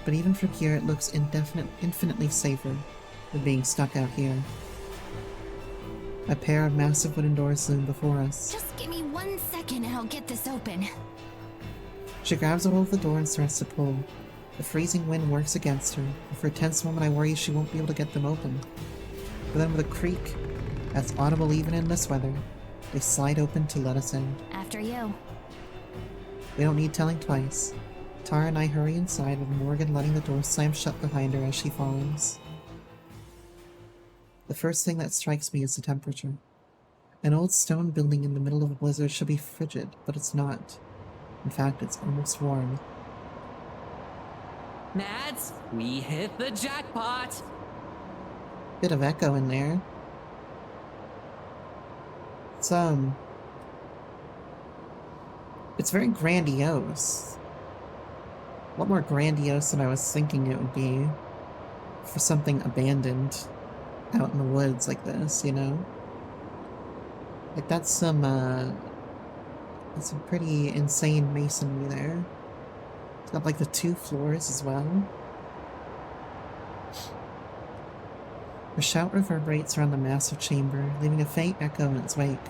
but even from here it looks infinitely safer than being stuck out here. A pair of massive wooden doors loom before us. Just give me 1 second and I'll get this open. She grabs a hold of the door and starts to pull. The freezing wind works against her, and for a tense moment I worry she won't be able to get them open. But then with a creak, that's audible even in this weather, they slide open to let us in. After you. We don't need telling twice. Tara and I hurry inside with Morgan letting the door slam shut behind her as she follows. The first thing that strikes me is the temperature. An old stone building in the middle of a blizzard should be frigid, but it's not. In fact, it's almost warm. Mads, we hit the jackpot! Bit of echo in there. It's very grandiose. A lot more grandiose than I was thinking it would be for something abandoned out in the woods like this, you know? Like that's some pretty insane masonry there. It's got like the 2 floors as well. The shout reverberates around the massive chamber, leaving a faint echo in its wake.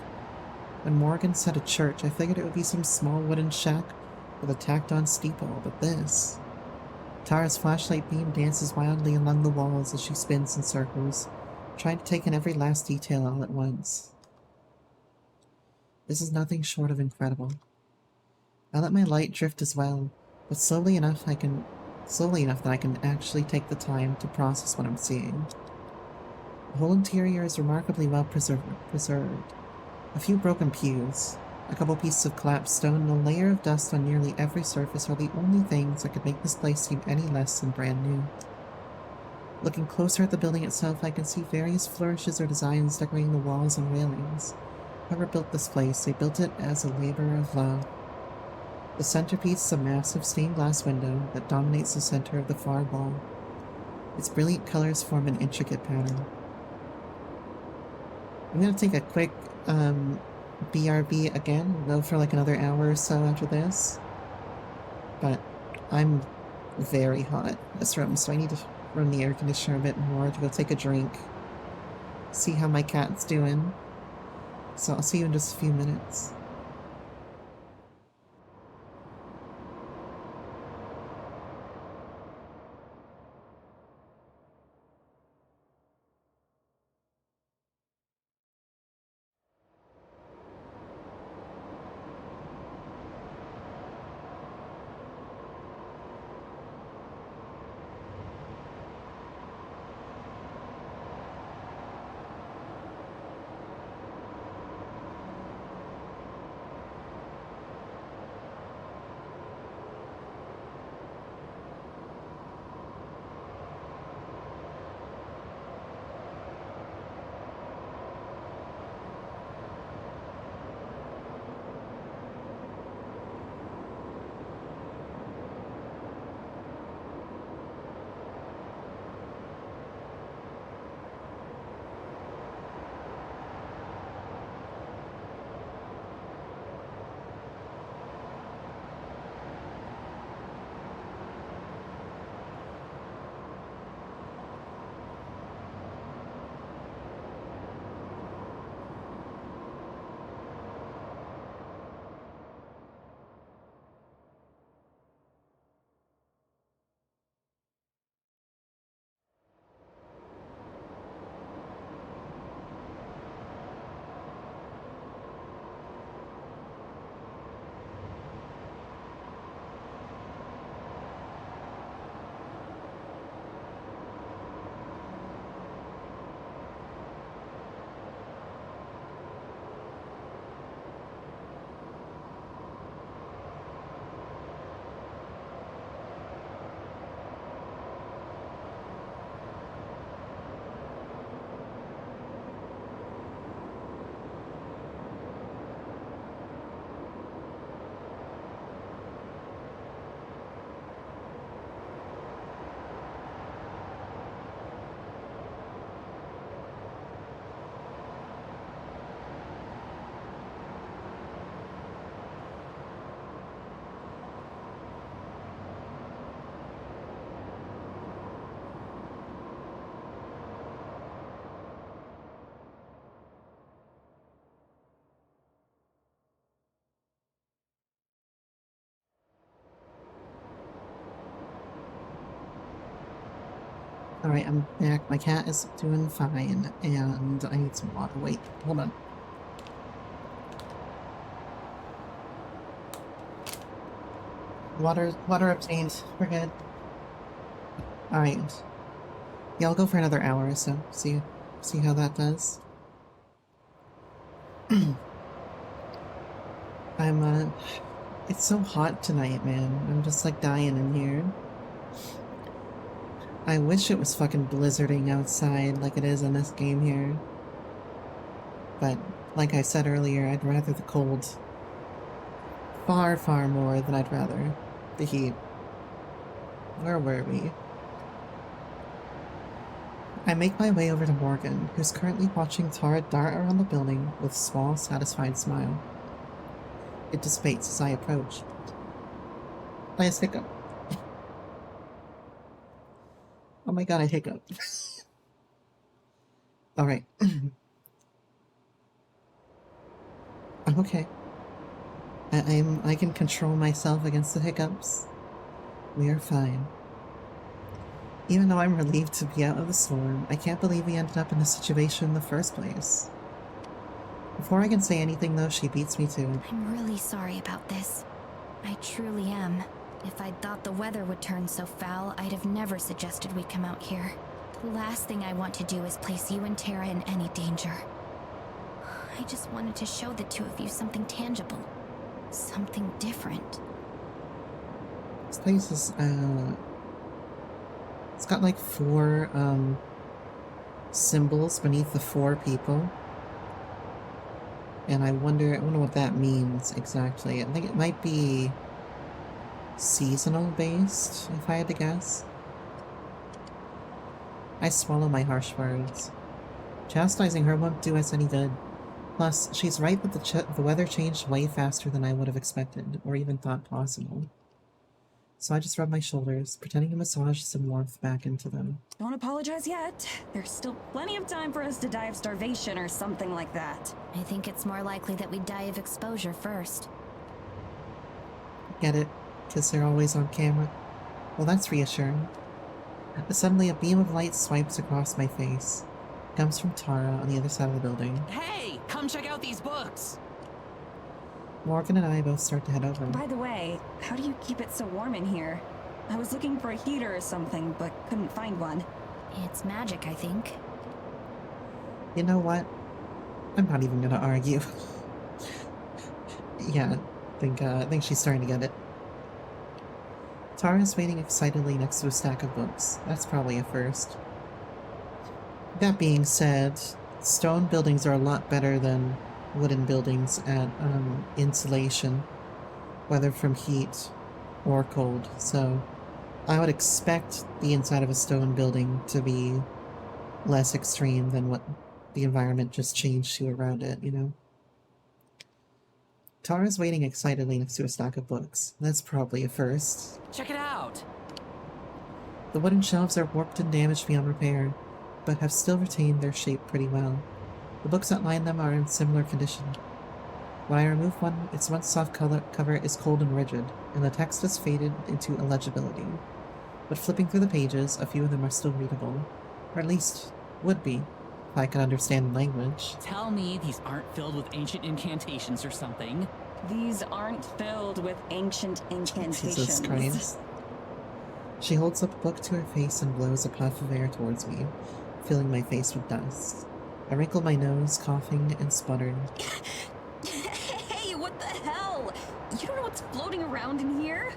When Morgan said a church, I figured it would be some small wooden shack with a tacked-on steeple, but this... Tara's flashlight beam dances wildly along the walls as she spins in circles, trying to take in every last detail all at once. This is nothing short of incredible. I let my light drift as well, but slowly enough that I can actually take the time to process what I'm seeing. The whole interior is remarkably well preserved. A few broken pews, a couple pieces of collapsed stone, and a layer of dust on nearly every surface are the only things that could make this place seem any less than brand new. Looking closer at the building itself, I can see various flourishes or designs decorating the walls and railings. Whoever built this place, they built it as a labor of love. The centerpiece is a massive stained glass window that dominates the center of the far wall. Its brilliant colors form an intricate pattern. I'm gonna take a quick BRB again, go for like another hour or so after this. But I'm very hot in this room, so I need to run the air conditioner a bit more to go take a drink. See how my cat's doing. So I'll see you in just a few minutes. Alright, I'm back. My cat is doing fine, and I need some water. Wait, hold on. Water obtained. We're good. Alright. Yeah, I'll go for another hour or so. See how that does. It's so hot tonight, man. I'm just like dying in here. I wish it was fucking blizzarding outside like it is in this game here. But, like I said earlier, I'd rather the cold. Far, far more than I'd rather the heat. Where were we? I make my way over to Morgan, who's currently watching Tara dart around the building with a small, satisfied smile. It dissipates as I approach. Nice hiccup. Oh my god, I hiccup. Alright. I'm okay. I can control myself against the hiccups. We are fine. Even though I'm relieved to be out of the storm, I can't believe we ended up in this situation in the first place. Before I can say anything, though, she beats me to it. I'm really sorry about this. I truly am. If I'd thought the weather would turn so foul, I'd have never suggested we come out here. The last thing I want to do is place you and Tara in any danger. I just wanted to show the two of you something tangible. Something different. This place is, it's got like 4, symbols beneath the 4 people. And I wonder what that means exactly. I think it might be seasonal based, if I had to guess. I swallow my harsh words. Chastising her won't do us any good. Plus, she's right that the weather changed way faster than I would have expected, or even thought possible. So I just rub my shoulders, pretending to massage some warmth back into them. Don't apologize yet. There's still plenty of time for us to die of starvation or something like that. I think it's more likely that we die of exposure first. Get it? Because they're always on camera. Well, that's reassuring. Suddenly, a beam of light swipes across my face. It comes from Tara on the other side of the building. Hey, come check out these books! Morgan and I both start to head over. By the way, how do you keep it so warm in here? I was looking for a heater or something, but couldn't find one. It's magic, I think. You know what? I'm not even gonna argue. Yeah, I think she's starting to get it. Tara's waiting excitedly next to a stack of books. That's probably a first. That being said, stone buildings are a lot better than wooden buildings at insulation, whether from heat or cold, so I would expect the inside of a stone building to be less extreme than what the environment just changed to around it, you know? Tara's waiting excitedly next to a stack of books. That's probably a first. Check it out! The wooden shelves are warped and damaged beyond repair, but have still retained their shape pretty well. The books that line them are in similar condition. When I remove one, its once soft cover is cold and rigid, and the text has faded into illegibility. But flipping through the pages, a few of them are still readable. Or at least, would be, if I could understand the language. Tell me these aren't filled with ancient incantations or something. These aren't filled with ancient incantations. Jesus Christ. She holds up a book to her face and blows a puff of air towards me, filling my face with dust. I wrinkle my nose, coughing and sputtering. Hey, what the hell? You don't know what's floating around in here?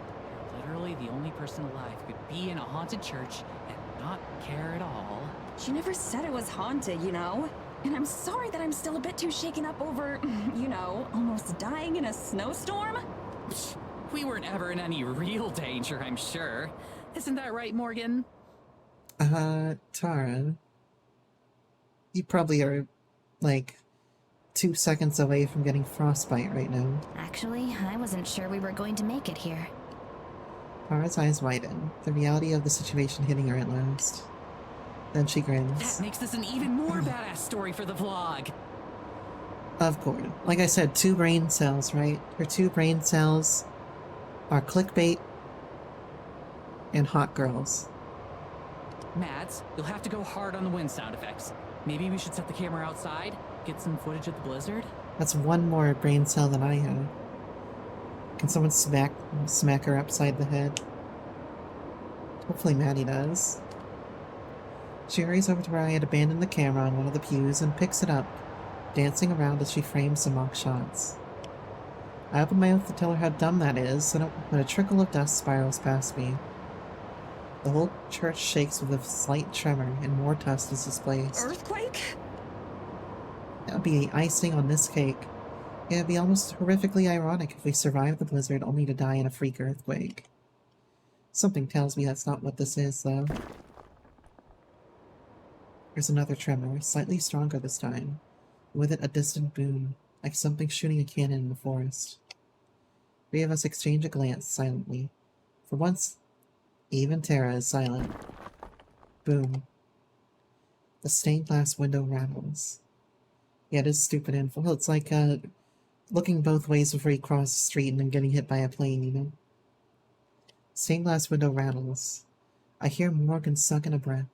Literally the only person alive who could be in a haunted church and not care at all. She never said it was haunted, you know? And I'm sorry that I'm still a bit too shaken up over, you know, almost dying in a snowstorm. We weren't ever in any real danger, I'm sure. Isn't that right, Morgan? Tara. You probably are, like, 2 seconds away from getting frostbite right now. Actually, I wasn't sure we were going to make it here. Tara's eyes widen, the reality of the situation hitting her at last. Then she grins. That makes this an even more badass story for the vlog. Of course. Like I said, 2 brain cells, right? Her 2 brain cells are clickbait and hot girls. Mads, you'll have to go hard on the wind sound effects. Maybe we should set the camera outside, get some footage of the blizzard? That's 1 more brain cell than I have. Can someone smack her upside the head? Hopefully Maddie does. She hurries over to where I had abandoned the camera on one of the pews and picks it up, dancing around as she frames some mock shots. I open my mouth to tell her how dumb that is, when a trickle of dust spirals past me. The whole church shakes with a slight tremor, and more dust is displaced. Earthquake? That would be icing on this cake. It would be almost horrifically ironic if we survived the blizzard only to die in a freak earthquake. Something tells me that's not what this is, though. There's another tremor, slightly stronger this time. With it, a distant boom, like something shooting a cannon in the forest. 3 of us exchange a glance silently. For once, even Tara is silent. Boom. The stained glass window rattles. Yeah, it is stupid info. It's like, looking both ways before you cross the street and then getting hit by a plane, you know? Stained glass window rattles. I hear Morgan suck in a breath.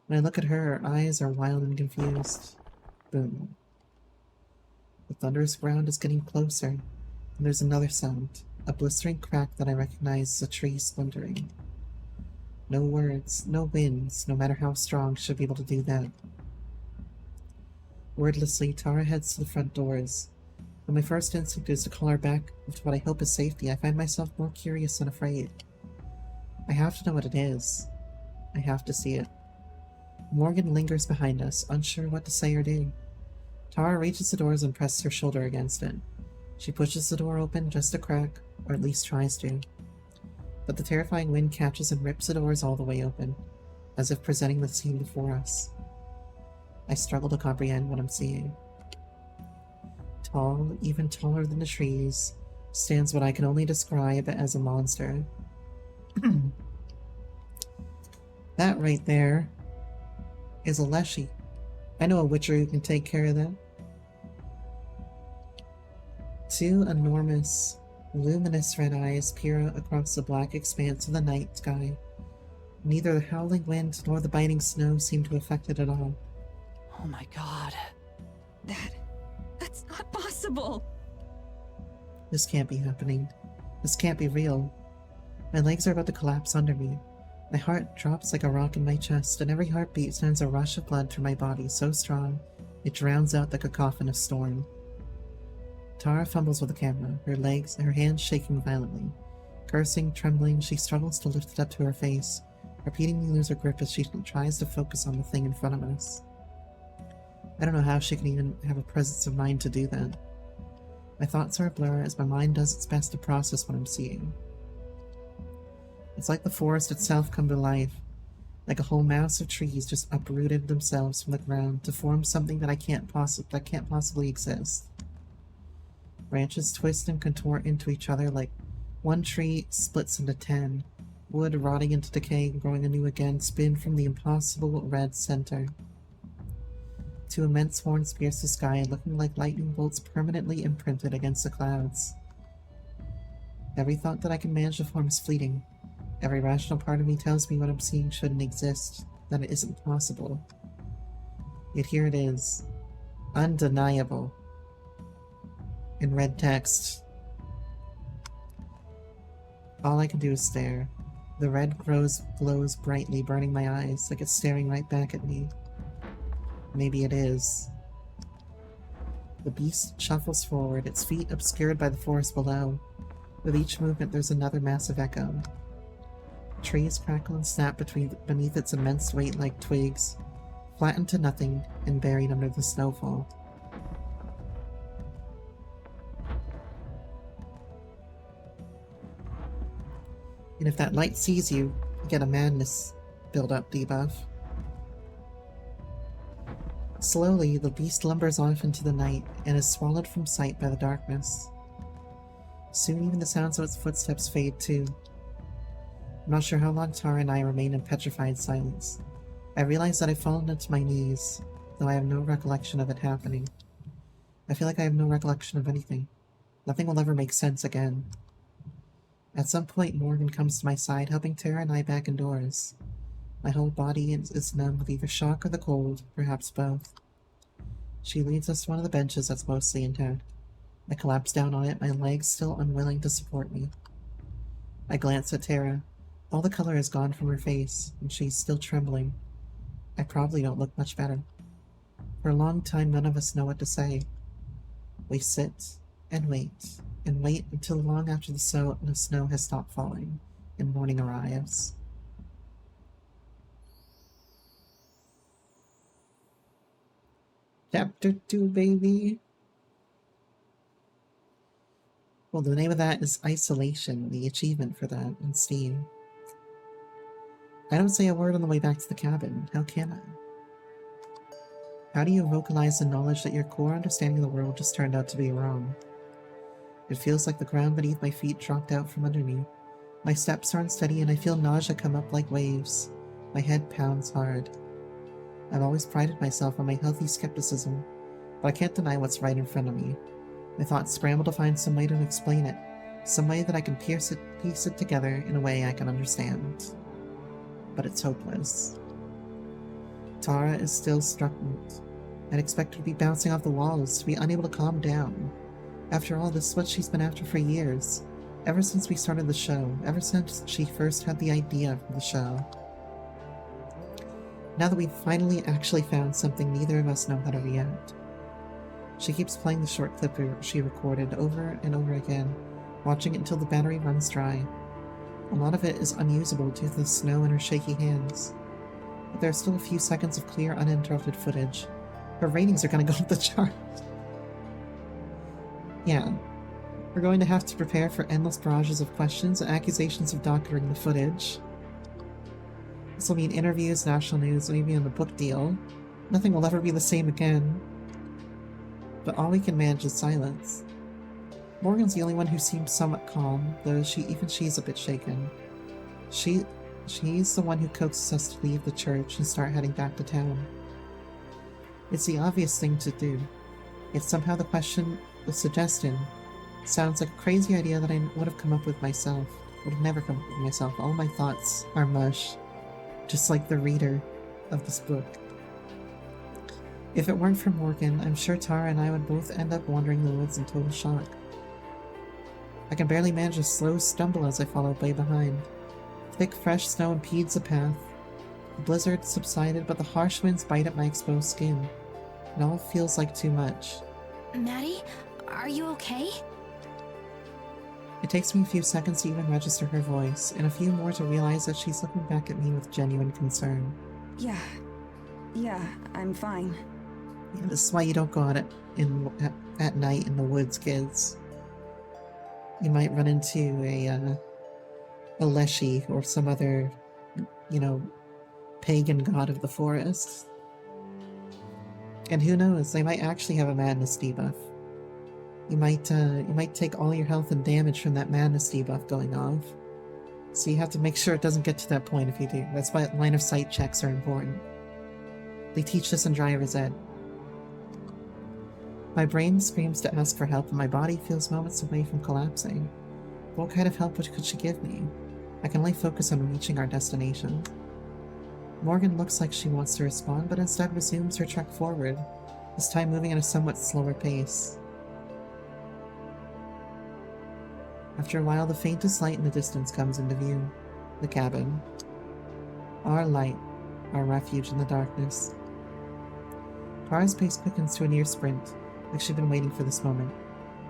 When I look at her, her eyes are wild and confused. Boom. The thunderous ground is getting closer, and there's another sound, a blistering crack that I recognize as a tree splintering. No words, no winds, no matter how strong, should be able to do that. Wordlessly, Tara heads to the front doors. When my first instinct is to call her back to what I hope is safety, I find myself more curious than afraid. I have to know what it is. I have to see it. Morgan lingers behind us, unsure what to say or do. Tara reaches the doors and presses her shoulder against it. She pushes the door open just a crack, or at least tries to. But the terrifying wind catches and rips the doors all the way open, as if presenting the scene before us. I struggle to comprehend what I'm seeing. Tall, even taller than the trees, stands what I can only describe as a monster. That right there is a Leshy. I know a witcher who can take care of that. Two enormous, luminous red eyes peer out across the black expanse of the night sky. Neither the howling wind nor the biting snow seem to affect it at all. Oh my god. That's not possible! This can't be happening. This can't be real. My legs are about to collapse under me. My heart drops like a rock in my chest, and every heartbeat sends a rush of blood through my body so strong it drowns out the cacophony of storm. Tara fumbles with the camera, her hands shaking violently. Cursing, trembling, she struggles to lift it up to her face, repeatedly lose her grip as she tries to focus on the thing in front of us. I don't know how she can even have a presence of mind to do that. My thoughts are a blur as my mind does its best to process what I'm seeing. It's like the forest itself come to life, like a whole mass of trees just uprooted themselves from the ground to form something that can't possibly exist. Branches twist and contort into each other like one tree splits into 10, wood rotting into decay and growing anew again spin from the impossible red center. Two immense horns pierce the sky, looking like lightning bolts permanently imprinted against the clouds. Every thought that I can manage to form is fleeting. Every rational part of me tells me what I'm seeing shouldn't exist, that it isn't possible. Yet here it is. Undeniable. In red text. All I can do is stare. The red glows brightly, burning my eyes, like it's staring right back at me. Maybe it is. The beast shuffles forward, its feet obscured by the forest below. With each movement, there's another massive echo. Trees crackle and snap beneath its immense weight like twigs, flattened to nothing and buried under the snowfall. And if that light sees you, you get a madness build-up debuff. Slowly, the beast lumbers off into the night and is swallowed from sight by the darkness. Soon even the sounds of its footsteps fade too. I'm not sure how long Tara and I remain in petrified silence. I realize that I've fallen into my knees, though I have no recollection of it happening. I feel like I have no recollection of anything. Nothing will ever make sense again. At some point, Morgan comes to my side, helping Tara and I back indoors. My whole body is numb with either shock or the cold, perhaps both. She leads us to one of the benches that's mostly intact. I collapse down on it, my legs still unwilling to support me. I glance at Tara. All the color is gone from her face, and she's still trembling. I probably don't look much better. For a long time, none of us know what to say. We sit and wait until long after the snow has stopped falling and morning arrives. Chapter 2, baby! Well, the name of that is Isolation, the achievement for that in Steam. I don't say a word on the way back to the cabin. How can I? How do you vocalize the knowledge that your core understanding of the world just turned out to be wrong? It feels like the ground beneath my feet dropped out from under me. My steps are unsteady and I feel nausea come up like waves. My head pounds hard. I've always prided myself on my healthy skepticism, but I can't deny what's right in front of me. My thoughts scramble to find some way to explain it, some way that I can piece it together in a way I can understand. but it's hopeless. Tara is still struck. I'd expect her to be bouncing off the walls, to be unable to calm down. After all, this is what she's been after for years. Ever since we started the show, ever since she first had the idea for the show. Now that we've finally actually found something, neither of us know how to react. She keeps playing the short clip she recorded over and over again, watching it until the battery runs dry. A lot of it is unusable due to the snow in her shaky hands. But there are still a few seconds of clear, uninterrupted footage. Her ratings are gonna go up the chart. Yeah. We're going to have to prepare for endless barrages of questions and accusations of doctoring the footage. This will mean interviews, national news, maybe on the book deal. Nothing will ever be the same again. But all we can manage is silence. Morgan's the only one who seems somewhat calm, though she's a bit shaken. She's the one who coaxes us to leave the church and start heading back to town. It's the obvious thing to do. Yet somehow the suggestion sounds like a crazy idea that I would have come up with myself. Would have never come up with myself. All my thoughts are mush. Just like the reader of this book. If it weren't for Morgan, I'm sure Tara and I would both end up wandering the woods in total shock. I can barely manage a slow stumble as I follow way behind. Thick, fresh snow impedes the path. The blizzard subsided, but the harsh winds bite at my exposed skin. It all feels like too much. Maddie, are you okay? It takes me a few seconds to even register her voice, and a few more to realize that she's looking back at me with genuine concern. Yeah, I'm fine. Yeah, this is why you don't go out at night in the woods, kids. You might run into a Leshy or some other, pagan god of the forest. And who knows, they might actually have a madness debuff. You might take all your health and damage from that madness debuff going off. So you have to make sure it doesn't get to that point if you do. That's why line of sight checks are important. They teach this in Driver's Ed. My brain screams to ask for help, and my body feels moments away from collapsing. What kind of help could she give me? I can only focus on reaching our destination. Morgan looks like she wants to respond, but instead resumes her trek forward, this time moving at a somewhat slower pace. After a while, the faintest light in the distance comes into view. The cabin. Our light, our refuge in the darkness. Tara's pace quickens to a near sprint, like she'd been waiting for this moment.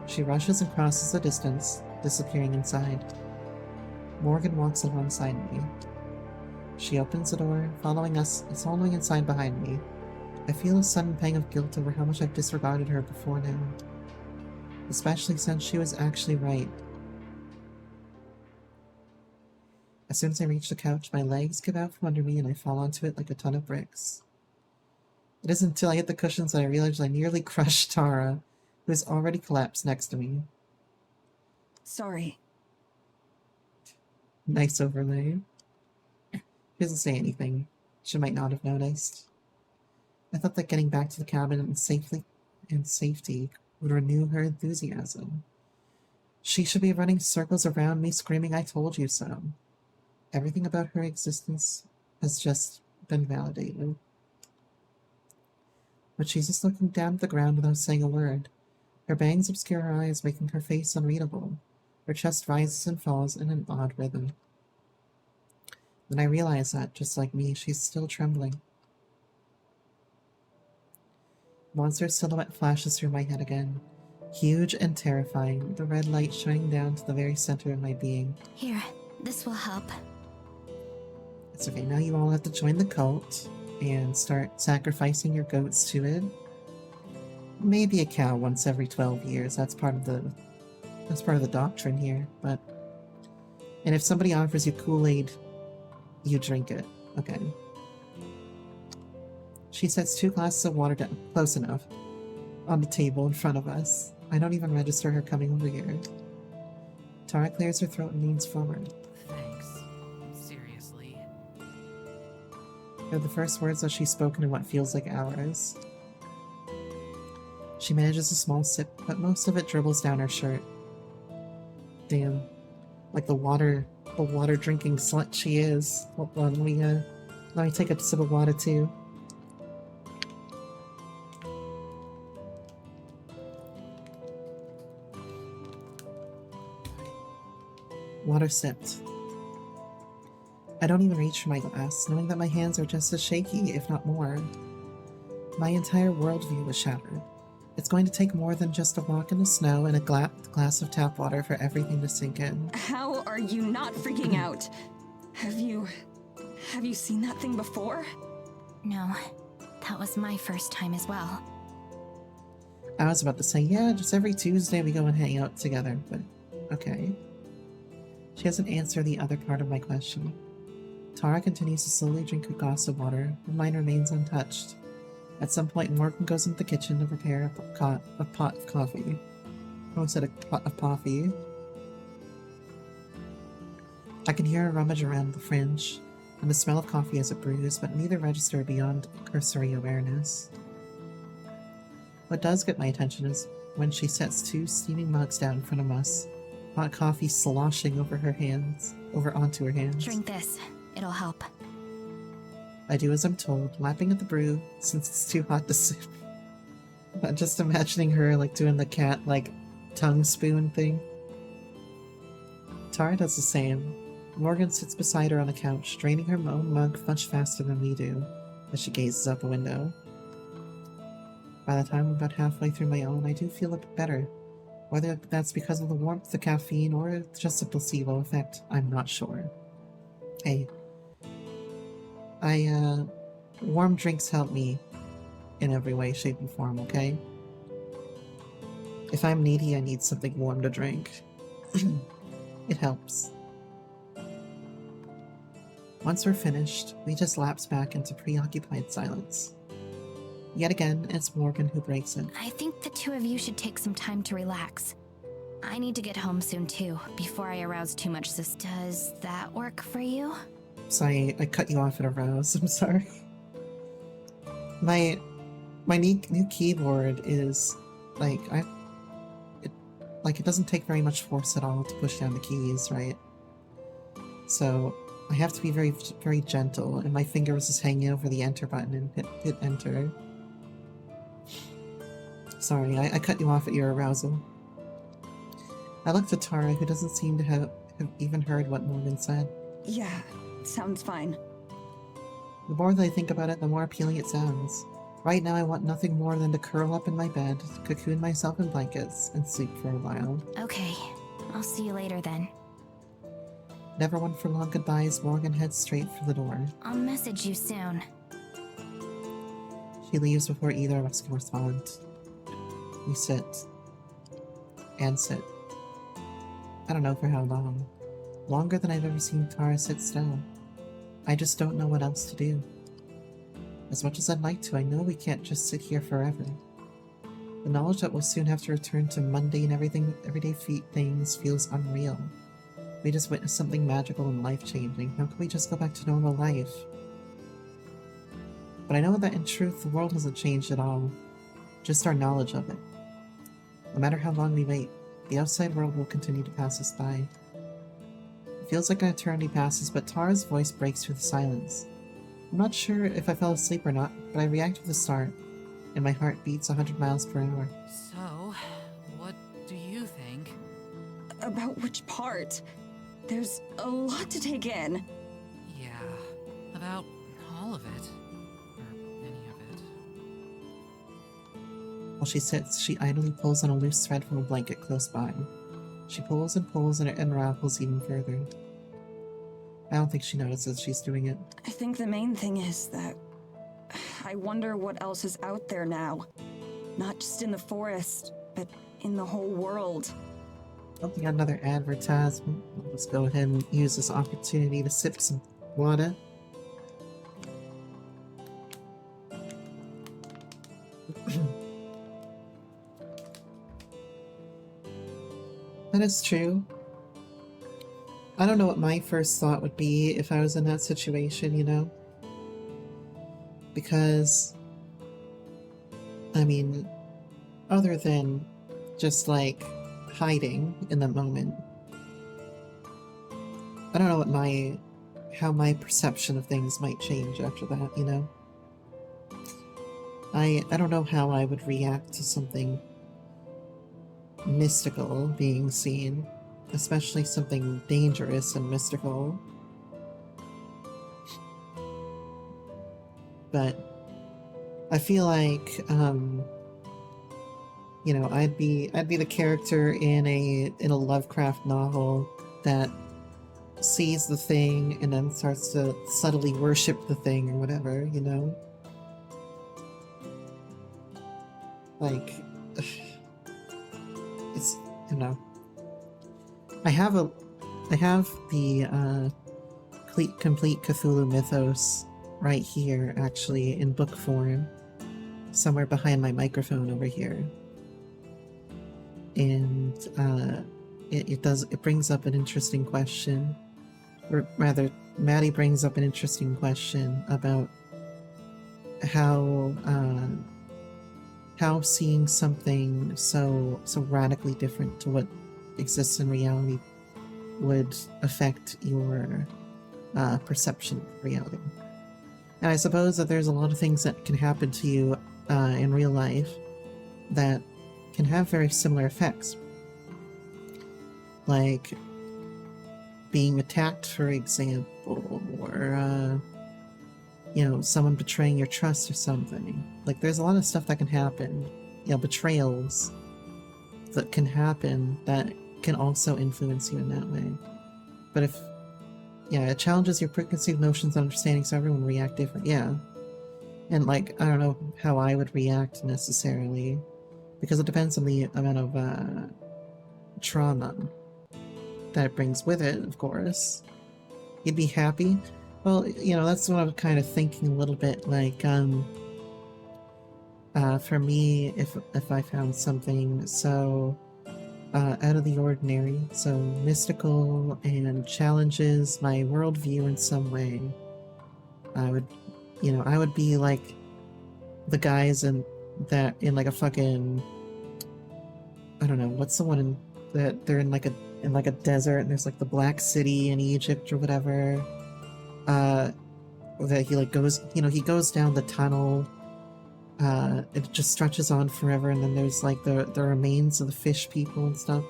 She rushes and crosses the distance, disappearing inside. Morgan walks alongside me. She opens the door, following inside behind me. I feel a sudden pang of guilt over how much I've disregarded her before now. Especially since she was actually right. As soon as I reach the couch, my legs give out from under me and I fall onto it like a ton of bricks. It isn't until I hit the cushions that I realize I nearly crushed Tara, who has already collapsed next to me. Sorry. Nice overlay. She doesn't say anything. She might not have noticed. I thought that getting back to the cabin and safety would renew her enthusiasm. She should be running circles around me screaming, "I told you so." Everything about her existence has just been validated. But she's just looking down at the ground without saying a word. Her bangs obscure her eyes, making her face unreadable. Her chest rises and falls in an odd rhythm. Then I realize that, just like me, she's still trembling. Monster's silhouette flashes through my head again. Huge and terrifying, the red light shining down to the very center of my being. Here, this will help. It's okay, now you all have to join the cult and start sacrificing your goats to it. Maybe a cow once every 12 years. That's part of the doctrine here, but... And if somebody offers you Kool-Aid, you drink it. Okay. She sets 2 glasses of water down, close enough, on the table in front of us. I don't even register her coming over here. Tara clears her throat and leans forward. Thanks. Seriously. They're the first words that she's spoken in what feels like hours. She manages a small sip, but most of it dribbles down her shirt. Damn. Like the water The water drinking slut she is. Hold on, let me take a sip of water too. Water sipped. I don't even reach for my glass, knowing that my hands are just as shaky, if not more. My entire worldview was shattered. It's going to take more than just a walk in the snow and a glass of tap water for everything to sink in. How are you not freaking out? Have you seen that thing before? No, that was my first time as well. I was about to say, yeah, just every Tuesday we go and hang out together, but okay. She hasn't answered the other part of my question. Tara continues to slowly drink her glass of water, and mine remains untouched. At some point, Morgan goes into the kitchen to prepare a pot of coffee. I almost said a pot of coffee. I can hear her rummage around the fridge, and the smell of coffee as it brews, but neither register beyond cursory awareness. What does get my attention is when she sets 2 steaming mugs down in front of us, hot coffee sloshing over onto her hands. Drink this. It'll help. I do as I'm told, lapping at the brew since it's too hot to sip. I'm just imagining her like doing the cat like tongue spoon thing. Tara does the same. Morgan sits beside her on the couch, draining her own mug much faster than we do, as she gazes out the window. By the time I'm about halfway through my own, I do feel a bit better. Whether that's because of the warmth, the caffeine, or it's just a placebo effect, I'm not sure. Hey. Warm drinks help me in every way, shape, and form, okay? If I'm needy, I need something warm to drink. It helps. Once we're finished, we just lapse back into preoccupied silence. Yet again, it's Morgan who breaks it. I think the two of you should take some time to relax. I need to get home soon too, before I arouse too much Does that work for you? Sorry, I cut you off at arouse. I'm sorry. My new keyboard is like it doesn't take very much force at all to push down the keys, right? So I have to be very, very gentle, and my finger was just hanging over the enter button and hit enter. Sorry, I cut you off at your arousal. I looked at Tara, who doesn't seem to have even heard what Morgan said. Yeah, sounds fine. The more that I think about it, the more appealing it sounds. Right now I want nothing more than to curl up in my bed, cocoon myself in blankets, and sleep for a while. Okay, I'll see you later then. Never one for long goodbyes, Morgan heads straight for the door. I'll message you soon. She leaves before either of us can respond. We sit. And sit. I don't know for how long. Longer than I've ever seen Tara sit still. I just don't know what else to do. As much as I'd like to, I know we can't just sit here forever. The knowledge that we'll soon have to return to mundane everyday things feels unreal. We just witnessed something magical and life-changing. How can we just go back to normal life? But I know that in truth, the world hasn't changed at all. Just our knowledge of it. No matter how long we wait, the outside world will continue to pass us by. It feels like an eternity passes, but Tara's voice breaks through the silence. I'm not sure if I fell asleep or not, but I react with a start, and my heart beats 100 miles per hour. So, what do you think? About which part? There's a lot to take in. Yeah, about all of it. Or any of it. While she sits, she idly pulls on a loose thread from a blanket close by. She pulls and pulls and it unravels even further. I don't think she notices she's doing it. I think the main thing is that I wonder what else is out there now. Not just in the forest, but in the whole world. Something another advertisement. Let's go ahead and use this opportunity to sip some water. That is true. I don't know what my first thought would be if I was in that situation, you know? Because, I mean, other than just like hiding in the moment, I don't know what how my perception of things might change after that, you know? I don't know how I would react to something mystical being seen, especially something dangerous and mystical. But I feel like, you know, I'd be the character in a Lovecraft novel that sees the thing and then starts to subtly worship the thing or whatever, you know? Like, it's, you know. I have the complete Cthulhu Mythos right here, actually, in book form, somewhere behind my microphone over here. And it brings up an interesting question, or rather, Maddie brings up an interesting question about how seeing something so radically different to what exists in reality would affect your perception of reality. And I suppose that there's a lot of things that can happen to you in real life that can have very similar effects. Like being attacked, for example, or you know, someone betraying your trust or something. Like, there's a lot of stuff that can happen, you know, betrayals that can happen that can also influence you in that way. But if, yeah, it challenges your preconceived notions and understandings, so everyone react different, yeah. And, like, I don't know how I would react necessarily, because it depends on the amount of trauma that it brings with it, of course. You'd be happy. Well, you know, that's what I'm kind of thinking a little bit, like, for me, if I found something so out of the ordinary, so mystical, and challenges my worldview in some way, I would, you know, I would be like the guys in like a fucking, I don't know, what's the one that they're in like a desert, and there's like the Black City in Egypt or whatever. That he like goes, you know, he goes down the tunnel, it just stretches on forever, and then there's like the remains of the fish people and stuff.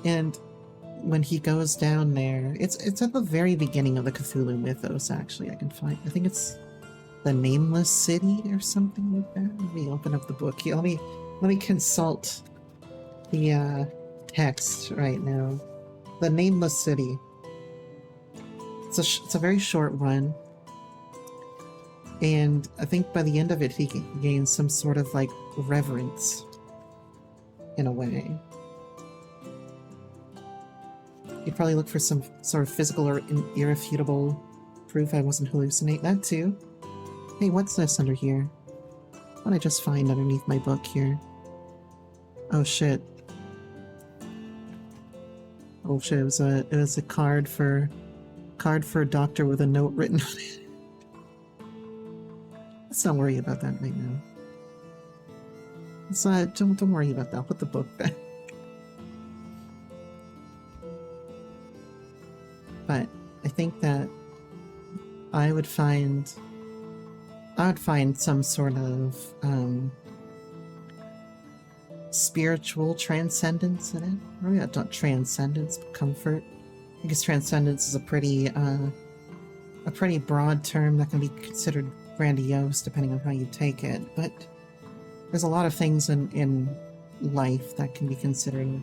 And when he goes down there, it's at the very beginning of the Cthulhu Mythos, actually. I think it's the Nameless City or something like that. Let me open up the book here. Let me consult the text right now. The Nameless City. It's a very short one, and I think by the end of it he gains some sort of like reverence in a way. You'd probably look for some sort of physical or irrefutable proof I wasn't hallucinating. That too. Hey, what's this under here? What did I just find underneath my book here? Oh shit. Oh shit, it was a card for a doctor with a note written on it. Let's not worry about that right now. Let's don't worry about that. I'll put the book back. But I think that I would find some sort of spiritual transcendence in it. Or not transcendence, but comfort. I guess transcendence is a pretty broad term that can be considered grandiose depending on how you take it, but there's a lot of things in life that can be considered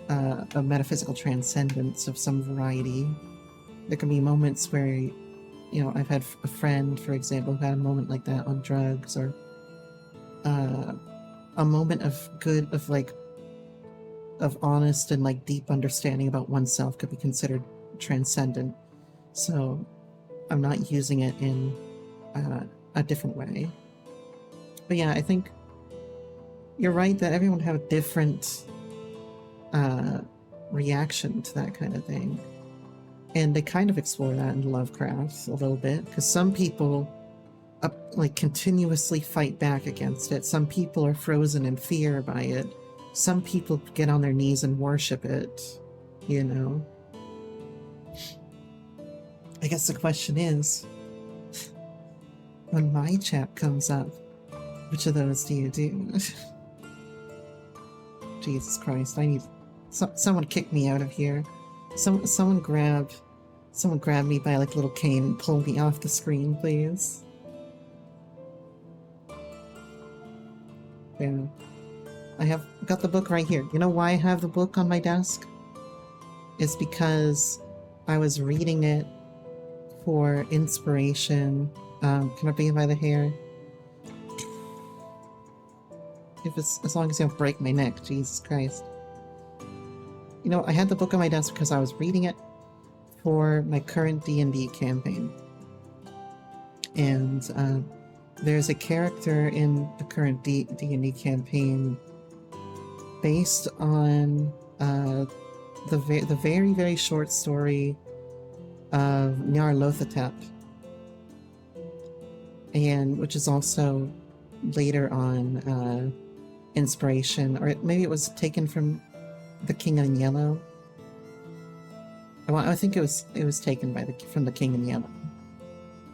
a metaphysical transcendence of some variety. There can be moments where, you know, I've had a friend, for example, who had a moment like that on drugs, or a moment of honest and like deep understanding about oneself could be considered transcendent. So I'm not using it in a different way. But yeah, I think you're right that everyone have a different reaction to that kind of thing. And they kind of explore that in Lovecraft a little bit, because some people like continuously fight back against it. Some people are frozen in fear by it. Some people get on their knees and worship it, you know. I guess the question is, when my chat comes up, which of those do you do? Jesus Christ, I need... someone kick me out of here. Someone grab me by like a little cane and pull me off the screen, please. Yeah. I've got the book right here. You know why I have the book on my desk? It's because I was reading it for inspiration. Can I bring you by the hair? As long as you don't break my neck, Jesus Christ. You know, I had the book on my desk because I was reading it for my current D&D campaign. And there's a character in the current D&D campaign based on the very, very short story of Nyarlathotep, and which is also later on inspiration, or maybe it was taken from The King in Yellow. I think it was taken from The King in Yellow.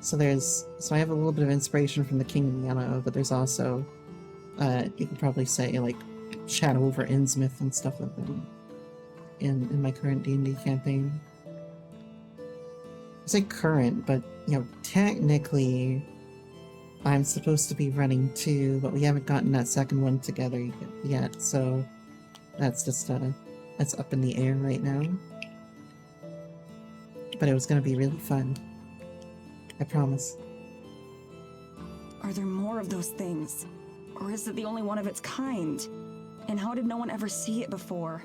So I have a little bit of inspiration from The King in Yellow, but there's also you could probably say like Shadow over Innsmouth and stuff like that in my current D&D campaign. I say current, but you know, technically I'm supposed to be running 2, but we haven't gotten that second one together yet, so that's just that's up in the air right now. But it was gonna be really fun. I promise. Are there more of those things? Or is it the only one of its kind? And how did no one ever see it before?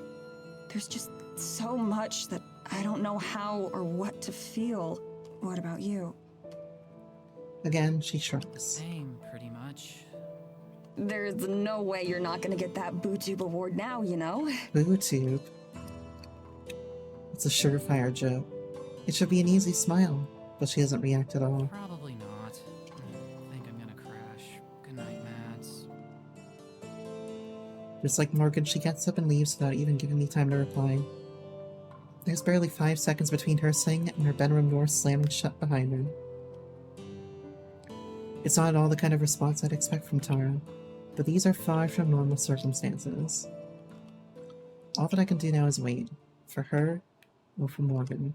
There's just so much that I don't know how or what to feel. What about you? Again, she shrugs. Same, pretty much. There's no way you're not gonna get that BooTube award now, you know? BooTube? It's a surefire joke. It should be an easy smile, but she doesn't react at all. Probably not. I think I'm gonna crash. Good night, Mads. Just like Morgan, she gets up and leaves without even giving me time to reply. There's barely 5 seconds between her saying it and her bedroom door slamming shut behind her. It's not at all the kind of response I'd expect from Tara, but these are far from normal circumstances. All that I can do now is wait. For her, or for Morgan.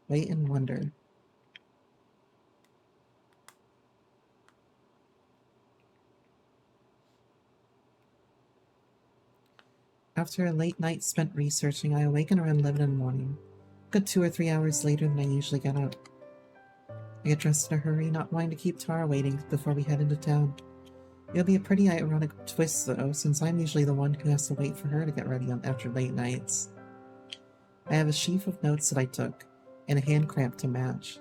Wait and wonder. After a late night spent researching, I awaken around 11 in the morning. A good 2 or 3 hours later than I usually get up. I get dressed in a hurry, not wanting to keep Tara waiting before we head into town. It'll be a pretty ironic twist, though, since I'm usually the one who has to wait for her to get ready after late nights. I have a sheaf of notes that I took, and a hand cramp to match.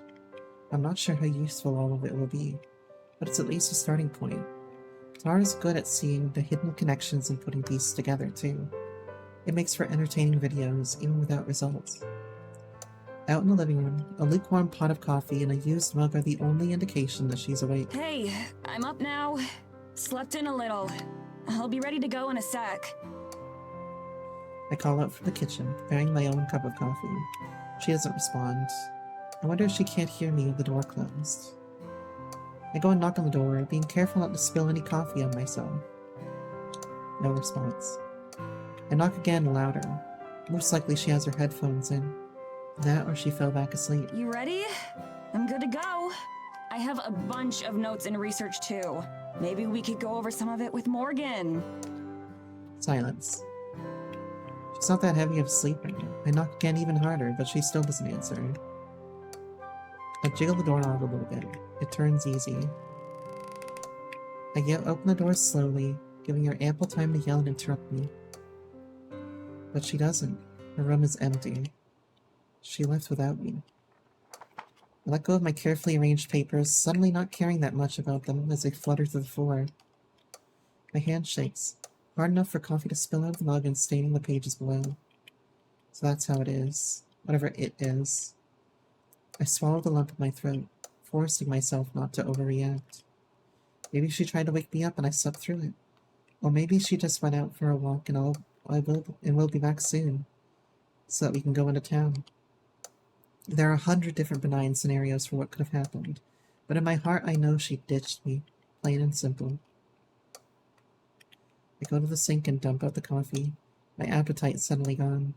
I'm not sure how useful all of it will be, but it's at least a starting point. Tara's good at seeing the hidden connections and putting pieces together, too. It makes for entertaining videos, even without results. Out in the living room, a lukewarm pot of coffee and a used mug are the only indication that she's awake. Hey, I'm up now. Slept in a little. I'll be ready to go in a sec. I call out from the kitchen, preparing my own cup of coffee. She doesn't respond. I wonder if she can't hear me with the door closed. I go and knock on the door, being careful not to spill any coffee on myself. No response. I knock again, louder. Most likely she has her headphones in. That or she fell back asleep. You ready? I'm good to go. I have a bunch of notes and research too. Maybe we could go over some of it with Morgan. Silence. She's not that heavy of a sleeper. I knock again even harder, but she still doesn't answer. I jiggle the doorknob a little bit. It turns easy. I open the door slowly, giving her ample time to yell and interrupt me. But she doesn't. Her room is empty. She left without me. I let go of my carefully arranged papers, suddenly not caring that much about them as they flutter to the floor. My hand shakes, hard enough for coffee to spill out of the mug and staining the pages below. So that's how it is. Whatever it is. I swallow the lump in my throat, forcing myself not to overreact. Maybe she tried to wake me up and I slept through it. Or maybe she just went out for a walk and we'll be back soon, so that we can go into town. There are 100 different benign scenarios for what could have happened, but in my heart I know she ditched me, plain and simple. I go to the sink and dump out the coffee. My appetite's suddenly gone.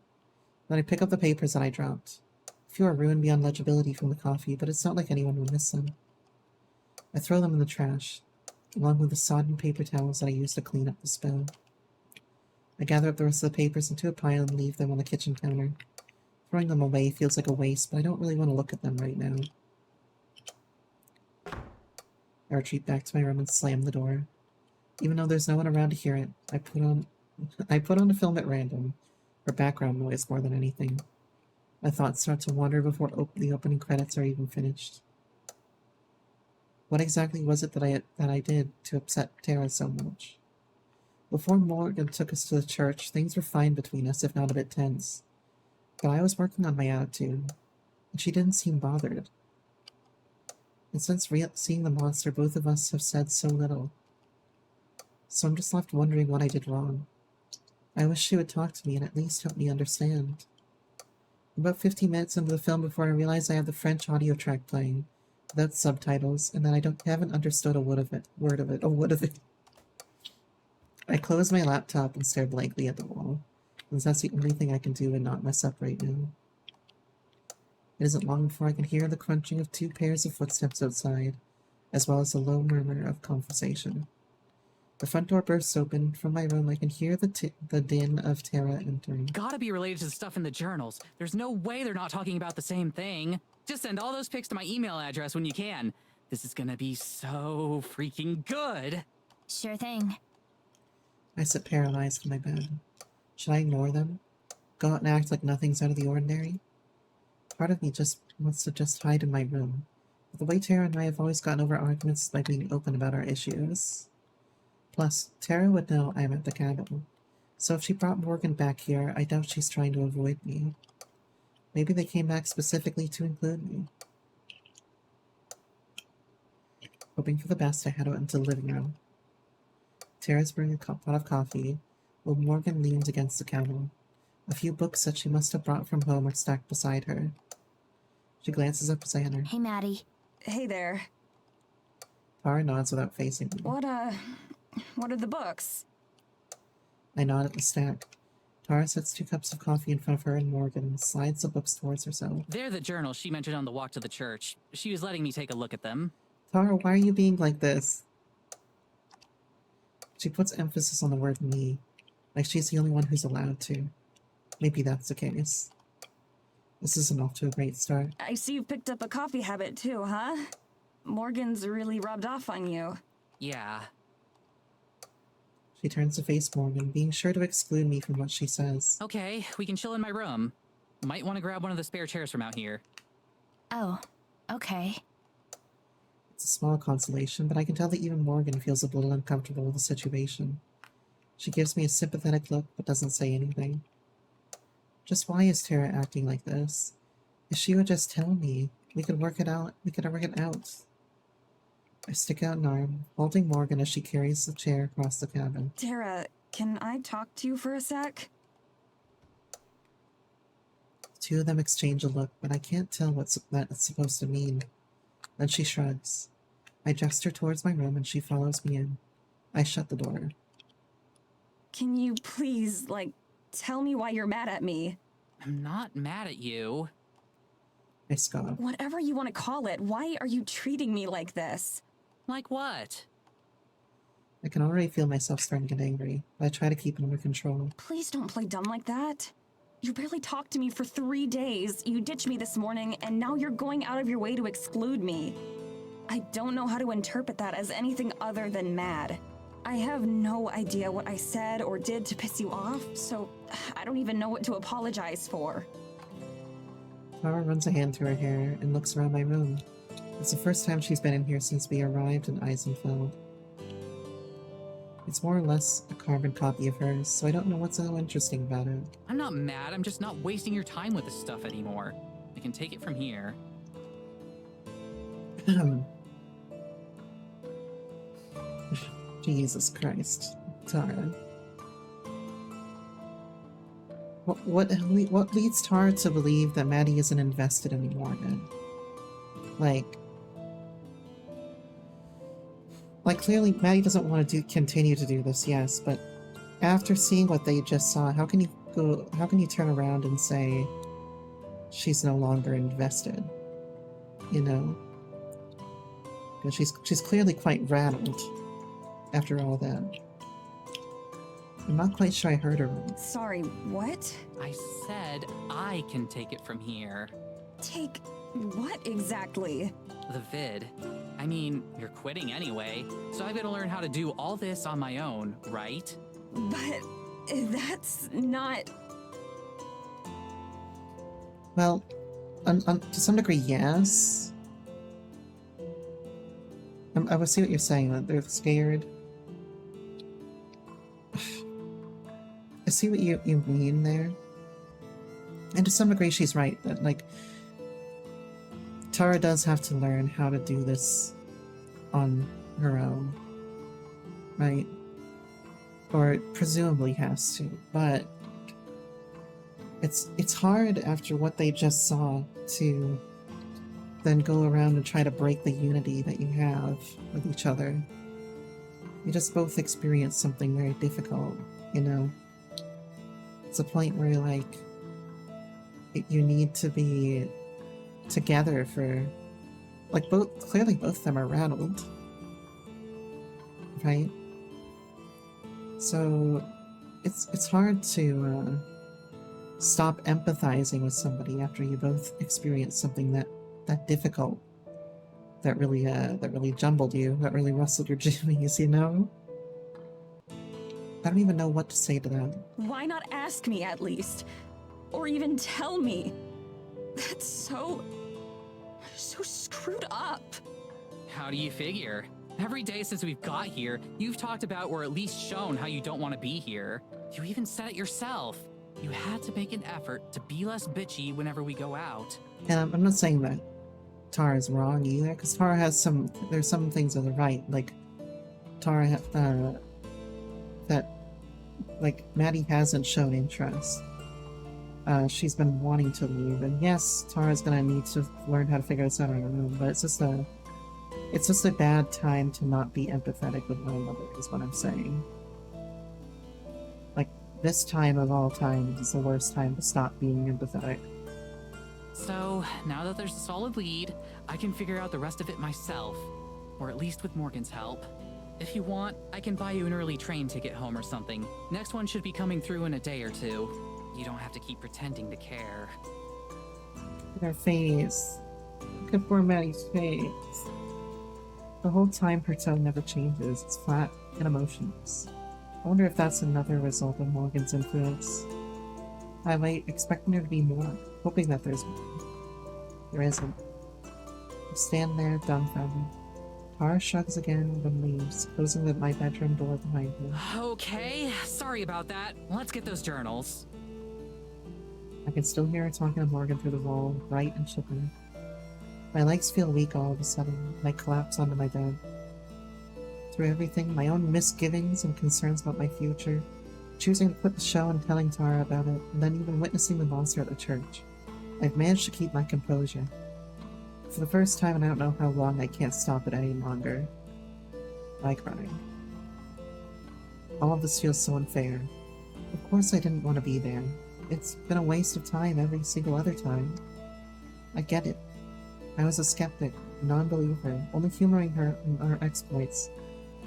Then I pick up the papers that I dropped. A few are ruined beyond legibility from the coffee, but it's not like anyone would miss them. I throw them in the trash, along with the sodden paper towels that I used to clean up the spill. I gather up the rest of the papers into a pile and leave them on the kitchen counter. Throwing them away feels like a waste, but I don't really want to look at them right now. I retreat back to my room and slam the door. Even though there's no one around to hear it, I put on a film at random, for background noise more than anything. My thoughts start to wander before the opening credits are even finished. What exactly was it that I did to upset Tara so much? Before Morgan took us to the church, things were fine between us, if not a bit tense. But I was working on my attitude, and she didn't seem bothered. And since seeing the monster, both of us have said so little. So I'm just left wondering what I did wrong. I wish she would talk to me and at least help me understand. About 15 minutes into the film before I realize I have the French audio track playing, without subtitles, and that I haven't understood a word of it. I close my laptop and stare blankly at the wall, because that's the only thing I can do and not mess up right now. It isn't long before I can hear the crunching of 2 pairs of footsteps outside, as well as a low murmur of conversation. The front door bursts open. From my room, I can hear the din of Tara entering. Gotta be related to the stuff in the journals. There's no way they're not talking about the same thing. Just send all those pics to my email address when you can. This is gonna be so freaking good. Sure thing. I sit paralyzed in my bed. Should I ignore them? Go out and act like nothing's out of the ordinary? Part of me just wants to just hide in my room. But the way Tara and I have always gotten over arguments by being open about our issues. Plus, Tara would know I'm at the cabin. So if she brought Morgan back here, I doubt she's trying to avoid me. Maybe they came back specifically to include me. Hoping for the best, I head out into the living room. Tara's brewing a pot of coffee, while Morgan leans against the counter. A few books that she must have brought from home are stacked beside her. She glances up as I enter. Hey, Maddie. Hey there. Tara nods without facing me. What are the books? I nod at the stack. Tara sets 2 cups of coffee in front of her and Morgan slides the books towards herself. They're the journals she mentioned on the walk to the church. She was letting me take a look at them. Tara, why are you being like this? She puts emphasis on the word me, like she's the only one who's allowed to. Maybe that's the case. This isn't off to a great start. I see you've picked up a coffee habit too, huh? Morgan's really rubbed off on you. Yeah. She turns to face Morgan, being sure to exclude me from what she says. Okay, we can chill in my room. Might want to grab one of the spare chairs from out here. Oh, okay. It's a small consolation, but I can tell that even Morgan feels a little uncomfortable with the situation. She gives me a sympathetic look, but doesn't say anything. Just why is Tara acting like this? If she would just tell me, we could work it out. I stick out an arm, holding Morgan as she carries the chair across the cabin. Tara, can I talk to you for a sec? The 2 of them exchange a look, but I can't tell what that's supposed to mean. Then she shrugs. I gesture towards my room and she follows me in. I shut the door. Can you please, tell me why you're mad at me? I'm not mad at you. I scoff. Whatever you want to call it, why are you treating me like this? Like what? I can already feel myself starting to get angry, but I try to keep it under control. Please don't play dumb like that. You barely talked to me for 3 days, you ditched me this morning, and now you're going out of your way to exclude me. I don't know how to interpret that as anything other than mad. I have no idea what I said or did to piss you off, so I don't even know what to apologize for. Tara runs a hand through her hair and looks around my room. It's the first time she's been in here since we arrived in Eisenfeld. It's more or less a carbon copy of hers, so I don't know what's so interesting about it. I'm not mad, I'm just not wasting your time with this stuff anymore. I can take it from here. Jesus Christ, Tara. What leads Tara to believe that Maddie isn't invested anymore then? Like clearly Maddie doesn't want to continue to do this, yes, but after seeing what they just saw, how can you turn around and say she's no longer invested? You know? Because she's clearly quite rattled after all that. I'm not quite sure I heard her right. Sorry, what? I said I can take it from here. Take what exactly? The vid. I mean, you're quitting anyway, so I've got to learn how to do all this on my own, right? But that's not... Well, to some degree, yes. I would see what you're saying, that they're scared. I see what you mean there. And to some degree, she's right, that, like, Tara does have to learn how to do this on her own, right? Or presumably has to, but it's hard after what they just saw to then go around and try to break the unity that you have with each other. You just both experience something very difficult, you know? It's a point where, like, you need to be together for, like, clearly both of them are rattled, right? So it's hard to stop empathizing with somebody after you both experience something that difficult, that really jumbled you, that really rustled your jimmies, you know? I don't even know what to say to that. Why not ask me at least? Or even tell me? That's so screwed up. How do you figure? Every day since we've got here, you've talked about or at least shown how you don't want to be here. You even said it yourself. You had to make an effort to be less bitchy whenever we go out. And I'm not saying that Tara's wrong either, because Tara has there's some things that are right, like Tara, that, like, Maddie hasn't shown interest. She's been wanting to leave, and yes, Tara's gonna need to learn how to figure this out on her own, but it's just a bad time to not be empathetic with one another, is what I'm saying. Like, this time of all times is the worst time to stop being empathetic. So, now that there's a solid lead, I can figure out the rest of it myself. Or at least with Morgan's help. If you want, I can buy you an early train ticket home or something. Next one should be coming through in a day or two. You don't have to keep pretending to care. Look at her face. Look at poor Maddie's face. The whole time her tone never changes. It's flat and emotionless. I wonder if that's another result of Morgan's influence. I might expecting there to be more, hoping that there's more. There isn't. I stand there, dumbfounded. Tara shrugs again, then leaves, closing my bedroom door behind her. Okay, sorry about that. Let's get those journals. I can still hear her talking to Morgan through the wall, bright and chipper. My legs feel weak all of a sudden, and I collapse onto my bed. Through everything, my own misgivings and concerns about my future, choosing to quit the show and telling Tara about it, and then even witnessing the monster at the church, I've managed to keep my composure. For the first time in I don't know how long, I can't stop it any longer. I cry. All of this feels so unfair. Of course I didn't want to be there. It's been a waste of time every single other time. I get it. I was a skeptic, a non-believer, only humoring her in her exploits,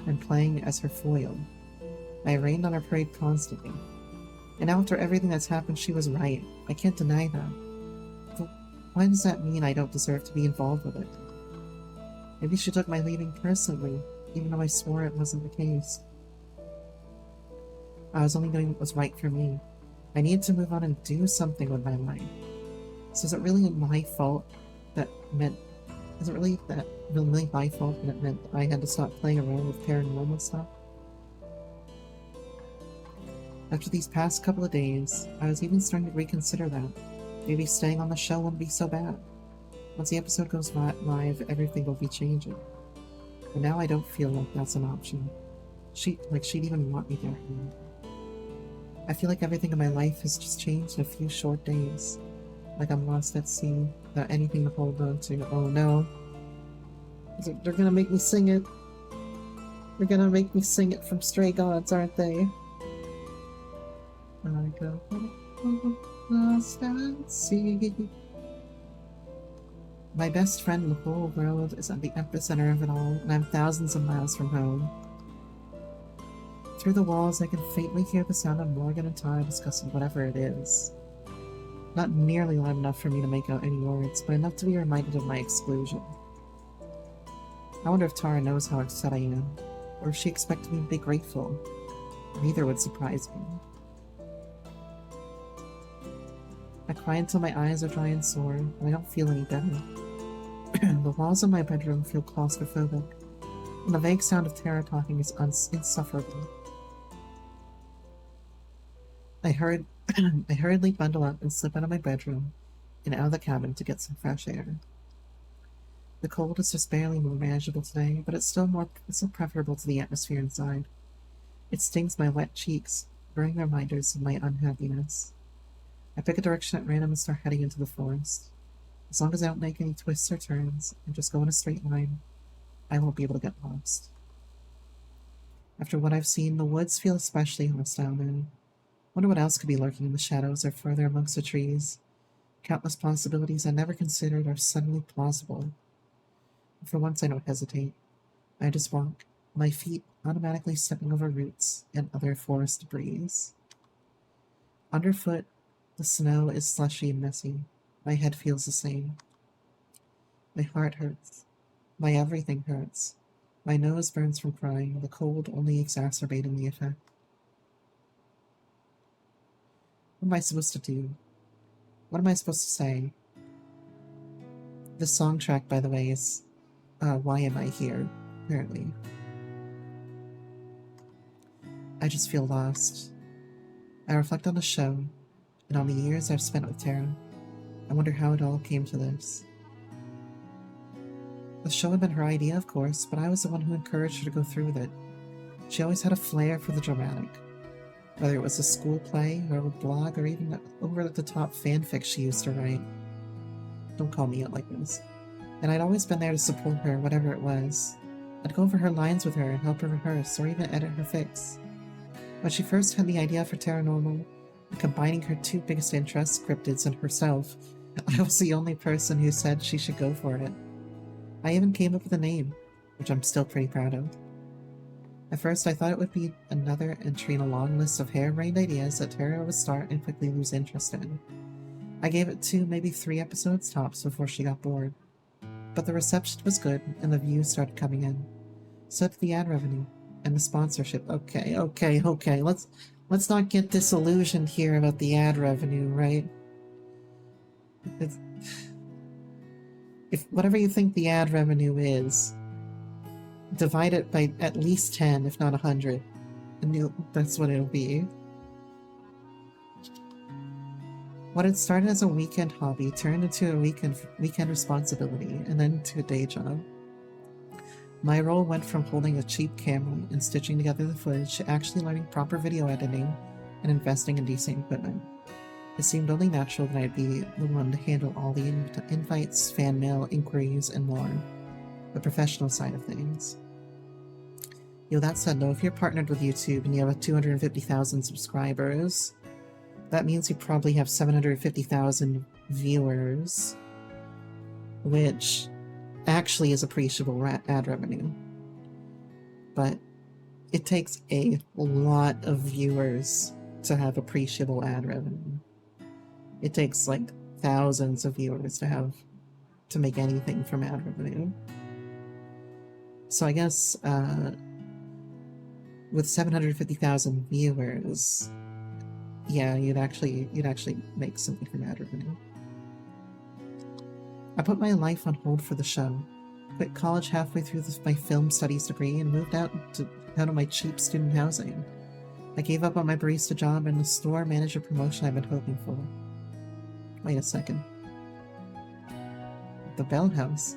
and playing as her foil. I rained on her parade constantly. And after everything that's happened, she was right. I can't deny that. But why does that mean I don't deserve to be involved with it? Maybe she took my leaving personally, even though I swore it wasn't the case. I was only doing what was right for me. I needed to move on and do something with my life. So is it really my fault that meant... Is it really my fault that it meant I had to stop playing around with paranormal stuff? After these past couple of days, I was even starting to reconsider that. Maybe staying on the show wouldn't be so bad. Once the episode goes live, everything will be changing. But now I don't feel like that's an option. She'd even want me there. I feel like everything in my life has just changed in a few short days. Like I'm lost at sea, without anything to hold on to. Oh no. They're gonna make me sing it. They're gonna make me sing it from Stray Gods, aren't they? I go lost at sea. My best friend in the whole world is at the epicenter of it all, and I'm thousands of miles from home. Through the walls, I can faintly hear the sound of Morgan and Tara discussing whatever it is. Not nearly loud enough for me to make out any words, but enough to be reminded of my exclusion. I wonder if Tara knows how upset I am, or if she expected me to be grateful. Neither would surprise me. I cry until my eyes are dry and sore, and I don't feel any better. The walls of my bedroom feel claustrophobic, and the vague sound of Tara talking is insufferable. I hurriedly bundle up and slip out of my bedroom and out of the cabin to get some fresh air. The cold is just barely more manageable today, but it's still preferable to the atmosphere inside. It stings my wet cheeks, burning reminders of my unhappiness. I pick a direction at random and start heading into the forest. As long as I don't make any twists or turns and just go in a straight line, I won't be able to get lost. After what I've seen, the woods feel especially hostile now. Wonder what else could be lurking in the shadows or further amongst the trees. Countless possibilities I never considered are suddenly plausible. For once I don't hesitate. I just walk, my feet automatically stepping over roots and other forest debris. Underfoot, the snow is slushy and messy. My head feels the same. My heart hurts. My everything hurts. My nose burns from crying, the cold only exacerbating the effect. What am I supposed to do? What am I supposed to say? The song track, by the way, is Why Am I Here, apparently. I just feel lost. I reflect on the show, and on the years I've spent with Tara. I wonder how it all came to this. The show had been her idea, of course, but I was the one who encouraged her to go through with it. She always had a flair for the dramatic. Whether it was a school play, or a blog, or even over-the-top fanfic she used to write. Don't call me out like this. And I'd always been there to support her, whatever it was. I'd go over her lines with her and help her rehearse, or even edit her fics. When she first had the idea for Terranormal, and combining her two biggest interests, cryptids and herself, I was the only person who said she should go for it. I even came up with a name, which I'm still pretty proud of. At first, I thought it would be another entry in a long list of harebrained ideas that Tara would start and quickly lose interest in. I gave it 2, maybe 3 episodes tops before she got bored. But the reception was good, and the views started coming in. So did the ad revenue, and the sponsorship. Okay. Let's not get disillusioned here about the ad revenue, right? If whatever you think the ad revenue is, divide it by at least 10, if not 100, and that's what it'll be. What had started as a weekend hobby turned into a weekend responsibility, and then to a day job. My role went from holding a cheap camera and stitching together the footage to actually learning proper video editing and investing in decent equipment. It seemed only natural that I'd be the one to handle all the invites, fan mail, inquiries, and more. The professional side of things. That said though, if you're partnered with YouTube and you have 250,000 subscribers, that means you probably have 750,000 viewers, which actually is appreciable ad revenue. But it takes a lot of viewers to have appreciable ad revenue. It takes like thousands of viewers to make anything from ad revenue. So I guess with 750,000 viewers, yeah, you'd actually make something from ad revenue. I put my life on hold for the show, quit college halfway through my film studies degree, and moved out of my cheap student housing. I gave up on my barista job and the store manager promotion I've been hoping for. Wait a second. The Bell House.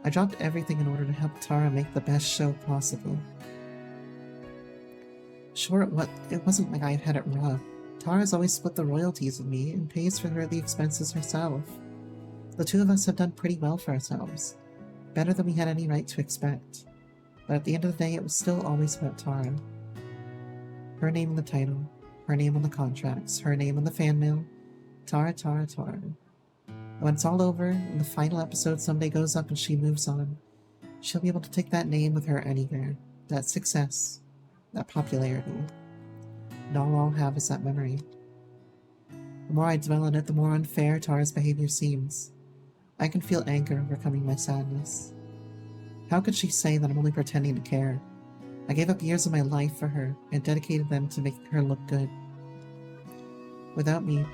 I dropped everything in order to help Tara make the best show possible. Sure, it wasn't like I had it rough. Tara's always split the royalties with me and pays for the expenses herself. The two of us have done pretty well for ourselves, better than we had any right to expect. But at the end of the day, it was still always about Tara. Her name in the title, her name on the contracts, her name in the fan mail. Tara, Tara, Tara. And when it's all over, and the final episode someday goes up and she moves on, she'll be able to take that name with her anywhere. That success, that popularity. And all I'll have is that memory. The more I dwell on it, the more unfair Tara's behavior seems. I can feel anger overcoming my sadness. How could she say that I'm only pretending to care? I gave up years of my life for her and dedicated them to making her look good. Without me,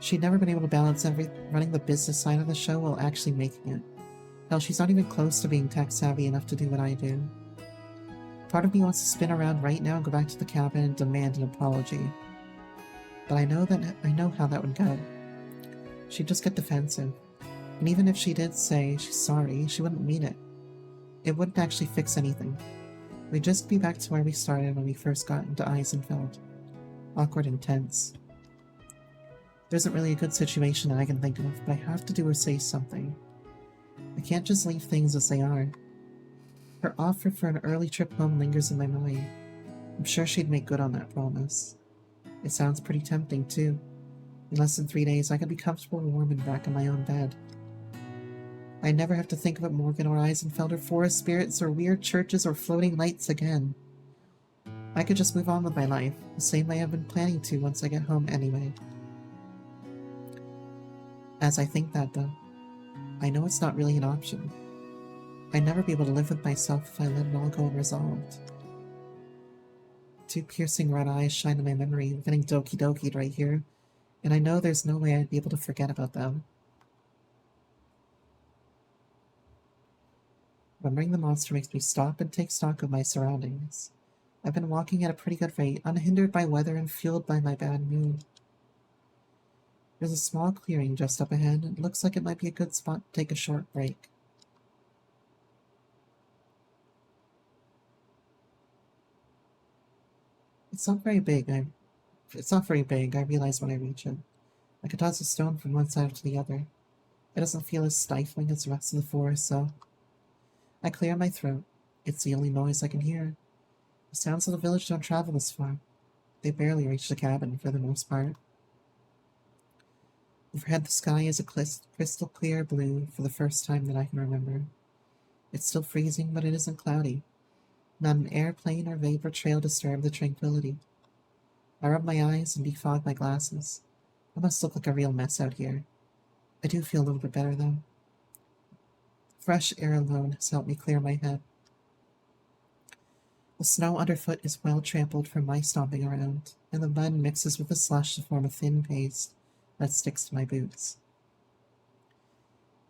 she'd never been able to balance running the business side of the show while actually making it. Hell, she's not even close to being tech savvy enough to do what I do. Part of me wants to spin around right now and go back to the cabin and demand an apology. But I know how that would go. She'd just get defensive. And even if she did say she's sorry, she wouldn't mean it. It wouldn't actually fix anything. We'd just be back to where we started when we first got into Eisenfeld. Awkward and tense. There isn't really a good situation that I can think of, but I have to do or say something. I can't just leave things as they are. Her offer for an early trip home lingers in my mind. I'm sure she'd make good on that promise. It sounds pretty tempting, too. In less than 3 days, I could be comfortable and warm and back in my own bed. I never have to think about Morgan or Eisenfeld or forest spirits or weird churches or floating lights again. I could just move on with my life, the same way I've been planning to once I get home anyway. As I think that, though, I know it's not really an option. I'd never be able to live with myself if I let it all go unresolved. Two piercing red eyes shine in my memory, getting doki-dokied right here, and I know there's no way I'd be able to forget about them. Remembering the monster makes me stop and take stock of my surroundings. I've been walking at a pretty good rate, unhindered by weather and fueled by my bad mood. There's a small clearing just up ahead, and it looks like it might be a good spot to take a short break. It's not very big, I realize when I reach it. I could toss a stone from one side to the other. It doesn't feel as stifling as the rest of the forest, so I clear my throat. It's the only noise I can hear. The sounds of the village don't travel this far. They barely reach the cabin, for the most part. Overhead, the sky is a crystal clear blue for the first time that I can remember. It's still freezing, but it isn't cloudy. Not an airplane or vapor trail disturb the tranquility. I rub my eyes and defog my glasses. I must look like a real mess out here. I do feel a little bit better, though. Fresh air alone has helped me clear my head. The snow underfoot is well trampled from my stomping around, and the mud mixes with the slush to form a thin paste that sticks to my boots.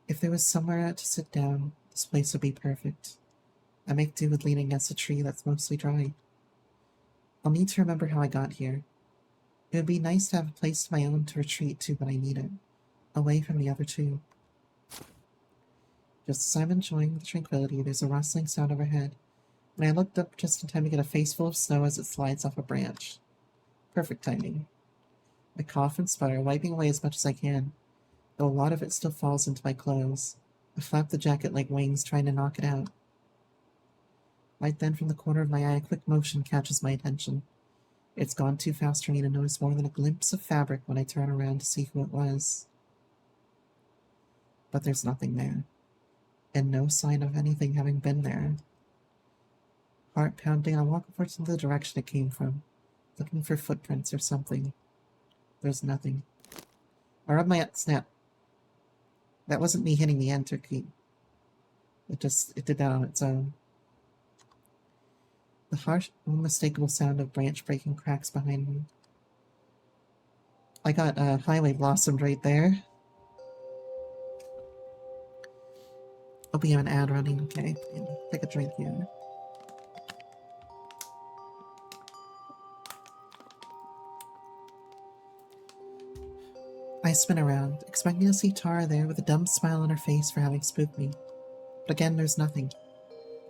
If there was somewhere to sit down, this place would be perfect. I make do with leaning against a tree that's mostly dry. I'll need to remember how I got here. It would be nice to have a place of my own to retreat to when I need it, away from the other two. Just as I'm enjoying the tranquility, there's a rustling sound overhead, and I looked up just in time to get a face full of snow as it slides off a branch. Perfect timing. I cough and sputter, wiping away as much as I can, though a lot of it still falls into my clothes. I flap the jacket like wings, trying to knock it out. Right then, from the corner of my eye, a quick motion catches my attention. It's gone too fast for me to notice more than a glimpse of fabric when I turn around to see who it was. But there's nothing there, and no sign of anything having been there. Heart pounding, I walk over to the direction it came from, looking for footprints or something. There's nothing. I rub my snap. That wasn't me hitting the enter key. It did that on its own. The harsh, unmistakable sound of branch breaking cracks behind me. I got highway blossomed right there. Oh, we have an ad running. Okay, take a drink here. I spin around, expecting to see Tara there with a dumb smile on her face for having spooked me. But again, there's nothing.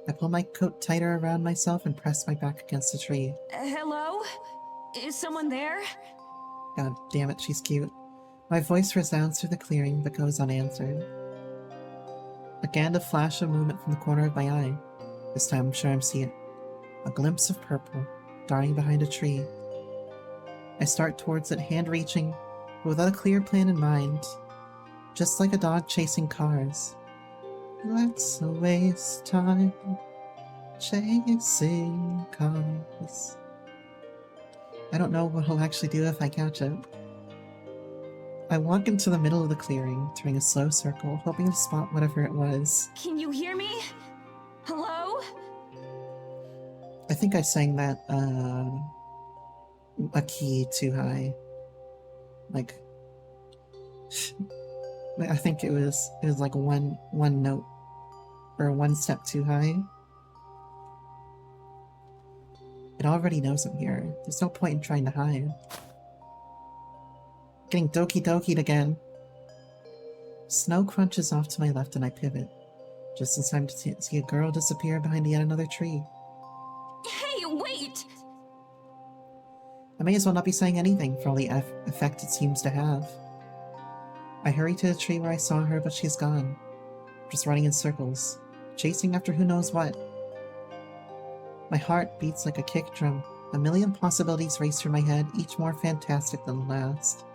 I pull my coat tighter around myself and press my back against the tree. Hello? Is someone there? God damn it, she's cute. My voice resounds through the clearing, but goes unanswered. Again, a flash of movement from the corner of my eye. This time I'm sure I see it. A glimpse of purple, darting behind a tree. I start towards it, hand-reaching, but without a clear plan in mind. Just like a dog chasing cars. Let's waste time chasing cars. I don't know what I'll actually do if I catch it. I walk into the middle of the clearing, turning a slow circle, hoping to spot whatever it was. Can you hear me? Hello? I think I sang that, a key too high. Like, I think it was like one note, or one step too high. It already knows I'm here. There's no point in trying to hide. Getting doki-dokied again. Snow crunches off to my left and I pivot. Just in time to see a girl disappear behind yet another tree. Hey, wait! I may as well not be saying anything for all the effect it seems to have. I hurry to the tree where I saw her, but she's gone. Just running in circles, chasing after who knows what. My heart beats like a kick drum. A million possibilities race through my head, each more fantastic than the last.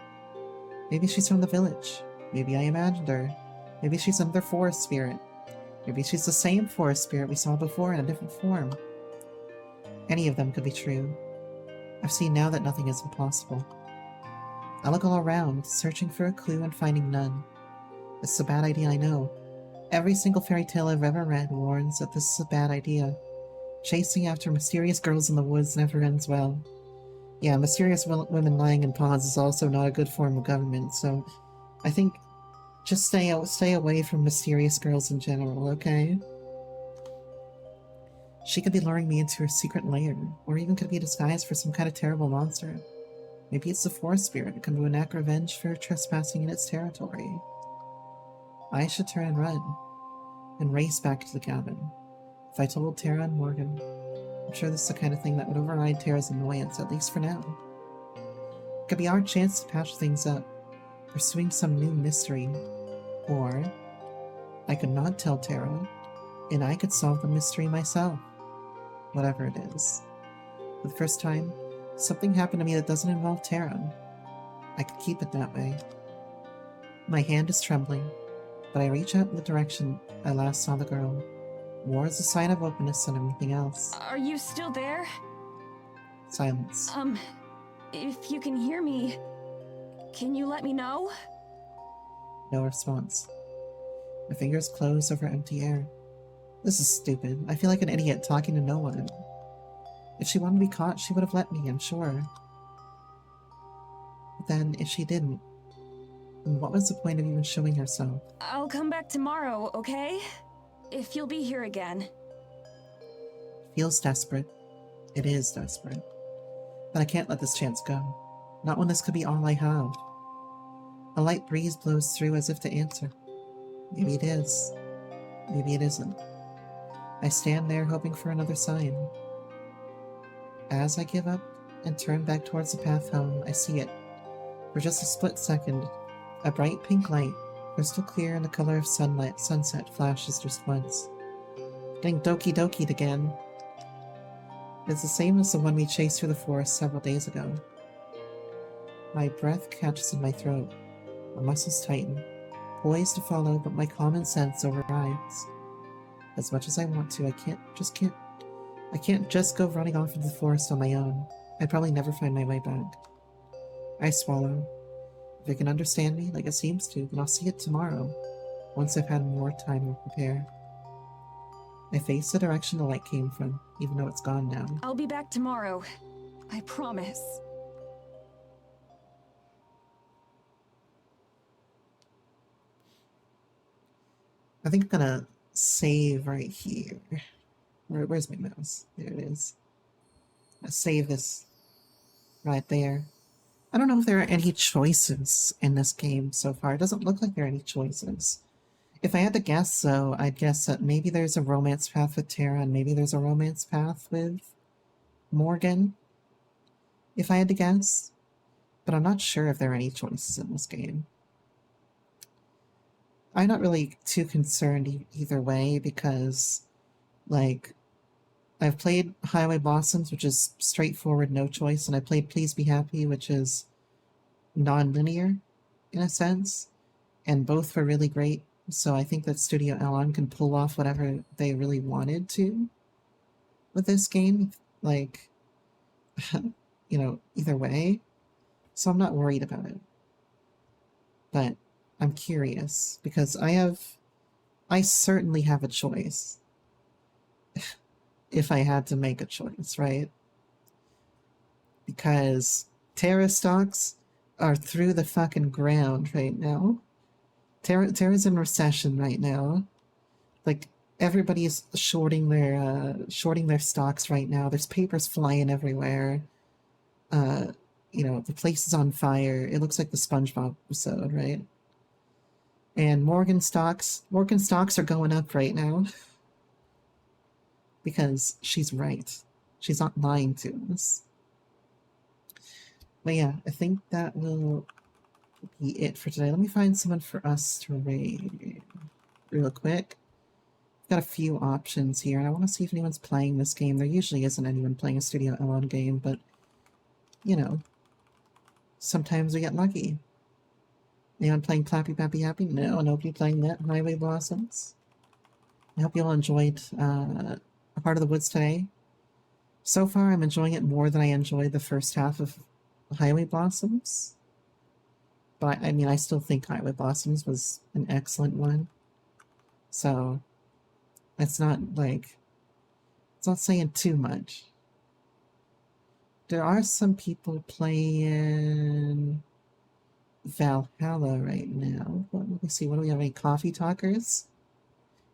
Maybe she's from the village. Maybe I imagined her. Maybe she's another forest spirit. Maybe she's the same forest spirit we saw before in a different form. Any of them could be true. I've seen now that nothing is impossible. I look all around, searching for a clue and finding none. This is a bad idea, I know. Every single fairy tale I've ever read warns that this is a bad idea. Chasing after mysterious girls in the woods never ends well. Yeah, mysterious women lying in ponds is also not a good form of government, so I think just stay away from mysterious girls in general, okay? She could be luring me into her secret lair, or even could be disguised for some kind of terrible monster. Maybe it's the forest spirit come to enact revenge for trespassing in its territory. I should turn and run, and race back to the cabin. If I told Tara and Morgan, I'm sure this is the kind of thing that would override Tara's annoyance, at least for now. It could be our chance to patch things up, pursuing some new mystery. Or, I could not tell Tara, and I could solve the mystery myself. Whatever it is. For the first time, something happened to me that doesn't involve Tara. I could keep it that way. My hand is trembling, but I reach out in the direction I last saw the girl. More as a sign of openness than anything else. Are you still there? Silence. If you can hear me, can you let me know? No response. My fingers close over empty air. This is stupid. I feel like an idiot talking to no one. If she wanted to be caught, she would have let me, I'm sure. But then, if she didn't, then what was the point of even showing herself? I'll come back tomorrow, okay? If you'll be here again. Feels desperate. It is desperate. But I can't let this chance go. Not when this could be all I have. A light breeze blows through as if to answer. Maybe it is. Maybe it isn't. I stand there hoping for another sign. As I give up and turn back towards the path home, I see it. For just a split second, a bright pink light, crystal clear in the color of sunset flashes just once. Getting doki-dokied again. It's the same as the one we chased through the forest several days ago. My breath catches in my throat. My muscles tighten, poised to follow, but my common sense overrides. As much as I want to, I can't just go running off into the forest on my own. I'd probably never find my way back. I swallow. If it can understand me, like it seems to, then I'll see it tomorrow, once I've had more time to prepare. I face the direction the light came from, even though it's gone now. I'll be back tomorrow. I promise. I think I'm gonna save right here. Where's my mouse? There it is. I'll save this right there. I don't know if there are any choices in this game so far. It doesn't look like there are any choices. If I had to guess, though, I'd guess that maybe there's a romance path with Tara and maybe there's a romance path with Morgan. If I had to guess. but I'm not sure if there are any choices in this game. I'm not really too concerned either way because, like, I've played Highway Blossoms, which is straightforward, no choice, and I played Please Be Happy, which is non-linear in a sense, and both were really great. So I think that Studio Elon can pull off whatever they really wanted to with this game, like, you know, either way. So I'm not worried about it. But I'm curious because I certainly have a choice if I had to make a choice, right? Because Terra stocks are through the fucking ground right now. Terra's in recession right now. Like, everybody's shorting their stocks right now. There's papers flying everywhere. You know, the place is on fire. It looks like the SpongeBob episode, right? And Morgan stocks are going up right now. Because she's right. She's not lying to us. But yeah, I think that will be it for today. Let me find someone for us to raid real quick. Got a few options here, and I want to see if anyone's playing this game. There usually isn't anyone playing a Studio Elon game, but, you know, sometimes we get lucky. Anyone playing Plappy Pappy Happy? No, nobody playing that. Highway Blossoms. I hope you all enjoyed Heart of the Woods today. So far, I'm enjoying it more than I enjoyed the first half of Highway Blossoms. But, I mean, I still think Highway Blossoms was an excellent one. So, it's not, like, it's not saying too much. There are some people playing Valhalla right now. Let me see, what do we have? Any coffee talkers?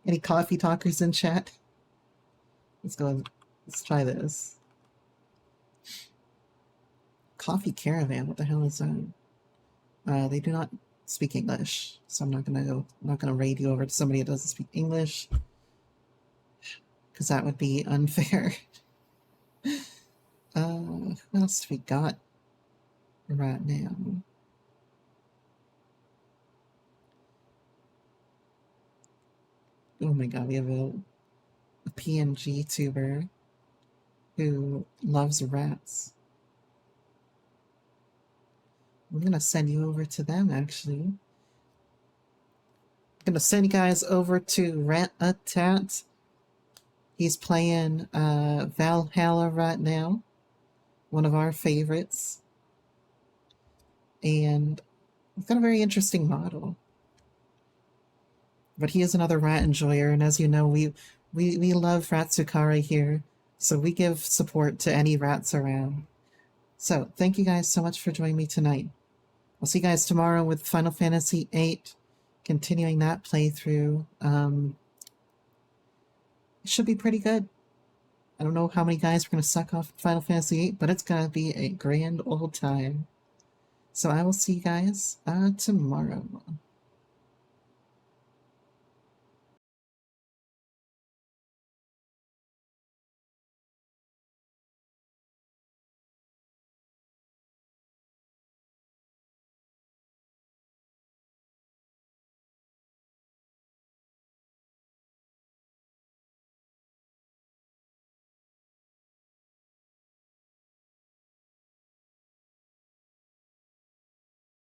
Any coffee talkers in chat? Let's try this. Coffee Caravan, what the hell is that? They do not speak English, so I'm not gonna raid you over to somebody that doesn't speak English, because that would be unfair. What else do we got right now? Oh my god, we have a PNG tuber who loves rats. I'm gonna send you over to them, actually. I'm gonna send you guys over to Rat-a-Tat. He's playing Valhalla right now. One of our favorites. And he's got a very interesting model. But he is another rat enjoyer, and as you know, we love Ratsukara here, so we give support to any rats around. So, thank you guys so much for joining me tonight. I'll see you guys tomorrow with Final Fantasy VIII, continuing that playthrough. It should be pretty good. I don't know how many guys are going to suck off Final Fantasy VIII, but it's going to be a grand old time. So I will see you guys tomorrow.